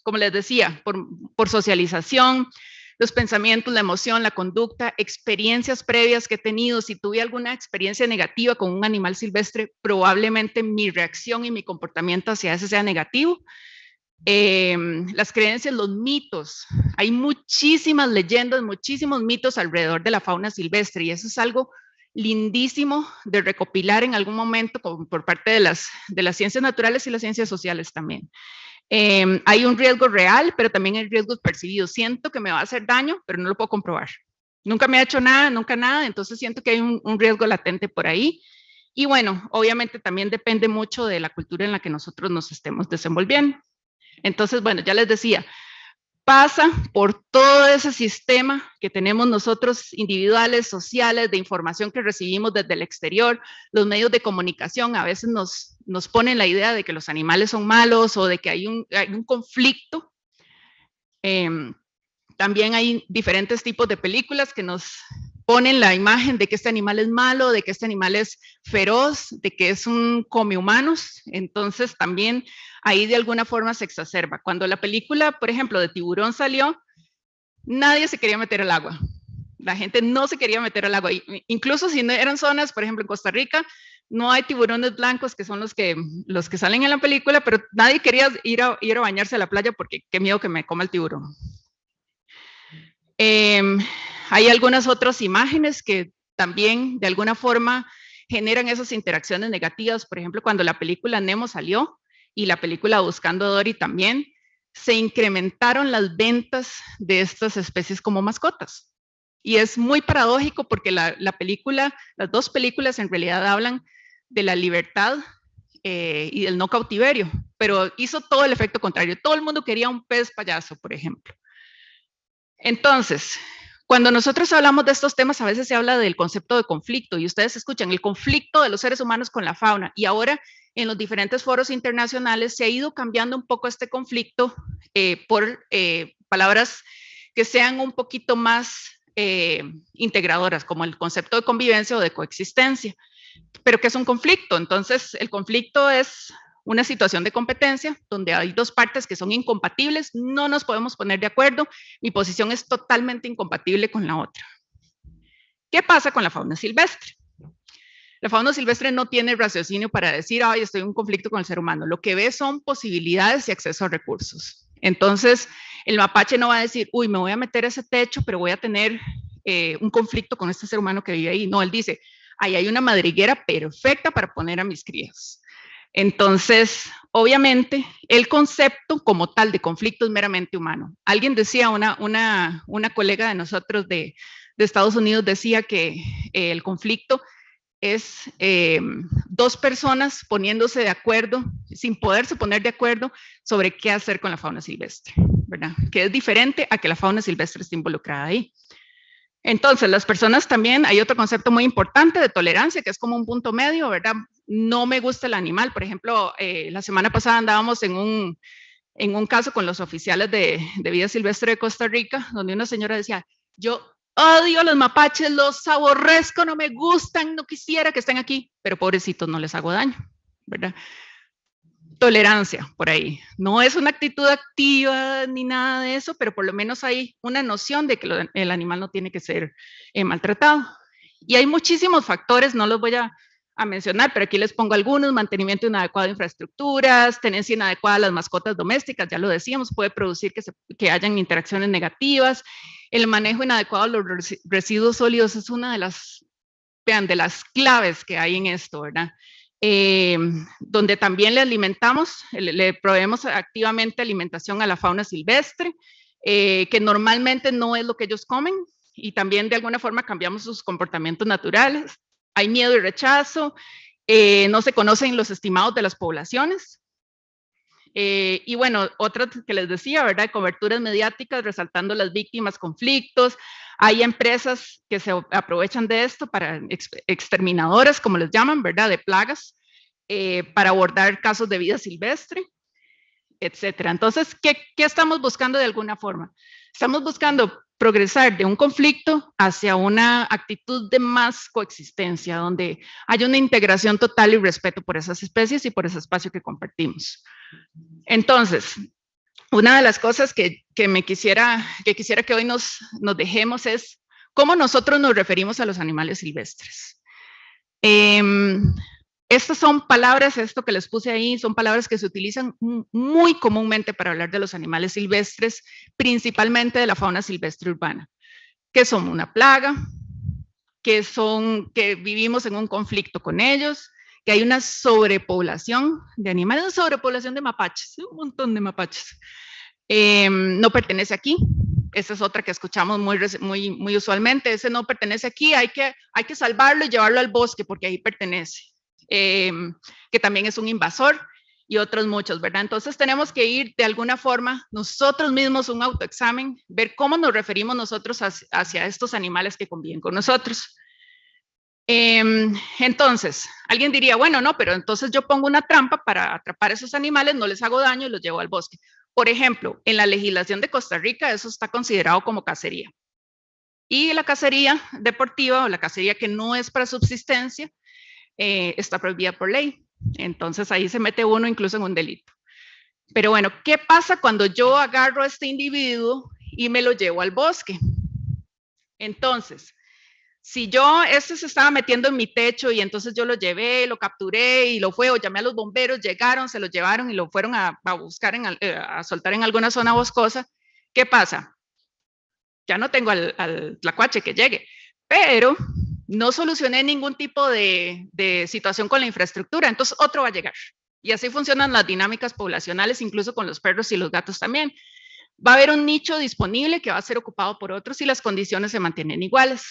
como les decía, por socialización, los pensamientos, la emoción, la conducta, experiencias previas que he tenido. Si tuve alguna experiencia negativa con un animal silvestre, probablemente mi reacción y mi comportamiento hacia ese sea negativo. Las creencias, los mitos. Hay muchísimas leyendas, muchísimos mitos alrededor de la fauna silvestre, y eso es algo lindísimo de recopilar en algún momento por parte de las ciencias naturales y las ciencias sociales también. Hay un riesgo real, pero también hay riesgos percibidos. Siento que me va a hacer daño, pero no lo puedo comprobar. Nunca me ha hecho nada, nunca nada, entonces siento que hay un riesgo latente por ahí. Y bueno, obviamente también depende mucho de la cultura en la que nosotros nos estemos desenvolviendo. Entonces, bueno, ya les decía, pasa por todo ese sistema que tenemos nosotros, individuales, sociales, de información que recibimos desde el exterior. Los medios de comunicación a veces nos ponen la idea de que los animales son malos o de que hay un conflicto. También hay diferentes tipos de películas que nos ponen la imagen de que este animal es malo, de que este animal es feroz, de que es un come humanos. Entonces también ahí de alguna forma se exacerba. Cuando la película, por ejemplo, de Tiburón salió, nadie se quería meter al agua. La gente no se quería meter al agua. Incluso si no eran zonas, por ejemplo, en Costa Rica, no hay tiburones blancos, que son los que salen en la película, pero nadie quería ir a bañarse a la playa porque qué miedo que me coma el tiburón. Hay algunas otras imágenes que también de alguna forma generan esas interacciones negativas. Por ejemplo, cuando la película Nemo salió y la película Buscando a Dory también, se incrementaron las ventas de estas especies como mascotas. Y es muy paradójico porque las dos películas en realidad hablan de la libertad y del no cautiverio, pero hizo todo el efecto contrario. Todo el mundo quería un pez payaso, por ejemplo. Entonces, cuando nosotros hablamos de estos temas, a veces se habla del concepto de conflicto, y ustedes escuchan el conflicto de los seres humanos con la fauna, y ahora en los diferentes foros internacionales se ha ido cambiando un poco este conflicto por palabras que sean un poquito más integradoras, como el concepto de convivencia o de coexistencia. Pero ¿qué es un conflicto? Entonces, el conflicto es una situación de competencia donde hay dos partes que son incompatibles, no nos podemos poner de acuerdo, mi posición es totalmente incompatible con la otra. ¿Qué pasa con la fauna silvestre? La fauna silvestre no tiene raciocinio para decir, ay, estoy en un conflicto con el ser humano. Lo que ve son posibilidades y acceso a recursos. Entonces, el mapache no va a decir, uy, me voy a meter a ese techo, pero voy a tener un conflicto con este ser humano que vive ahí. No, él dice, ahí hay una madriguera perfecta para poner a mis crías. Entonces, obviamente, el concepto como tal de conflicto es meramente humano. Alguien decía, una colega de nosotros de Estados Unidos decía que el conflicto es dos personas poniéndose de acuerdo, sin poderse poner de acuerdo sobre qué hacer con la fauna silvestre, ¿verdad? Que es diferente a que la fauna silvestre esté involucrada ahí. Entonces, las personas también, hay otro concepto muy importante de tolerancia, que es como un punto medio, ¿verdad? No me gusta el animal. Por ejemplo, la semana pasada andábamos en un caso con los oficiales de vida silvestre de Costa Rica, donde una señora decía, yo odio a los mapaches, los aborrezco, no me gustan, no quisiera que estén aquí, pero pobrecitos, no les hago daño, ¿verdad? Tolerancia por ahí. No es una actitud activa ni nada de eso, pero por lo menos hay una noción de que el animal no tiene que ser maltratado. Y hay muchísimos factores, no los voy a mencionar, pero aquí les pongo algunos: mantenimiento inadecuado de infraestructuras, tenencia inadecuada de las mascotas domésticas, ya lo decíamos, puede producir que hayan interacciones negativas. El manejo inadecuado de los residuos sólidos es una de las claves que hay en esto, ¿verdad? Donde también le proveemos activamente alimentación a la fauna silvestre. que normalmente no es lo que ellos comen, y también de alguna forma cambiamos sus comportamientos naturales. Hay miedo y rechazo, no se conocen los estimados de las poblaciones. Y bueno, otra que les decía, ¿verdad? Coberturas mediáticas resaltando las víctimas, conflictos. Hay empresas que se aprovechan de esto para exterminadoras, como les llaman, ¿verdad? De plagas, para abordar casos de vida silvestre, etcétera. Entonces, ¿qué estamos buscando de alguna forma? Estamos buscando progresar de un conflicto hacia una actitud de más coexistencia, donde haya una integración total y respeto por esas especies y por ese espacio que compartimos. Entonces, una de las cosas que quisiera que hoy nos dejemos es cómo nosotros nos referimos a los animales silvestres. Estas son palabras, esto que les puse ahí, son palabras que se utilizan muy comúnmente para hablar de los animales silvestres, principalmente de la fauna silvestre urbana, que son una plaga, que vivimos en un conflicto con ellos, que hay una sobrepoblación de animales, una sobrepoblación de mapaches, un montón de mapaches. No pertenece aquí. Esa es otra que escuchamos muy usualmente. Ese no pertenece aquí, hay que salvarlo y llevarlo al bosque porque ahí pertenece. Que también es un invasor, y otros muchos, ¿verdad? Entonces tenemos que ir de alguna forma nosotros mismos, un autoexamen, ver cómo nos referimos nosotros hacia estos animales que conviven con nosotros. Entonces, alguien diría, bueno, no, pero entonces yo pongo una trampa para atrapar a esos animales, no les hago daño y los llevo al bosque. Por ejemplo, en la legislación de Costa Rica eso está considerado como cacería. Y la cacería deportiva o la cacería que no es para subsistencia está prohibida por ley. Entonces ahí se mete uno incluso en un delito. Pero bueno, ¿qué pasa cuando yo agarro a este individuo y me lo llevo al bosque? Entonces, si este se estaba metiendo en mi techo y entonces yo lo llevé, lo capturé y lo fue, o llamé a los bomberos, llegaron, se lo llevaron y lo fueron a buscar, a soltar en alguna zona boscosa, ¿qué pasa? Ya no tengo al tlacuache que llegue, pero no solucioné ningún tipo de situación con la infraestructura, entonces otro va a llegar. Y así funcionan las dinámicas poblacionales, incluso con los perros y los gatos también. Va a haber un nicho disponible que va a ser ocupado por otros y las condiciones se mantienen iguales.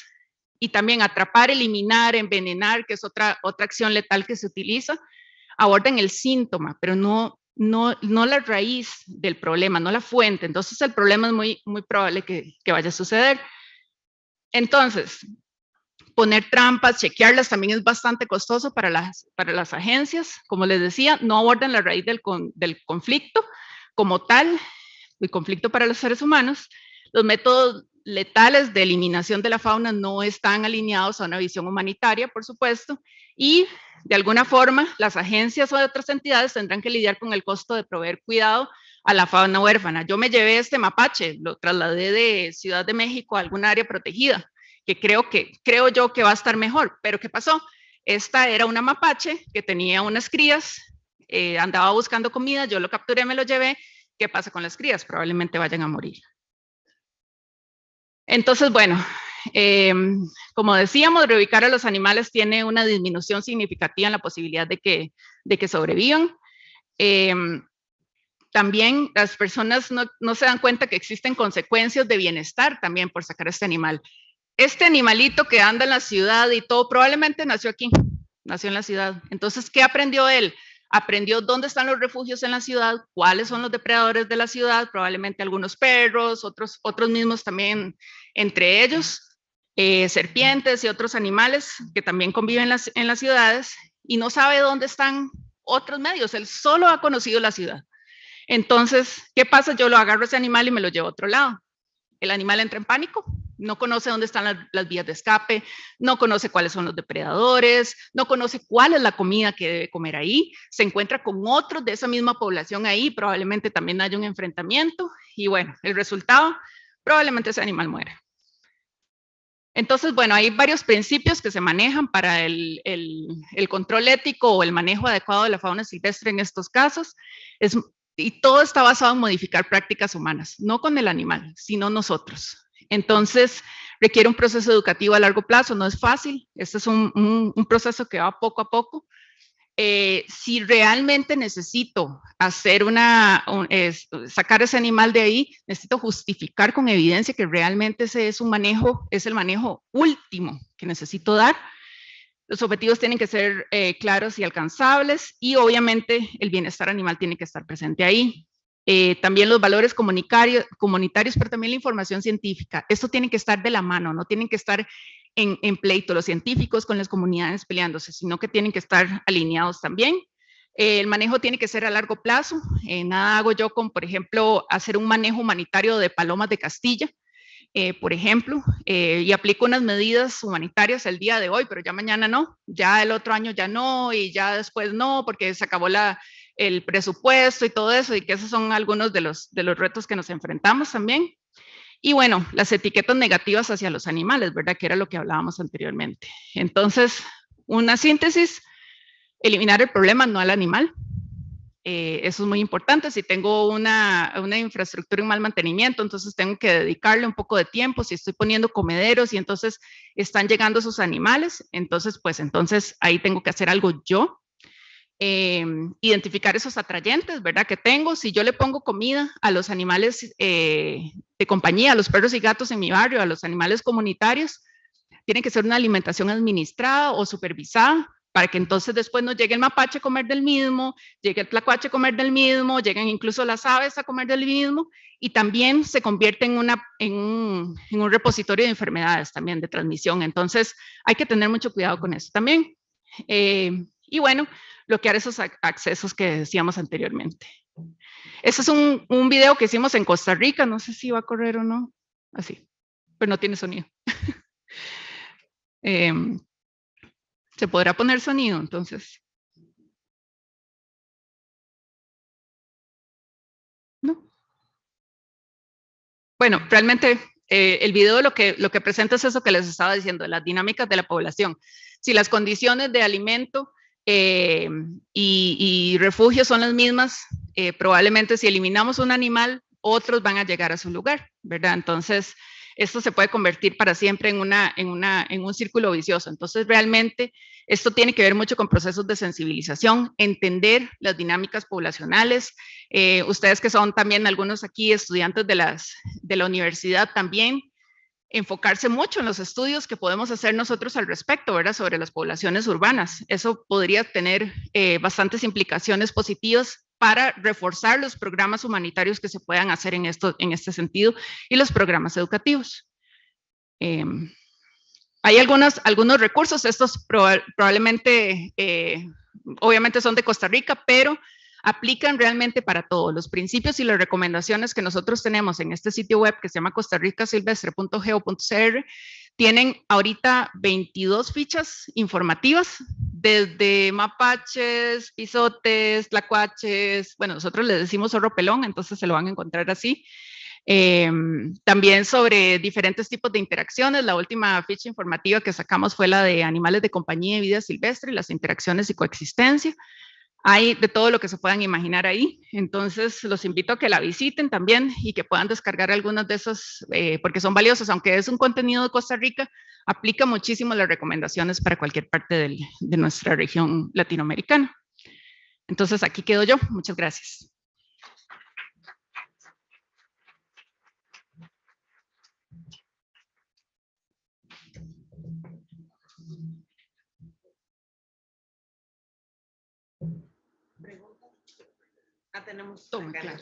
Y también atrapar, eliminar, envenenar, que es otra acción letal que se utiliza, abordan el síntoma, pero no la raíz del problema, no la fuente. Entonces el problema es muy probable que vaya a suceder. Entonces, poner trampas, chequearlas también es bastante costoso para las agencias. Como les decía, no abordan la raíz del conflicto como tal, el conflicto para los seres humanos. Los métodos letales de eliminación de la fauna no están alineados a una visión humanitaria, por supuesto, y de alguna forma las agencias o otras entidades tendrán que lidiar con el costo de proveer cuidado a la fauna huérfana. Yo me llevé este mapache, lo trasladé de Ciudad de México a alguna área protegida, que creo yo que va a estar mejor. Pero ¿qué pasó? Esta era una mapache que tenía unas crías, andaba buscando comida, yo lo capturé, me lo llevé. ¿Qué pasa con las crías? Probablemente vayan a morir. Entonces, bueno, como decíamos, reubicar a los animales tiene una disminución significativa en la posibilidad de que sobrevivan. También las personas no se dan cuenta que existen consecuencias de bienestar también por sacar a este animal. Este animalito que anda en la ciudad y todo, probablemente nació aquí, nació en la ciudad. Entonces, ¿qué aprendió él? Aprendió dónde están los refugios en la ciudad, cuáles son los depredadores de la ciudad, probablemente algunos perros, otros mismos también entre ellos, serpientes y otros animales que también conviven en las ciudades, y no sabe dónde están otros medios, él solo ha conocido la ciudad. Entonces, ¿qué pasa? Yo lo agarro a ese animal y me lo llevo a otro lado. El animal entra en pánico, no conoce dónde están las vías de escape, no conoce cuáles son los depredadores, no conoce cuál es la comida que debe comer ahí, se encuentra con otros de esa misma población ahí, probablemente también haya un enfrentamiento, y bueno, el resultado, probablemente ese animal muera. Entonces, bueno, hay varios principios que se manejan para el control ético o el manejo adecuado de la fauna silvestre en estos casos. Y todo está basado en modificar prácticas humanas, no con el animal, sino nosotros. Entonces, requiere un proceso educativo a largo plazo, no es fácil. Este es un proceso que va poco a poco. si realmente necesito hacer sacar ese animal de ahí, necesito justificar con evidencia que realmente ese es el manejo último que necesito dar. Los objetivos tienen que ser claros y alcanzables, y obviamente el bienestar animal tiene que estar presente ahí. También los valores comunitarios, pero también la información científica. Esto tiene que estar de la mano, no tienen que estar en pleito los científicos con las comunidades peleándose, sino que tienen que estar alineados también. El manejo tiene que ser a largo plazo. Nada hago yo con, por ejemplo, hacer un manejo humanitario de palomas de Castilla, por ejemplo, y aplico unas medidas humanitarias el día de hoy, pero ya mañana no, ya el otro año ya no, y ya después no, porque se acabó el presupuesto y todo eso, y que esos son algunos de los retos que nos enfrentamos también. Y bueno, las etiquetas negativas hacia los animales, ¿verdad? Que era lo que hablábamos anteriormente. Entonces, una síntesis: eliminar el problema, no al animal. Eso es muy importante. Si tengo una infraestructura en mal mantenimiento, entonces tengo que dedicarle un poco de tiempo. Si estoy poniendo comederos y entonces están llegando esos animales, entonces ahí tengo que hacer algo yo. Identificar esos atrayentes, ¿verdad? Que tengo. Si yo le pongo comida a los animales de compañía, a los perros y gatos en mi barrio, a los animales comunitarios, tiene que ser una alimentación administrada o supervisada, para que entonces después no llegue el mapache a comer del mismo, llegue el tlacuache a comer del mismo, lleguen incluso las aves a comer del mismo, y también se convierte en un repositorio de enfermedades también de transmisión. Entonces hay que tener mucho cuidado con eso también. Y bueno, bloquear esos accesos que decíamos anteriormente. Ese es un video que hicimos en Costa Rica, no sé si va a correr o no, así, pero no tiene sonido. ¿Se podrá poner sonido entonces? ¿No? Bueno, realmente el video lo que presenta es eso que les estaba diciendo, las dinámicas de la población. Si las condiciones de alimento y refugio son las mismas, probablemente si eliminamos un animal, otros van a llegar a su lugar, ¿verdad? Entonces, esto se puede convertir para siempre en un círculo vicioso. Entonces, realmente, esto tiene que ver mucho con procesos de sensibilización, entender las dinámicas poblacionales. Ustedes que son también algunos aquí estudiantes de la universidad también, enfocarse mucho en los estudios que podemos hacer nosotros al respecto, ¿verdad? Sobre las poblaciones urbanas. Eso podría tener bastantes implicaciones positivas para reforzar los programas humanitarios que se puedan hacer en este sentido, y los programas educativos. Hay algunos recursos, estos probablemente, obviamente son de Costa Rica, pero aplican realmente para todo. Los principios y las recomendaciones que nosotros tenemos en este sitio web que se llama costarricasilvestre.go.cr tienen ahorita 22 fichas informativas, desde mapaches, pisotes, tlacuaches, bueno, nosotros les decimos zorro pelón, entonces se lo van a encontrar así. También sobre diferentes tipos de interacciones. La última ficha informativa que sacamos fue la de animales de compañía y vida silvestre, las interacciones y coexistencia. Hay de todo lo que se puedan imaginar ahí, entonces los invito a que la visiten también y que puedan descargar algunas de esas, porque son valiosas. Aunque es un contenido de Costa Rica, aplica muchísimo las recomendaciones para cualquier parte de nuestra región latinoamericana. Entonces aquí quedo yo, muchas gracias. Tenemos toma, claro.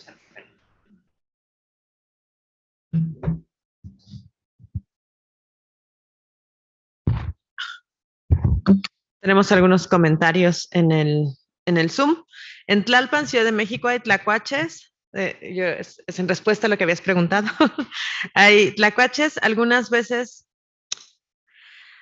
Tenemos algunos comentarios en el Zoom. En Tlalpan, Ciudad de México, hay tlacuaches. Es en respuesta a lo que habías preguntado. Hay tlacuaches, algunas veces.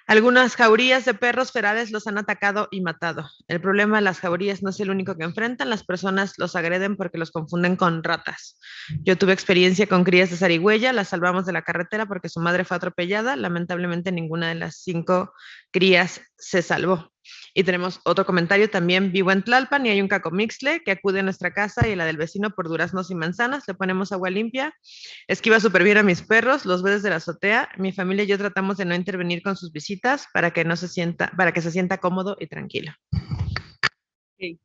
Algunas jaurías de perros ferales los han atacado y matado. El problema de las jaurías no es el único que enfrentan. Las personas los agreden porque los confunden con ratas. Yo tuve experiencia con crías de zarigüeya, las salvamos de la carretera porque su madre fue atropellada. Lamentablemente ninguna de las 5 crías se salvó. Y tenemos otro comentario también: vivo en Tlalpan y hay un cacomixtle que acude a nuestra casa y a la del vecino por duraznos y manzanas. Le ponemos agua limpia, esquiva súper bien a mis perros, los ve desde la azotea. Mi familia y yo tratamos de no intervenir con sus visitas para que se sienta cómodo y tranquilo. Okay.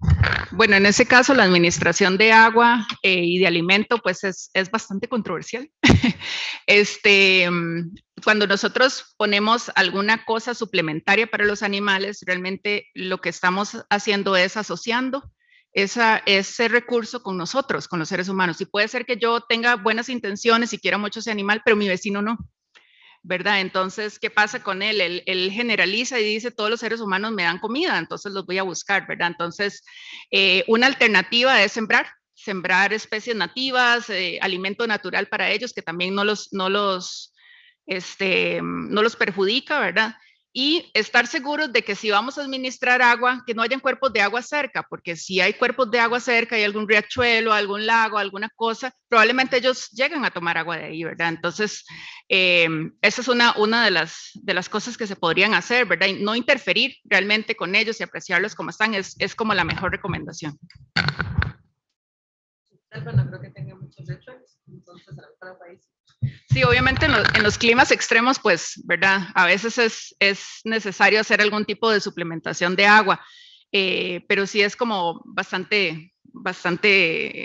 Bueno, en ese caso la administración de agua y de alimento pues es bastante controversial. Cuando nosotros ponemos alguna cosa suplementaria para los animales, realmente lo que estamos haciendo es asociando ese recurso con nosotros, con los seres humanos. Y puede ser que yo tenga buenas intenciones y quiera mucho ese animal, pero mi vecino no. ¿Verdad? Entonces, ¿qué pasa con él? Él generaliza y dice, todos los seres humanos me dan comida, entonces los voy a buscar, ¿verdad? Entonces, una alternativa es sembrar especies nativas, alimento natural para ellos, que también no los perjudica, ¿verdad? Y estar seguros de que si vamos a administrar agua, que no hayan cuerpos de agua cerca, porque si hay cuerpos de agua cerca, hay algún riachuelo, algún lago, alguna cosa, probablemente ellos llegan a tomar agua de ahí, ¿verdad? Entonces, esa es una de las cosas que se podrían hacer, ¿verdad? Y no interferir realmente con ellos y apreciarlos como están, es como la mejor recomendación. No creo que tenga muchos riachuelos, entonces a lo mejor el país. Sí, obviamente en los climas extremos, pues, ¿verdad? A veces es necesario hacer algún tipo de suplementación de agua, pero sí es como bastante,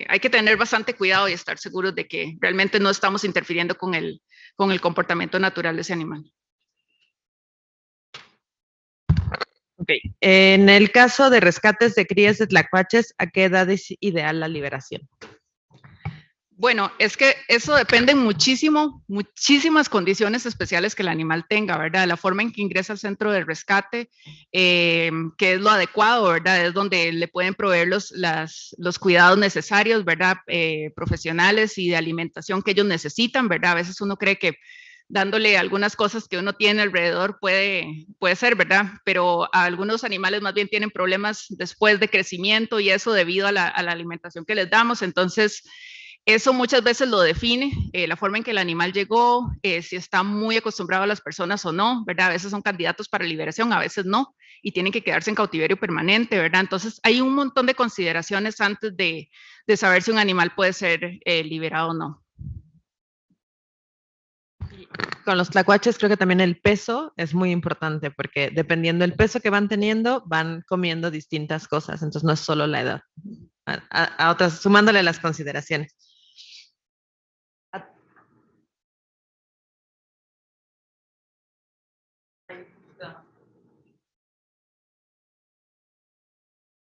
hay que tener bastante cuidado y estar seguros de que realmente no estamos interfiriendo con el comportamiento natural de ese animal. Okay. En el caso de rescates de crías de tlacuaches, ¿a qué edad es ideal la liberación? Bueno, es que eso depende muchísimas condiciones especiales que el animal tenga, ¿verdad? La forma en que ingresa al centro de rescate, que es lo adecuado, ¿verdad? Es donde le pueden proveer los cuidados necesarios, ¿verdad? Profesionales y de alimentación que ellos necesitan, ¿verdad? A veces uno cree que dándole algunas cosas que uno tiene alrededor puede ser, ¿verdad? Pero algunos animales más bien tienen problemas después de crecimiento y eso debido a la alimentación que les damos. Entonces, eso muchas veces lo define la forma en que el animal llegó, si está muy acostumbrado a las personas o no, ¿verdad? A veces son candidatos para liberación, a veces no, y tienen que quedarse en cautiverio permanente, ¿verdad? Entonces, hay un montón de consideraciones antes de saber si un animal puede ser liberado o no. Con los tlacuaches creo que también el peso es muy importante porque dependiendo del peso que van teniendo, van comiendo distintas cosas. Entonces no es solo la edad. A otras, sumándole las consideraciones.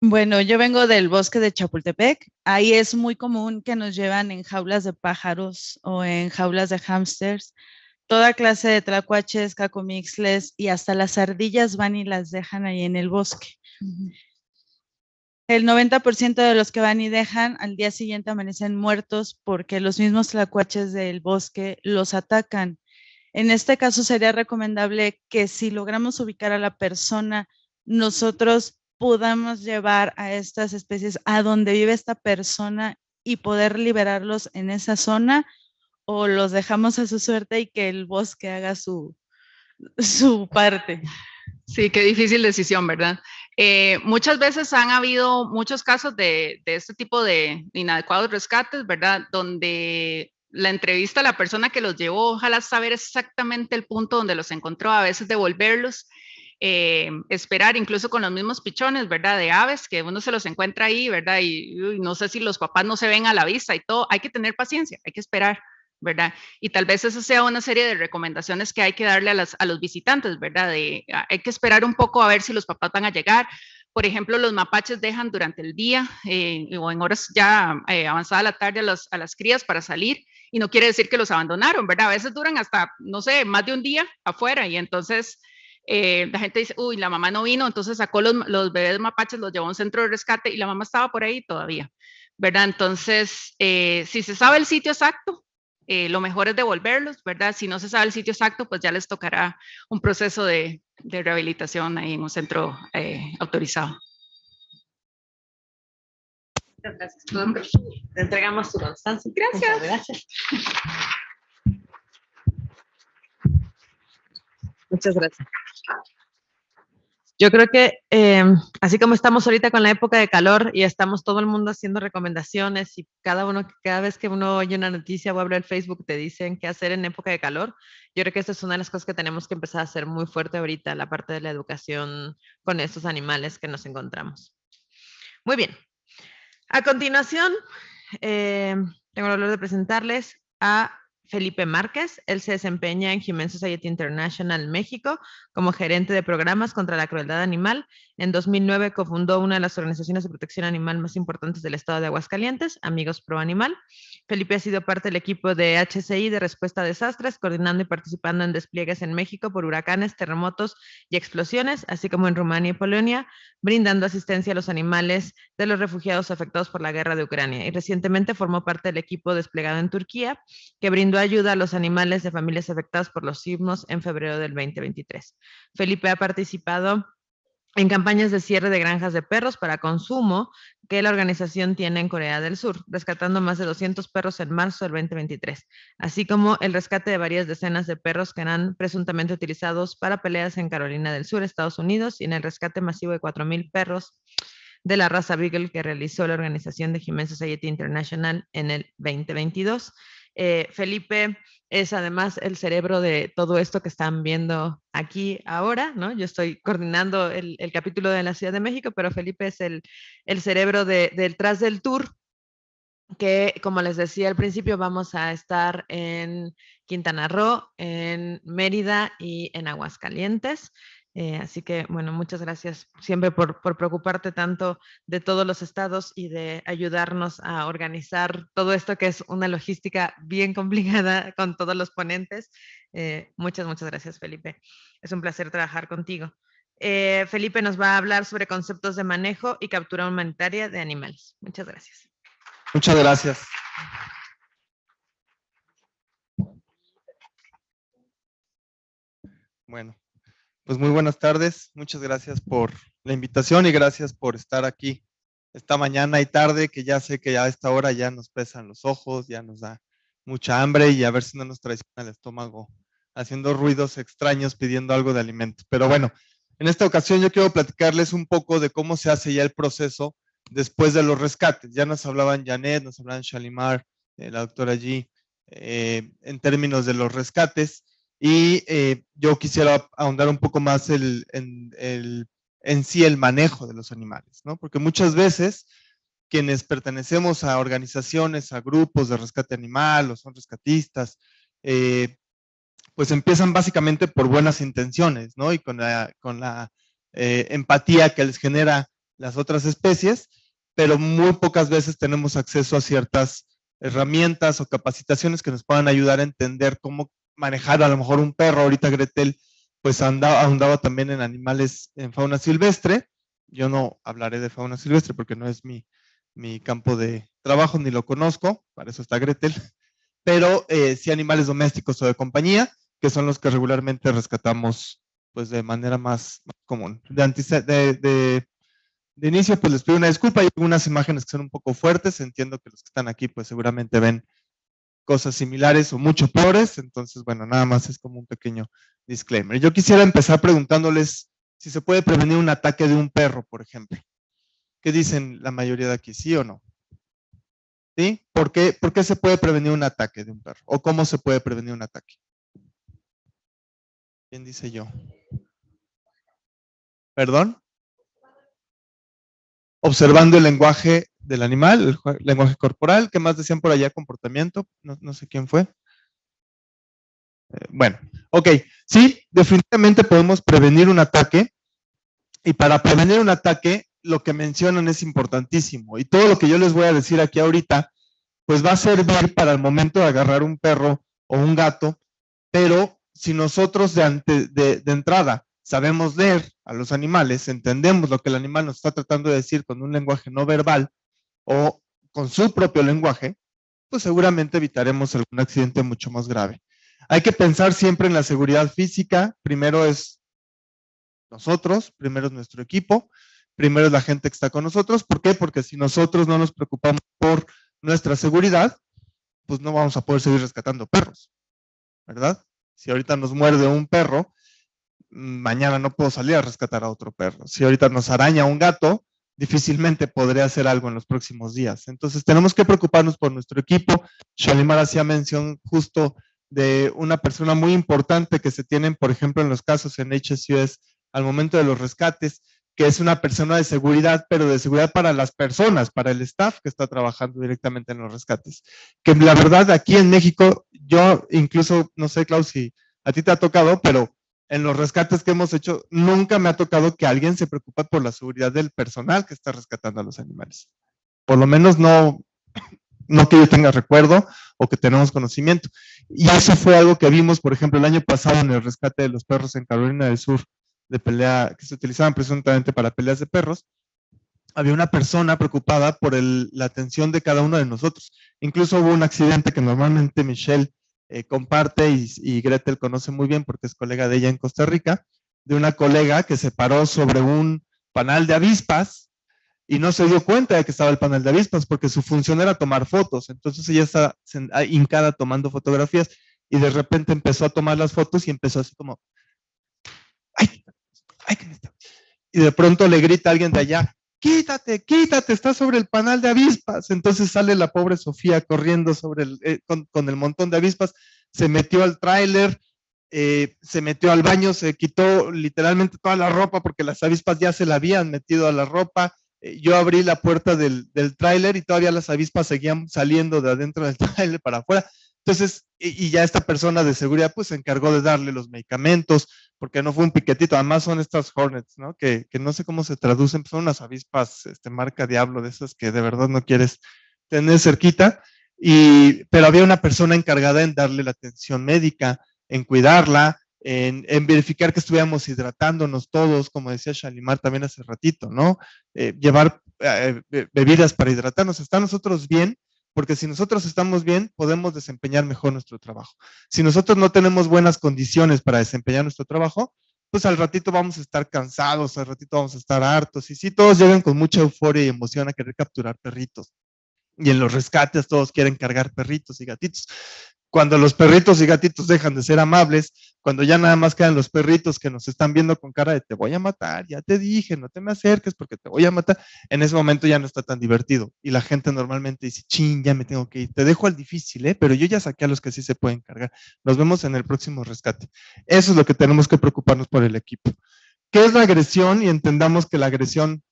Bueno, yo vengo del bosque de Chapultepec. Ahí es muy común que nos llevan en jaulas de pájaros o en jaulas de hámsters. Toda clase de tlacuaches, cacomixles y hasta las ardillas van y las dejan ahí en el bosque. El 90% de los que van y dejan al día siguiente amanecen muertos porque los mismos tlacuaches del bosque los atacan. En este caso sería recomendable que si logramos ubicar a la persona, nosotros podamos llevar a estas especies a donde vive esta persona y poder liberarlos en esa zona, o los dejamos a su suerte y que el bosque haga su parte. Sí, qué difícil decisión, ¿verdad? Muchas veces han habido muchos casos de este tipo de inadecuados rescates, ¿verdad? Donde la entrevista a la persona que los llevó, ojalá saber exactamente el punto donde los encontró, a veces devolverlos, esperar incluso con los mismos pichones, ¿verdad? De aves, que uno se los encuentra ahí, ¿verdad? Y no sé si los papás no se ven a la vista y todo, hay que tener paciencia, hay que esperar, ¿verdad? Y tal vez eso sea una serie de recomendaciones que hay que darle a los visitantes, ¿verdad? Hay que esperar un poco a ver si los papás van a llegar. Por ejemplo, los mapaches dejan durante el día o en horas ya avanzada la tarde a las crías para salir, y no quiere decir que los abandonaron, ¿verdad? A veces duran hasta, no sé, más de un día afuera, y entonces la gente dice, uy, la mamá no vino, entonces sacó los bebés mapaches, los llevó a un centro de rescate y la mamá estaba por ahí todavía, ¿verdad? Entonces, si se sabe el sitio exacto, lo mejor es devolverlos, ¿verdad? Si no se sabe el sitio exacto, pues ya les tocará un proceso de rehabilitación ahí en un centro autorizado. Muchas gracias. Te entregamos tu constancia. Gracias. Muchas gracias. Muchas gracias. Yo creo que así como estamos ahorita con la época de calor y estamos todo el mundo haciendo recomendaciones y cada vez que uno oye una noticia o habla en Facebook te dicen qué hacer en época de calor, yo creo que esta es una de las cosas que tenemos que empezar a hacer muy fuerte ahorita, la parte de la educación con estos animales que nos encontramos. Muy bien. A continuación, tengo el honor de presentarles a Felipe Márquez. Él se desempeña en Humane Society International México como gerente de programas contra la crueldad animal. En 2009 cofundó una de las organizaciones de protección animal más importantes del estado de Aguascalientes, Amigos Pro Animal. Felipe ha sido parte del equipo de HCI de respuesta a desastres, coordinando y participando en despliegues en México por huracanes, terremotos y explosiones, así como en Rumania y Polonia, brindando asistencia a los animales de los refugiados afectados por la guerra de Ucrania. Y recientemente formó parte del equipo desplegado en Turquía, que brindó ayuda a los animales de familias afectadas por los sismos en febrero del 2023. Felipe ha participado en campañas de cierre de granjas de perros para consumo que la organización tiene en Corea del Sur, rescatando más de 200 perros en marzo del 2023, así como el rescate de varias decenas de perros que eran presuntamente utilizados para peleas en Carolina del Sur, Estados Unidos, y en el rescate masivo de 4,000 perros de la raza Beagle que realizó la organización de Humane Society International en el 2022. Felipe es además el cerebro de todo esto que están viendo aquí ahora, ¿no? Yo estoy coordinando el capítulo de la Ciudad de México, pero Felipe es el cerebro detrás del tour, que como les decía al principio, vamos a estar en Quintana Roo, en Mérida y en Aguascalientes. Así que, bueno, muchas gracias siempre por preocuparte tanto de todos los estados y de ayudarnos a organizar todo esto que es una logística bien complicada con todos los ponentes. Muchas gracias, Felipe. Es un placer trabajar contigo. Felipe nos va a hablar sobre conceptos de manejo y captura humanitaria de animales. Muchas gracias. Muchas gracias. Bueno, pues muy buenas tardes. Muchas gracias por la invitación y gracias por estar aquí esta mañana y tarde, que ya sé que a esta hora ya nos pesan los ojos, ya nos da mucha hambre y a ver si no nos traiciona el estómago haciendo ruidos extraños pidiendo algo de alimento. Pero bueno, en esta ocasión yo quiero platicarles un poco de cómo se hace ya el proceso después de los rescates. Ya nos hablaban Janet, nos hablaban Shalimar, la doctora G, en términos de los rescates. Y yo quisiera ahondar un poco más en sí el manejo de los animales, ¿no? Porque muchas veces quienes pertenecemos a organizaciones, a grupos de rescate animal o son rescatistas, pues empiezan básicamente por buenas intenciones, ¿no? Y con la empatía que les genera las otras especies, pero muy pocas veces tenemos acceso a ciertas herramientas o capacitaciones que nos puedan ayudar a entender cómo manejar a lo mejor un perro. Ahorita Gretel pues ahondaba también en animales, en fauna silvestre. Yo no hablaré de fauna silvestre porque no es mi campo de trabajo, ni lo conozco, para eso está Gretel, pero sí animales domésticos o de compañía, que son los que regularmente rescatamos pues de manera más común. De inicio, pues les pido una disculpa, hay algunas imágenes que son un poco fuertes, entiendo que los que están aquí pues seguramente ven cosas similares o mucho peores, entonces bueno, nada más es como un pequeño disclaimer. Yo quisiera empezar preguntándoles si se puede prevenir un ataque de un perro, por ejemplo. ¿Qué dicen la mayoría de aquí, sí o no? ¿Sí? ¿Por qué se puede prevenir un ataque de un perro? ¿O cómo se puede prevenir un ataque? ¿Quién dice yo? ¿Perdón? Observando el lenguaje del animal, el lenguaje corporal. ¿Qué más decían por allá? Comportamiento. No sé quién fue. Bueno, ok. Sí, definitivamente podemos prevenir un ataque. Y para prevenir un ataque, lo que mencionan es importantísimo. Y todo lo que yo les voy a decir aquí ahorita, pues va a servir para el momento de agarrar un perro o un gato. Pero si nosotros de entrada sabemos leer a los animales, entendemos lo que el animal nos está tratando de decir con un lenguaje no verbal o con su propio lenguaje, pues seguramente evitaremos algún accidente mucho más grave. Hay que pensar siempre en la seguridad física. Primero es nosotros, primero es nuestro equipo, primero es la gente que está con nosotros. ¿Por qué? Porque si nosotros no nos preocupamos por nuestra seguridad, pues no vamos a poder seguir rescatando perros, ¿verdad? Si ahorita nos muerde un perro, mañana no puedo salir a rescatar a otro perro. Si ahorita nos araña un gato, difícilmente podré hacer algo en los próximos días. Entonces tenemos que preocuparnos por nuestro equipo. Shalimar hacía mención justo de una persona muy importante que se tienen, por ejemplo, en los casos en HSUS al momento de los rescates, que es una persona de seguridad, pero de seguridad para las personas, para el staff que está trabajando directamente en los rescates. Que la verdad, aquí en México, yo incluso, no sé, Klaus, si a ti te ha tocado, pero en los rescates que hemos hecho, nunca me ha tocado que alguien se preocupe por la seguridad del personal que está rescatando a los animales. Por lo menos no que yo tenga recuerdo o que tenemos conocimiento. Y eso fue algo que vimos, por ejemplo, el año pasado en el rescate de los perros en Carolina del Sur, de pelea, que se utilizaban presuntamente para peleas de perros. Había una persona preocupada por la atención de cada uno de nosotros. Incluso hubo un accidente que normalmente Michelle comparte y Gretel conoce muy bien porque es colega de ella en Costa Rica, de una colega que se paró sobre un panal de avispas y no se dio cuenta de que estaba el panal de avispas porque su función era tomar fotos. Entonces ella está hincada tomando fotografías y de repente empezó a tomar las fotos y empezó así como, ¡ay! Y de pronto le grita a alguien de allá, quítate, quítate, está sobre el panal de avispas. Entonces sale la pobre Sofía corriendo sobre con el montón de avispas, se metió al tráiler, se metió al baño, se quitó literalmente toda la ropa porque las avispas ya se la habían metido a la ropa. Yo abrí la puerta del tráiler y todavía las avispas seguían saliendo de adentro del tráiler para afuera. Entonces, y ya esta persona de seguridad pues se encargó de darle los medicamentos, porque no fue un piquetito, además son estas hornets, ¿no? Que no sé cómo se traducen, son unas avispas marca Diablo, de esas que de verdad no quieres tener cerquita, pero había una persona encargada en darle la atención médica, en cuidarla, en verificar que estuviéramos hidratándonos todos, como decía Shalimar también hace ratito, ¿no? Llevar bebidas para hidratarnos, ¿está nosotros bien? Porque si nosotros estamos bien, podemos desempeñar mejor nuestro trabajo. Si nosotros no tenemos buenas condiciones para desempeñar nuestro trabajo, pues al ratito vamos a estar cansados, al ratito vamos a estar hartos. Y sí, todos llegan con mucha euforia y emoción a querer capturar perritos. Y en los rescates todos quieren cargar perritos y gatitos. Cuando los perritos y gatitos dejan de ser amables, cuando ya nada más quedan los perritos que nos están viendo con cara de te voy a matar, ya te dije, no te me acerques porque te voy a matar, en ese momento ya no está tan divertido. Y la gente normalmente dice, chin, ya me tengo que ir, te dejo al difícil, pero yo ya saqué a los que sí se pueden cargar. Nos vemos en el próximo rescate. Eso es lo que tenemos que preocuparnos por el equipo. ¿Qué es la agresión? Y entendamos que la agresión,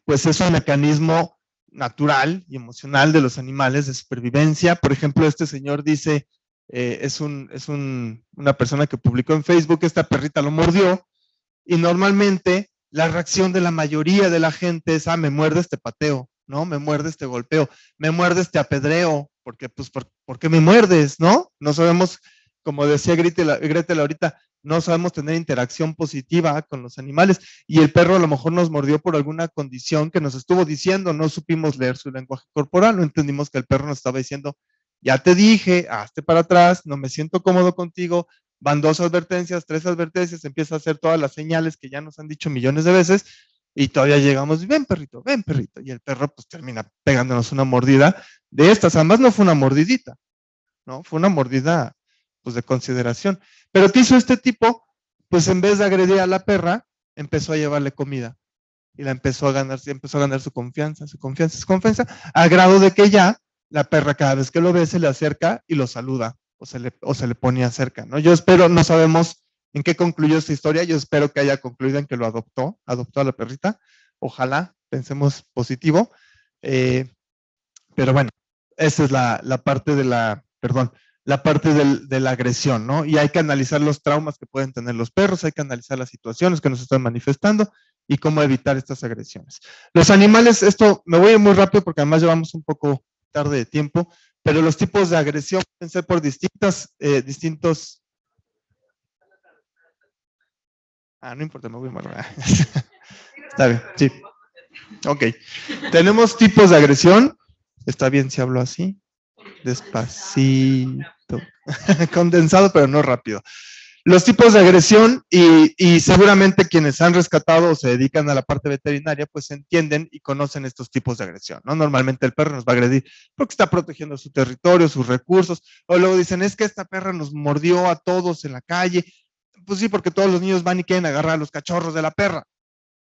pues es un mecanismo natural y emocional de los animales de supervivencia. Por ejemplo, este señor dice, una persona que publicó en Facebook, esta perrita lo mordió, y normalmente la reacción de la mayoría de la gente es, me muerde, te pateo, ¿no? Me muerdes, te golpeo, me muerdes, te apedreo, porque pues, ¿por qué me muerdes, no? No sabemos, como decía Gretel ahorita, no sabemos tener interacción positiva con los animales, y el perro a lo mejor nos mordió por alguna condición que nos estuvo diciendo, no supimos leer su lenguaje corporal, no entendimos que el perro nos estaba diciendo, ya te dije, hazte para atrás, no me siento cómodo contigo, van 2 advertencias, 3 advertencias, empieza a hacer todas las señales que ya nos han dicho millones de veces, y todavía llegamos, ven perrito, y el perro pues termina pegándonos una mordida de estas, además no fue una mordidita, ¿no? Fue una mordida pues de consideración. Pero ¿qué hizo este tipo? Pues en vez de agredir a la perra, empezó a llevarle comida y la empezó a ganar su confianza, a grado de que ya la perra cada vez que lo ve se le acerca y lo saluda o se le ponía cerca, ¿no? Yo espero, no sabemos en qué concluyó esta historia, yo espero que haya concluido en que lo adoptó a la perrita, ojalá, pensemos positivo, pero bueno, esa es la parte de la parte de la agresión, ¿no? Y hay que analizar los traumas que pueden tener los perros, hay que analizar las situaciones que nos están manifestando y cómo evitar estas agresiones. Los animales, esto me voy a ir muy rápido porque además llevamos un poco tarde de tiempo, pero los tipos de agresión pueden ser por distintos... no importa, me voy muy rápido. Está bien, sí. Ok. Tenemos tipos de agresión. ¿Está bien si hablo así? Despacito. Condensado, pero no rápido. Los tipos de agresión y seguramente quienes han rescatado o se dedican a la parte veterinaria, pues entienden y conocen estos tipos de agresión, ¿no? Normalmente el perro nos va a agredir porque está protegiendo su territorio, sus recursos, o luego dicen, es que esta perra nos mordió a todos en la calle. Pues sí, porque todos los niños van y quieren agarrar a los cachorros de la perra,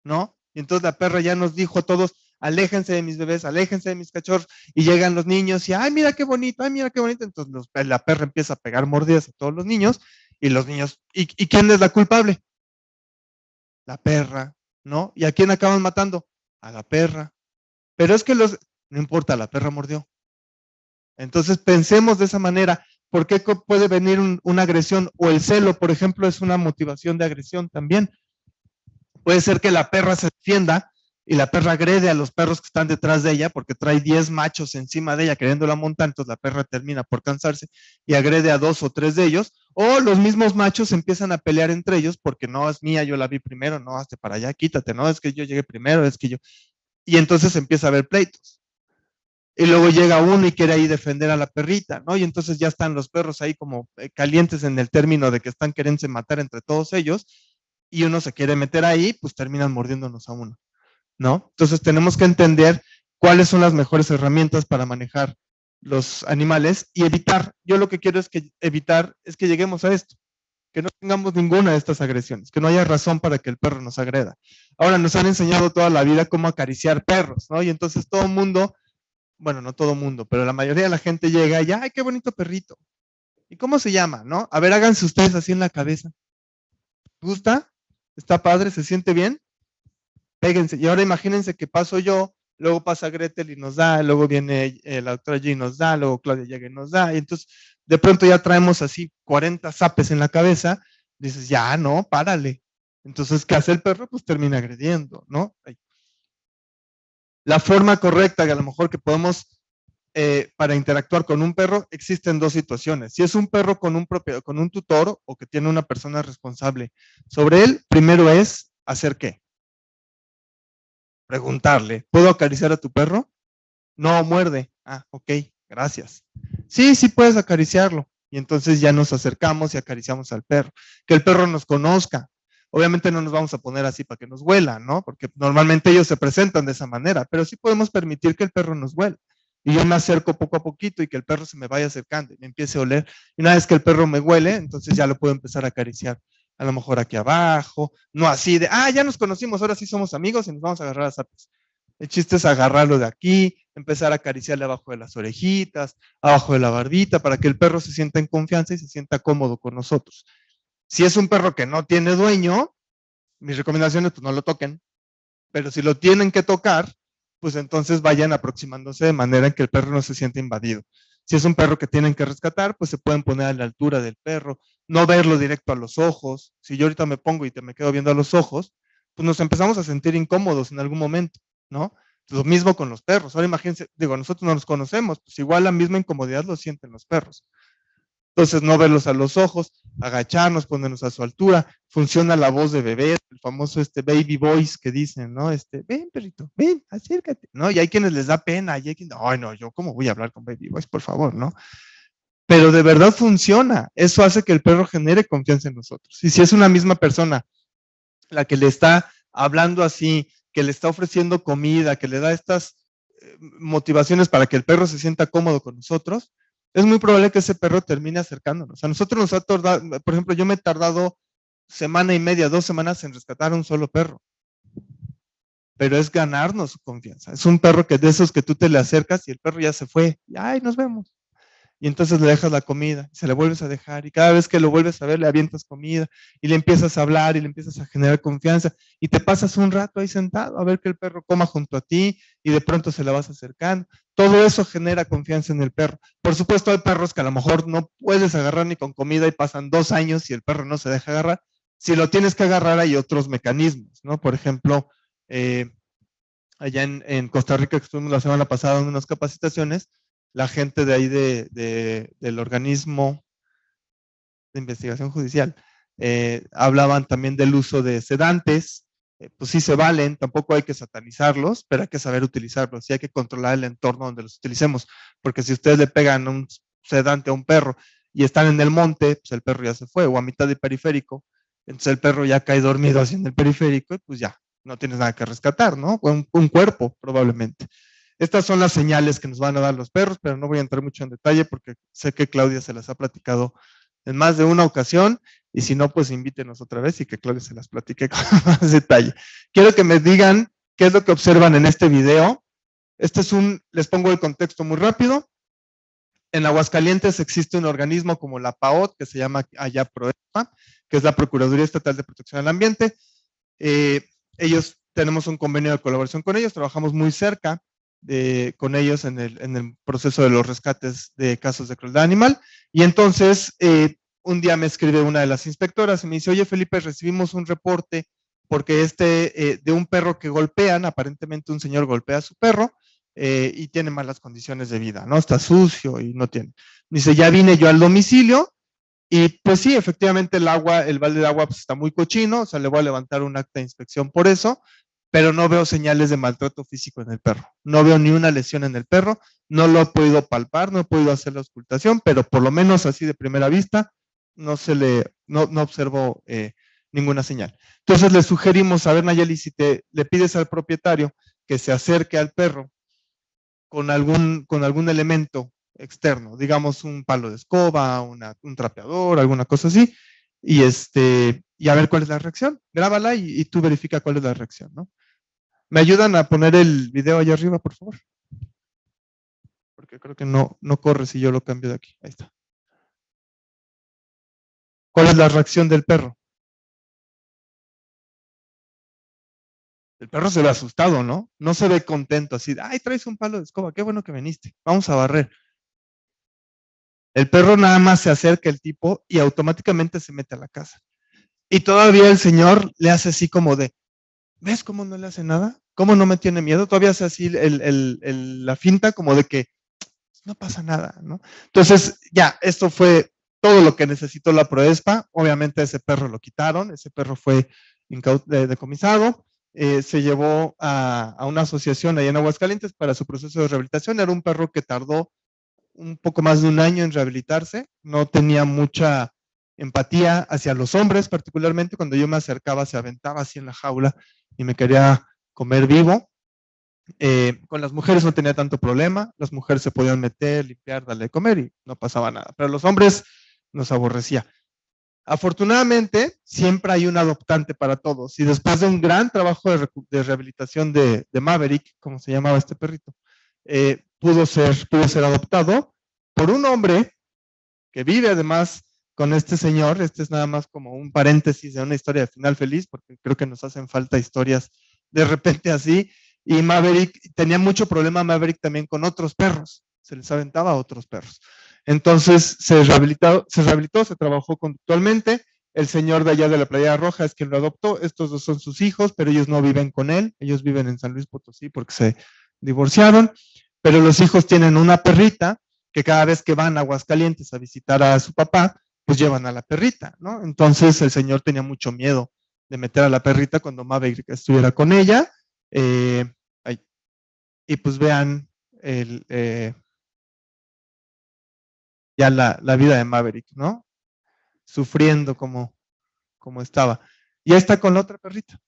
¿no? Y entonces la perra ya nos dijo a todos, aléjense de mis bebés, aléjense de mis cachorros, y llegan los niños y, ay, mira qué bonito, entonces la perra empieza a pegar mordidas a todos los niños, y los niños, ¿y quién es la culpable? La perra, ¿no? ¿Y a quién acaban matando? A la perra. Pero es que no importa, la perra mordió. Entonces pensemos de esa manera. ¿Por qué puede venir una agresión? O el celo, por ejemplo, es una motivación de agresión también. Puede ser que la perra se defienda y la perra agrede a los perros que están detrás de ella porque trae 10 machos encima de ella queriéndola montar, entonces la perra termina por cansarse y agrede a 2 o 3 de ellos, o los mismos machos empiezan a pelear entre ellos porque no es mía, yo la vi primero, no, hazte para allá, quítate, no, es que yo llegué primero, es que yo... Y entonces empieza a haber pleitos. Y luego llega uno y quiere ahí defender a la perrita, ¿no? Y entonces ya están los perros ahí como calientes en el término de que están queriéndose matar entre todos ellos, y uno se quiere meter ahí, pues terminan mordiéndonos a uno, ¿no? Entonces tenemos que entender cuáles son las mejores herramientas para manejar los animales y evitar. Yo lo que quiero es que evitar es que lleguemos a esto, que no tengamos ninguna de estas agresiones, que no haya razón para que el perro nos agreda. Ahora nos han enseñado toda la vida cómo acariciar perros, ¿no? Y entonces todo el mundo, bueno, no todo el mundo, pero la mayoría de la gente llega y, ¡ay, qué bonito perrito! ¿Y cómo se llama, no? A ver, háganse ustedes así en la cabeza. ¿Gusta? ¿Está padre? ¿Se siente bien? Péguense. Y ahora imagínense que paso yo, luego pasa Gretel y nos da, luego viene la doctora G y nos da, luego Claudia llega y nos da, y entonces de pronto ya traemos así 40 zapes en la cabeza, dices, ya, no, párale. Entonces, ¿qué hace el perro? Pues termina agrediendo, ¿no? La forma correcta que a lo mejor que podemos para interactuar con un perro, existen 2 situaciones. Si es un perro con un tutor o que tiene una persona responsable sobre él, primero es hacer ¿qué? Preguntarle, ¿puedo acariciar a tu perro? No, muerde. Ah, ok, gracias. Sí, sí puedes acariciarlo. Y entonces ya nos acercamos y acariciamos al perro. Que el perro nos conozca. Obviamente no nos vamos a poner así para que nos huela, ¿no? Porque normalmente ellos se presentan de esa manera, pero sí podemos permitir que el perro nos huela. Y yo me acerco poco a poquito y que el perro se me vaya acercando y me empiece a oler. Y una vez que el perro me huele, entonces ya lo puedo empezar a acariciar. A lo mejor aquí abajo, no así de, ya nos conocimos, ahora sí somos amigos y nos vamos a agarrar a zapes. El chiste es agarrarlo de aquí, empezar a acariciarle abajo de las orejitas, abajo de la barbita, para que el perro se sienta en confianza y se sienta cómodo con nosotros. Si es un perro que no tiene dueño, mis recomendaciones, pues no lo toquen. Pero si lo tienen que tocar, pues entonces vayan aproximándose de manera en que el perro no se sienta invadido. Si es un perro que tienen que rescatar, pues se pueden poner a la altura del perro, no verlo directo a los ojos. Si yo ahorita me pongo y te me quedo viendo a los ojos, pues nos empezamos a sentir incómodos en algún momento, ¿no? Lo mismo con los perros. Ahora imagínense, digo, nosotros no los conocemos, pues igual la misma incomodidad lo sienten los perros. Entonces, no verlos a los ojos, agacharnos, ponernos a su altura. Funciona la voz de bebé, el famoso baby voice que dicen, ¿no? Ven, perrito, ven, acércate, ¿no? Y hay quienes les da pena, y hay quienes, ay, no, yo cómo voy a hablar con baby voice, por favor, ¿no? Pero de verdad funciona. Eso hace que el perro genere confianza en nosotros. Y si es una misma persona la que le está hablando así, que le está ofreciendo comida, que le da estas motivaciones para que el perro se sienta cómodo con nosotros, es muy probable que ese perro termine acercándonos. A nosotros nos ha tardado, por ejemplo, yo me he tardado 1.5 semanas, 2 semanas en rescatar a un solo perro. Pero es ganarnos su confianza. Es un perro que de esos que tú te le acercas y el perro ya se fue. Y, ay, nos vemos. Y entonces le dejas la comida, se la vuelves a dejar, y cada vez que lo vuelves a ver le avientas comida, y le empiezas a hablar, y le empiezas a generar confianza, y te pasas un rato ahí sentado a ver que el perro coma junto a ti, y de pronto se la vas acercando. Todo eso genera confianza en el perro. Por supuesto hay perros que a lo mejor no puedes agarrar ni con comida y pasan 2 años y el perro no se deja agarrar. Si lo tienes que agarrar hay otros mecanismos, ¿no? Por ejemplo, allá en Costa Rica que estuvimos la semana pasada en unas capacitaciones, la gente de ahí del organismo de investigación judicial hablaban también del uso de sedantes. Pues sí se valen, tampoco hay que satanizarlos, pero hay que saber utilizarlos y hay que controlar el entorno donde los utilicemos, porque si ustedes le pegan un sedante a un perro y están en el monte, pues el perro ya se fue, o a mitad de periférico, entonces el perro ya cae dormido así en el periférico y pues ya, no tienes nada que rescatar, ¿no? O un cuerpo probablemente. Estas son las señales que nos van a dar los perros, pero no voy a entrar mucho en detalle porque sé que Claudia se las ha platicado en más de una ocasión, y si no, pues invítenos otra vez y que Claudia se las platique con más detalle. Quiero que me digan qué es lo que observan en este video. Les pongo el contexto muy rápido. En Aguascalientes existe un organismo como la PAOT, que se llama allá PROEPA, que es la Procuraduría Estatal de Protección al Ambiente. ellos tenemos un convenio de colaboración con ellos, trabajamos muy cerca con ellos en el proceso de los rescates de casos de crueldad animal. Y entonces, un día me escribe una de las inspectoras y me dice, oye Felipe, recibimos un reporte porque de un perro que golpean, aparentemente un señor golpea a su perro y tiene malas condiciones de vida, ¿no? Está sucio y no tiene. Dice, ya vine yo al domicilio y pues sí, efectivamente el balde de agua pues, está muy cochino, o sea, le voy a levantar un acta de inspección por eso, pero no veo señales de maltrato físico en el perro. No veo ni una lesión en el perro, no lo he podido palpar, no he podido hacer la auscultación, pero por lo menos así de primera vista no observo ninguna señal. Entonces le sugerimos, a ver Nayeli, si le pides al propietario que se acerque al perro con algún elemento externo, digamos un palo de escoba, un trapeador, alguna cosa así, y a ver cuál es la reacción. Grábala y tú verifica cuál es la reacción, ¿no? ¿Me ayudan a poner el video allá arriba, por favor? Porque creo que no corre si yo lo cambio de aquí. Ahí está. ¿Cuál es la reacción del perro? El perro se ve asustado, ¿no? No se ve contento así, ay, traes un palo de escoba, qué bueno que viniste, vamos a barrer. El perro nada más se acerca el tipo y automáticamente se mete a la casa. Y todavía el señor le hace así como de, ¿ves cómo no le hace nada? ¿Cómo no me tiene miedo? Todavía hace así la finta como de que no pasa nada, ¿no? Entonces, ya, esto fue todo lo que necesitó la Proespa. Obviamente ese perro lo quitaron, ese perro fue decomisado, se llevó a una asociación allá en Aguascalientes para su proceso de rehabilitación. Era un perro que tardó un poco más de un año en rehabilitarse, no tenía mucha empatía hacia los hombres, particularmente cuando yo me acercaba, se aventaba así en la jaula y me quería comer vivo. Con las mujeres no tenía tanto problema, las mujeres se podían meter, limpiar, darle de comer y no pasaba nada, pero los hombres nos aborrecía. Afortunadamente, siempre hay un adoptante para todos y después de un gran trabajo de rehabilitación de Maverick, como se llamaba este perrito, pudo ser adoptado por un hombre que vive además con este señor. Este es nada más como un paréntesis de una historia de final feliz, porque creo que nos hacen falta historias de repente así. Y Maverick, tenía mucho problema Maverick también con otros perros, se les aventaba a otros perros. Entonces se rehabilitó, se trabajó conductualmente. El señor de allá de la Playa Roja es quien lo adoptó. Estos dos son sus hijos, pero ellos no viven con él. Ellos viven en San Luis Potosí porque se divorciaron. Pero los hijos tienen una perrita que cada vez que van a Aguascalientes a visitar a su papá, pues llevan a la perrita, ¿no? Entonces el señor tenía mucho miedo de meter a la perrita cuando Maverick estuviera con ella. Y pues vean ya la vida de Maverick, ¿no? Sufriendo como estaba. Y ahí está con la otra perrita.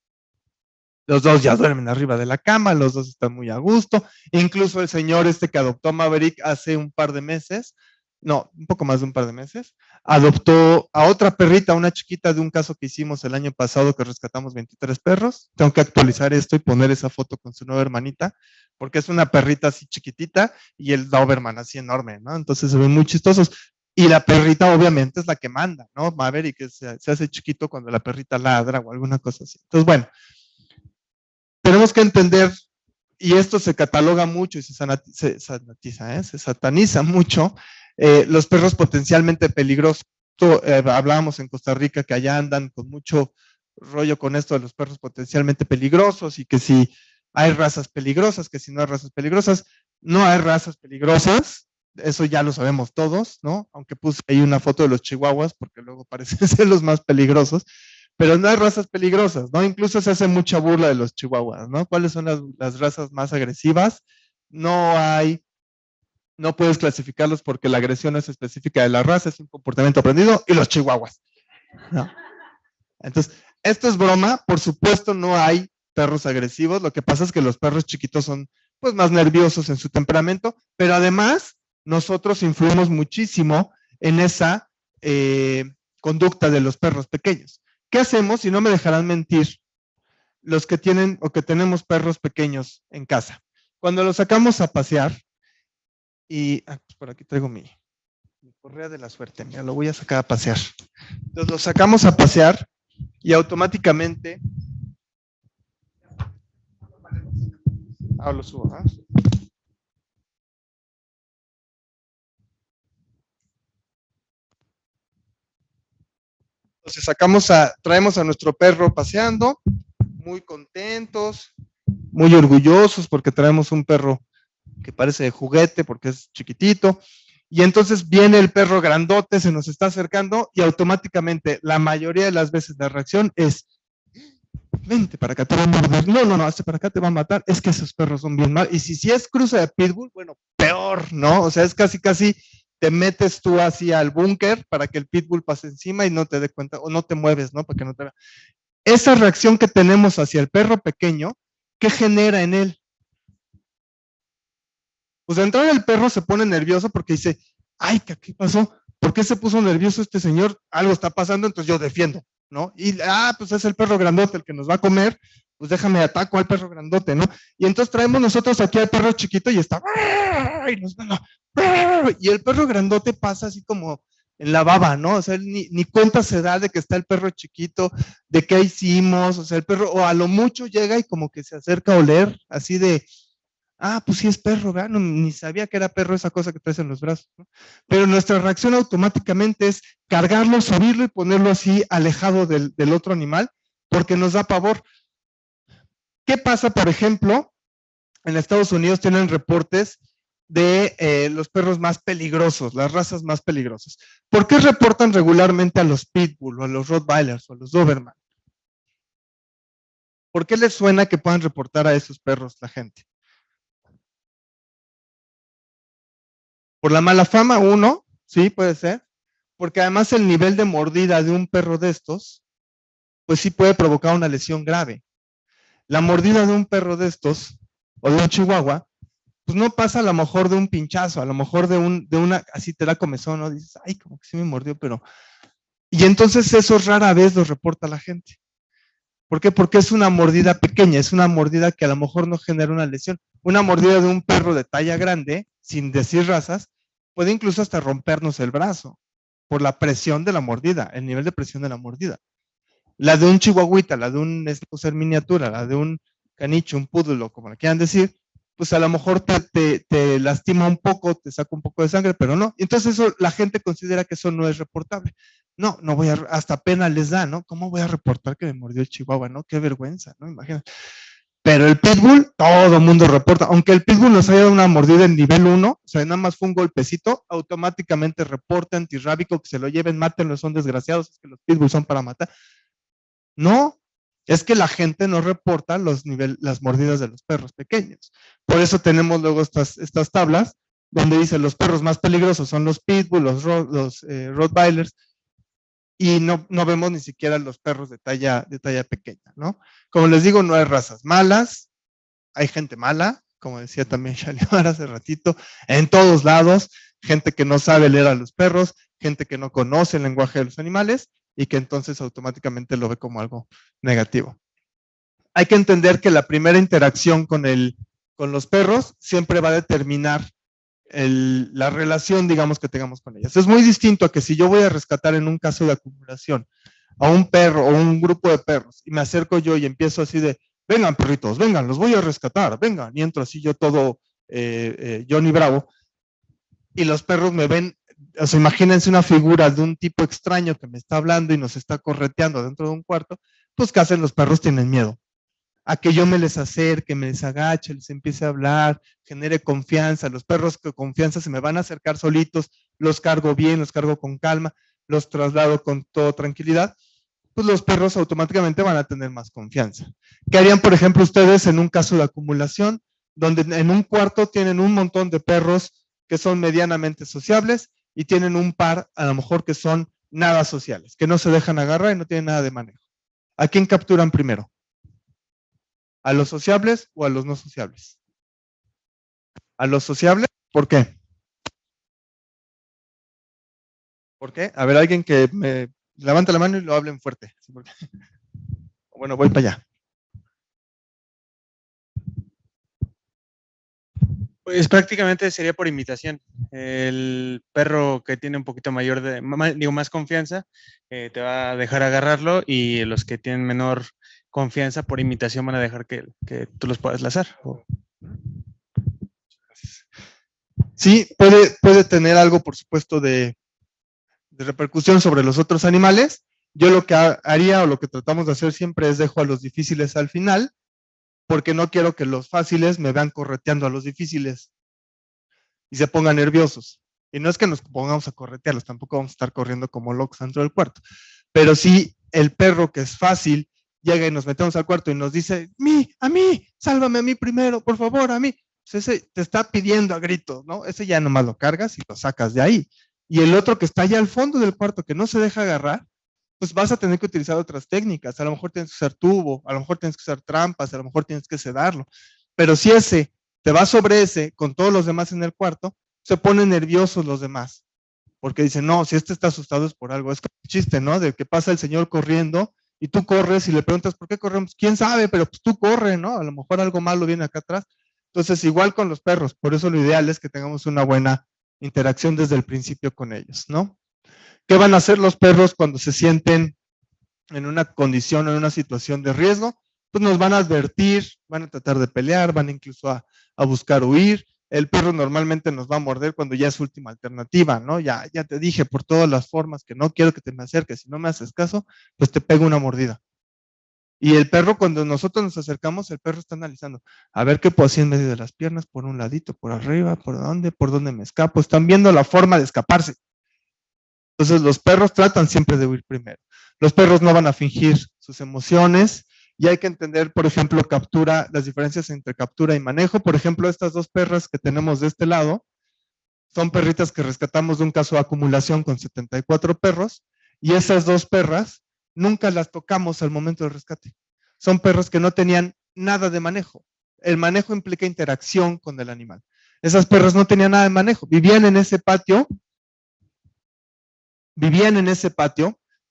Los dos ya duermen arriba de la cama, los dos están muy a gusto. Incluso el señor que adoptó a Maverick hace un par de meses, no, un poco más de un par de meses, adoptó a otra perrita, una chiquita de un caso que hicimos el año pasado que rescatamos 23 perros. Tengo que actualizar esto y poner esa foto con su nueva hermanita, porque es una perrita así chiquitita y el Doberman así enorme, ¿no? Entonces se ven muy chistosos. Y la perrita obviamente es la que manda, ¿no? Maverick se hace chiquito cuando la perrita ladra o alguna cosa así. Entonces, bueno, tenemos que entender, y esto se cataloga mucho y se sataniza mucho, los perros potencialmente peligrosos. Hablábamos en Costa Rica que allá andan con mucho rollo con esto de los perros potencialmente peligrosos y que si hay razas peligrosas, que si no hay razas peligrosas. No hay razas peligrosas, eso ya lo sabemos todos, ¿no? Aunque puse ahí una foto de los chihuahuas porque luego parecen ser los más peligrosos. Pero no hay razas peligrosas, ¿no? Incluso se hace mucha burla de los chihuahuas, ¿no? ¿Cuáles son las razas más agresivas? No puedes clasificarlos porque la agresión no es específica de la raza, es un comportamiento aprendido, y los chihuahuas, ¿no? Entonces, esto es broma, por supuesto no hay perros agresivos, lo que pasa es que los perros chiquitos son pues más nerviosos en su temperamento, pero además nosotros influimos muchísimo en esa conducta de los perros pequeños. ¿Qué hacemos? Si no me dejarán mentir, los que tienen o que tenemos perros pequeños en casa. Cuando los sacamos a pasear, y pues por aquí traigo mi correa de la suerte, mira, lo voy a sacar a pasear. Entonces los sacamos a pasear y automáticamente Ahora lo subo, ¿no? Entonces traemos a nuestro perro paseando, muy contentos, muy orgullosos porque traemos un perro que parece de juguete porque es chiquitito. Y entonces viene el perro grandote, se nos está acercando y automáticamente la mayoría de las veces la reacción es: vente para acá, te va a morder. No, hazte para acá, te va a matar. Es que esos perros son bien malos. Y si es cruce de pitbull, bueno, peor, ¿no? O sea, es casi te metes tú así al búnker para que el pitbull pase encima y no te dé cuenta, o no te mueves, ¿no? Para que no te vea. Esa reacción que tenemos hacia el perro pequeño, ¿qué genera en él? Pues de entrada el perro se pone nervioso porque dice: ay, ¿qué pasó? ¿Por qué se puso nervioso este señor? Algo está pasando, entonces yo defiendo, ¿no? Y, pues es el perro grandote el que nos va a comer, pues déjame ataco al perro grandote, ¿no? Y entonces traemos nosotros aquí al perro chiquito y está, y el perro grandote pasa así como en la baba, ¿no? O sea, él ni cuenta se da de que está el perro chiquito, de qué hicimos, o sea, el perro, o a lo mucho llega y como que se acerca a oler, así de: pues sí es perro, ¿verdad? No, ni sabía que era perro esa cosa que traes en los brazos, ¿no? Pero nuestra reacción automáticamente es cargarlo, subirlo y ponerlo así alejado del otro animal, porque nos da pavor. ¿Qué pasa, por ejemplo? En Estados Unidos tienen reportes de los perros más peligrosos, las razas más peligrosas. ¿Por qué reportan regularmente a los pitbull o a los rottweilers o a los doberman? ¿Por qué les suena que puedan reportar a esos perros la gente? Por la mala fama, uno, sí, puede ser, porque además el nivel de mordida de un perro de estos, pues sí puede provocar una lesión grave. La mordida de un perro de estos, o de un chihuahua, pues no pasa a lo mejor de un pinchazo, a lo mejor de una, así te da comezón, ¿no? Dices: ay, como que sí me mordió, pero... Y entonces eso rara vez lo reporta la gente. ¿Por qué? Porque es una mordida pequeña, es una mordida que a lo mejor no genera una lesión. Una mordida de un perro de talla grande, sin decir razas, puede incluso hasta rompernos el brazo por la presión de la mordida, el nivel de presión de la mordida. La de un chihuahuita, la de un ser miniatura, la de un caniche, un poodle, como le quieran decir, pues a lo mejor te lastima un poco, te saca un poco de sangre, pero no. Entonces eso, la gente considera que eso no es reportable. No voy hasta pena les da, ¿no? ¿Cómo voy a reportar que me mordió el chihuahua, no? Qué vergüenza, ¿no? Imagínate. Pero el pitbull, todo el mundo reporta. Aunque el pitbull nos haya dado una mordida en nivel 1, o sea, nada más fue un golpecito, automáticamente reporte antirrábico, que se lo lleven, mátenlo, son desgraciados, es que los pitbulls son para matar. No, es que la gente no reporta las mordidas de los perros pequeños. Por eso tenemos luego estas tablas donde dice los perros más peligrosos son los pitbull, los rottweilers, y no vemos ni siquiera los perros de talla pequeña, ¿no? Como les digo, no hay razas malas, hay gente mala, como decía también Shalimar hace ratito, en todos lados, gente que no sabe leer a los perros, gente que no conoce el lenguaje de los animales y que entonces automáticamente lo ve como algo negativo. Hay que entender que la primera interacción con los perros siempre va a determinar la relación, digamos, que tengamos con ellas. Es muy distinto a que si yo voy a rescatar en un caso de acumulación a un perro o un grupo de perros y me acerco yo y empiezo así de: vengan perritos, vengan, los voy a rescatar, vengan, y entro así yo todo Johnny Bravo, y los perros me ven, o sea, imagínense una figura de un tipo extraño que me está hablando y nos está correteando dentro de un cuarto, pues ¿qué hacen los perros? Tienen miedo a que yo me les acerque, me les agache, les empiece a hablar, genere confianza. Los perros con confianza se me van a acercar solitos, los cargo bien, los cargo con calma, los traslado con toda tranquilidad, pues los perros automáticamente van a tener más confianza. ¿Qué harían, por ejemplo, ustedes en un caso de acumulación, donde en un cuarto tienen un montón de perros que son medianamente sociables y tienen un par, a lo mejor, que son nada sociales, que no se dejan agarrar y no tienen nada de manejo? ¿A quién capturan primero? ¿A los sociables o a los no sociables? ¿A los sociables? ¿Por qué? ¿Por qué? A ver, alguien que me levante la mano y lo hablen fuerte. Bueno, voy para allá. Pues prácticamente sería por imitación. El perro que tiene un poquito más confianza, te va a dejar agarrarlo, y los que tienen menor confianza por imitación van a dejar que tú los puedas lazar. Sí, puede tener algo, por supuesto, de repercusión sobre los otros animales. Yo lo que haría o lo que tratamos de hacer siempre es dejo a los difíciles al final, porque no quiero que los fáciles me vean correteando a los difíciles y se pongan nerviosos. Y no es que nos pongamos a corretearlos, tampoco vamos a estar corriendo como locos dentro del cuarto. Pero si el perro que es fácil llega y nos metemos al cuarto y nos dice, a mí, sálvame a mí primero, por favor, a mí. Pues ese te está pidiendo a gritos, ¿no? Ese ya nomás lo cargas y lo sacas de ahí. Y el otro que está allá al fondo del cuarto, que no se deja agarrar, pues vas a tener que utilizar otras técnicas. A lo mejor tienes que usar tubo, a lo mejor tienes que usar trampas, a lo mejor tienes que sedarlo. Pero si ese te va sobre ese con todos los demás en el cuarto, se ponen nerviosos los demás. Porque dicen, no, si este está asustado es por algo. Es como el chiste, ¿no? De que pasa el señor corriendo y tú corres y le preguntas, ¿por qué corremos? ¿Quién sabe? Pero pues tú corres, ¿no? A lo mejor algo malo viene acá atrás. Entonces, igual con los perros. Por eso lo ideal es que tengamos una buena interacción desde el principio con ellos, ¿no? ¿Qué van a hacer los perros cuando se sienten en una condición, en una situación de riesgo? Pues nos van a advertir, van a tratar de pelear, van incluso a buscar huir. El perro normalmente nos va a morder cuando ya es última alternativa, ¿no? Ya te dije por todas las formas que no quiero que te me acerques, si no me haces caso, pues te pego una mordida. Y el perro, cuando nosotros nos acercamos, el perro está analizando, a ver qué puedo hacer en medio de las piernas, por un ladito, por arriba, por dónde me escapo. Están viendo la forma de escaparse. Entonces los perros tratan siempre de huir primero. Los perros no van a fingir sus emociones y hay que entender, por ejemplo, las diferencias entre captura y manejo. Por ejemplo, estas dos perras que tenemos de este lado son perritas que rescatamos de un caso de acumulación con 74 perros y esas dos perras nunca las tocamos al momento del rescate. Son perros que no tenían nada de manejo. El manejo implica interacción con el animal. Esas perras no tenían nada de manejo. Vivían en ese patio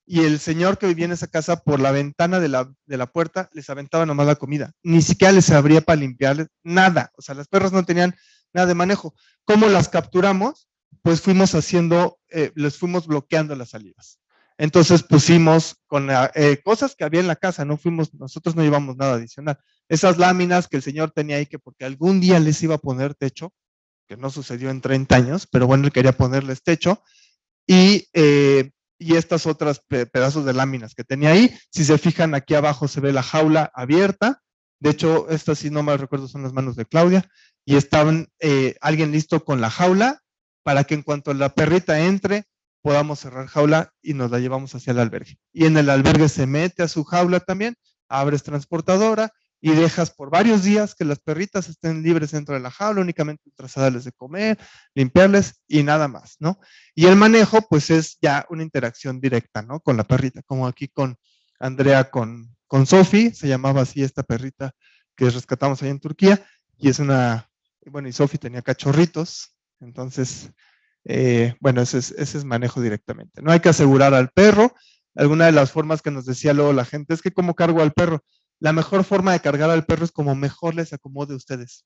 y el señor que vivía en esa casa por la ventana de la puerta les aventaba nomás la comida. Ni siquiera les abría para limpiarles, nada. O sea, las perras no tenían nada de manejo. ¿Cómo las capturamos? Pues fuimos les fuimos bloqueando las salidas. Entonces pusimos con cosas que había en la casa, nosotros no llevamos nada adicional. Esas láminas que el señor tenía ahí que porque algún día les iba a poner techo, que no sucedió en 30 años, pero bueno, él quería ponerles techo, y estas otras pedazos de láminas que tenía ahí. Si se fijan, aquí abajo se ve la jaula abierta. De hecho, estas, si no mal recuerdo, son las manos de Claudia. Y estaban alguien listo con la jaula para que en cuanto la perrita entre, podamos cerrar jaula y nos la llevamos hacia el albergue. Y en el albergue se mete a su jaula también, abres transportadora y dejas por varios días que las perritas estén libres dentro de la jaula, únicamente tras darles de comer, limpiarles y nada más, ¿no? Y el manejo, pues es ya una interacción directa, ¿no? Con la perrita, como aquí con Andrea, con Sofi, se llamaba así esta perrita que rescatamos ahí en Turquía, y y Sofi tenía cachorritos, entonces, bueno, ese es manejo directamente. No hay que asegurar al perro. Alguna de las formas que nos decía luego la gente es que ¿cómo cargo al perro? La mejor forma de cargar al perro es como mejor les acomode a ustedes.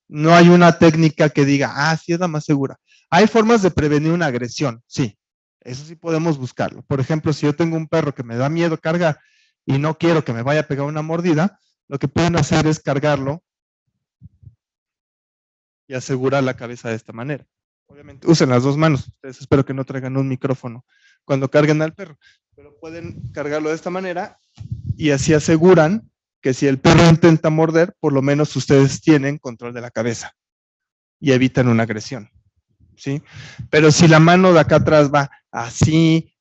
No hay una técnica que diga, sí es la más segura. Hay formas de prevenir una agresión, sí. Eso sí podemos buscarlo. Por ejemplo, si yo tengo un perro que me da miedo cargar y no quiero que me vaya a pegar una mordida, lo que pueden hacer es cargarlo y asegurar la cabeza de esta manera. Obviamente, usen las dos manos. Ustedes espero que no traigan un micrófono cuando carguen al perro, pero pueden cargarlo de esta manera y así aseguran que si el perro intenta morder, por lo menos ustedes tienen control de la cabeza y evitan una agresión, ¿sí? Pero si la mano de acá atrás va así,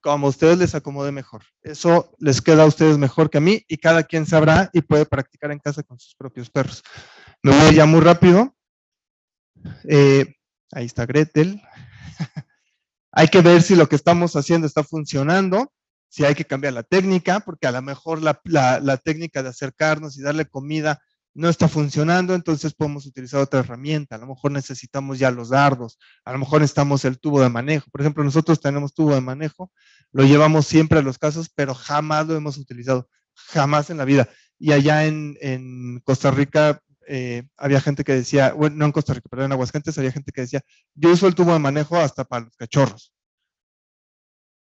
como a ustedes les acomode mejor. Eso les queda a ustedes mejor que a mí y cada quien sabrá y puede practicar en casa con sus propios perros. Me voy ya muy rápido. Ahí está Gretel. Hay que ver si lo que estamos haciendo está funcionando, si hay que cambiar la técnica, porque a lo mejor la técnica de acercarnos y darle comida no está funcionando, entonces podemos utilizar otra herramienta. A lo mejor necesitamos ya los dardos, a lo mejor necesitamos el tubo de manejo. Por ejemplo, nosotros tenemos tubo de manejo, lo llevamos siempre a los casos, pero jamás lo hemos utilizado, jamás en la vida. Y allá en Costa Rica había gente que decía, bueno, no en Costa Rica, pero en Aguascalientes había gente que decía, yo uso el tubo de manejo hasta para los cachorros,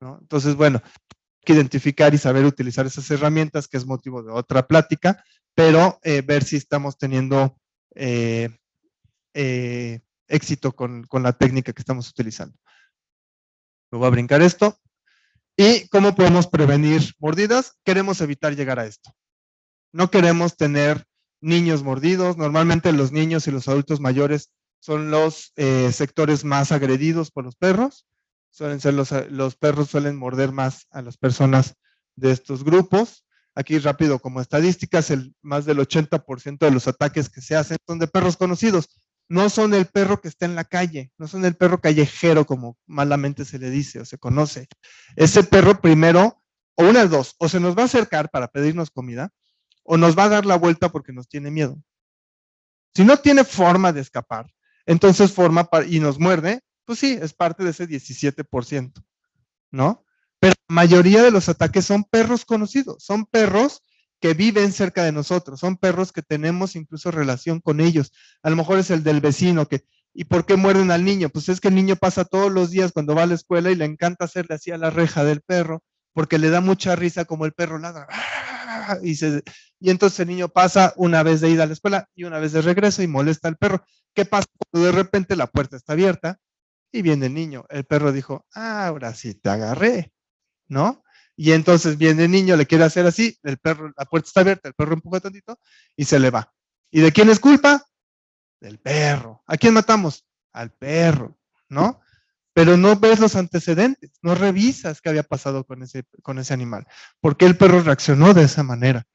¿no? Entonces, bueno, hay que identificar y saber utilizar esas herramientas, que es motivo de otra plática, pero ver si estamos teniendo éxito con la técnica que estamos utilizando. Me voy a brincar esto. ¿Y cómo podemos prevenir mordidas? Queremos evitar llegar a esto. No queremos tener niños mordidos. Normalmente los niños y los adultos mayores son los sectores más agredidos por los perros. Suelen ser los perros suelen morder más a las personas de estos grupos. Aquí rápido como estadísticas, más del 80% de los ataques que se hacen son de perros conocidos. No son el perro que está en la calle, no son el perro callejero como malamente se le dice o se conoce. Ese perro primero, o una de dos, o se nos va a acercar para pedirnos comida, o nos va a dar la vuelta porque nos tiene miedo. Si no tiene forma de escapar, entonces y nos muerde, pues sí, es parte de ese 17%, ¿no? Pero la mayoría de los ataques son perros conocidos, son perros que viven cerca de nosotros, son perros que tenemos incluso relación con ellos. A lo mejor es el del vecino ¿y por qué muerden al niño? Pues es que el niño pasa todos los días cuando va a la escuela y le encanta hacerle así a la reja del perro, porque le da mucha risa como el perro ladra. Y entonces el niño pasa una vez de ida a la escuela y una vez de regreso y molesta al perro. ¿Qué pasa cuando de repente la puerta está abierta y viene el niño? El perro dijo, ahora sí te agarré, ¿no? Y entonces viene el niño, le quiere hacer así, la puerta está abierta, el perro empuja tantito y se le va. ¿Y de quién es culpa? Del perro. ¿A quién matamos? Al perro, ¿no? Pero no ves los antecedentes, no revisas qué había pasado con ese animal. ¿Por qué el perro reaccionó de esa manera?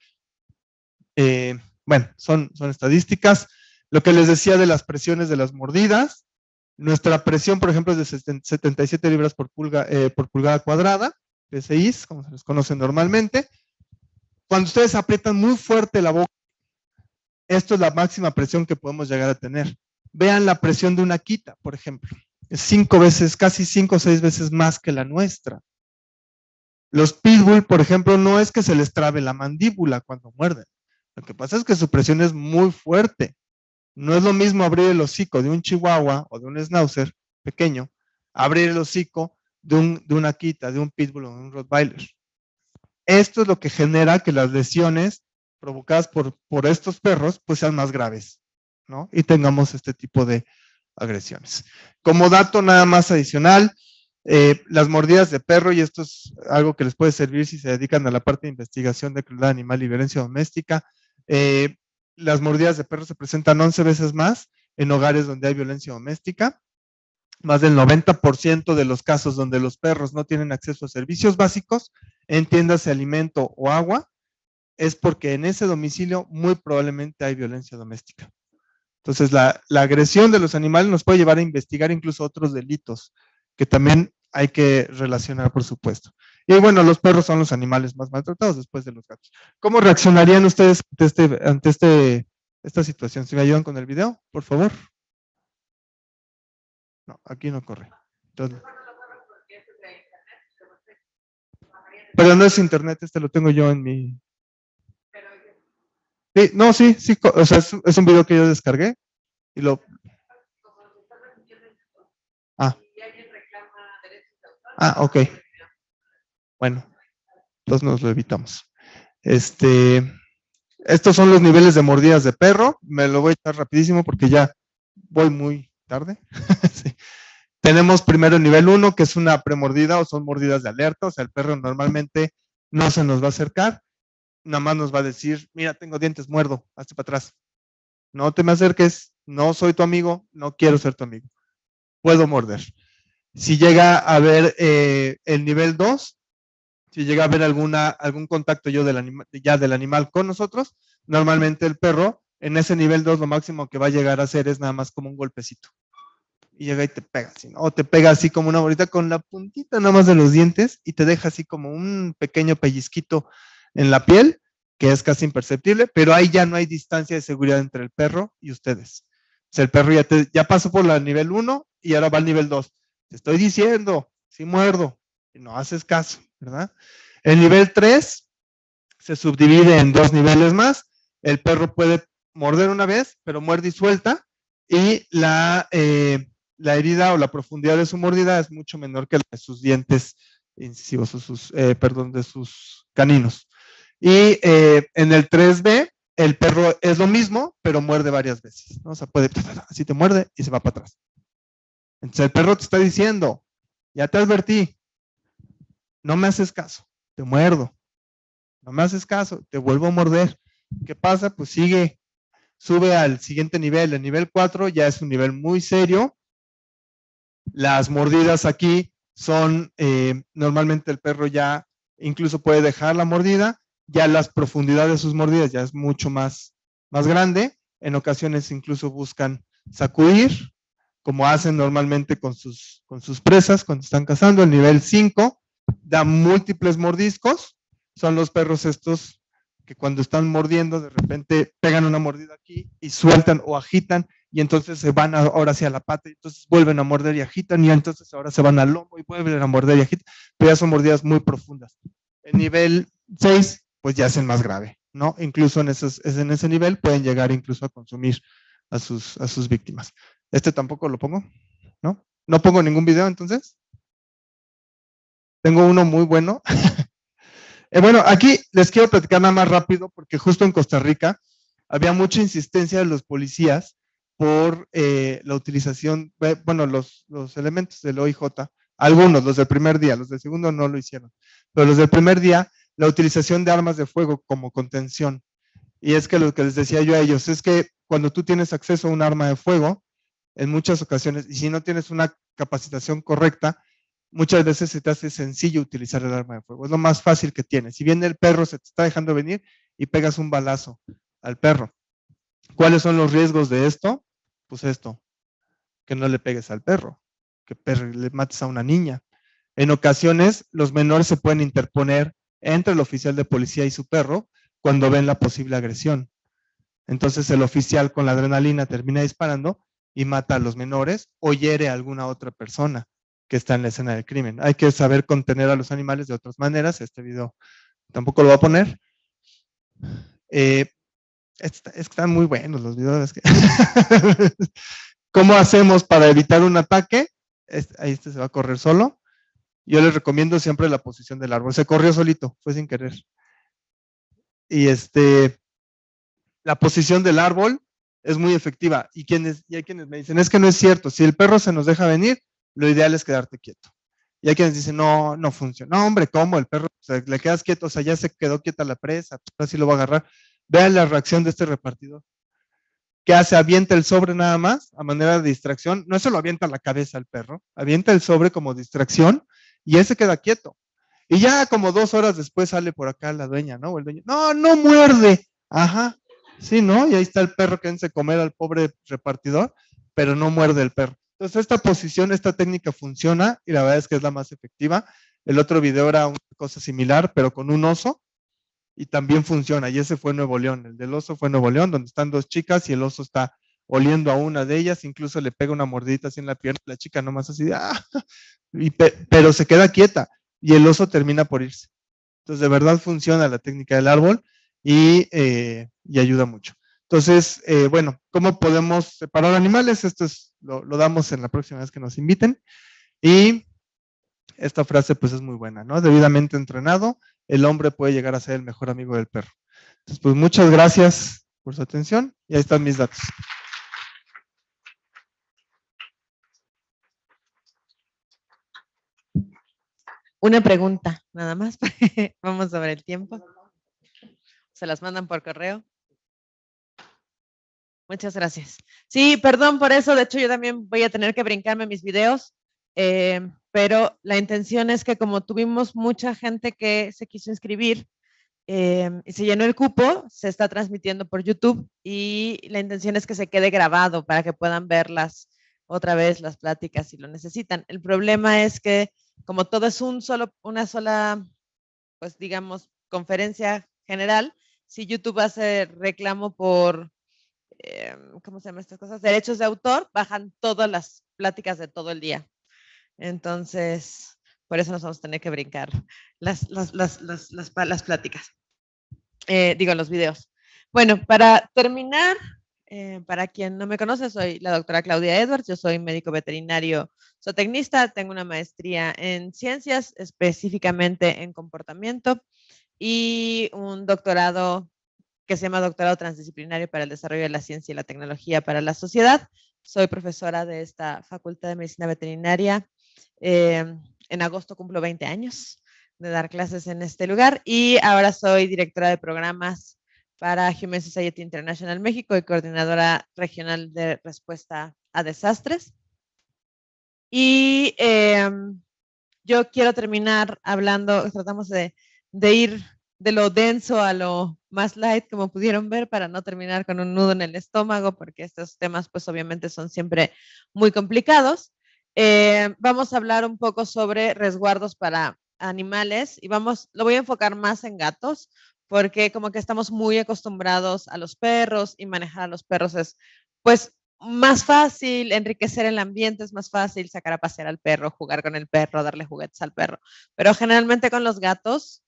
Bueno, son estadísticas. Lo que les decía de las presiones de las mordidas, nuestra presión, por ejemplo, es de 77 libras por pulgada cuadrada, PSIs, como se les conoce normalmente. Cuando ustedes aprietan muy fuerte la boca, esto es la máxima presión que podemos llegar a tener. Vean la presión de una quita, por ejemplo. Es 5 veces, casi 5 o 6 veces más que la nuestra. Los pitbull, por ejemplo, no es que se les trabe la mandíbula cuando muerden. Lo que pasa es que su presión es muy fuerte. No es lo mismo abrir el hocico de un chihuahua o de un schnauzer pequeño, abrir el hocico de una Akita, de un pitbull o de un rottweiler. Esto es lo que genera que las lesiones provocadas por estos perros pues sean más graves, ¿no? Y tengamos este tipo de agresiones. Como dato nada más adicional, las mordidas de perro, y esto es algo que les puede servir si se dedican a la parte de investigación de crueldad animal y violencia doméstica, las mordidas de perro se presentan 11 veces más en hogares donde hay violencia doméstica. Más del 90% de los casos donde los perros no tienen acceso a servicios básicos, entiéndase alimento o agua, es porque en ese domicilio muy probablemente hay violencia doméstica. Entonces, la agresión de los animales nos puede llevar a investigar incluso otros delitos que también hay que relacionar, por supuesto. Y bueno, los perros son los animales más maltratados después de los gatos. ¿Cómo reaccionarían ustedes ante esta situación? ¿Se me ayudan con el video, por favor? No, aquí no corre. Entonces, pero no es internet, lo tengo yo en mi... Sí, no, sí, o sea, es un video que yo descargué y lo... Ok. Bueno, entonces nos lo evitamos. Estos son los niveles de mordidas de perro. Me lo voy a echar rapidísimo porque ya voy muy tarde. Sí. Tenemos primero el nivel 1, que es una premordida o son mordidas de alerta. O sea, el perro normalmente no se nos va a acercar. Nada más nos va a decir, mira, tengo dientes, muerdo, hazte para atrás. No te me acerques, no soy tu amigo, no quiero ser tu amigo. Puedo morder. Si llega a haber el nivel 2, si llega a haber algún contacto del animal con nosotros, normalmente el perro en ese nivel 2 lo máximo que va a llegar a hacer es nada más como un golpecito. Y llega y te pega así, ¿no? O te pega así como una bolita con la puntita nada más de los dientes y te deja así como un pequeño pellizquito en la piel, que es casi imperceptible, pero ahí ya no hay distancia de seguridad entre el perro y ustedes. O sea, el perro ya pasó por el nivel 1 y ahora va al nivel 2. Te estoy diciendo, si muerdo, y no haces caso, ¿verdad? El nivel 3 se subdivide en 2 niveles más. El perro puede morder una vez, pero muerde y suelta, y la herida o la profundidad de su mordida es mucho menor que la de sus dientes incisivos, de sus caninos. Y en el 3B el perro es lo mismo, pero muerde varias veces, ¿no? O sea, puede, así te muerde y se va para atrás. Entonces el perro te está diciendo, ya te advertí, no me haces caso, te muerdo. No me haces caso, te vuelvo a morder. ¿Qué pasa? Pues sigue, sube al siguiente nivel. El nivel 4 ya es un nivel muy serio. Las mordidas aquí son, normalmente el perro ya incluso puede dejar la mordida, ya las profundidades de sus mordidas ya es mucho más grande. En ocasiones incluso buscan sacudir, como hacen normalmente con sus presas cuando están cazando. El nivel 5 da múltiples mordiscos. Son los perros estos que cuando están mordiendo de repente pegan una mordida aquí y sueltan o agitan y entonces se van ahora hacia la pata y entonces vuelven a morder y agitan y entonces ahora se van al lomo y vuelven a morder y agitan, pero ya son mordidas muy profundas. El nivel 6 pues ya es el más grave, ¿no? Incluso en ese nivel pueden llegar incluso a consumir a sus víctimas. Este tampoco lo pongo, ¿no? No pongo ningún video entonces. Tengo uno muy bueno. Bueno, aquí les quiero platicar nada más rápido porque justo en Costa Rica había mucha insistencia de los policías por la utilización, bueno, los elementos del OIJ, algunos, los del primer día, los del segundo no lo hicieron, pero los del primer día, la utilización de armas de fuego como contención. Y es que lo que les decía yo a ellos es que cuando tú tienes acceso a un arma de fuego, en muchas ocasiones, y si no tienes una capacitación correcta, muchas veces se te hace sencillo utilizar el arma de fuego. Es lo más fácil que tienes. Si viene el perro, se te está dejando venir y pegas un balazo al perro. ¿Cuáles son los riesgos de esto? Pues esto, que no le pegues al perro, que le mates a una niña. En ocasiones, los menores se pueden interponer entre el oficial de policía y su perro cuando ven la posible agresión. Entonces el oficial con la adrenalina termina disparando y mata a los menores o hiere a alguna otra persona que está en la escena del crimen. Hay que saber contener a los animales de otras maneras. Este video tampoco lo voy a poner. Están muy buenos los videos. ¿Cómo hacemos para evitar un ataque? Ahí se va a correr solo. Yo les recomiendo siempre la posición del árbol. Se corrió solito, fue sin querer. Y la posición del árbol es muy efectiva. Y hay quienes me dicen, es que no es cierto. Si el perro se nos deja venir, lo ideal es quedarte quieto. Y hay quienes dicen, no, no funciona. No, hombre, ¿cómo? El perro, o sea, le quedas quieto, o sea, ya se quedó quieta la presa, pues así lo va a agarrar. Vean la reacción de este repartidor. ¿Qué hace? Avienta el sobre nada más, a manera de distracción. No se lo avienta a la cabeza al perro, avienta el sobre como distracción y él se queda quieto. Y ya como 2 horas después sale por acá la dueña, ¿no? O el dueño, no, no muerde. Ajá, sí, ¿no? Y ahí está el perro queriéndose comer al pobre repartidor, pero no muerde el perro. Entonces esta posición, esta técnica funciona y la verdad es que es la más efectiva. El otro video era una cosa similar, pero con un oso y también funciona. Y ese fue Nuevo León. El del oso fue Nuevo León, donde están 2 chicas y el oso está oliendo a una de ellas, incluso le pega una mordidita así en la pierna, la chica nomás así, pero se queda quieta y el oso termina por irse. Entonces, de verdad funciona la técnica del árbol y ayuda mucho. Entonces, bueno, ¿cómo podemos separar animales? Esto lo damos en la próxima vez que nos inviten. Y esta frase pues es muy buena, ¿no? Debidamente entrenado, el hombre puede llegar a ser el mejor amigo del perro. Entonces, pues muchas gracias por su atención y ahí están mis datos. Una pregunta, nada más. Vamos sobre el tiempo. Se las mandan por correo. Muchas gracias. Sí, perdón por eso. De hecho, yo también voy a tener que brincarme mis videos. Pero la intención es que como tuvimos mucha gente que se quiso inscribir y se llenó el cupo, se está transmitiendo por YouTube y la intención es que se quede grabado para que puedan verlas otra vez las pláticas si lo necesitan. El problema es que como todo es una sola, pues digamos, conferencia general, si YouTube hace reclamo por, ¿cómo se llaman estas cosas? Derechos de autor, bajan todas las pláticas de todo el día. Entonces, por eso nos vamos a tener que brincar las pláticas. Los videos. Bueno, para terminar, para quien no me conoce, soy la doctora Claudia Edwards, yo soy médico veterinario zootecnista, tengo una maestría en ciencias, específicamente en comportamiento, y un doctorado que se llama Doctorado Transdisciplinario para el Desarrollo de la Ciencia y la Tecnología para la Sociedad. Soy profesora de esta Facultad de Medicina Veterinaria. En agosto cumplo 20 años de dar clases en este lugar y ahora soy directora de programas para Human Society International México y coordinadora regional de respuesta a desastres. Y yo quiero terminar hablando, tratamos de ir de lo denso a lo más light, como pudieron ver, para no terminar con un nudo en el estómago, porque estos temas pues obviamente son siempre muy complicados. Vamos a hablar un poco sobre resguardos para animales y lo voy a enfocar más en gatos, porque como que estamos muy acostumbrados a los perros y manejar a los perros es pues más fácil, enriquecer el ambiente es más fácil, sacar a pasear al perro, jugar con el perro, darle juguetes al perro. Pero generalmente con los gatos,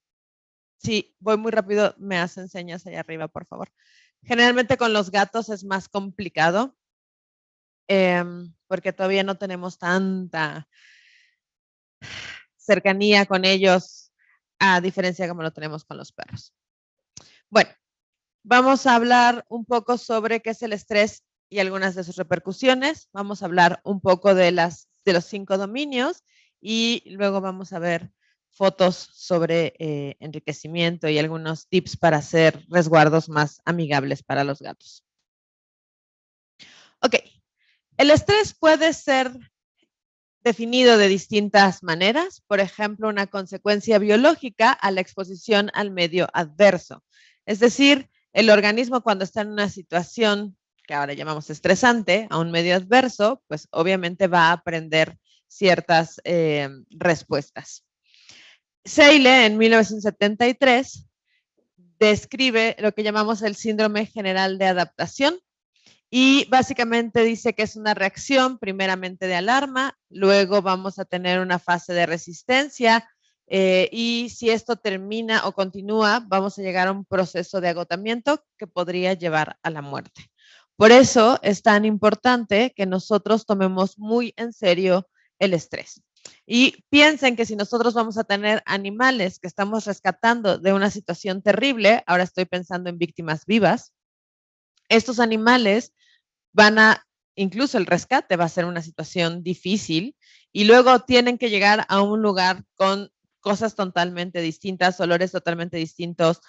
sí, voy muy rápido, me hacen señas allá arriba, por favor. Generalmente con los gatos es más complicado porque todavía no tenemos tanta cercanía con ellos, a diferencia como lo tenemos con los perros. Bueno, vamos a hablar un poco sobre qué es el estrés y algunas de sus repercusiones. Vamos a hablar un poco de los 5 dominios y luego vamos a ver fotos sobre enriquecimiento y algunos tips para hacer resguardos más amigables para los gatos. Ok, el estrés puede ser definido de distintas maneras, por ejemplo, una consecuencia biológica a la exposición al medio adverso. Es decir, el organismo cuando está en una situación que ahora llamamos estresante, a un medio adverso, pues obviamente va a aprender ciertas respuestas. Seyle en 1973 describe lo que llamamos el síndrome general de adaptación, y básicamente dice que es una reacción primeramente de alarma, luego vamos a tener una fase de resistencia y si esto termina o continúa, vamos a llegar a un proceso de agotamiento que podría llevar a la muerte. Por eso es tan importante que nosotros tomemos muy en serio el estrés. Y piensen que si nosotros vamos a tener animales que estamos rescatando de una situación terrible, ahora estoy pensando en víctimas vivas, estos animales incluso el rescate va a ser una situación difícil y luego tienen que llegar a un lugar con cosas totalmente distintas, olores totalmente distintos,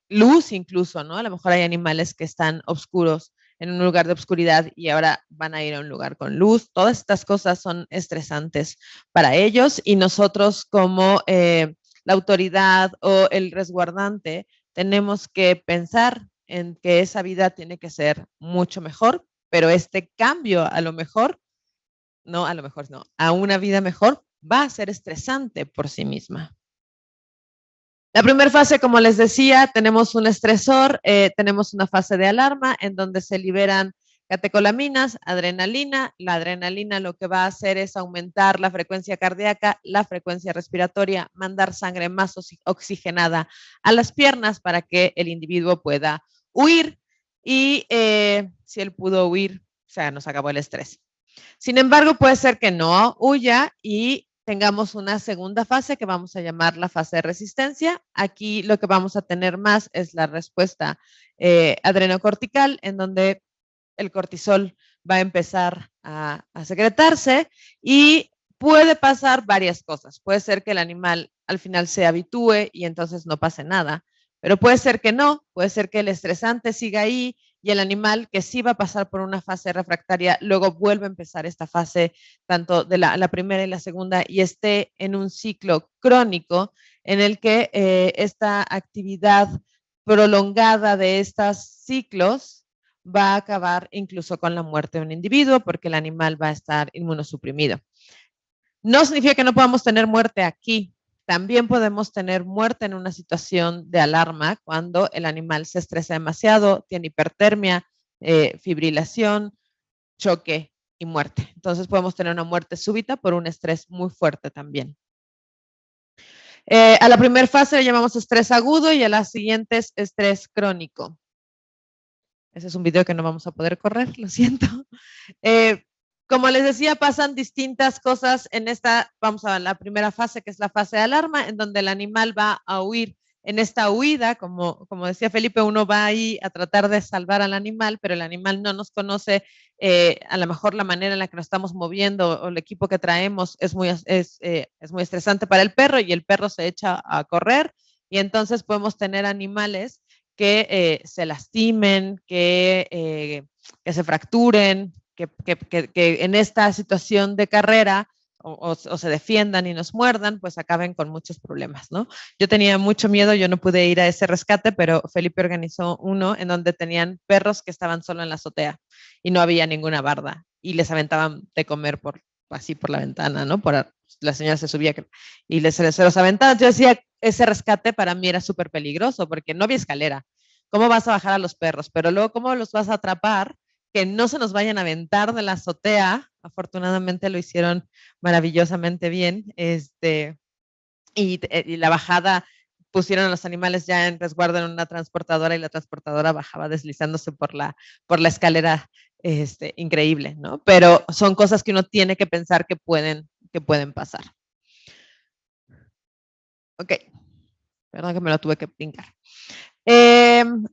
luz incluso, ¿no? A lo mejor hay animales que están oscuros en un lugar de oscuridad y ahora van a ir a un lugar con luz. Todas estas cosas son estresantes para ellos y nosotros como la autoridad o el resguardante tenemos que pensar en que esa vida tiene que ser mucho mejor, pero este cambio a lo mejor no, a una vida mejor va a ser estresante por sí misma. La primera fase, como les decía, tenemos un estresor, tenemos una fase de alarma en donde se liberan catecolaminas, adrenalina. La adrenalina lo que va a hacer es aumentar la frecuencia cardíaca, la frecuencia respiratoria, mandar sangre más oxigenada a las piernas para que el individuo pueda huir y si él pudo huir, o sea, nos acabó el estrés. Sin embargo, puede ser que no huya y tengamos una segunda fase que vamos a llamar la fase de resistencia. Aquí lo que vamos a tener más es la respuesta adrenocortical, en donde el cortisol va a empezar a secretarse y puede pasar varias cosas. Puede ser que el animal al final se habitúe y entonces no pase nada, pero puede ser que no, puede ser que el estresante siga ahí y el animal que sí va a pasar por una fase refractaria, luego vuelve a empezar esta fase, tanto de la primera y la segunda, y esté en un ciclo crónico en el que esta actividad prolongada de estos ciclos va a acabar incluso con la muerte de un individuo porque el animal va a estar inmunosuprimido. No significa que no podamos tener muerte aquí. También podemos tener muerte en una situación de alarma cuando el animal se estresa demasiado, tiene hipertermia, fibrilación, choque y muerte. Entonces podemos tener una muerte súbita por un estrés muy fuerte también. A la primera fase le llamamos estrés agudo y a la siguiente es estrés crónico. Ese es un video que no vamos a poder correr, lo siento. Como les decía, pasan distintas cosas en esta, vamos a la primera fase, que es la fase de alarma, en donde el animal va a huir en esta huida, como decía Felipe, uno va ahí a tratar de salvar al animal, pero el animal no nos conoce, a lo mejor la manera en la que nos estamos moviendo o el equipo que traemos es muy estresante para el perro y el perro se echa a correr y entonces podemos tener animales que se lastimen, que se fracturen, que en esta situación de carrera o se defiendan y nos muerdan, pues acaben con muchos problemas, ¿no? Yo tenía mucho miedo, yo no pude ir a ese rescate, pero Felipe organizó uno en donde tenían perros que estaban solo en la azotea y no había ninguna barda y les aventaban de comer así por la ventana, ¿no? La señora se subía y se los aventaba. Yo decía, ese rescate para mí era súper peligroso porque no había escalera. ¿Cómo vas a bajar a los perros? Pero luego, ¿cómo los vas a atrapar? Que no se nos vayan a aventar de la azotea. Afortunadamente lo hicieron maravillosamente bien. Y la bajada pusieron a los animales ya en resguardo en una transportadora y la transportadora bajaba deslizándose por la escalera increíble, ¿no? Pero son cosas que uno tiene que pensar que pueden pasar. Ok, perdón que me lo tuve que brincar.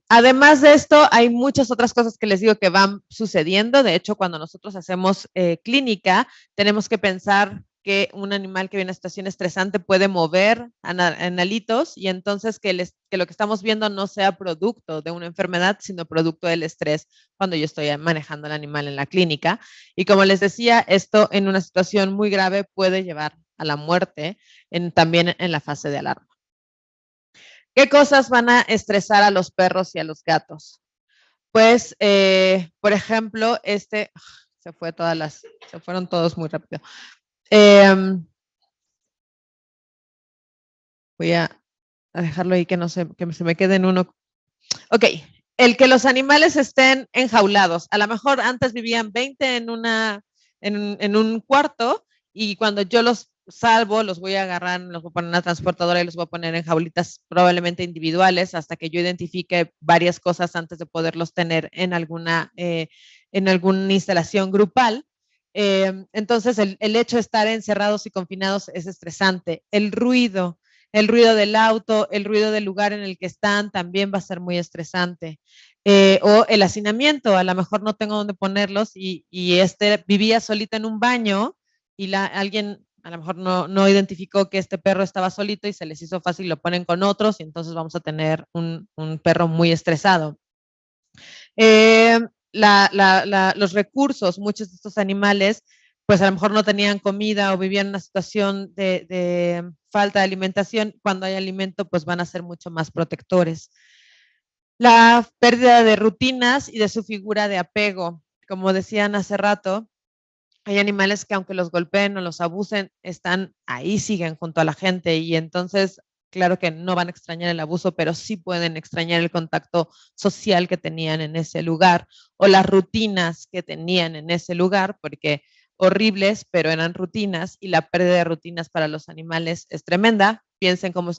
Además de esto, hay muchas otras cosas que les digo que van sucediendo. De hecho, cuando nosotros hacemos clínica, tenemos que pensar que un animal que viene en situación estresante puede mover analitos y entonces que lo que estamos viendo no sea producto de una enfermedad, sino producto del estrés cuando yo estoy manejando al animal en la clínica. Y como les decía, esto en una situación muy grave puede llevar a la muerte también en la fase de alarma. ¿Qué cosas van a estresar a los perros y a los gatos? Pues, por ejemplo, se fueron todos muy rápido. Voy a dejarlo ahí que se me quede en uno. Ok, el que los animales estén enjaulados. A lo mejor antes vivían 20 en un cuarto y cuando yo los salvo, los voy a agarrar, los voy a poner en una transportadora y los voy a poner en jaulitas probablemente individuales hasta que yo identifique varias cosas antes de poderlos tener en alguna instalación grupal. Entonces, el hecho de estar encerrados y confinados es estresante. El ruido del auto, el ruido del lugar en el que están también va a ser muy estresante. O el hacinamiento, a lo mejor no tengo dónde ponerlos y vivía solita en un baño y alguien a lo mejor no identificó que este perro estaba solito y se les hizo fácil, lo ponen con otros y entonces vamos a tener un perro muy estresado. Los recursos, muchos de estos animales, pues a lo mejor no tenían comida o vivían en una situación de falta de alimentación. Cuando hay alimento, pues van a ser mucho más protectores. La pérdida de rutinas y de su figura de apego. Como decían hace rato, hay animales que aunque los golpeen o los abusen, están ahí, siguen junto a la gente y entonces, claro que no van a extrañar el abuso, pero sí pueden extrañar el contacto social que tenían en ese lugar o las rutinas que tenían en ese lugar, porque horribles, pero eran rutinas y la pérdida de rutinas para los animales es tremenda. Piensen cómo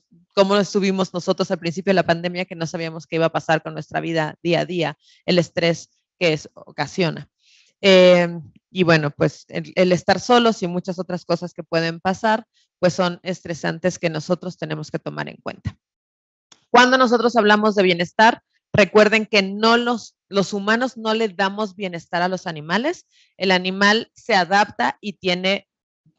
estuvimos nosotros al principio de la pandemia, que no sabíamos qué iba a pasar con nuestra vida día a día, el estrés que ocasiona. Y bueno, pues el estar solos y muchas otras cosas que pueden pasar, pues son estresantes que nosotros tenemos que tomar en cuenta. Cuando nosotros hablamos de bienestar, recuerden que los humanos no le damos bienestar a los animales. El animal se adapta y tiene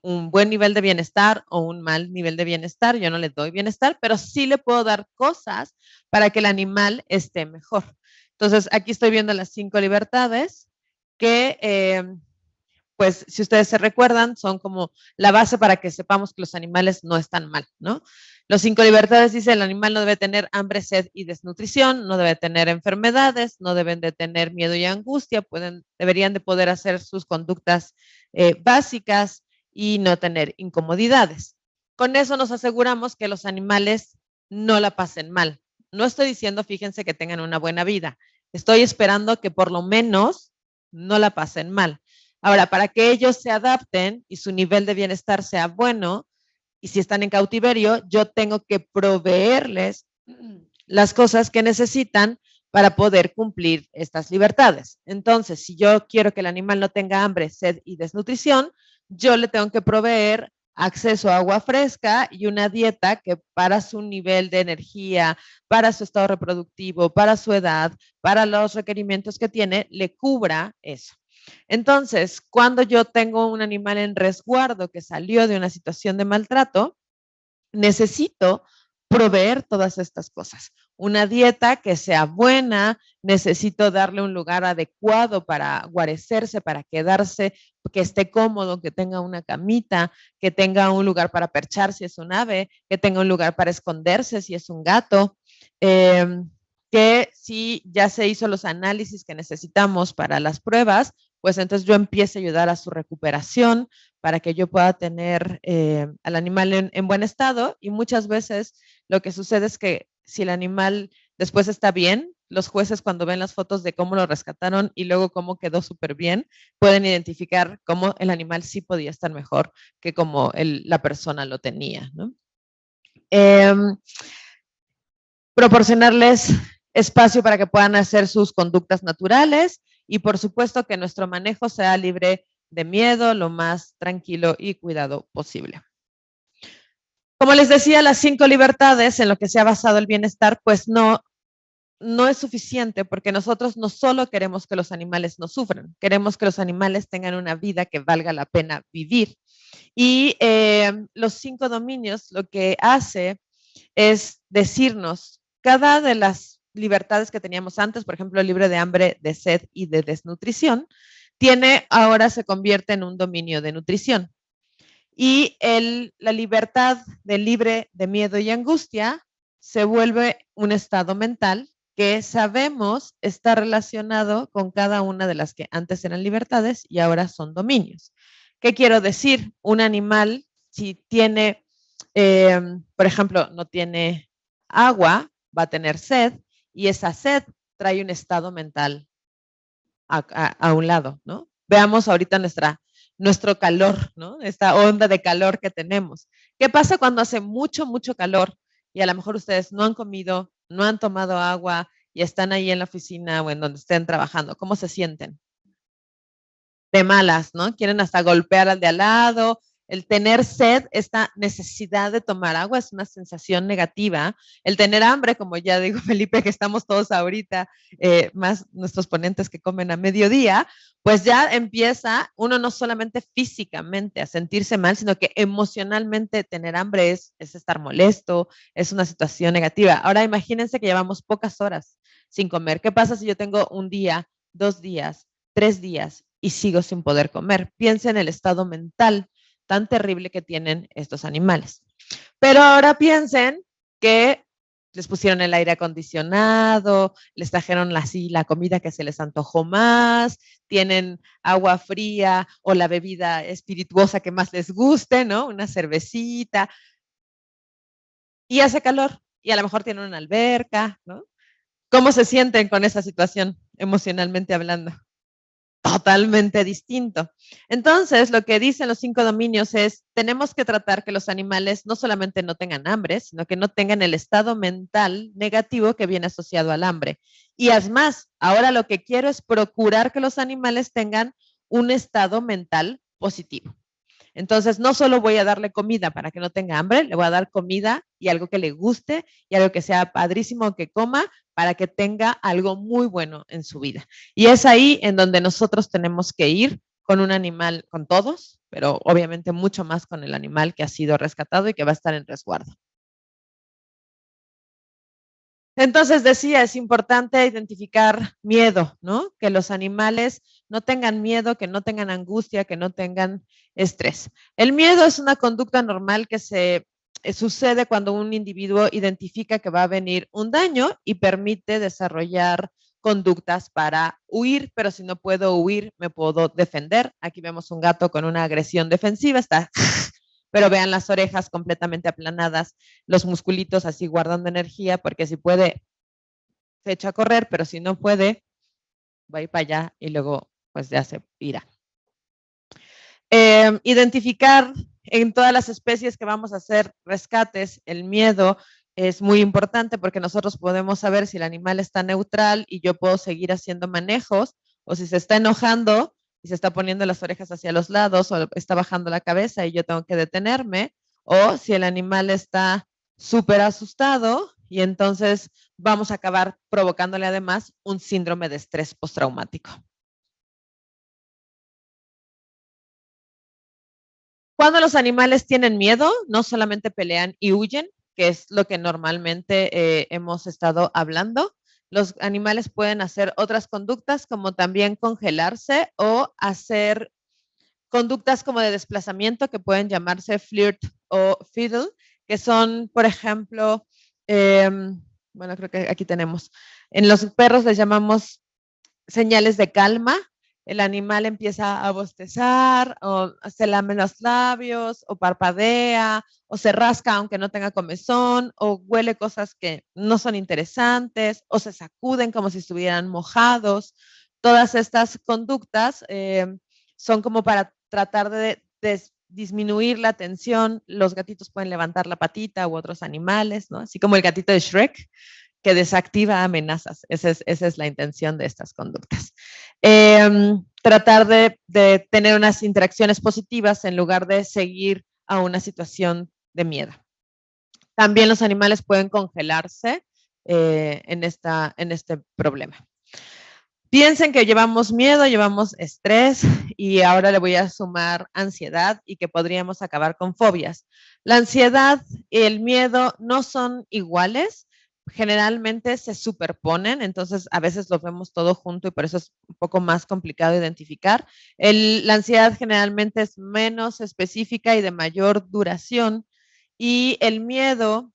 un buen nivel de bienestar o un mal nivel de bienestar. Yo no le doy bienestar, pero sí le puedo dar cosas para que el animal esté mejor. Entonces, aquí estoy viendo las 5 libertades que, pues, si ustedes se recuerdan, son como la base para que sepamos que los animales no están mal, ¿no? Los 5 libertades dice el animal no debe tener hambre, sed y desnutrición, no debe tener enfermedades, no deben de tener miedo y angustia, deberían de poder hacer sus conductas básicas y no tener incomodidades. Con eso nos aseguramos que los animales no la pasen mal. No estoy diciendo, fíjense, que tengan una buena vida. Estoy esperando que por lo menos no la pasen mal. Ahora, para que ellos se adapten y su nivel de bienestar sea bueno, y si están en cautiverio, yo tengo que proveerles las cosas que necesitan para poder cumplir estas libertades. Entonces, si yo quiero que el animal no tenga hambre, sed y desnutrición, yo le tengo que proveer acceso a agua fresca y una dieta que para su nivel de energía, para su estado reproductivo, para su edad, para los requerimientos que tiene, le cubra eso. Entonces, cuando yo tengo un animal en resguardo que salió de una situación de maltrato, necesito proveer todas estas cosas. Una dieta que sea buena, necesito darle un lugar adecuado para guarecerse, para quedarse, que esté cómodo, que tenga una camita, que tenga un lugar para perchar si es un ave, que tenga un lugar para esconderse si es un gato, que si ya se hizo los análisis que necesitamos para las pruebas, pues entonces yo empiezo a ayudar a su recuperación para que yo pueda tener al animal en buen estado. Y muchas veces lo que sucede es que si el animal después está bien, los jueces cuando ven las fotos de cómo lo rescataron y luego cómo quedó súper bien, pueden identificar cómo el animal sí podía estar mejor que como la persona lo tenía, ¿no? Proporcionarles espacio para que puedan hacer sus conductas naturales y por supuesto que nuestro manejo sea libre de miedo, lo más tranquilo y cuidado posible. Como les decía, las 5 libertades en lo que se ha basado el bienestar, pues no es suficiente porque nosotros no solo queremos que los animales no sufran, queremos que los animales tengan una vida que valga la pena vivir. Y los 5 dominios lo que hace es decirnos cada de las libertades que teníamos antes, por ejemplo, libre de hambre, de sed y de desnutrición, ahora se convierte en un dominio de nutrición. Y la libertad de libre de miedo y angustia se vuelve un estado mental que sabemos está relacionado con cada una de las que antes eran libertades y ahora son dominios. ¿Qué quiero decir? Un animal, si tiene, por ejemplo, no tiene agua, va a tener sed y esa sed trae un estado mental a un lado, ¿no? Veamos ahorita nuestro calor, ¿no? Esta onda de calor que tenemos. ¿Qué pasa cuando hace mucho, mucho calor y a lo mejor ustedes no han comido, no han tomado agua y están ahí en la oficina o en donde estén trabajando? ¿Cómo se sienten? De malas, ¿no? Quieren hasta golpear al de al lado. El tener sed, esta necesidad de tomar agua es una sensación negativa. El tener hambre, como ya digo Felipe, que estamos todos ahorita, más nuestros ponentes que comen a mediodía, pues ya empieza uno no solamente físicamente a sentirse mal, sino que emocionalmente tener hambre es estar molesto, es una situación negativa. Ahora imagínense que llevamos pocas horas sin comer. ¿Qué pasa si yo tengo un día, 2 días, 3 días y sigo sin poder comer? Piensa en el estado mental tan terrible que tienen estos animales. Pero ahora piensen que les pusieron el aire acondicionado, les trajeron la comida que se les antojó más, tienen agua fría o la bebida espirituosa que más les guste, ¿no? Una cervecita. Y hace calor y a lo mejor tienen una alberca, ¿no? ¿Cómo se sienten con esa situación emocionalmente hablando? Totalmente distinto. Entonces, lo que dicen los 5 dominios es, tenemos que tratar que los animales no solamente no tengan hambre, sino que no tengan el estado mental negativo que viene asociado al hambre. Y además, ahora lo que quiero es procurar que los animales tengan un estado mental positivo. Entonces, no solo voy a darle comida para que no tenga hambre, le voy a dar comida y algo que le guste y algo que sea padrísimo que coma para que tenga algo muy bueno en su vida. Y es ahí en donde nosotros tenemos que ir con un animal, con todos, pero obviamente mucho más con el animal que ha sido rescatado y que va a estar en resguardo. Entonces decía, es importante identificar miedo, ¿no? Que los animales no tengan miedo, que no tengan angustia, que no tengan estrés. El miedo es una conducta normal que sucede cuando un individuo identifica que va a venir un daño y permite desarrollar conductas para huir, pero si no puedo huir, me puedo defender. Aquí vemos un gato con una agresión defensiva, está... pero vean las orejas completamente aplanadas, los musculitos así guardando energía, porque si puede, se echa a correr, pero si no puede, va a ir para allá y luego pues ya se irá. Identificar en todas las especies que vamos a hacer rescates, el miedo es muy importante porque nosotros podemos saber si el animal está neutral y yo puedo seguir haciendo manejos, o si se está enojando, y se está poniendo las orejas hacia los lados o está bajando la cabeza y yo tengo que detenerme, o si el animal está súper asustado y entonces vamos a acabar provocándole además un síndrome de estrés postraumático. Cuando los animales tienen miedo, no solamente pelean y huyen, que es lo que normalmente hemos estado hablando. Los animales pueden hacer otras conductas como también congelarse o hacer conductas como de desplazamiento que pueden llamarse flirt o fiddle, que son, por ejemplo, bueno, creo que aquí tenemos, en los perros les llamamos señales de calma. El animal empieza a bostezar, o se lame los labios, o parpadea, o se rasca aunque no tenga comezón, o huele cosas que no son interesantes, o se sacuden como si estuvieran mojados. Todas estas conductas son como para tratar de disminuir la tensión. Los gatitos pueden levantar la patita u otros animales, ¿no? Así como el gatito de Shrek, que desactiva amenazas. Esa es la intención de estas conductas. Tratar de tener unas interacciones positivas en lugar de seguir a una situación de miedo. También los animales pueden congelarse en este problema. Piensen que llevamos miedo, llevamos estrés y ahora le voy a sumar ansiedad y que podríamos acabar con fobias. La ansiedad y el miedo no son iguales, generalmente se superponen, entonces a veces los vemos todo junto y por eso es un poco más complicado identificar. La ansiedad generalmente es menos específica y de mayor duración, y el miedo,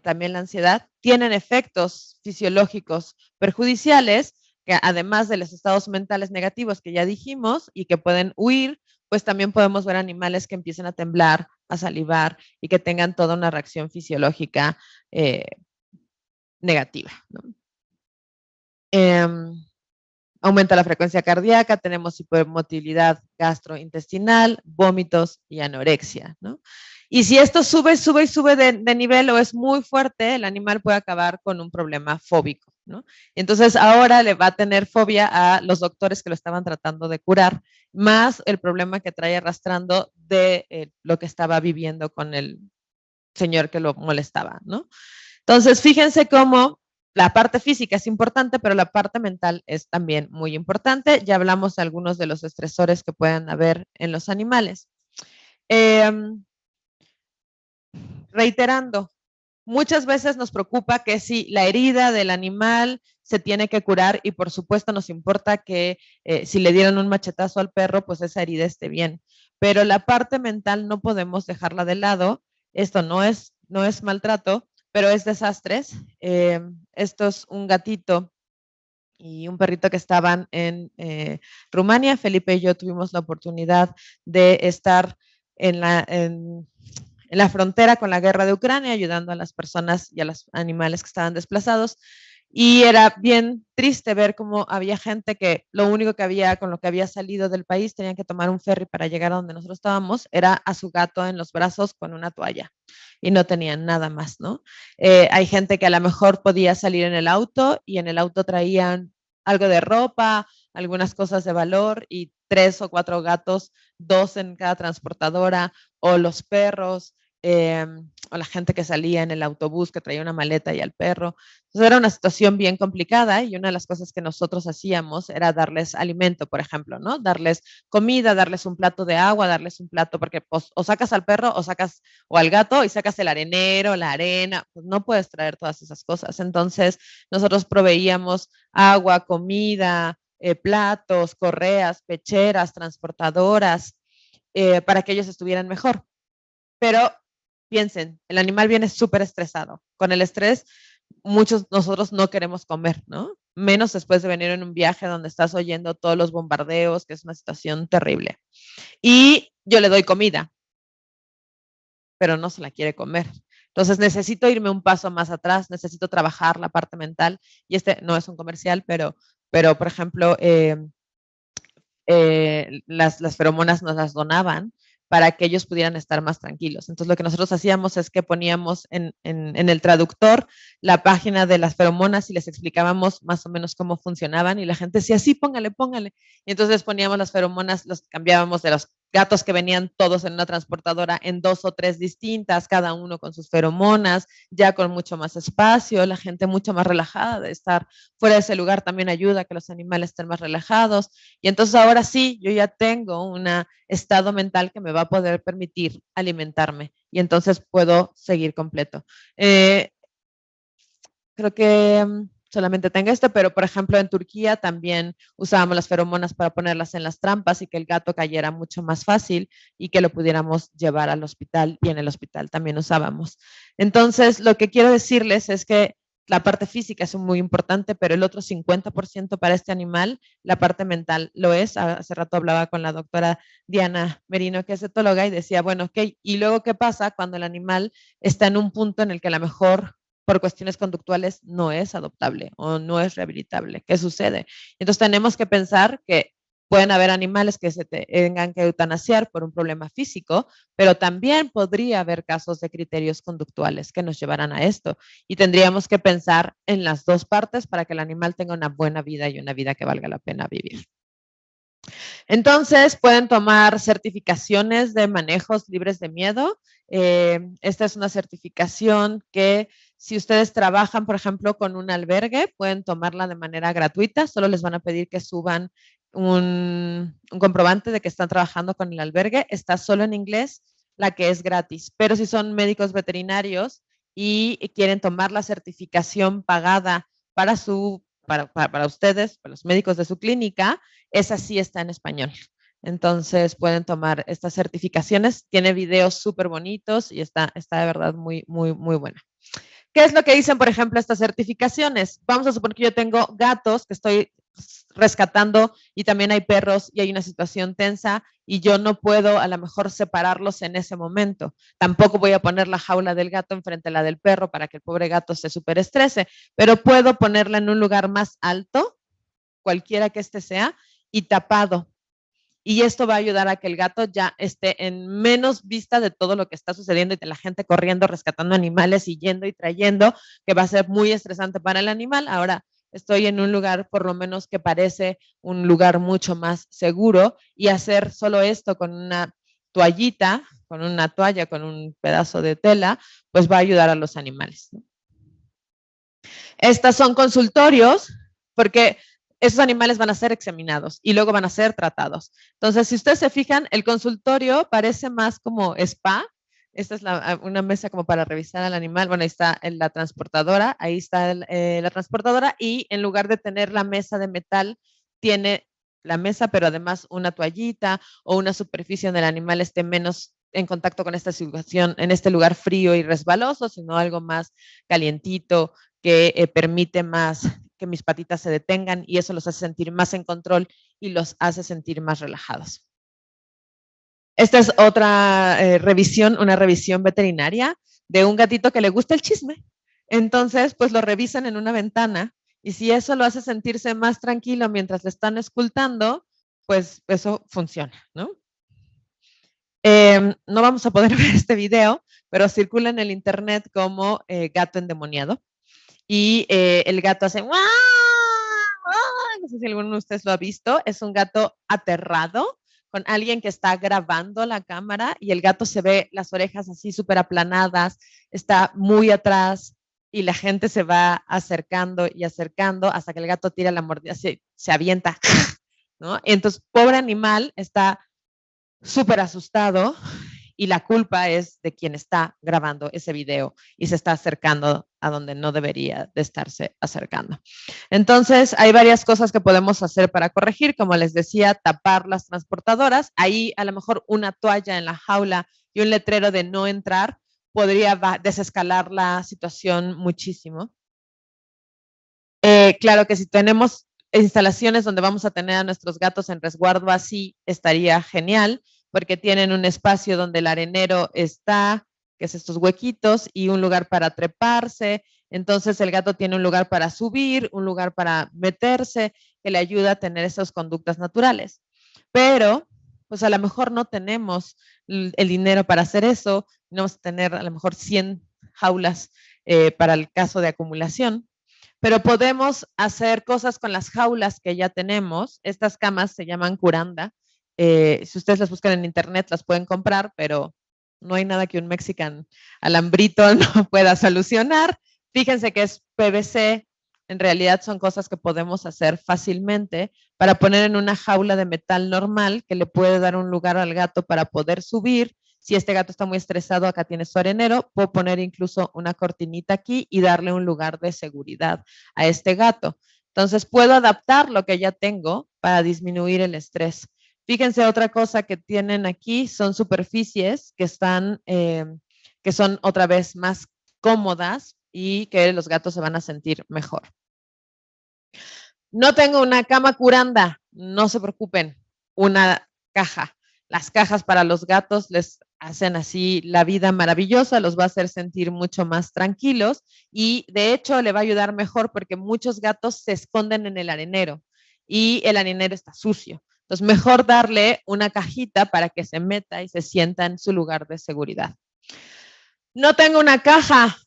también la ansiedad, tienen efectos fisiológicos perjudiciales, que además de los estados mentales negativos que ya dijimos y que pueden huir, pues también podemos ver animales que empiecen a temblar, a salivar y que tengan toda una reacción fisiológica negativa, ¿no? Aumenta la frecuencia cardíaca, tenemos hipermotilidad gastrointestinal, vómitos y anorexia, ¿no? Y si esto sube de nivel o es muy fuerte, el animal puede acabar con un problema fóbico, ¿no? Entonces ahora le va a tener fobia a los doctores que lo estaban tratando de curar, más el problema que trae arrastrando de lo que estaba viviendo con el señor que lo molestaba, ¿no? Entonces, fíjense cómo la parte física es importante, pero la parte mental es también muy importante. Ya hablamos de algunos de los estresores que pueden haber en los animales. Reiterando, muchas veces nos preocupa que si la herida del animal se tiene que curar y por supuesto nos importa que si le dieron un machetazo al perro, pues esa herida esté bien. Pero la parte mental no podemos dejarla de lado. Esto no es maltrato, pero es desastres. Esto es un gatito y un perrito que estaban en Rumania. Felipe y yo tuvimos la oportunidad de estar en la frontera con la guerra de Ucrania, ayudando a las personas y a los animales que estaban desplazados. Y era bien triste ver cómo había gente que lo único que había, con lo que había salido del país, tenían que tomar un ferry para llegar a donde nosotros estábamos, era a su gato en los brazos con una toalla y no tenían nada más, ¿no? Hay gente que a lo mejor podía salir en el auto y en el auto traían algo de ropa, algunas cosas de valor y 3 o 4 gatos, 2 en cada transportadora, o los perros, o la gente que salía en el autobús que traía una maleta y al perro. Entonces era una situación bien complicada y una de las cosas que nosotros hacíamos era darles alimento, por ejemplo, ¿no? Darles comida, darles un plato de agua, darles un plato, porque pues, o sacas al perro o al gato y sacas el arenero, la arena, pues no puedes traer todas esas cosas. Entonces nosotros proveíamos agua, comida, platos, correas, pecheras, transportadoras, para que ellos estuvieran mejor. Pero piensen, el animal viene súper estresado. Con el estrés, nosotros no queremos comer, ¿no? Menos después de venir en un viaje donde estás oyendo todos los bombardeos, que es una situación terrible. Y yo le doy comida, pero no se la quiere comer. Entonces necesito irme un paso más atrás, necesito trabajar la parte mental. Y este no es un comercial, pero por ejemplo, las feromonas nos las donaban, para que ellos pudieran estar más tranquilos. Entonces, lo que nosotros hacíamos es que poníamos en el traductor la página de las feromonas y les explicábamos más o menos cómo funcionaban y la gente decía, sí, póngale, póngale. Y entonces poníamos las feromonas, los cambiábamos de los gatos que venían todos en una transportadora en 2 o 3 distintas, cada uno con sus feromonas, ya con mucho más espacio, la gente mucho más relajada de estar fuera de ese lugar también ayuda a que los animales estén más relajados. Y entonces ahora sí, yo ya tengo un estado mental que me va a poder permitir alimentarme y entonces puedo seguir completo. Creo que solamente tengo pero por ejemplo en Turquía también usábamos las feromonas para ponerlas en las trampas y que el gato cayera mucho más fácil y que lo pudiéramos llevar al hospital y en el hospital también usábamos. Entonces lo que quiero decirles es que la parte física es muy importante, pero el otro 50% para este animal, la parte mental lo es. Hace rato hablaba con la doctora Diana Merino, que es etóloga, y decía, bueno, ok, ¿y luego qué pasa cuando el animal está en un punto en el que a lo mejor por cuestiones conductuales no es adoptable o no es rehabilitable? ¿Qué sucede? Entonces tenemos que pensar que pueden haber animales que se tengan que eutanasiar por un problema físico, pero también podría haber casos de criterios conductuales que nos llevaran a esto. Y tendríamos que pensar en las dos partes para que el animal tenga una buena vida y una vida que valga la pena vivir. Entonces, pueden tomar certificaciones de manejos libres de miedo. Esta es una certificación que si ustedes trabajan, por ejemplo, con un albergue, pueden tomarla de manera gratuita. Solo les van a pedir que suban un comprobante de que están trabajando con el albergue. Está solo en inglés, la que es gratis. Pero si son médicos veterinarios y quieren tomar la certificación pagada para ustedes, para los médicos de su clínica, esa sí está en español. Entonces pueden tomar estas certificaciones. Tiene videos súper bonitos y está de verdad muy, muy, muy buena. ¿Qué es lo que dicen, por ejemplo, estas certificaciones? Vamos a suponer que yo tengo gatos que estoy rescatando y también hay perros y hay una situación tensa y yo no puedo a lo mejor separarlos en ese momento. Tampoco voy a poner la jaula del gato enfrente a la del perro para que el pobre gato se superestrese, pero puedo ponerla en un lugar más alto, cualquiera que este sea, y tapado. Y esto va a ayudar a que el gato ya esté en menos vista de todo lo que está sucediendo y de la gente corriendo, rescatando animales y yendo y trayendo, que va a ser muy estresante para el animal. Ahora estoy en un lugar por lo menos que parece un lugar mucho más seguro y hacer solo esto con una toallita, con una toalla, con un pedazo de tela, pues va a ayudar a los animales. Estas son consultorios porque esos animales van a ser examinados y luego van a ser tratados. Entonces, si ustedes se fijan, el consultorio parece más como spa. Esta es una mesa como para revisar al animal. Bueno, ahí está la transportadora, ahí está la transportadora y en lugar de tener la mesa de metal, tiene la mesa, pero además una toallita o una superficie donde el animal esté menos en contacto con esta situación, en este lugar frío y resbaloso, sino algo más calientito que permite más que mis patitas se detengan y eso los hace sentir más en control y los hace sentir más relajados. Esta es otra revisión, una revisión veterinaria de un gatito que le gusta el chisme. Entonces, pues lo revisan en una ventana y si eso lo hace sentirse más tranquilo mientras le están escultando, pues eso funciona, ¿no? No vamos a poder ver este video, pero circula en el internet como gato endemoniado. Y el gato hace ¡guau! No sé si alguno de ustedes lo ha visto, es un gato aterrado con alguien que está grabando la cámara y el gato se ve las orejas así súper aplanadas, está muy atrás y la gente se va acercando y acercando hasta que el gato tira la mordida, se avienta, ¿no? Y entonces, pobre animal está súper asustado y la culpa es de quien está grabando ese video y se está acercando a donde no debería de estarse acercando. Entonces, hay varias cosas que podemos hacer para corregir, como les decía, tapar las transportadoras. Ahí a lo mejor una toalla en la jaula y un letrero de no entrar podría desescalar la situación muchísimo. Claro que si tenemos instalaciones donde vamos a tener a nuestros gatos en resguardo así, estaría genial, porque tienen un espacio donde el arenero está, que es estos huequitos, y un lugar para treparse. Entonces el gato tiene un lugar para subir, un lugar para meterse, que le ayuda a tener esas conductas naturales. Pero pues a lo mejor no tenemos el dinero para hacer eso, no vamos a tener a lo mejor 100 jaulas para el caso de acumulación, pero podemos hacer cosas con las jaulas que ya tenemos. Estas camas se llaman curanda. Si ustedes las buscan en internet, las pueden comprar, pero no hay nada que un mexican alambrito no pueda solucionar. Fíjense que es PVC. En realidad son cosas que podemos hacer fácilmente para poner en una jaula de metal normal que le puede dar un lugar al gato para poder subir. Si este gato está muy estresado, acá tiene su arenero, puedo poner incluso una cortinita aquí y darle un lugar de seguridad a este gato. Entonces puedo adaptar lo que ya tengo para disminuir el estrés. Fíjense, otra cosa que tienen aquí son superficies que están, que son otra vez más cómodas y que los gatos se van a sentir mejor. No tengo una cama curanda, no se preocupen, una caja. Las cajas para los gatos les hacen así la vida maravillosa, los va a hacer sentir mucho más tranquilos y de hecho le va a ayudar mejor porque muchos gatos se esconden en el arenero y el arenero está sucio. Entonces, mejor darle una cajita para que se meta y se sienta en su lugar de seguridad. No tengo una caja,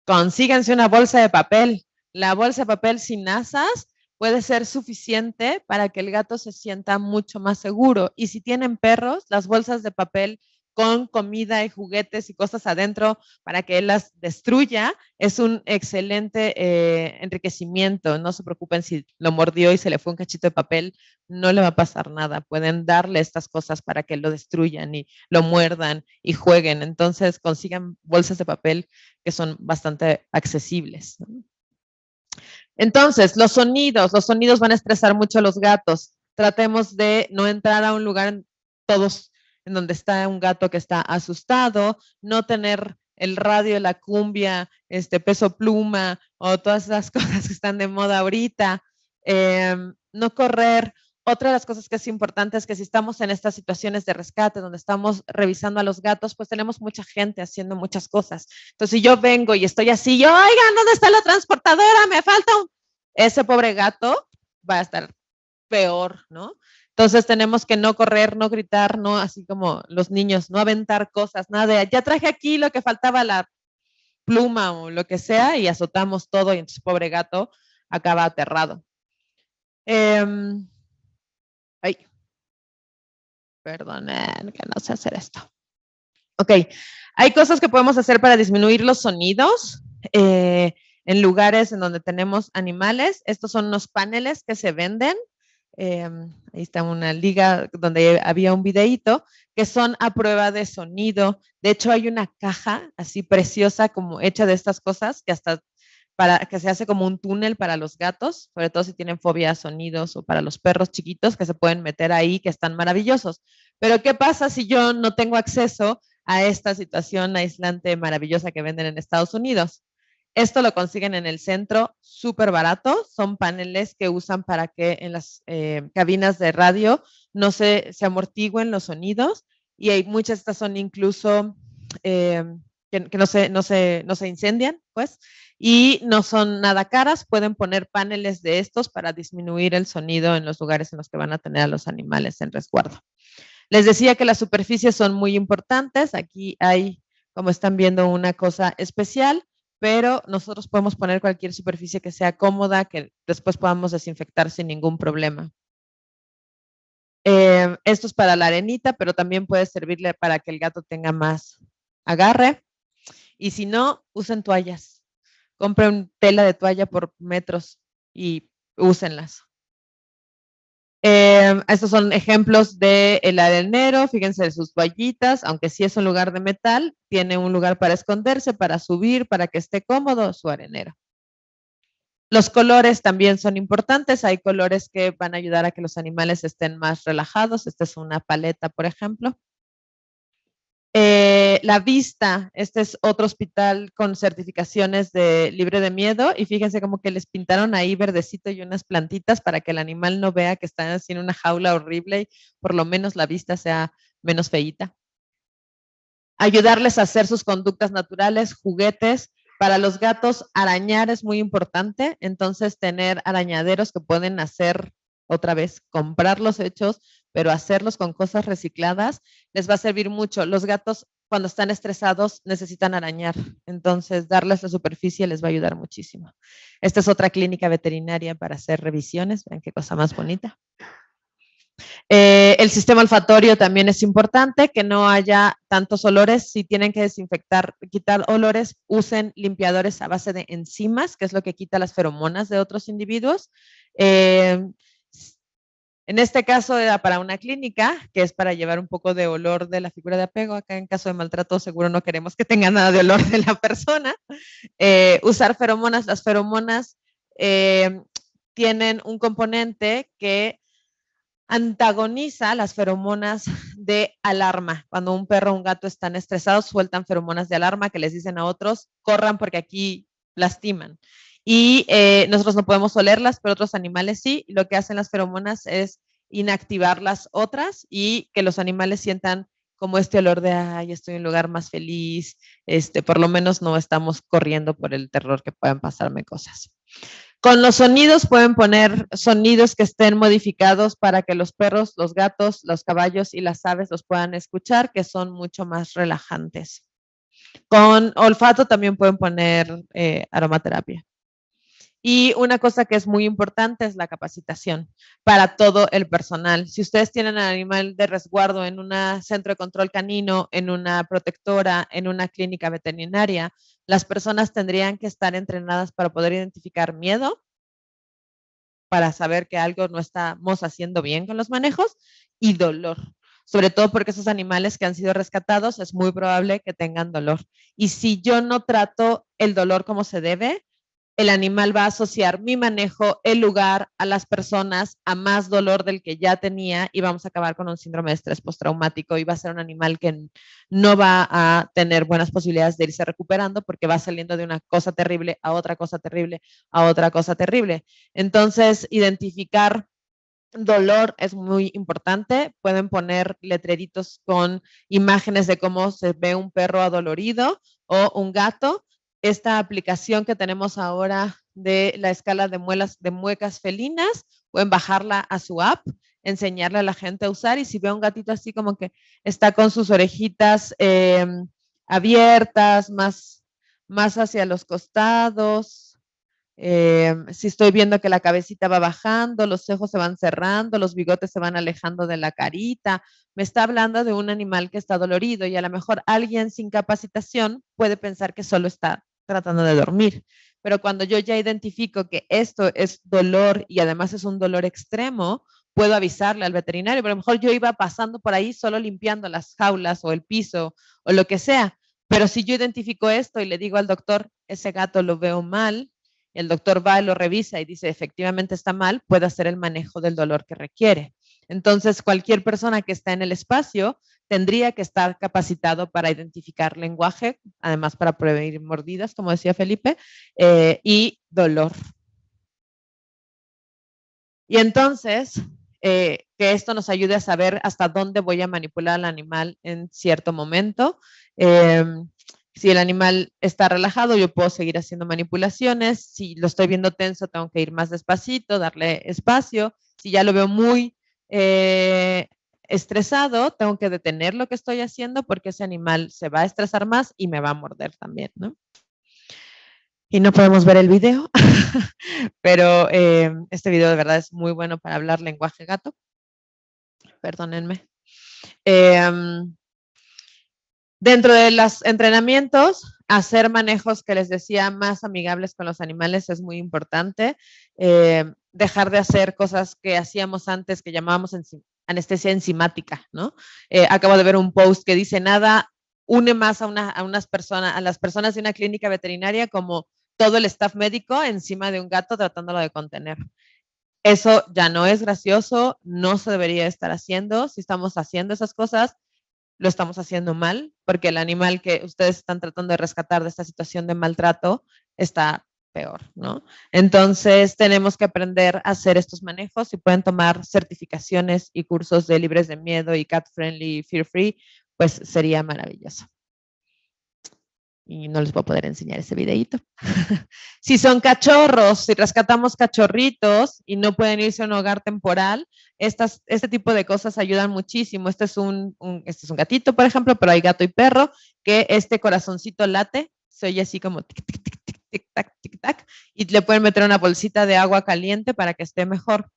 consíganse una bolsa de papel. La bolsa de papel sin asas puede ser suficiente para que el gato se sienta mucho más seguro. Y si tienen perros, las bolsas de papel con comida y juguetes y cosas adentro para que él las destruya, es un excelente enriquecimiento. No se preocupen si lo mordió y se le fue un cachito de papel, no le va a pasar nada. Pueden darle estas cosas para que lo destruyan y lo muerdan y jueguen. Entonces consigan bolsas de papel que son bastante accesibles. Entonces, los sonidos van a estresar mucho a los gatos. Tratemos de no entrar a un lugar todos en donde está un gato que está asustado, no tener el radio, la cumbia, peso pluma o todas esas cosas que están de moda ahorita. No correr. Otra de las cosas que es importante es que si estamos en estas situaciones de rescate donde estamos revisando a los gatos, pues tenemos mucha gente haciendo muchas cosas. Entonces, si yo vengo y estoy así, oigan, ¿dónde está la transportadora? Me falta ese pobre gato va a estar peor, ¿no? Entonces tenemos que no correr, no gritar, no así como los niños, no aventar cosas, nada de, ya traje aquí lo que faltaba, la pluma o lo que sea, y azotamos todo y entonces pobre gato acaba aterrado. Ay, perdonen que no sé hacer esto. Ok, hay cosas que podemos hacer para disminuir los sonidos en lugares en donde tenemos animales. Estos son unos paneles que se venden. Ahí está una liga donde había un videíto que son a prueba de sonido. De hecho, hay una caja así preciosa como hecha de estas cosas que hasta para que se hace como un túnel para los gatos, sobre todo si tienen fobia a sonidos, o para los perros chiquitos que se pueden meter ahí, que están maravillosos. Pero ¿qué pasa si yo no tengo acceso a esta situación aislante maravillosa que venden en Estados Unidos? Esto lo consiguen en el centro, súper barato. Son paneles que usan para que en las cabinas de radio no se amortigüen los sonidos. Y hay muchas, estas son incluso que no se incendian, pues, y no son nada caras. Pueden poner paneles de estos para disminuir el sonido en los lugares en los que van a tener a los animales en resguardo. Les decía que las superficies son muy importantes. Aquí hay, como están viendo, una cosa especial, pero nosotros podemos poner cualquier superficie que sea cómoda, que después podamos desinfectar sin ningún problema. Esto es para la arenita, pero también puede servirle para que el gato tenga más agarre. Y si no, usen toallas. Compren tela de toalla por metros y úsenlas. Estos son ejemplos del arenero. Fíjense sus toallitas, aunque sí es un lugar de metal, tiene un lugar para esconderse, para subir, para que esté cómodo su arenero. Los colores también son importantes. Hay colores que van a ayudar a que los animales estén más relajados. Esta es una paleta, por ejemplo. La vista, este es otro hospital con certificaciones de libre de miedo y fíjense como que les pintaron ahí verdecito y unas plantitas para que el animal no vea que están así en una jaula horrible y por lo menos la vista sea menos feíta. Ayudarles a hacer sus conductas naturales, juguetes. Para los gatos, arañar es muy importante, entonces tener arañaderos que pueden hacer otra vez, comprarlos hechos, pero hacerlos con cosas recicladas les va a servir mucho. Los gatos cuando están estresados necesitan arañar, entonces darles la superficie les va a ayudar muchísimo. Esta es otra clínica veterinaria para hacer revisiones, vean qué cosa más bonita. El sistema olfatorio también es importante, que no haya tantos olores. Si tienen que desinfectar, quitar olores, usen limpiadores a base de enzimas, que es lo que quita las feromonas de otros individuos. En este caso era para una clínica, que es para llevar un poco de olor de la figura de apego. Acá en caso de maltrato seguro no queremos que tenga nada de olor de la persona. Usar feromonas. Las feromonas tienen un componente que antagoniza las feromonas de alarma. Cuando un perro o un gato están estresados, sueltan feromonas de alarma que les dicen a otros, corran porque aquí lastiman. Y nosotros no podemos olerlas, pero otros animales sí. Lo que hacen las feromonas es inactivar las otras y que los animales sientan como este olor de, ay, estoy en un lugar más feliz, por lo menos no estamos corriendo por el terror que puedan pasarme cosas. Con los sonidos pueden poner sonidos que estén modificados para que los perros, los gatos, los caballos y las aves los puedan escuchar, que son mucho más relajantes. Con olfato también pueden poner aromaterapia. Y una cosa que es muy importante es la capacitación para todo el personal. Si ustedes tienen al animal de resguardo en un centro de control canino, en una protectora, en una clínica veterinaria, las personas tendrían que estar entrenadas para poder identificar miedo, para saber que algo no estamos haciendo bien con los manejos, y dolor. Sobre todo porque esos animales que han sido rescatados es muy probable que tengan dolor. Y si yo no trato el dolor como se debe, el animal va a asociar mi manejo, el lugar, a las personas, a más dolor del que ya tenía y vamos a acabar con un síndrome de estrés postraumático y va a ser un animal que no va a tener buenas posibilidades de irse recuperando porque va saliendo de una cosa terrible a otra cosa terrible, a otra cosa terrible. Entonces, identificar dolor es muy importante. Pueden poner letreritos con imágenes de cómo se ve un perro adolorido o un gato. Esta aplicación que tenemos ahora de la escala de muecas felinas, pueden bajarla a su app, enseñarle a la gente a usar y si ve a un gatito así como que está con sus orejitas abiertas, más hacia los costados, si estoy viendo que la cabecita va bajando, los ojos se van cerrando, los bigotes se van alejando de la carita, me está hablando de un animal que está dolorido y a lo mejor alguien sin capacitación puede pensar que solo está tratando de dormir. Pero cuando yo ya identifico que esto es dolor y además es un dolor extremo, puedo avisarle al veterinario. Pero a lo mejor yo iba pasando por ahí solo limpiando las jaulas o el piso o lo que sea. Pero si yo identifico esto y le digo al doctor, ese gato lo veo mal, el doctor va y lo revisa y dice efectivamente está mal, puede hacer el manejo del dolor que requiere. Entonces, cualquier persona que está en el espacio tendría que estar capacitado para identificar lenguaje, además para prevenir mordidas, como decía Felipe, y dolor. Y entonces, que esto nos ayude a saber hasta dónde voy a manipular al animal en cierto momento. Si el animal está relajado, yo puedo seguir haciendo manipulaciones. Si lo estoy viendo tenso, tengo que ir más despacito, darle espacio. Si ya lo veo muy estresado, tengo que detener lo que estoy haciendo porque ese animal se va a estresar más y me va a morder también, ¿no? Y no podemos ver el video, pero este video de verdad es muy bueno para hablar lenguaje gato. Perdónenme. Dentro de los entrenamientos, hacer manejos que les decía más amigables con los animales es muy importante. Dejar de hacer cosas que hacíamos antes que llamábamos anestesia enzimática, ¿no? Acabo de ver un post que dice nada une más a las personas de una clínica veterinaria como todo el staff médico encima de un gato tratándolo de contener. Eso ya no es gracioso, no se debería estar haciendo. Si estamos haciendo esas cosas, lo estamos haciendo mal, porque el animal que ustedes están tratando de rescatar de esta situación de maltrato está peor, ¿no? Entonces, tenemos que aprender a hacer estos manejos y pueden tomar certificaciones y cursos de libres de miedo y cat friendly, fear free, pues sería maravilloso. Y no les voy a poder enseñar ese videíto. Si son cachorros, si rescatamos cachorritos y no pueden irse a un hogar temporal, Este tipo de cosas ayudan muchísimo. Este es un gatito, por ejemplo, pero hay gato y perro, que este corazoncito late, se oye así como tic, tic, tic, tic, tic, tac, tic, tac, y le pueden meter una bolsita de agua caliente para que esté mejor.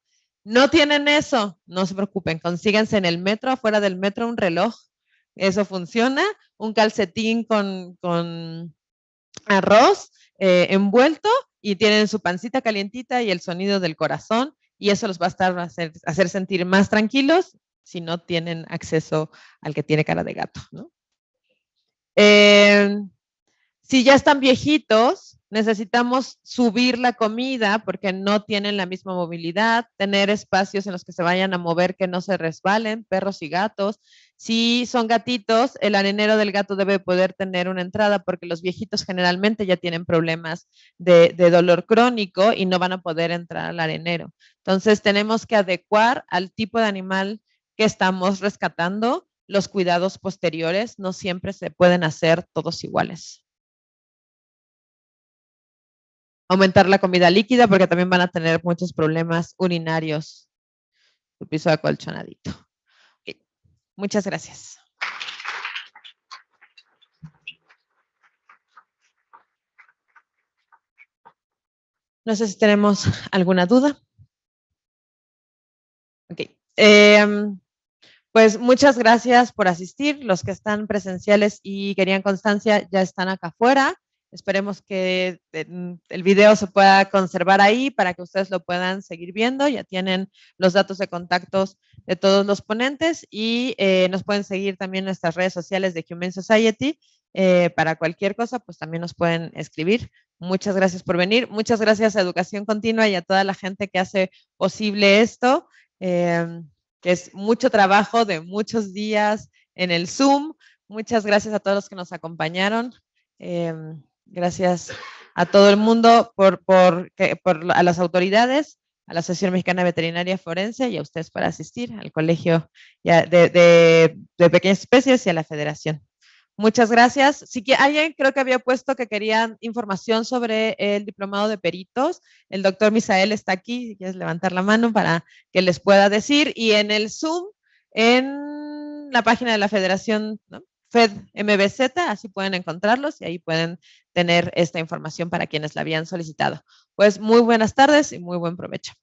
No tienen eso, no se preocupen, consíganse en el metro, afuera del metro, un reloj, eso funciona, un calcetín con arroz envuelto y tienen su pancita calientita y el sonido del corazón y eso los va a hacer sentir más tranquilos si no tienen acceso al que tiene cara de gato, ¿no? Si ya están viejitos, necesitamos subir la comida porque no tienen la misma movilidad, tener espacios en los que se vayan a mover que no se resbalen, perros y gatos. Si son gatitos, el arenero del gato debe poder tener una entrada porque los viejitos generalmente ya tienen problemas de dolor crónico y no van a poder entrar al arenero. Entonces tenemos que adecuar al tipo de animal que estamos rescatando los cuidados posteriores, no siempre se pueden hacer todos iguales. Aumentar la comida líquida porque también van a tener muchos problemas urinarios. Su piso acolchonadito. Okay. Muchas gracias. No sé si tenemos alguna duda. Ok. Pues muchas gracias por asistir. Los que están presenciales y querían constancia ya están acá afuera. Esperemos que el video se pueda conservar ahí para que ustedes lo puedan seguir viendo. Ya tienen los datos de contactos de todos los ponentes y nos pueden seguir también en nuestras redes sociales de Humane Society. Para cualquier cosa, pues también nos pueden escribir. Muchas gracias por venir. Muchas gracias a Educación Continua y a toda la gente que hace posible esto, que es mucho trabajo de muchos días en el Zoom. Muchas gracias a todos los que nos acompañaron. Gracias a todo el mundo, a las autoridades, a la Asociación Mexicana Veterinaria Forense y a ustedes por asistir al Colegio de Pequeñas Especies y a la Federación. Muchas gracias. Si alguien creo que había puesto que querían información sobre el diplomado de peritos, el doctor Misael está aquí, si quieres levantar la mano para que les pueda decir. Y en el Zoom, en la página de la Federación, ¿no? FMVZ, así pueden encontrarlos y ahí pueden tener esta información para quienes la habían solicitado. Pues muy buenas tardes y muy buen provecho.